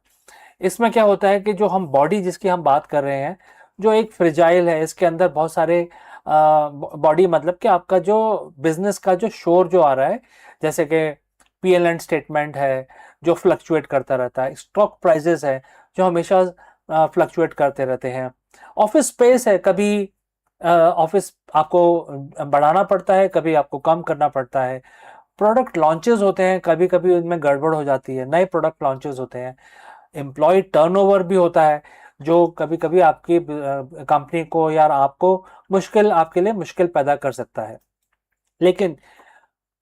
इसमें क्या होता है कि जो हम बॉडी जिसकी हम बात कर रहे हैं, जो एक फ्रिजाइल है, इसके अंदर बहुत सारे बॉडी, मतलब कि आपका जो बिजनेस का जो शोर जो आ रहा है, जैसे कि पीएल एंड स्टेटमेंट है जो फ्लक्चुएट करता रहता है, स्टॉक प्राइजेस है जो हमेशा फ्लक्चुएट करते रहते हैं, ऑफिस स्पेस है, कभी ऑफिस आपको बढ़ाना पड़ता है, कभी आपको कम करना पड़ता है, प्रोडक्ट लॉन्चेस होते हैं, कभी कभी उनमें गड़बड़ हो जाती है, नए प्रोडक्ट लॉन्चेस होते हैं, एम्प्लॉय टर्नओवर भी होता है जो कभी कभी आपकी कंपनी को या आपके लिए मुश्किल पैदा कर सकता है। लेकिन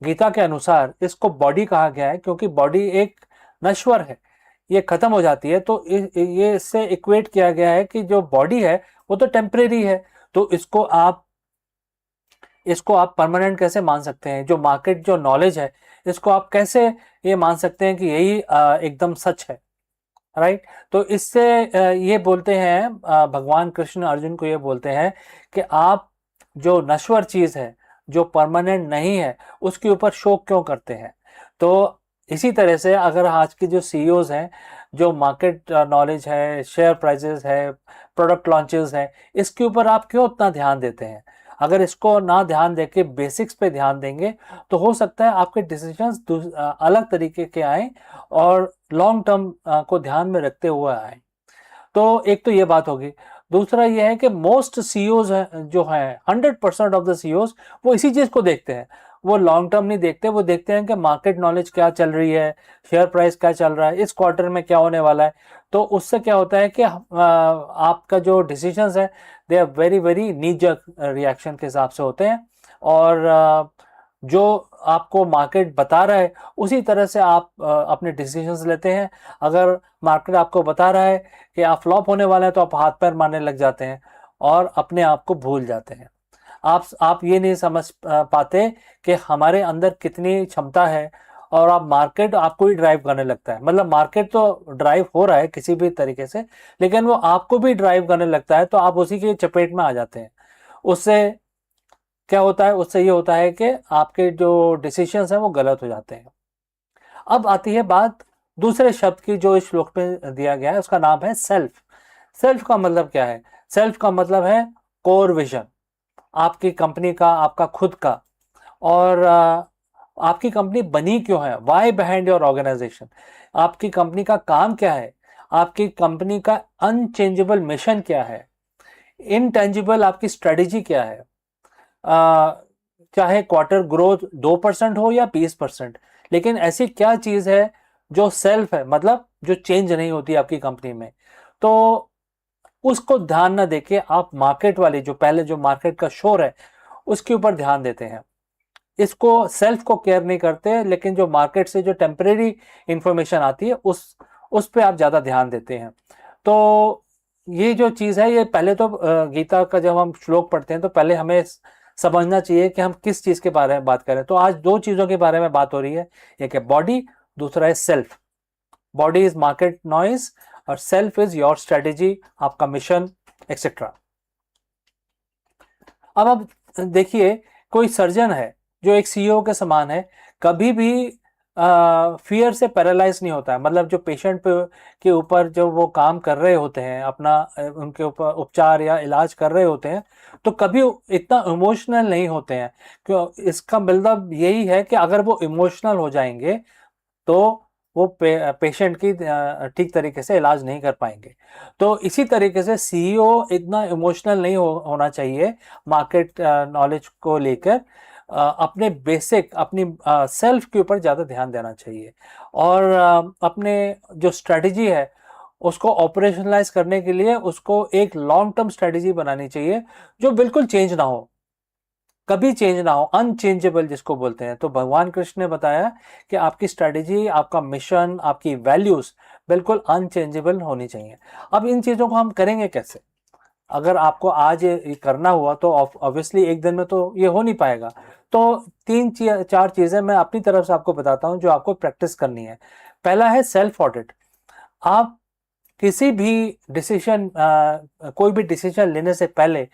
गीता के अनुसार इसको बॉडी कहा गया है क्योंकि बॉडी एक नश्वर है, ये खत्म हो जाती है। तो ये इससे इक्वेट किया गया है कि जो बॉडी है वो तो टेम्परेरी है, तो इसको आप परमानेंट कैसे मान सकते हैं? जो मार्केट जो नॉलेज है, इसको आप कैसे ये मान सकते हैं कि यही एकदम सच है? राइट। तो इससे ये बोलते हैं भगवान कृष्ण अर्जुन को ये बोलते हैं कि आप जो नश्वर चीज है, जो परमानेंट नहीं है, उसके ऊपर शोक क्यों करते हैं? तो इसी तरह से अगर आज के जो सीईओज हैं, जो मार्केट नॉलेज है, शेयर प्राइसेस है, प्रोडक्ट लॉन्चेस है, इसके ऊपर आप क्यों उतना ध्यान देते हैं? अगर इसको ना ध्यान देके बेसिक्स पे ध्यान देंगे तो हो सकता है आपके डिसीजंस अलग तरीके के आए और लॉन्ग टर्म को ध्यान में रखते हुए आए। तो एक तो ये बात होगी। दूसरा ये है कि मोस्ट सीईओज जो हैं, 100% ऑफ द सीईओज वो इसी चीज को देखते हैं, वो लॉन्ग टर्म नहीं देखते। वो देखते हैं कि मार्केट नॉलेज क्या चल रही है, शेयर प्राइस क्या चल रहा है, इस क्वार्टर में क्या होने वाला है। तो उससे क्या होता है कि आपका जो डिसीजंस है they are very very knee jerk reaction के हिसाब से होते हैं, और जो आपको मार्केट बता रहा है उसी तरह से आप अपने डिसीजंस लेते हैं। अगर मार्केट आपको बता रहा है कि आप फ्लॉप होने वाले हैं तो आप हाथ पैर मारने लग जाते हैं और अपने आप को भूल जाते हैं। आप ये नहीं समझ पाते कि हमारे अंदर कितनी क्षमता है, और आप मार्केट आपको ही ड्राइव करने लगता है। मतलब मार्केट तो ड्राइव हो रहा है किसी भी तरीके से, लेकिन वो आपको भी ड्राइव करने लगता है, तो आप उसी की चपेट में आ जाते हैं। उससे क्या होता है, उससे ये होता है कि आपके जो डिसीजंस हैं वो गलत हो जाते हैं। अब आती है बात दूसरे शब्द की जो इस श्लोक में दिया गया है, उसका नाम है सेल्फ। सेल्फ का मतलब क्या है? सेल्फ का मतलब है कोर विजन, आपकी कंपनी का, आपका खुद का। और आपकी कंपनी बनी क्यों है, वाई बिहाइंड योर ऑर्गेनाइजेशन। आपकी कंपनी का काम क्या है, आपकी कंपनी का अनचेंजेबल मिशन क्या है, इनटेंजिबल आपकी स्ट्रेटेजी क्या है। चाहे क्वार्टर ग्रोथ 2% हो या 20%, लेकिन ऐसी क्या चीज है जो सेल्फ है, मतलब जो चेंज नहीं होती आपकी कंपनी में। तो उसको ध्यान ना देके आप मार्केट वाली, जो पहले जो मार्केट का शोर है उसके ऊपर ध्यान देते हैं। इसको सेल्फ को केयर नहीं करते, लेकिन जो मार्केट से जो टेम्परेरी इंफॉर्मेशन आती है उस पे आप ज्यादा ध्यान देते हैं। तो ये जो चीज है, ये पहले तो गीता का जब हम श्लोक पढ़ते हैं तो पहले हमें समझना चाहिए कि हम किस चीज के बारे में बात करें। तो आज दो चीजों के बारे में बात हो रही है, एक है बॉडी, दूसरा है self. Body is market noise और सेल्फ इज योर स्ट्रेटेजी, आपका मिशन, एक्सेट्रा। अब आप देखिए, कोई सर्जन है जो एक सीईओ के समान है, कभी भी फियर से पैरालाइज नहीं होता है। मतलब जो पेशेंट पे के ऊपर जो वो काम कर रहे होते हैं, अपना उनके ऊपर उपचार या इलाज कर रहे होते हैं, तो कभी इतना इमोशनल नहीं होते हैं। क्यों? इसका मतलब यही है कि अगर वो इमोशनल हो जाएंगे तो वो पेशेंट की ठीक तरीके से इलाज नहीं कर पाएंगे। तो इसी तरीके से सीईओ इतना इमोशनल नहीं होना चाहिए मार्केट नॉलेज को लेकर। अपने बेसिक, अपनी सेल्फ के ऊपर ज़्यादा ध्यान देना चाहिए, और अपने जो स्ट्रेटजी है उसको ऑपरेशनलाइज करने के लिए उसको एक लॉन्ग टर्म स्ट्रेटजी बनानी चाहिए जो बिल्कुल चेंज ना हो, कभी चेंज ना हो, अनचेंजेबल जिसको बोलते हैं। तो भगवान कृष्ण ने बताया कि आपकी स्ट्रेटेजी, आपका मिशन, आपकी वैल्यूज बिल्कुल अनचेंजेबल होनी चाहिए। अब इन चीजों को हम करेंगे कैसे? अगर आपको आज ये करना हुआ तो ऑब्वियसली एक दिन में तो ये हो नहीं पाएगा। तो चार चीजें मैं अपनी तरफ से आपको बताता हूं जो आपको प्रैक्टिस करनी है। पहला है सेल्फ ऑडिट। आप किसी भी डिसीजन, कोई भी डिसीजन लेने से पहले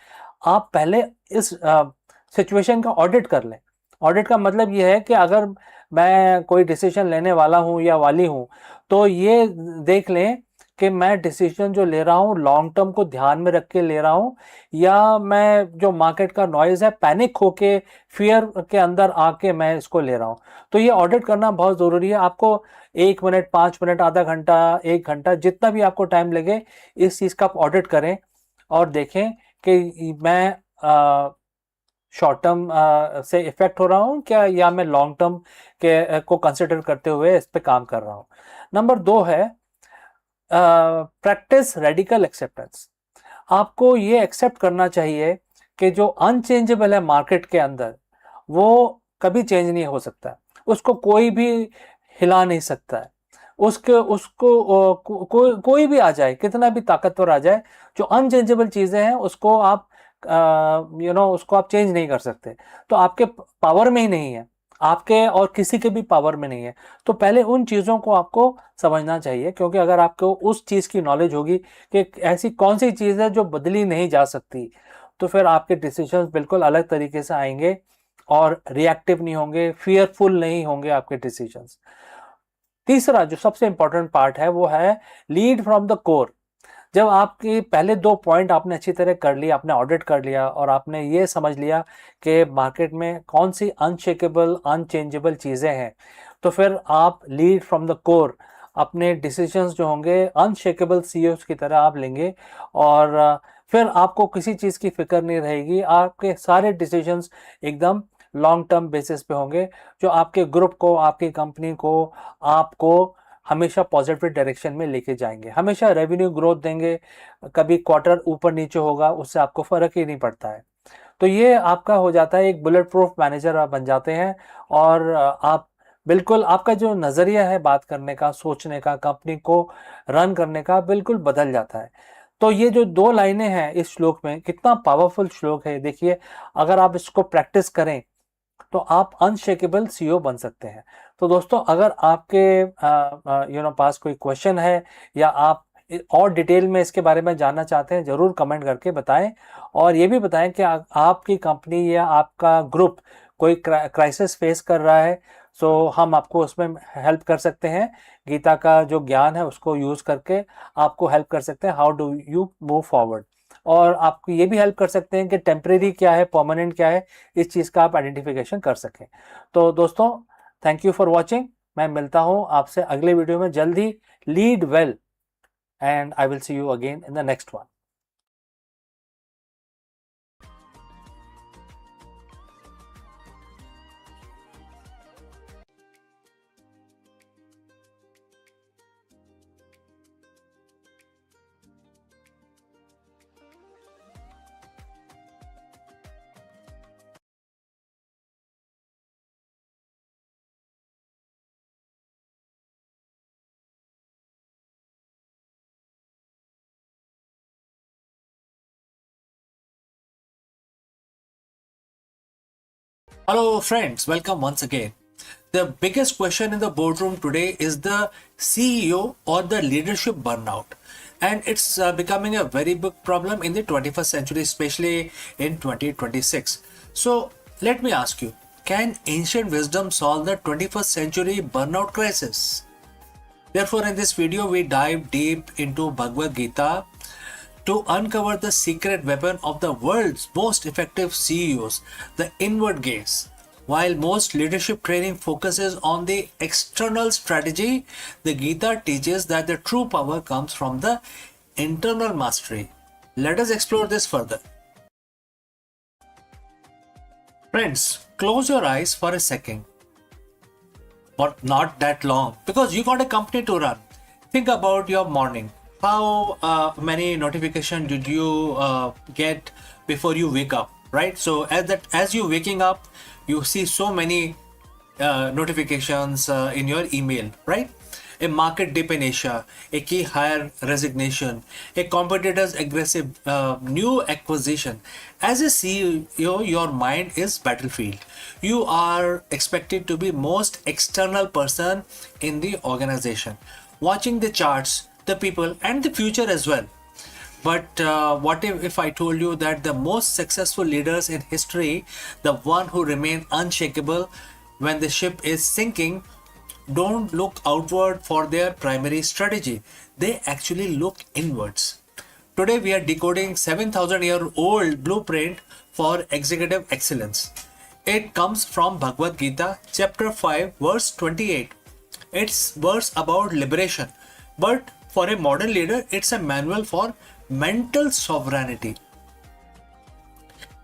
आप पहले इस सिचुएशन का ऑडिट कर लें। ऑडिट का मतलब ये है कि अगर मैं कोई डिसीजन लेने वाला हूं या वाली हूं, तो ये देख लें कि मैं डिसीजन जो ले रहा हूं लॉन्ग टर्म को ध्यान में रख के ले रहा हूं, या मैं जो मार्केट का नॉइज है, पैनिक होके, फियर के अंदर आके मैं इसको ले रहा हूं। तो ये ऑडिट करना बहुत ज़रूरी है। आपको 1 मिनट, 5 मिनट, आधा घंटा, 1 घंटा, जितना भी आपको टाइम लगे, इस चीज़ का आप ऑडिट करें और देखें कि मैं शॉर्ट टर्म से इफेक्ट हो रहा हूँ क्या, या मैं लॉन्ग टर्म के को कंसिडर करते हुए इस पे काम कर रहा हूँ। नंबर 2 है प्रैक्टिस रेडिकल एक्सेप्टेंस। आपको ये एक्सेप्ट करना चाहिए कि जो अनचेंजेबल है मार्केट के अंदर, वो कभी चेंज नहीं हो सकता, उसको कोई भी हिला नहीं सकता है। उसके उसको कोई भी आ जाए, कितना भी ताकतवर आ जाए, जो अनचेंजेबल चीजें हैं उसको आप उसको आप चेंज नहीं कर सकते। तो आपके पावर में ही नहीं है, आपके और किसी के भी पावर में नहीं है। तो पहले उन चीज़ों को आपको समझना चाहिए, क्योंकि अगर आपको उस चीज़ की नॉलेज होगी कि ऐसी कौन सी चीज़ है जो बदली नहीं जा सकती, तो फिर आपके डिसीजंस बिल्कुल अलग तरीके से आएंगे और रिएक्टिव नहीं होंगे, फियरफुल नहीं होंगे आपके डिसीजंस। तीसरा जो सबसे इंपॉर्टेंट पार्ट है वो है लीड फ्रॉम द कोर। जब आपके पहले 2 पॉइंट आपने अच्छी तरह कर लिया, आपने ऑडिट कर लिया और आपने ये समझ लिया कि मार्केट में कौन सी अनशेकेबल, अनचेंजेबल चीज़ें हैं, तो फिर आप लीड फ्रॉम द कोर अपने डिसीजंस जो होंगे अनशेकेबल सीईओज की तरह आप लेंगे, और फिर आपको किसी चीज़ की फिक्र नहीं रहेगी। आपके सारे डिसीजंस एकदम लॉन्ग टर्म बेसिस पे होंगे, जो आपके ग्रुप को, आपकी कंपनी को, आपको हमेशा पॉजिटिव डायरेक्शन में लेके जाएंगे, हमेशा रेवेन्यू ग्रोथ देंगे। कभी क्वार्टर ऊपर नीचे होगा उससे आपको फर्क ही नहीं पड़ता है। तो ये आपका हो जाता है, एक बुलेट प्रूफ मैनेजर आप बन जाते हैं, और आप बिल्कुल, आपका जो नज़रिया है बात करने का, सोचने का, कंपनी को रन करने का, बिल्कुल बदल जाता है। तो ये जो 2 लाइनें हैं इस श्लोक में, कितना पावरफुल श्लोक है देखिए। अगर आप इसको प्रैक्टिस करें तो आप अनशेकेबल सीईओ बन सकते हैं। तो दोस्तों, अगर आपके पास कोई क्वेश्चन है या आप और डिटेल में इसके बारे में जानना चाहते हैं, जरूर कमेंट करके बताएं। और ये भी बताएं कि आपकी कंपनी या आपका ग्रुप कोई क्राइसिस फेस कर रहा है, सो हम आपको उसमें हेल्प कर सकते हैं। गीता का जो ज्ञान है उसको यूज करके आपको हेल्प कर सकते हैं, how do you move forward. और आपको ये भी हेल्प कर सकते हैं कि टेम्परेरी क्या है, परमानेंट क्या है, इस चीज़ का आप आइडेंटिफिकेशन कर सकें। तो दोस्तों, थैंक यू फॉर वॉचिंग। मैं मिलता हूँ आपसे अगले वीडियो में जल्द ही। Lead well and I will see you again in the next one. Hello friends, welcome once again. The biggest question in the boardroom today is the CEO or the leadership burnout. And it's becoming a very big problem in the 21st century, especially in 2026. So let me ask you, can ancient wisdom solve the 21st century burnout crisis? Therefore, in this video, we dive deep into Bhagavad Gita to uncover the secret weapon of the world's most effective CEOs, the inward gaze. While most leadership training focuses on the external strategy, the Gita teaches that the true power comes from the internal mastery. Let us explore this further. Friends, close your eyes for a second, but not that long, because you got a company to run. Think about your morning. How many notifications did you get before you wake up, right? So as you waking up, you see so many notifications in your email, right? A market dip in Asia, a key hire resignation, a competitor's aggressive new acquisition. As a CEO, your mind is battlefield. You are expected to be most external person in the organization, watching the charts, the people, and the future as well. But what if I told you that the most successful leaders in history, the one who remain unshakable when the ship is sinking, don't look outward for their primary strategy. They actually look inwards. Today we are decoding 7,000-year-old blueprint for executive excellence. It comes from Bhagavad Gita, chapter 5, verse 28. It's verse about liberation, but for a modern leader, it's a manual for mental sovereignty.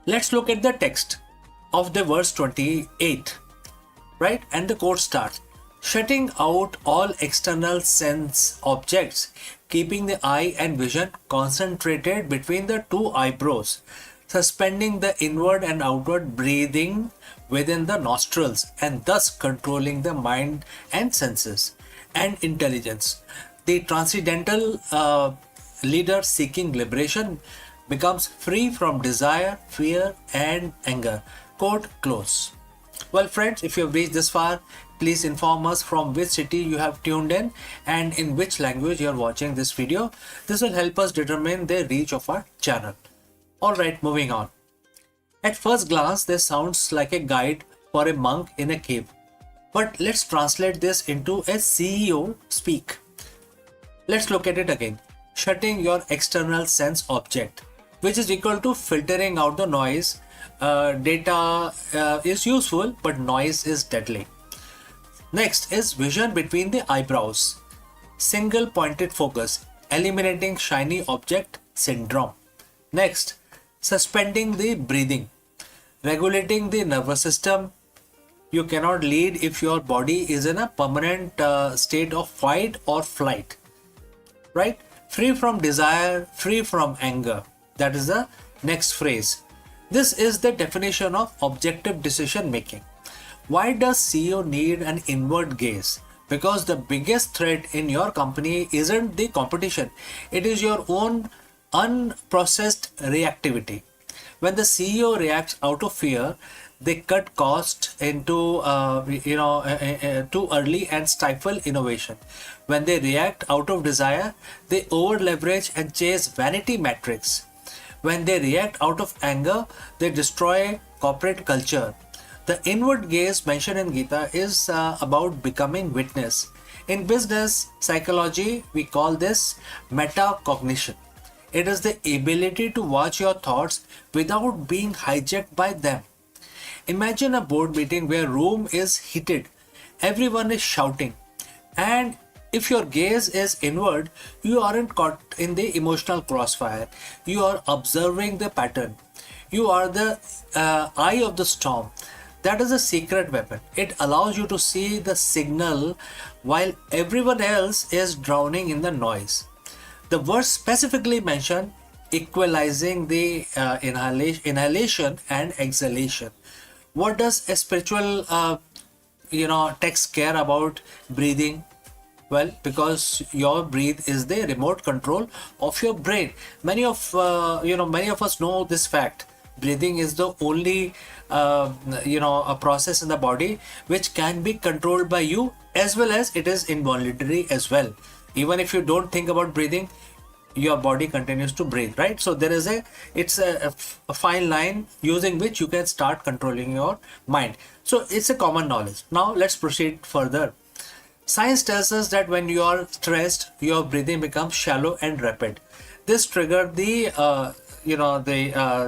Let's look at the text of the verse 28, right? And the quote starts, shutting out all external sense objects, keeping the eye and vision concentrated between the two eyebrows, suspending the inward and outward breathing within the nostrils, and thus controlling the mind and senses and intelligence. The transcendental leader seeking liberation becomes free from desire, fear, and anger. Quote close. Well, friends, if you have reached this far, please inform us from which city you have tuned in and in which language you are watching this video. This will help us determine the reach of our channel. Alright, moving on. At first glance, this sounds like a guide for a monk in a cave. But let's translate this into a CEO speak. Let's look at it again. Shutting your external sense object, which is equal to filtering out the noise. Data is useful, but noise is deadly. Next is vision between the eyebrows. Single pointed focus, eliminating shiny object syndrome. Next, suspending the breathing, regulating the nervous system. You cannot lead if your body is in a permanent state of fight or flight, right? Free from desire, free from anger. That is the next phrase. This is the definition of objective decision making. Why does CEO need an inward gaze? Because the biggest threat in your company isn't the competition. It is your own unprocessed reactivity. When the CEO reacts out of fear, they cut costs into too early and stifle innovation. When they react out of desire, they over leverage and chase vanity metrics. When they react out of anger, they destroy corporate culture. The inward gaze mentioned in Gita is about becoming witness. In business psychology, we call this metacognition. It is the ability to watch your thoughts without being hijacked by them. Imagine a board meeting where room is heated, everyone is shouting, and if your gaze is inward, you aren't caught in the emotional crossfire. You are observing the pattern. You are the eye of the storm. That is a secret weapon. It allows you to see the signal while everyone else is drowning in the noise. The verse specifically mentioned equalizing the inhalation and exhalation. What does a spiritual text care about breathing? Well, because your breath is the remote control of your brain. Many of us know this fact. Breathing is the only a process in the body which can be controlled by you, as well as it is involuntary as well. Even if you don't think about breathing, your body continues to breathe, right? So there is a fine line using which you can start controlling your mind. So it's a common knowledge. Now let's proceed further. Science tells us that when you are stressed, your breathing becomes shallow and rapid. This triggered the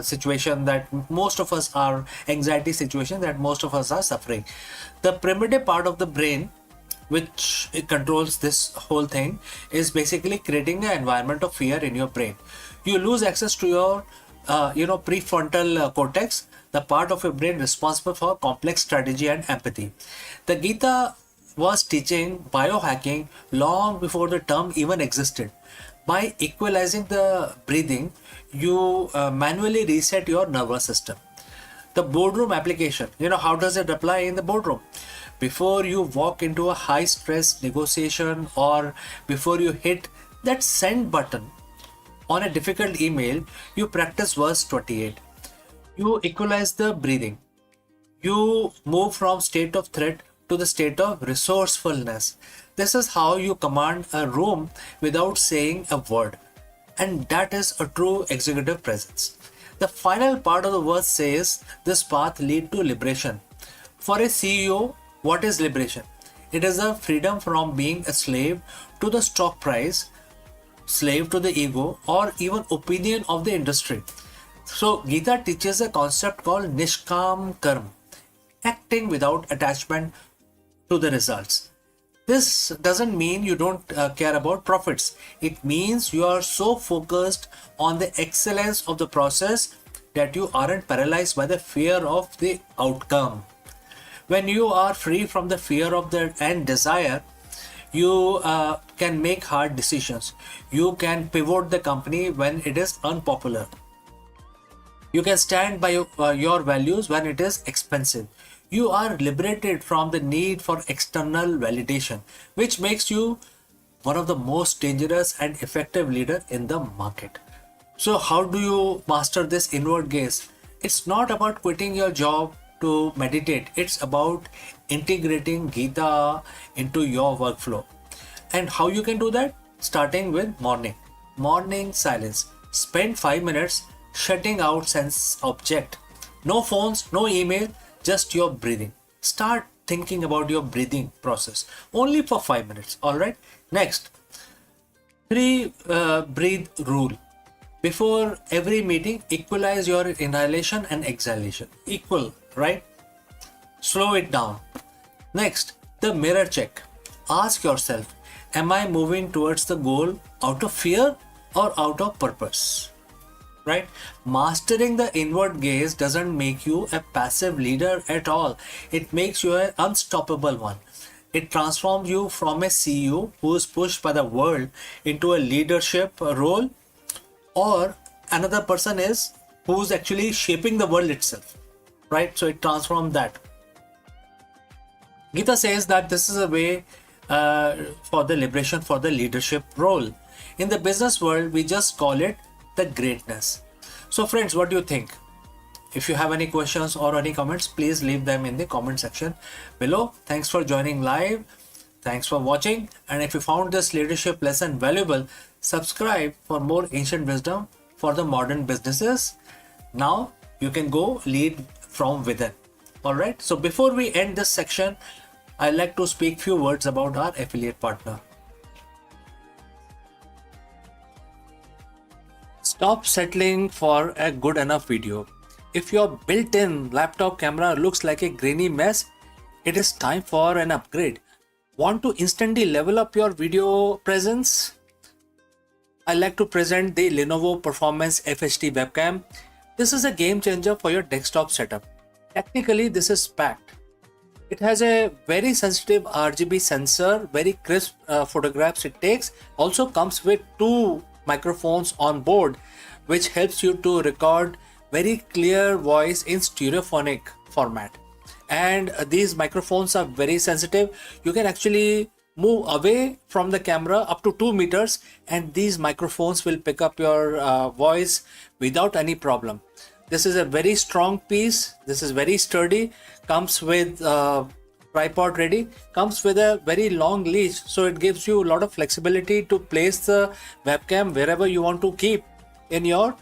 situation that most of us are, anxiety situation that most of us are suffering. The primitive part of the brain, which controls this whole thing, is basically creating an environment of fear in your brain. You lose access to your prefrontal cortex, the part of your brain responsible for complex strategy and empathy. The Gita was teaching biohacking long before the term even existed. By equalizing the breathing, you manually reset your nervous system. The boardroom application, how does it apply in the boardroom? Before you walk into a high stress negotiation, or before you hit that send button on a difficult email, you practice verse 28. You equalize the breathing. You move from state of threat to the state of resourcefulness. This is how you command a room without saying a word. And that is a true executive presence. The final part of the verse says this path leads to liberation. For a CEO, what is liberation? It is a freedom from being a slave to the stock price, slave to the ego, or even opinion of the industry. So Gita teaches a concept called Nishkam Karma, acting without attachment to the results. This doesn't mean you don't care about profits. It means you are so focused on the excellence of the process that you aren't paralyzed by the fear of the outcome. When you are free from the fear of the and desire, you can make hard decisions. You can pivot the company when it is unpopular. You can stand by your values when it is expensive. You are liberated from the need for external validation, which makes you one of the most dangerous and effective leader in the market. So how do you master this inward gaze? It's not about quitting your job to meditate. It's about integrating Gita into your workflow. And how you can do that? Starting with morning silence. Spend 5 minutes shutting out sense object. No phones, no email, just your breathing. Start thinking about your breathing process only for 5 minutes. All right. Next, 3 breathe rule. Before every meeting, equalize your inhalation and exhalation. Equal, right? Slow it down. Next, the mirror check. Ask yourself, am I moving towards the goal out of fear or out of purpose? Right? Mastering the inward gaze doesn't make you a passive leader at all. It makes you an unstoppable one. It transforms you from a CEO who is pushed by the world into a leadership role, or another person is who's actually shaping the world itself. Right? So it transforms that. Gita says that this is a way for the liberation for the leadership role. In the business world, we just call it the greatness. So friends, what do you think? If you have any questions or any comments, please leave them in the comment section below. Thanks for joining live. Thanks for watching. And if you found this leadership lesson valuable, subscribe for more ancient wisdom for the modern businesses. Now you can go lead from within. Alright, so before we end this section, I'd like to speak few words about our affiliate partner. Stop settling for a good enough video. If your built-in laptop camera looks like a grainy mess, it is time for an upgrade. Want to instantly level up your video presence? I like to present the Lenovo Performance FHD webcam. This is a game changer for your desktop setup. Technically, this is packed. It has a very sensitive RGB sensor, very crisp photographs it takes. Also comes with 2 microphones on board, which helps you to record very clear voice in stereophonic format. And these microphones are very sensitive. You can actually move away from the camera up to 2 meters and these microphones will pick up your voice without any problem. This is a very strong piece. This is very sturdy. Comes with tripod ready. Comes with a very long leash, so it gives you a lot of flexibility to place the webcam wherever you want to keep in your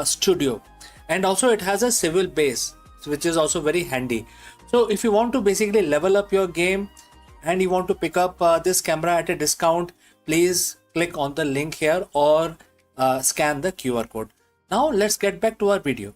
studio. And also it has a swivel base, which is also very handy. So if you want to basically level up your game and you want to pick up this camera at a discount, please click on the link here or scan the QR code. Now let's get back to our video.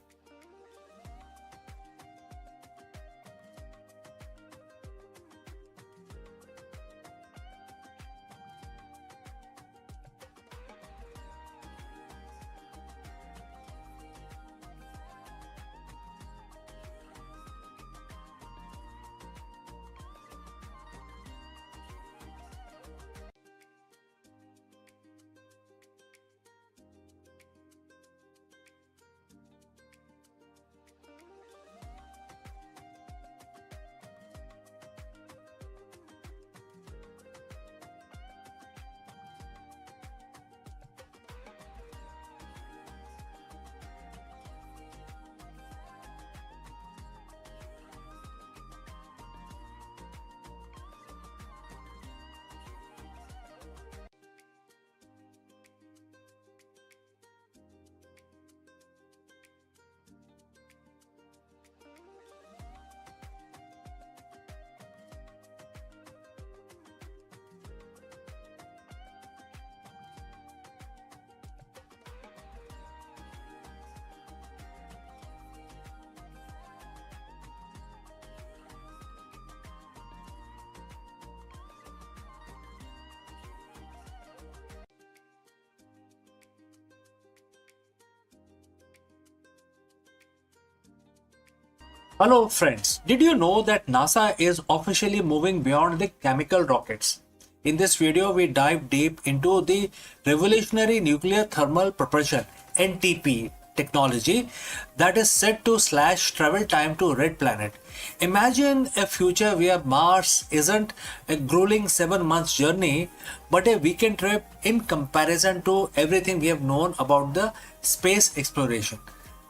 Hello friends, did you know that NASA is officially moving beyond the chemical rockets? In this video, we dive deep into the revolutionary nuclear thermal propulsion (NTP) technology that is set to slash travel time to red planet. Imagine a future where Mars isn't a grueling 7 months journey, but a weekend trip in comparison to everything we have known about the space exploration.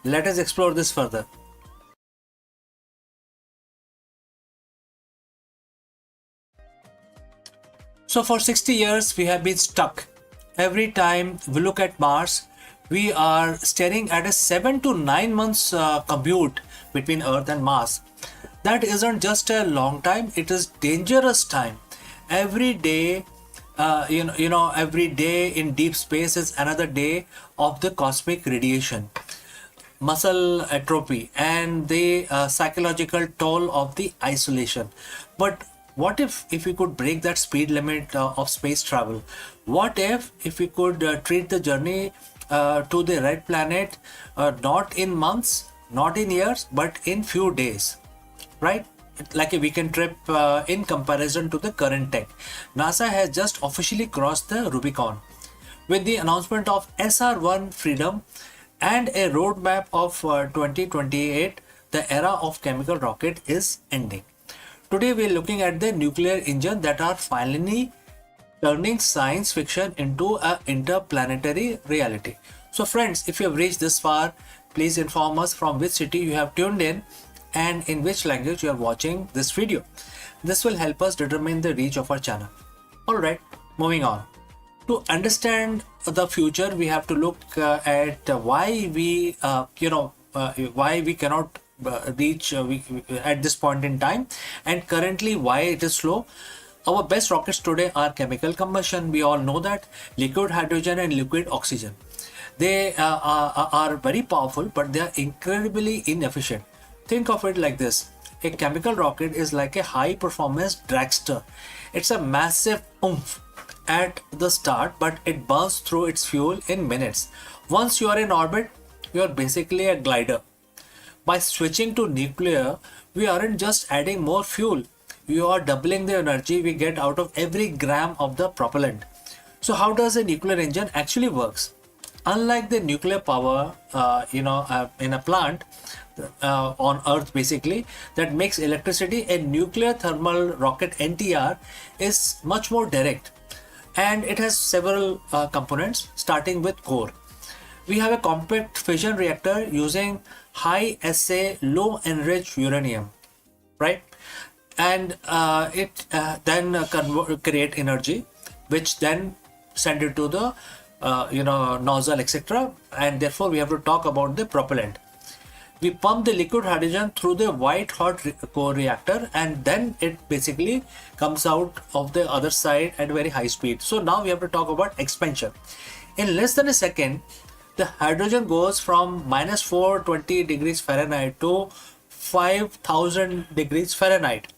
Let us explore this further. So for 60 years, we have been stuck. Every time we look at Mars, we are staring at a 7 to 9 months commute between Earth and Mars. That isn't just a long time, it is dangerous time. Every day, every day in deep space is another day of the cosmic radiation, muscle atrophy, and the psychological toll of the isolation. But what if we could break that speed limit of space travel? What if we could treat the journey to the red planet not in months, not in years, but in few days, right? Like a weekend trip in comparison to the current tech. NASA has just officially crossed the Rubicon with the announcement of SR-1 Freedom and a roadmap of 2028. The era of chemical rocket is ending. Today we are looking at the nuclear engine that are finally turning science fiction into an interplanetary reality. So friends, if you have reached this far, please inform us from which city you have tuned in and in which language you are watching this video. This will help us determine the reach of our channel. Alright, moving on. To understand the future, we have to look at why we cannot reach at this point in time, and currently why it is slow. Our best rockets today are chemical combustion. We all know that liquid hydrogen and liquid oxygen. They are very powerful, but they are incredibly inefficient. Think of it like this. A chemical rocket is like a high performance dragster. It's a massive oomph at the start, but it burns through its fuel in minutes. Once you are in orbit, you are basically a glider. By switching to nuclear, we aren't just adding more fuel, we are doubling the energy we get out of every gram of the propellant. So how does a nuclear engine actually works? Unlike the nuclear power in a plant on Earth basically that makes electricity, a nuclear thermal rocket NTR is much more direct, and it has several components starting with core. We have a compact fission reactor using high assay low enriched uranium, right? And it then create energy, which then send it to the nozzle, etc. And therefore we have to talk about the propellant. We pump the liquid hydrogen through the white hot core reactor, and then it basically comes out of the other side at very high speed. So now we have to talk about expansion. In less than a second, the hydrogen goes from minus 420 degrees Fahrenheit to 5000 degrees Fahrenheit,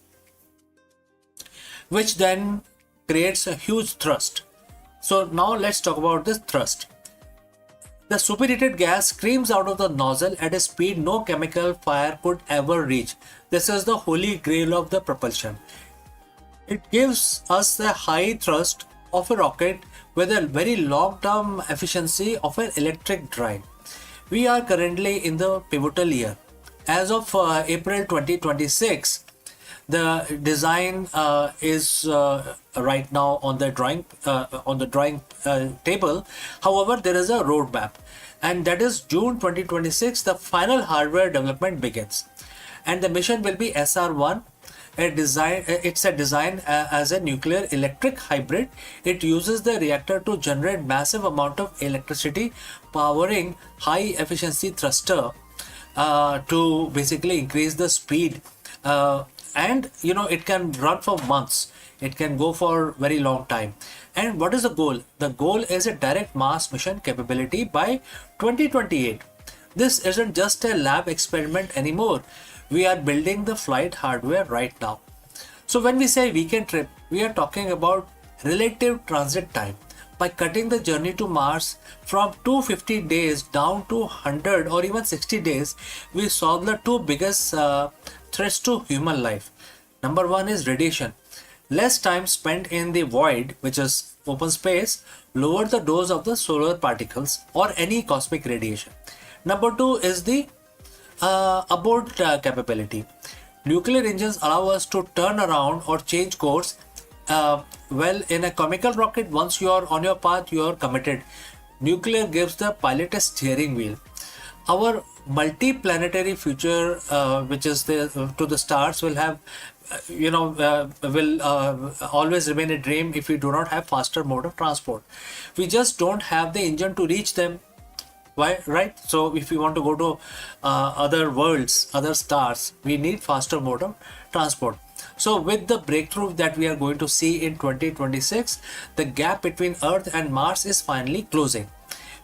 which then creates a huge thrust. So now let's talk about this thrust. The superheated gas streams out of the nozzle at a speed no chemical fire could ever reach. This is the holy grail of the propulsion. It gives us the high thrust of a rocket with a very long-term efficiency of an electric drive. We are currently in the pivotal year. As of April 2026, the design is right now on the drawing table. However, there is a roadmap, and that is June 2026. The final hardware development begins, and the mission will be SR1. It's a design as a nuclear electric hybrid. It uses the reactor to generate massive amount of electricity, powering high efficiency thruster to basically increase the speed. And it can run for months. It can go for very long time. And what is the goal? The goal is a direct mass mission capability by 2028. This isn't just a lab experiment anymore. We are building the flight hardware right now. So when we say weekend trip, we are talking about relative transit time. By cutting the journey to Mars from 250 days down to 100 or even 60 days, we solve the two biggest threats to human life. Number one is radiation. Less time spent in the void, which is open space, lower the dose of the solar particles or any cosmic radiation. Number two is the abort capability. Nuclear engines allow us to turn around or change course. Well, in a chemical rocket, once you are on your path, you are committed. Nuclear gives the pilot a steering wheel. Our multi-planetary future, which is to the stars, will have will always remain a dream if we do not have faster mode of transport. We just don't have the engine to reach them. Why, right? So if we want to go to other worlds, other stars, we need faster mode of transport. So with the breakthrough that we are going to see in 2026, the gap between Earth and Mars is finally closing.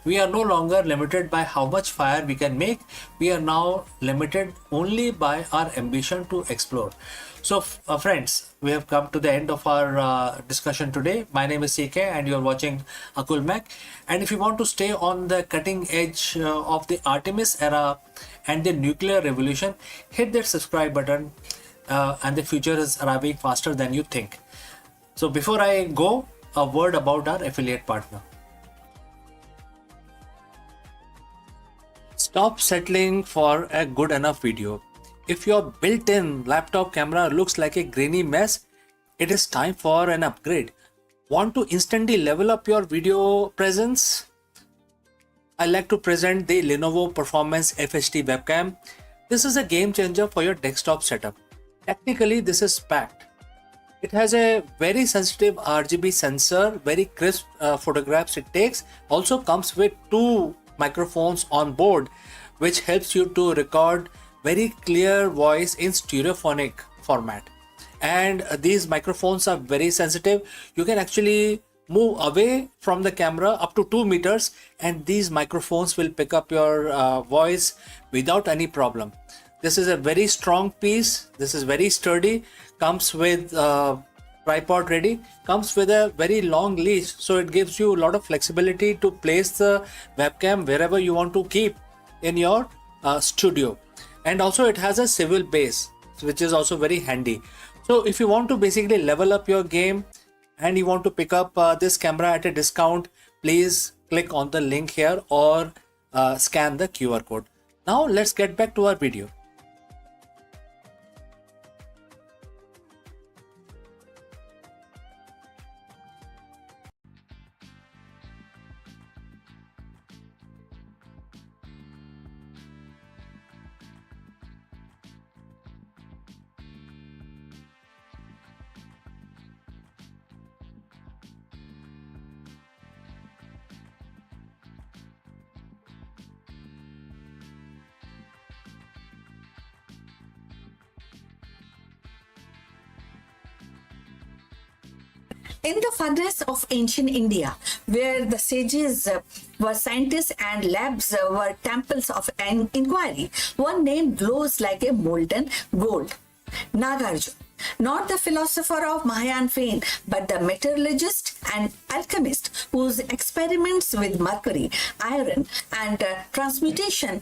We are no longer limited by how much fire we can make. We are now limited only by our ambition to explore. So friends, we have come to the end of our discussion today. My name is CK and you are watching Akulmach. And if you want to stay on the cutting edge of the Artemis era and the nuclear revolution, hit that subscribe button and the future is arriving faster than you think. So before I go, a word about our affiliate partner. Stop settling for a good enough video. If your built-in laptop camera looks like a grainy mess, it is time for an upgrade. Want to instantly level up your video presence? I'd like to present the Lenovo Performance FHD webcam. This is a game changer for your desktop setup. Technically, this is packed. It has a very sensitive RGB sensor, very crisp photographs it takes. Also comes with 2 microphones on board, which helps you to record very clear voice in stereophonic format. And these microphones are very sensitive. You can actually move away from the camera up to 2 meters and these microphones will pick up your voice without any problem. This is a very strong piece. This is very sturdy. Comes with tripod ready. Comes with a very long leash, so it gives you a lot of flexibility to place the webcam wherever you want to keep in your studio. And also it has a swivel base, which is also very handy. So if you want to basically level up your game and you want to pick up this camera at a discount, please click on the link here or scan the QR code. Now let's get back to our video. In the furnace of ancient India, where the sages were scientists and labs were temples of an inquiry, one name glows like a molten gold: Nagarjuna. Not the philosopher of Mahayan fame, but the metallurgist and alchemist whose experiments with mercury, iron, and transmutation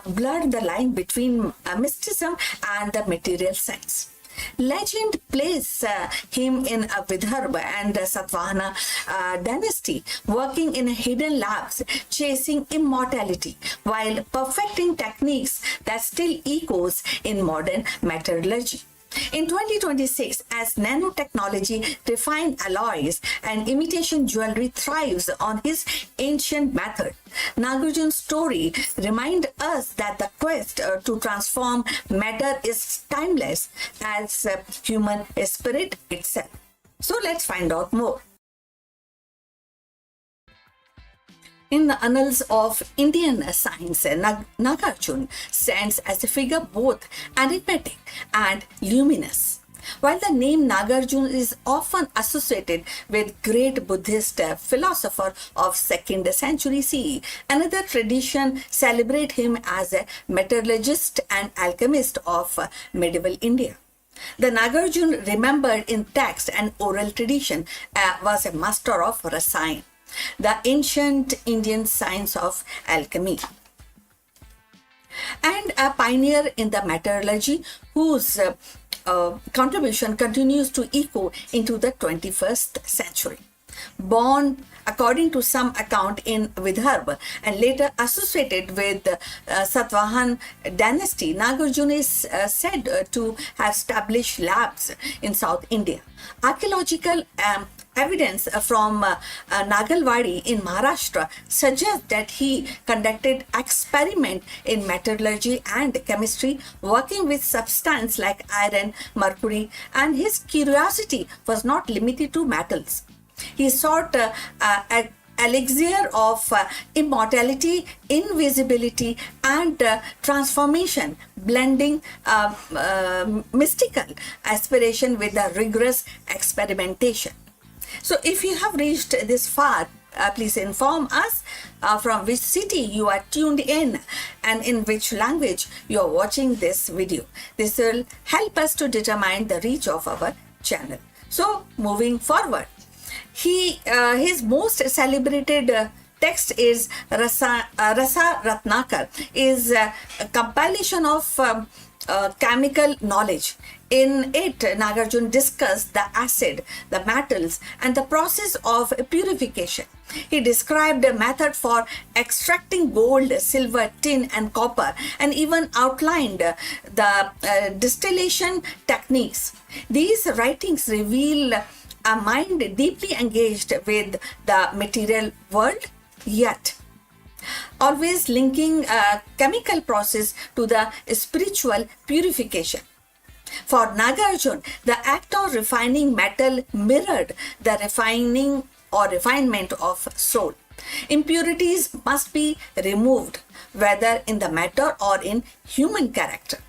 blurred the line between mysticism and the material science. Legend places him in a Vidarbha and Satvahana dynasty, working in hidden labs, chasing immortality, while perfecting techniques that still echoes in modern metallurgy. In 2026, as nanotechnology, refined alloys, and imitation jewelry thrives on his ancient method, Nagarjuna's story reminds us that the quest to transform matter is timeless as human spirit itself. So let's find out more. In the annals of Indian science, Nagarjuna stands as a figure both enigmatic and luminous. While the name Nagarjuna is often associated with great Buddhist philosopher of 2nd century CE, another tradition celebrates him as a metallurgist and alchemist of medieval India. The Nagarjuna, remembered in text and oral tradition, was a master of rasayan, the ancient Indian science of alchemy, and a pioneer in the metallurgy whose contribution continues to echo into the 21st century. Born, according to some account, in Vidarbha and later associated with Satvahan dynasty, Nagarjuna is said to have established labs in South India. Archaeological evidence from Nagalwadi in Maharashtra suggests that he conducted experiment in metallurgy and chemistry, working with substances like iron, mercury, and his curiosity was not limited to metals. He sought an elixir of immortality, invisibility, and transformation, blending mystical aspiration with a rigorous experimentation. So if you have reached this far, please inform us from which city you are tuned in and in which language you are watching this video. This will help us to determine the reach of our channel. So moving forward, his most celebrated text is Rasa Ratnakar, is a compilation of chemical knowledge. In it, Nagarjuna discussed the acid, the metals, and the process of purification. He described a method for extracting gold, silver, tin, and copper, and even outlined the distillation techniques. These writings reveal a mind deeply engaged with the material world, yet always linking a chemical process to the spiritual purification. For Nagarjuna, the act of refining metal mirrored the refining or refinement of soul. Impurities must be removed, whether in the matter or in human character.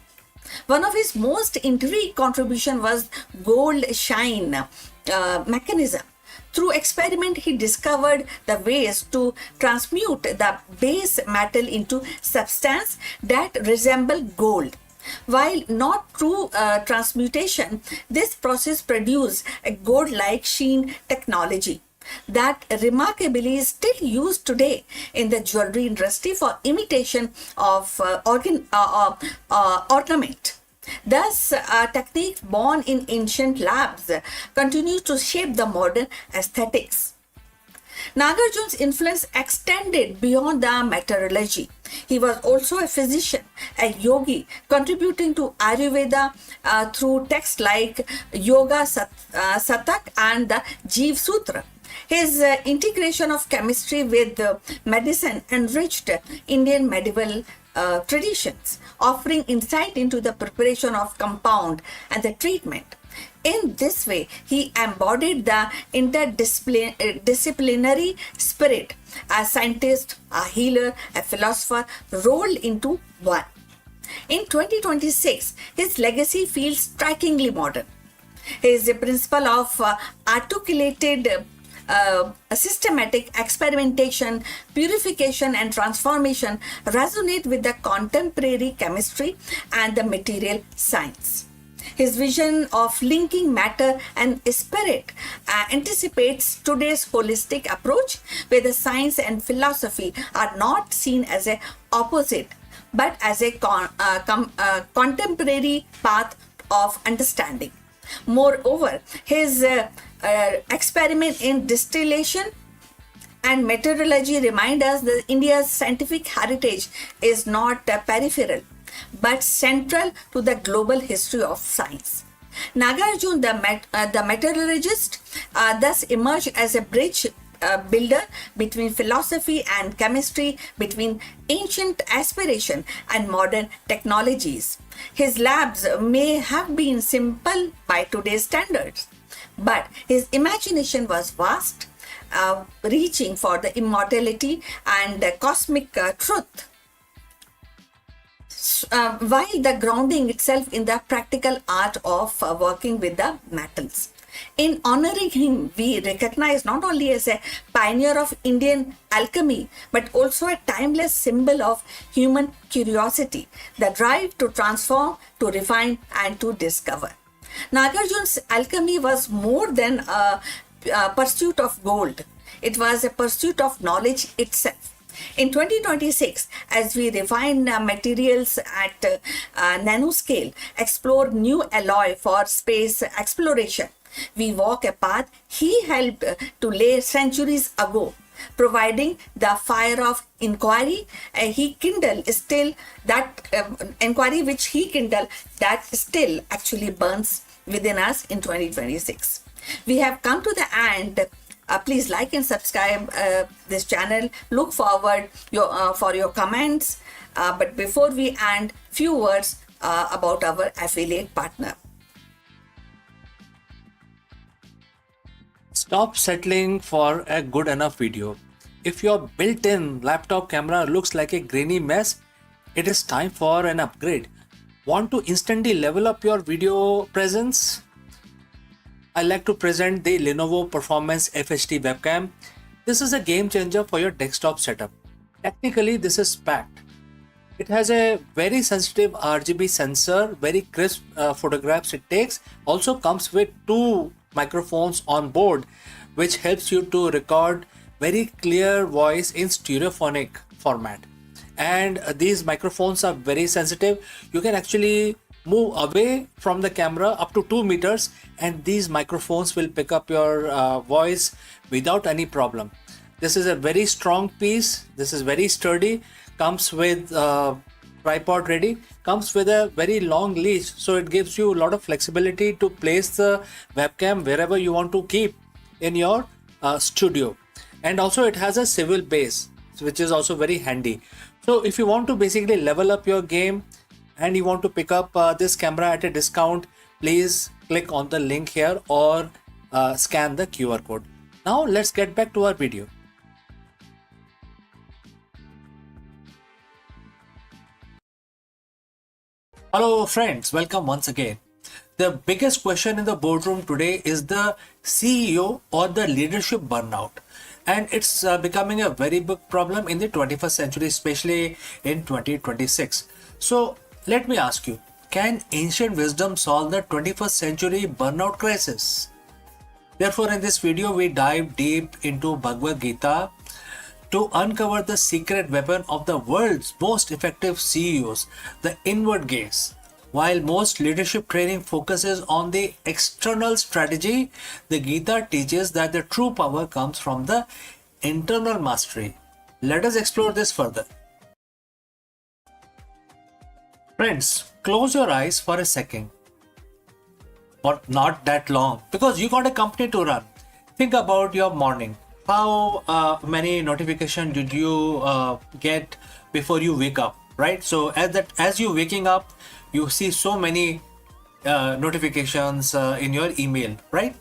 One of his most intriguing contribution was gold shine mechanism. Through experiment, he discovered the ways to transmute the base metal into substance that resemble gold. While not true transmutation, this process produced a gold-like sheen technology that remarkably is still used today in the jewelry industry for imitation of ornament. Thus, a technique born in ancient labs continues to shape the modern aesthetics. Nagarjuna's influence extended beyond the metallurgy. He was also a physician, a yogi, contributing to Ayurveda through texts like Yoga Satak and the Jeev Sutra. His integration of chemistry with medicine enriched Indian medieval traditions, offering insight into the preparation of compound and the treatment. In this way, he embodied the interdisciplinary spirit, a scientist, a healer, a philosopher rolled into one. In 2026, his legacy feels strikingly modern. His principle of articulated systematic experimentation, purification, and transformation resonate with the contemporary chemistry and the material science. His vision of linking matter and spirit anticipates today's holistic approach, where the science and philosophy are not seen as an opposite, but as a contemporary path of understanding. Moreover, his experiment in distillation and metallurgy remind us that India's scientific heritage is not peripheral, but central to the global history of science. Nagarjuna, the metallurgist, thus emerged as a bridge builder between philosophy and chemistry, between ancient aspiration and modern technologies. His labs may have been simple by today's standards, but his imagination was vast, reaching for the immortality and the cosmic truth, while the grounding itself in the practical art of working with the metals. In honoring him, we recognize not only as a pioneer of Indian alchemy, but also a timeless symbol of human curiosity, the drive to transform, to refine, and to discover. Nagarjuna's alchemy was more than a pursuit of gold. It was a pursuit of knowledge itself. In 2026, as we refine materials at nanoscale, explore new alloy for space exploration, we walk a path he helped to lay centuries ago, providing the fire of inquiry he kindled still that inquiry which he kindled that still actually burns within us in 2026. We have come to the end. Please like and subscribe this channel. Look forward for your comments. But before we end, few words about our affiliate partner. Stop settling for a good enough video. If your built-in laptop camera looks like a grainy mess, it is time for an upgrade. Want to instantly level up your video presence? I like to present the Lenovo Performance FHD webcam. This is a game changer for your desktop setup. Technically, this is packed. It has a very sensitive RGB sensor, very crisp photographs it takes. Also comes with 2 microphones on board, which helps you to record very clear voice in stereophonic format. And these microphones are very sensitive. You can actually move away from the camera up to 2 meters and these microphones will pick up your voice without any problem. This is a very strong piece. This is very sturdy. Comes with tripod ready. Comes with a very long leash, so it gives you a lot of flexibility to place the webcam wherever you want to keep in your studio. And also it has a swivel base, which is also very handy. So if you want to basically level up your game and you want to pick up this camera at a discount, please click on the link here or scan the QR code. Now let's get back to our video. Hello friends, welcome once again. The biggest question in the boardroom today is the CEO or the leadership burnout. And it's becoming a very big problem in the 21st century, especially in 2026. So let me ask you, can ancient wisdom solve the 21st century burnout crisis? Therefore, in this video, we dive deep into Bhagavad Gita to uncover the secret weapon of the world's most effective CEOs, the inward gaze. While most leadership training focuses on the external strategy, the Gita teaches that the true power comes from the internal mastery. Let us explore this further. Friends, close your eyes for a second. But not that long, because you got a company to run. Think about your morning. How many notifications did you get before you wake up, right? So as you waking up, you see so many notifications in your email, right?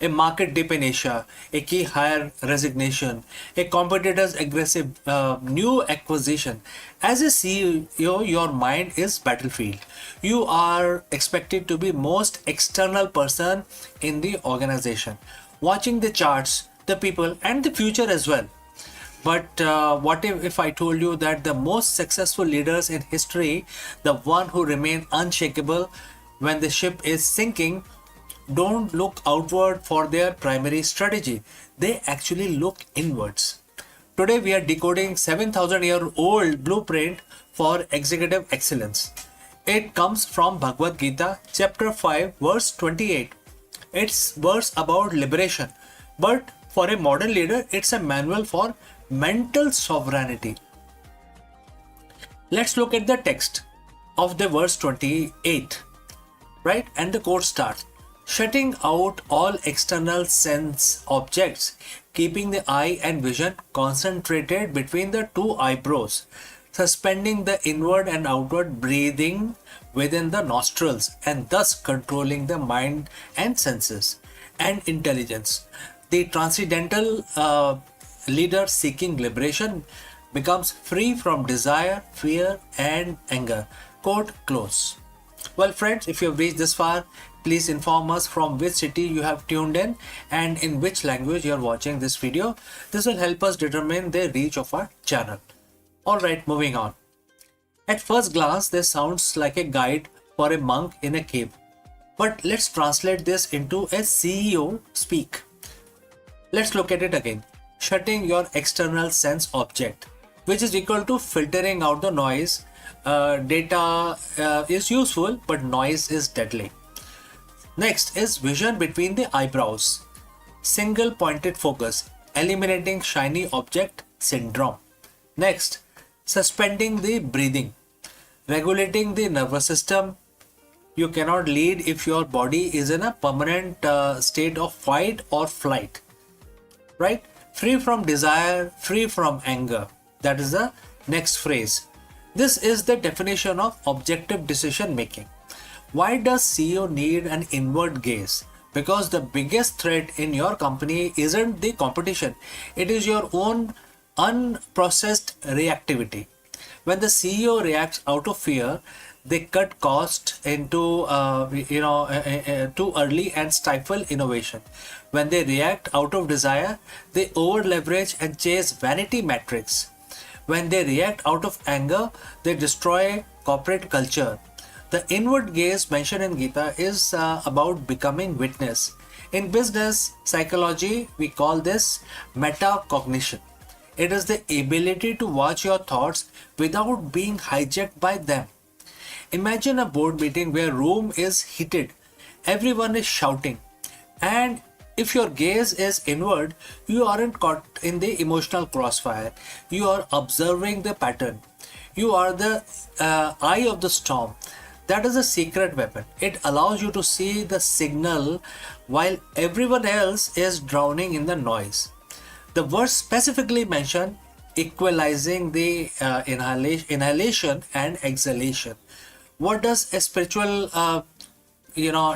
A market dip in Asia, a key hire resignation, a competitor's aggressive new acquisition. As a CEO, your mind is battlefield. You are expected to be most external person in the organization, watching the charts, the people, and the future as well. But what if I told you that the most successful leaders in history, the one who remain unshakable when the ship is sinking, don't look outward for their primary strategy. They actually look inwards. Today we are decoding 7,000-year-old blueprint for executive excellence. It comes from Bhagavad Gita, chapter 5, verse 28. It's verse about liberation, but for a modern leader, it's a manual for mental sovereignty. Let's look at the text of the verse 28, right? And the quote starts, shutting out all external sense objects, keeping the eye and vision concentrated between the two eyebrows, suspending the inward and outward breathing within the nostrils, and thus controlling the mind and senses and intelligence. The transcendental leader seeking liberation becomes free from desire, fear, and anger. Quote close. Well, friends, if you have reached this far, please inform us from which city you have tuned in and in which language you are watching this video. This will help us determine the reach of our channel. Alright, moving on. At first glance, this sounds like a guide for a monk in a cave. But let's translate this into a CEO speak. Let's look at it again. Shutting your external sense object, which is equal to filtering out the noise. Data is useful, but noise is deadly. Next is vision between the eyebrows. Single pointed focus, eliminating shiny object syndrome. Next, suspending the breathing, regulating the nervous system. You cannot lead if your body is in a permanent state of fight or flight. Right? Free from desire, free from anger. That is the next phrase. This is the definition of objective decision making. Why does CEO need an inward gaze? Because the biggest threat in your company isn't the competition. It is your own unprocessed reactivity. When the CEO reacts out of fear, they cut cost into too early and stifle innovation. When they react out of desire, they over leverage and chase vanity metrics. When they react out of anger, they destroy corporate culture. The inward gaze mentioned in Gita is about becoming witness. In business psychology, we call this metacognition. It is the ability to watch your thoughts without being hijacked by them. Imagine a board meeting where room is heated, everyone is shouting, and if your gaze is inward, you aren't caught in the emotional crossfire. You are observing the pattern. You are the eye of the storm. That is a secret weapon. It allows you to see the signal while everyone else is drowning in the noise. The verse specifically mentioned equalizing the inhalation and exhalation. What does a spiritual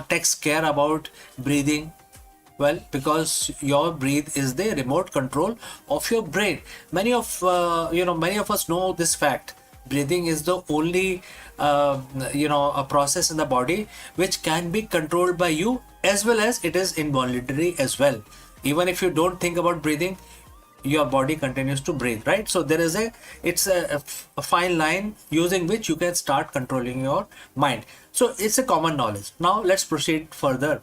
text care about breathing? Well, because your breath is the remote control of your brain. Many of us know this fact. Breathing is the only a process in the body which can be controlled by you, as well as it is involuntary as well. Even if you don't think about breathing, your body continues to breathe, right? So there is a fine line using which you can start controlling your mind. So it's a common knowledge. Now let's proceed further.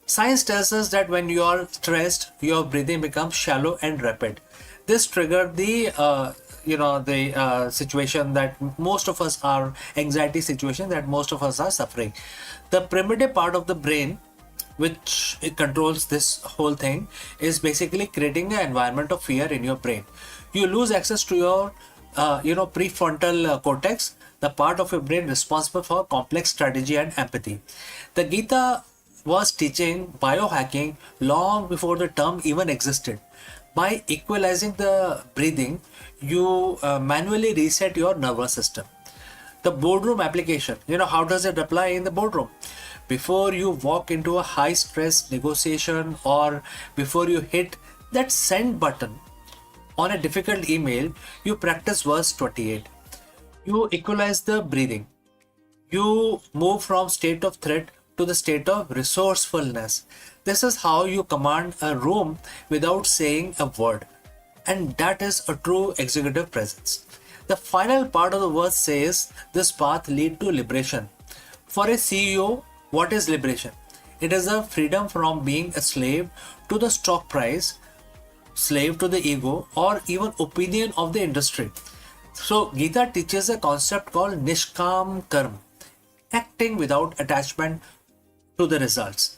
Science tells us that when you are stressed, your breathing becomes shallow and rapid. This triggered the situation that most of us are, anxiety situation that most of us are suffering. The primitive part of the brain, which it controls this whole thing, is basically creating an environment of fear in your brain. You lose access to your prefrontal cortex, the part of your brain responsible for complex strategy and empathy. The Gita was teaching biohacking long before the term even existed. By equalizing the breathing, you manually reset your nervous system. The boardroom application, how does it apply in the boardroom? Before you walk into a high stress negotiation, or before you hit that send button on a difficult email, you practice verse 28. You equalize the breathing. You move from state of threat to the state of resourcefulness. This is how you command a room without saying a word. And that is a true executive presence. The final part of the verse says this path leads to liberation. For a CEO, what is liberation? It is a freedom from being a slave to the stock price, slave to the ego, or even opinion of the industry. So Gita teaches a concept called Nishkam Karma, acting without attachment to the results.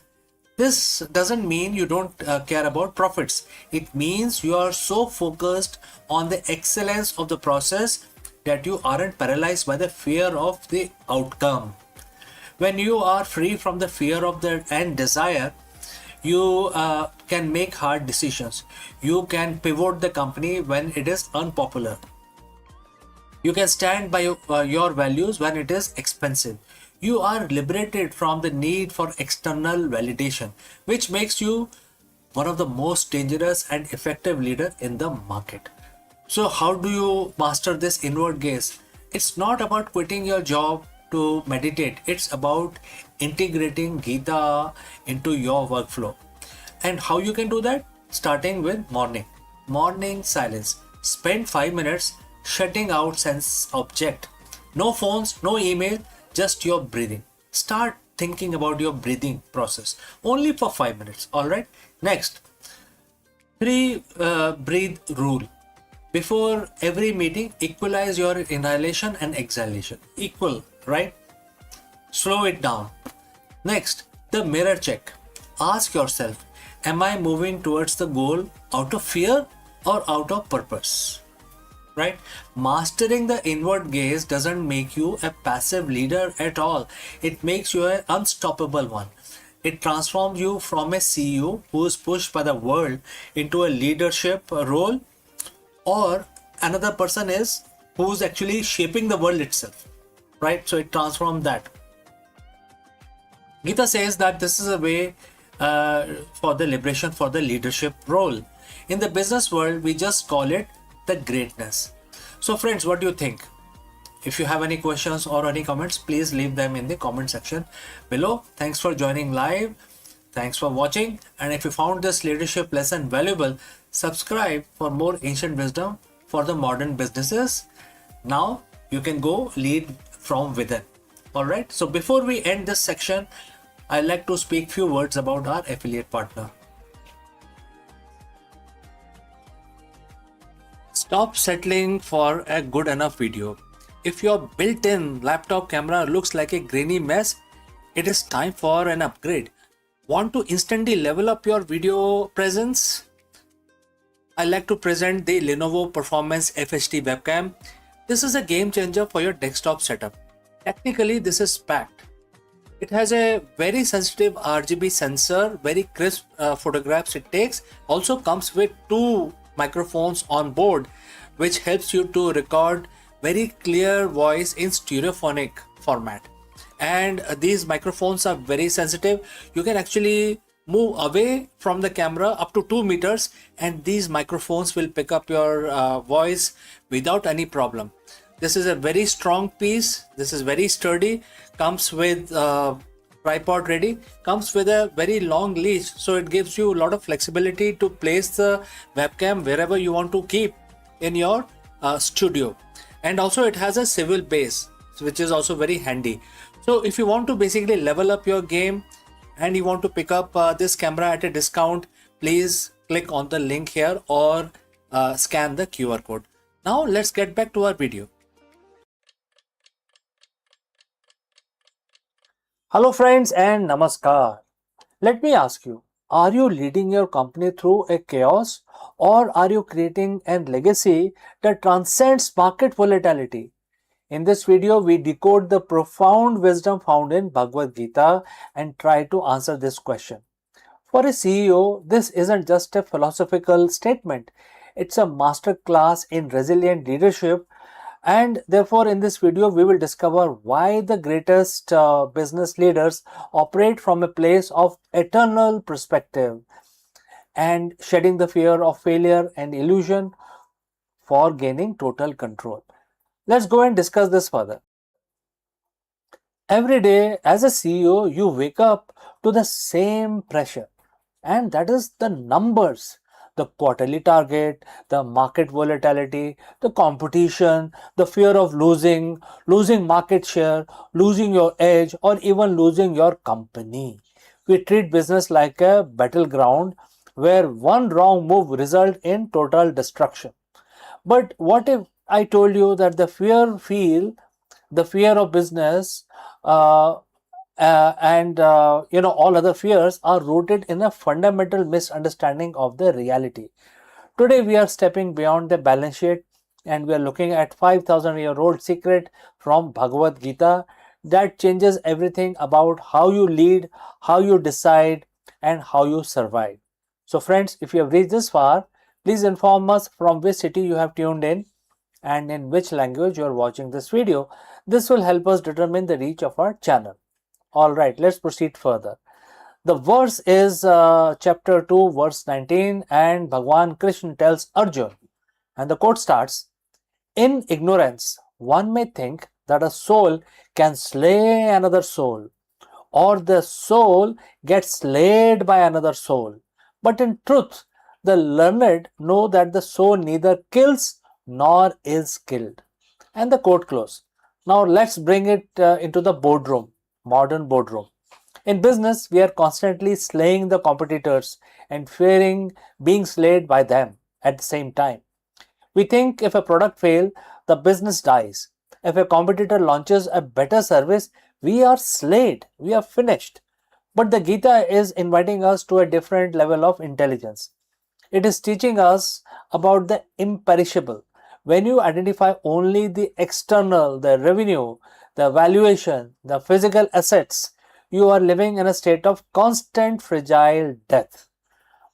This doesn't mean you don't care about profits. It means you are so focused on the excellence of the process that you aren't paralyzed by the fear of the outcome. When you are free from the fear of the and desire, you can make hard decisions. You can pivot the company when it is unpopular. You can stand by your values when it is expensive. You are liberated from the need for external validation, which makes you one of the most dangerous and effective leaders in the market. So how do you master this inward gaze? It's not about quitting your job to meditate. It's about integrating Gita into your workflow. And how you can do that? Starting with morning silence. Spend 5 minutes shutting out sense object. No phones, no email, just your breathing. Start thinking about your breathing process only for 5 minutes. All right. Next, 3 breathe rule. Before every meeting, equalize your inhalation and exhalation. Equal, right? Slow it down. Next, the mirror check. Ask yourself, am I moving towards the goal out of fear or out of purpose? Right? Mastering the inward gaze doesn't make you a passive leader at all. It makes you an unstoppable one. It transforms you from a CEO who is pushed by the world into a leadership role, or another person is who's actually shaping the world itself. Right? So it transforms that. Gita says that this is a way for the liberation for the leadership role. In the business world, we just call it the greatness. So friends, what do you think? If you have any questions or any comments, please leave them in the comment section below. Thanks for joining live. Thanks for watching. And if you found this leadership lesson valuable, subscribe for more ancient wisdom for the modern businesses. Now you can go lead from within. All right. So before we end this section, I'd like to speak few words about our affiliate partner. Stop settling for a good enough video. If your built-in laptop camera looks like a grainy mess, it is time for an upgrade. Want to instantly level up your video presence? I like to present the Lenovo Performance FHD webcam. This is a game changer for your desktop setup. Technically, this is packed. It has a very sensitive RGB sensor, very crisp photographs it takes. Also comes with 2 microphones on board, which helps you to record very clear voice in stereophonic format. And these microphones are very sensitive. You can actually move away from the camera up to 2 meters, and these microphones will pick up your voice without any problem. This is a very strong piece. This is very sturdy. Comes with tripod ready. Comes with a very long leash, so it gives you a lot of flexibility to place the webcam wherever you want to keep in your studio. And also it has a swivel base, which is also very handy. So if you want to basically level up your game and you want to pick up this camera at a discount, please click on the link here or scan the QR code. Now let's get back to our video. Hello friends and namaskar. Let me ask you, are you leading your company through a chaos, or are you creating a legacy that transcends market volatility? In this video, we decode the profound wisdom found in Bhagavad Gita and try to answer this question. For a CEO, this isn't just a philosophical statement. It's a masterclass in resilient leadership. And therefore, in this video, we will discover why the greatest business leaders operate from a place of eternal perspective and shedding the fear of failure and illusion for gaining total control. Let's go and discuss this further. Every day as a CEO, you wake up to the same pressure, and that is the numbers, the quarterly target, the market volatility, the competition, the fear of losing market share, losing your edge, or even losing your company. We treat business like a battleground where one wrong move results in total destruction. But what if I told you that the fear of business and all other fears are rooted in a fundamental misunderstanding of the reality. Today we are stepping beyond the balance sheet and we are looking at 5,000-year-old secret from Bhagavad Gita that changes everything about how you lead, how you decide, and how you survive. So friends, if you have reached this far, please inform us from which city you have tuned in and in which language you are watching this video. This will help us determine the reach of our channel. Alright, let's proceed further. The verse is chapter 2, verse 19, and Bhagwan Krishna tells Arjun, and the quote starts, "In ignorance, one may think that a soul can slay another soul, or the soul gets slayed by another soul. But in truth, the learned know that the soul neither kills nor is killed." And the quote close. Now let's bring it into the boardroom, modern boardroom. In business, we are constantly slaying the competitors and fearing being slayed by them at the same time. We think if a product fails, the business dies. If a competitor launches a better service, we are slayed, we are finished. But the Gita is inviting us to a different level of intelligence. It is teaching us about the imperishable. When you identify only the external, the revenue, the valuation, the physical assets, you are living in a state of constant fragile death.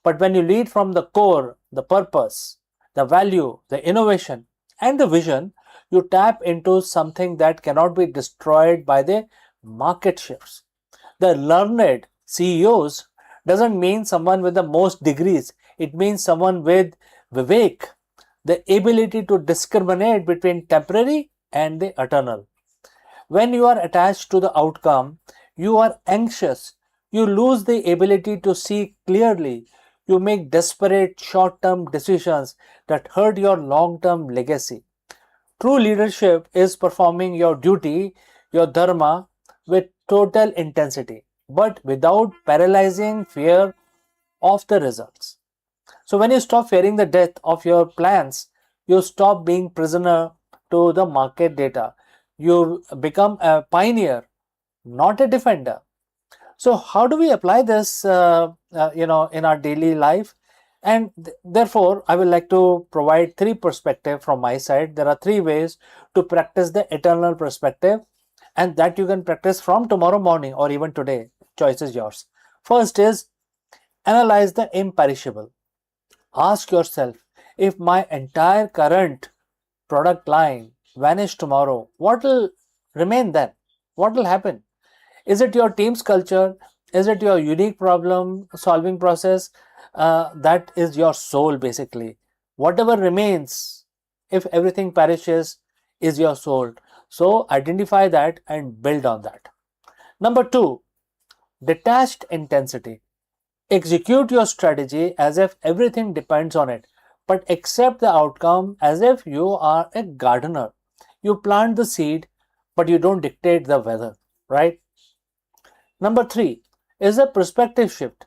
But when you lead from the core, the purpose, the value, the innovation, and the vision, you tap into something that cannot be destroyed by the market shifts. The learned CEOs doesn't mean someone with the most degrees. It means someone with vivek, the ability to discriminate between temporary and the eternal. When you are attached to the outcome, you are anxious. You lose the ability to see clearly. You make desperate short-term decisions that hurt your long-term legacy. True leadership is performing your duty, your dharma, with total intensity, but without paralyzing fear of the results. So when you stop fearing the death of your plans, you stop being prisoner to the market data. You become a pioneer, not a defender. So how do we apply this, in our daily life? And therefore, I would like to provide three perspectives from my side. There are three ways to practice the eternal perspective, and that you can practice from tomorrow morning or even today. Choice is yours. First is analyze the imperishable. Ask yourself, If my entire current product line vanish tomorrow, what will remain then? What will happen? Is it your team's culture? Is it your unique problem solving process? That is your soul basically. Whatever remains, if everything perishes, is your soul. So identify that and build on that. Number two, detached intensity. Execute your strategy as if everything depends on it, but accept the outcome as if you are a gardener. You plant the seed, but you don't dictate the weather, right? Number three is a perspective shift.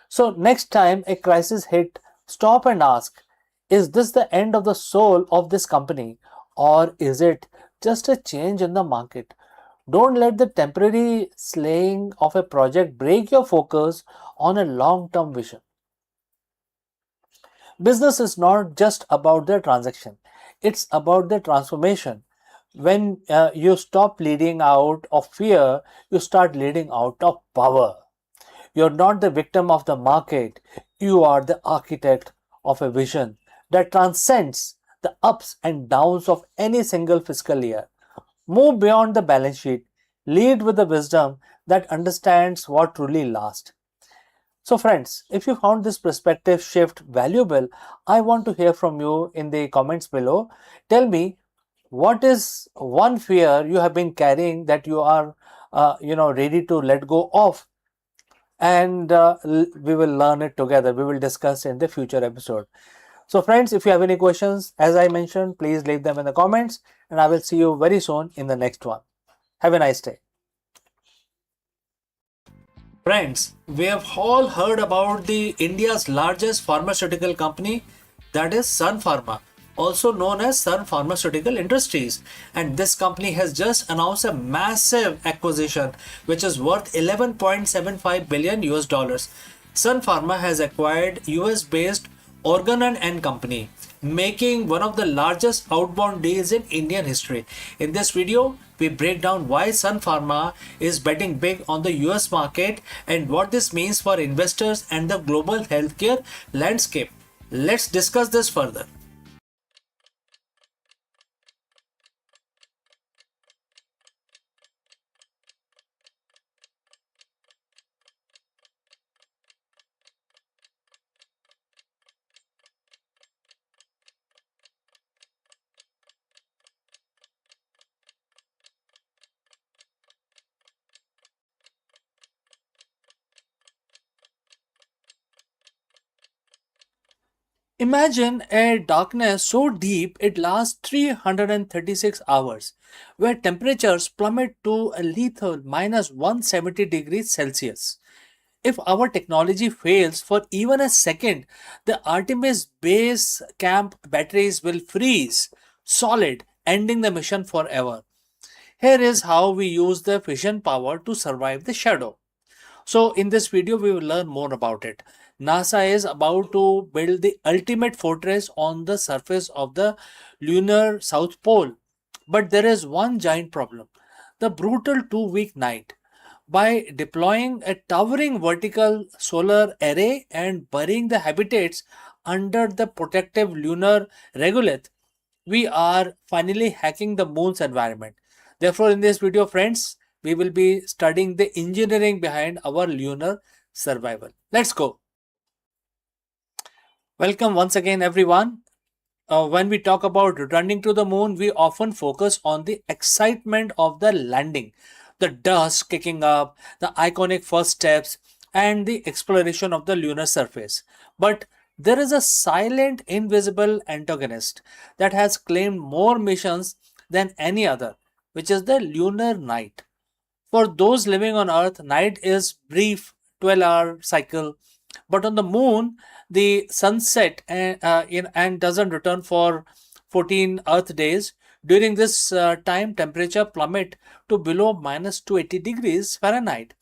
So, next time a crisis hit, stop and ask, is this the end of the soul of this company, or is it just a change in the market? Don't let the temporary slaying of a project break your focus on a long term vision. Business is not just about the transaction, it's about the transformation. When you stop leading out of fear, you start leading out of power. You're not the victim of the market, you are the architect of a vision that transcends the ups and downs of any single fiscal year. Move beyond the balance sheet, lead with the wisdom that understands what truly lasts. So, friends, if you found this perspective shift valuable, I want to hear from you in the comments below. Tell me, what is one fear you have been carrying that you are, ready to let go of? And we will learn it together. We will discuss in the future episode. So, friends, if you have any questions, as I mentioned, please leave them in the comments, and I will see you very soon in the next one. Have a nice day. Friends, we have all heard about the India's largest pharmaceutical company, that is Sun Pharma, also known as Sun Pharmaceutical Industries. And this company has just announced a massive acquisition which is worth 11.75 billion US dollars. Sun Pharma has acquired US based Organ and Company, making one of the largest outbound deals in Indian history. In this video, we break down why Sun Pharma is betting big on the US market and what this means for investors and the global healthcare landscape. Let's discuss this further. Imagine a darkness so deep it lasts 336 hours, where temperatures plummet to a lethal minus 170 degrees Celsius. If our technology fails for even a second, the Artemis base camp batteries will freeze solid, ending the mission forever. Here is how we use the fission power to survive the shadow. So, in this video, we will learn more about it. NASA is about to build the ultimate fortress on the surface of the lunar South Pole. But there is one giant problem, the brutal 2 week night. By deploying a towering vertical solar array and burying the habitats under the protective lunar regolith, we are finally hacking the moon's environment. Therefore, in this video, friends, we will be studying the engineering behind our lunar survival. Let's go. Welcome once again, everyone. When we talk about returning to the moon, we often focus on the excitement of the landing, the dust kicking up, the iconic first steps, and the exploration of the lunar surface. But there is a silent, invisible antagonist that has claimed more missions than any other, which is the lunar night. For those living on Earth, night is brief 12-hour cycle, but on the moon, the sunset and doesn't return for 14 Earth days. During this time, temperature plummet to below minus 280 degrees Fahrenheit.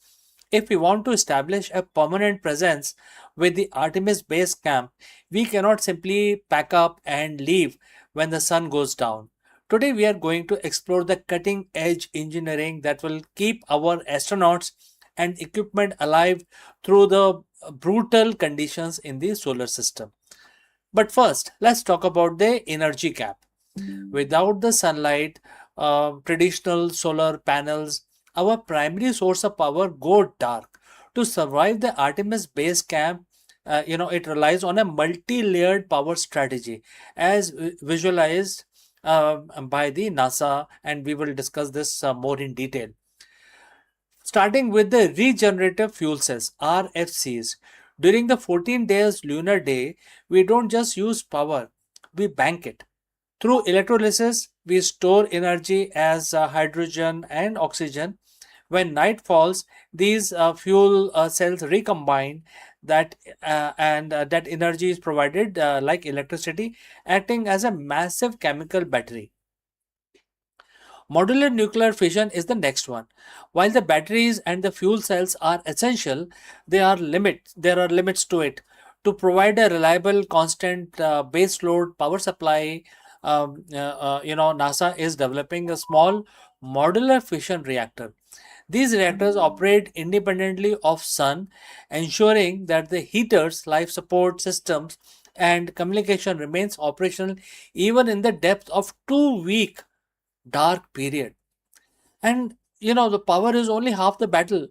If we want to establish a permanent presence with the Artemis base camp, we cannot simply pack up and leave when the sun goes down. Today, we are going to explore the cutting edge engineering that will keep our astronauts and equipment alive through the brutal conditions in the solar system. But first, let's talk about the energy gap. Without the sunlight, traditional solar panels, our primary source of power go dark. To survive the Artemis base camp, it relies on a multi-layered power strategy, as visualized by the NASA, and we will discuss this more in detail. Starting with the regenerative fuel cells, RFCs. During the 14 days lunar day, we don't just use power, we bank it. Through electrolysis, we store energy as hydrogen and oxygen. When night falls, these fuel cells recombine that energy is provided like electricity, acting as a massive chemical battery. Modular nuclear fission is the next one. While the batteries and the fuel cells are essential, there are limits to it. To provide a reliable, constant base load power supply, NASA is developing a small modular fission reactor. These reactors operate independently of sun, ensuring that the heaters, life support systems, and communication remains operational even in the depth of 2 week dark period. And the power is only half the battle.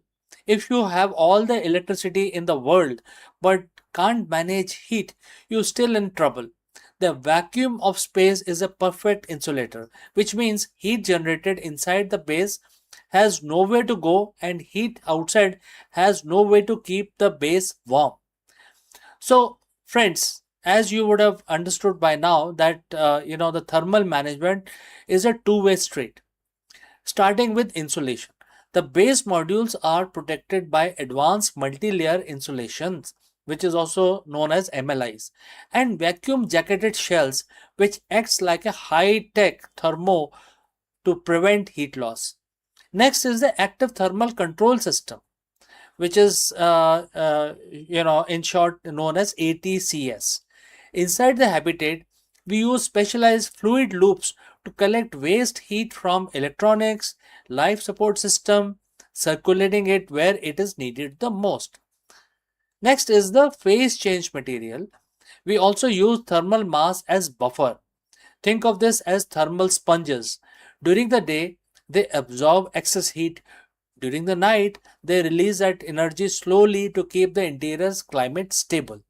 If you have all the electricity in the world but can't manage heat, you're still in trouble. The vacuum of space is a perfect insulator, which means heat generated inside the base has nowhere to go and heat outside has no way to keep the base warm. So, friends, as you would have understood by now that the thermal management is a two-way street. Starting with insulation, the base modules are protected by advanced multi-layer insulations, which is also known as MLIs, and vacuum jacketed shells, which acts like a high-tech thermo to prevent heat loss. Next is the active thermal control system, which is in short known as ATCS. Inside the habitat, we use specialized fluid loops to collect waste heat from electronics, life support system, circulating it where it is needed the most. Next is the phase change material. We also use thermal mass as buffer. Think of this as thermal sponges. During the day, they absorb excess heat. During the night, they release that energy slowly to keep the interior's climate stable.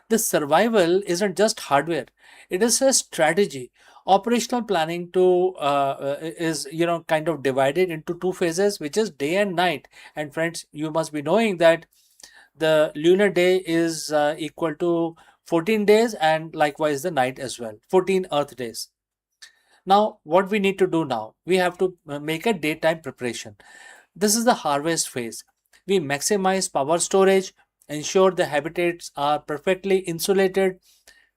The survival isn't just hardware, it is a strategy. Operational planning is kind of divided into two phases, which is day and night. And friends, you must be knowing that the lunar day is equal to 14 days, and likewise the night as well, 14 earth days. Now what we need to do now, we have to make a daytime preparation. This is the harvest phase. We maximize power storage, ensure the habitats are perfectly insulated,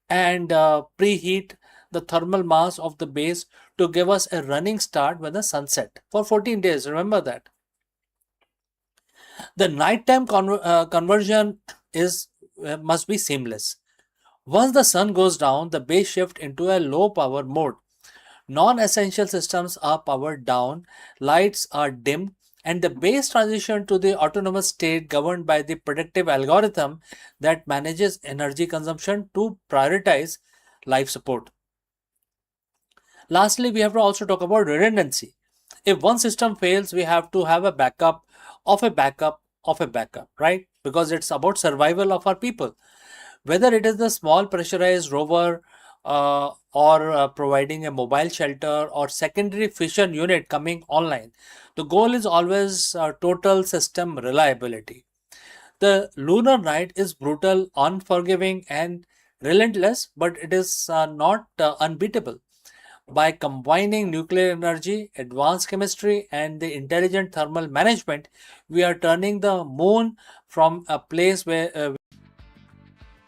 and preheat the thermal mass of the base to give us a running start when the sunset for 14 days. Remember that. The nighttime conversion is must be seamless. Once the sun goes down, the base shift into a low power mode. Non-essential systems are powered down, lights are dimmed, and the base transition to the autonomous state governed by the predictive algorithm that manages energy consumption to prioritize life support. Lastly, we have to also talk about redundancy. If one system fails, we have to have a backup of a backup of a backup, right? Because it's about survival of our people. Whether it is the small pressurized rover or providing a mobile shelter or secondary fission unit coming online, the goal is always total system reliability. The lunar night is brutal, unforgiving, and relentless, but it is not unbeatable. By combining nuclear energy, advanced chemistry, and the intelligent thermal management, we are turning the moon from a place where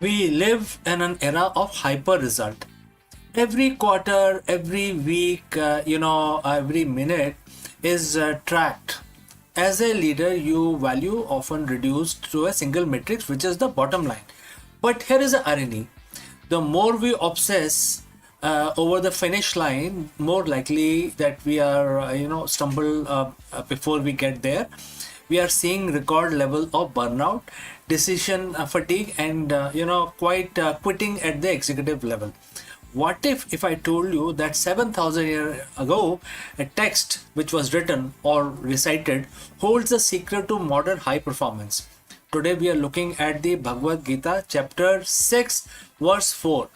We live in an era of hyper result. Every quarter, every week, every minute is tracked. As a leader, you value often reduced to a single metric, which is the bottom line. But here is the irony: the more we obsess over the finish line, more likely that we are, stumble before we get there. We are seeing record level of burnout, decision fatigue, and quite quitting at the executive level. What if I told you that 7,000 years ago, a text which was written or recited holds the secret to modern high performance? Today we are looking at the Bhagavad Gita, chapter 6, verse 4.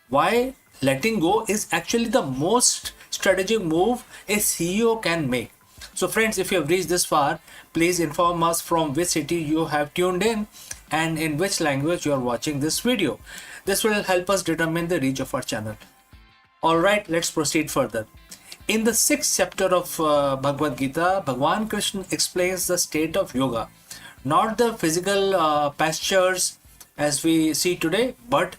Why letting go is actually the most strategic move a CEO can make. So friends, if you have reached this far, please inform us from which city you have tuned in and in which language you are watching this video. This will help us determine the reach of our channel. Alright, let's proceed further. In the 6th chapter of Bhagavad Gita, Bhagwan Krishna explains the state of yoga. Not the physical postures as we see today, but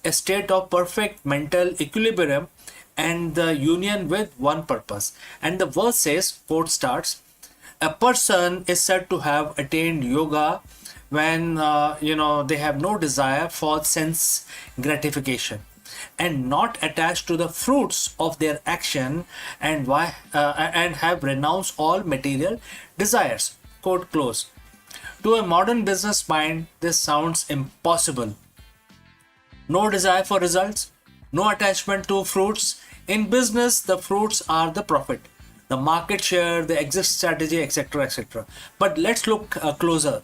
a state of perfect mental equilibrium and the union with one purpose. And the verse says, quote starts, a person is said to have attained yoga when they have no desire for sense gratification and not attached to the fruits of their action, and have renounced all material desires. Quote close. To a modern business mind, this sounds impossible. No desire for results, no attachment to fruits. In business, the fruits are the profit, the market share, the exit strategy, etc. etc. But let's look closer.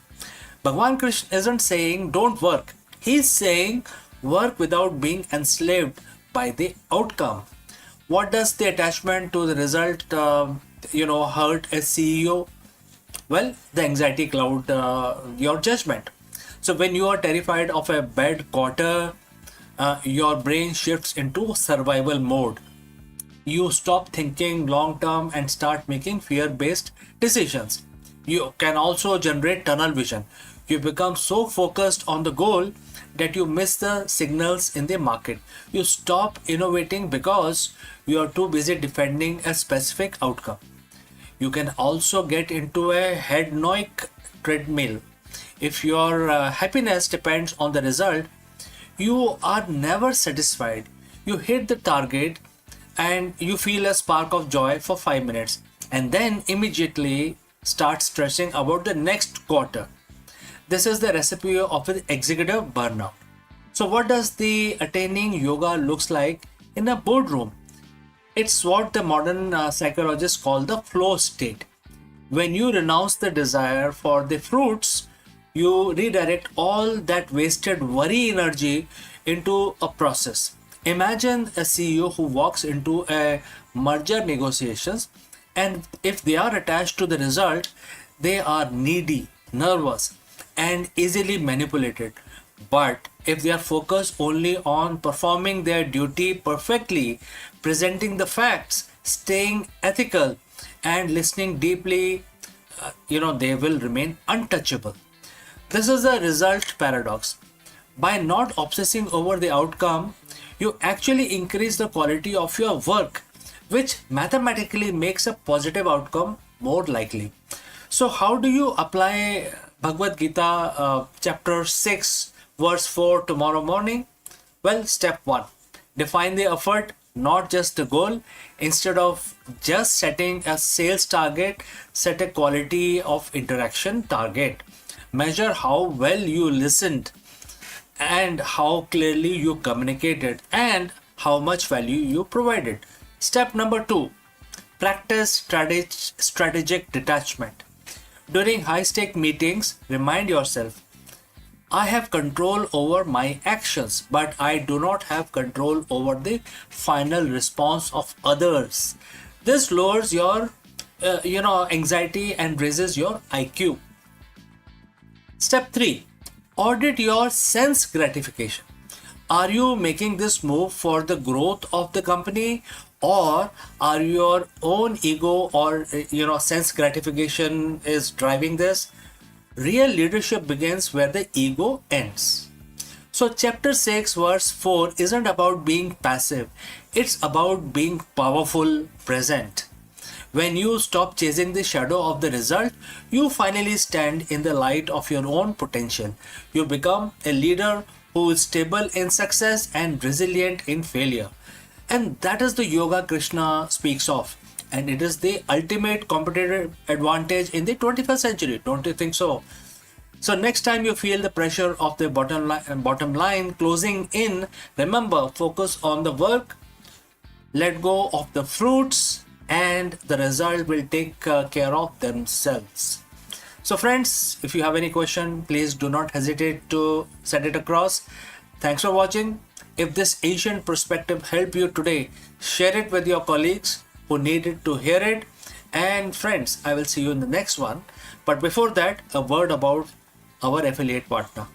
Bhagwan Krishna isn't saying don't work. He's saying work without being enslaved by the outcome. What does the attachment to the result hurt a CEO? Well, the anxiety cloud your judgment. So when you are terrified of a bad quarter, your brain shifts into survival mode. You stop thinking long term and start making fear-based decisions. You can also generate tunnel vision. You become so focused on the goal that you miss the signals in the market. You stop innovating because you are too busy defending a specific outcome. You can also get into a hedonic treadmill. If your happiness depends on the result, you are never satisfied. You hit the target and you feel a spark of joy for 5 minutes and then immediately start stressing about the next quarter. This is the recipe of an executive burnout. So what does the attaining yoga looks like in a boardroom? It's what the modern psychologists call the flow state. When you renounce the desire for the fruits, you redirect all that wasted worry energy into a process. Imagine a CEO who walks into a merger negotiations, and if they are attached to the result, they are needy, nervous, and easily manipulated. But if they are focused only on performing their duty perfectly, presenting the facts, staying ethical, and listening deeply, they will remain untouchable. This is a result paradox. By not obsessing over the outcome, you actually increase the quality of your work, which mathematically makes a positive outcome more likely. So how do you apply Bhagavad Gita chapter 6 verse 4 tomorrow morning? Well, step 1. Define the effort, not just the goal. Instead of just setting a sales target, set a quality of interaction target. Measure how well you listened and how clearly you communicated and how much value you provided. Step number 2. Practice strategic detachment. During high-stake meetings, remind yourself, I have control over my actions, but I do not have control over the final response of others. This lowers your anxiety and raises your IQ. Step 3. Audit your sense gratification. Are you making this move for the growth of the company, or are your own ego or sense gratification is driving this? Real leadership begins where the ego ends. So chapter 6 verse 4 isn't about being passive. It's about being powerful, present. When you stop chasing the shadow of the result, you finally stand in the light of your own potential. You become a leader who is stable in success and resilient in failure. And that is the yoga Krishna speaks of. And it is the ultimate competitive advantage in the 21st century. Don't you think so? So next time you feel the pressure of the bottom line closing in, remember, focus on the work, let go of the fruits, and the result will take care of themselves. So friends, if you have any question, please do not hesitate to send it across. Thanks for watching. If this Asian perspective helped you today, share it with your colleagues who needed to hear it. And friends, I will see you in the next one. But before that, a word about our affiliate partner.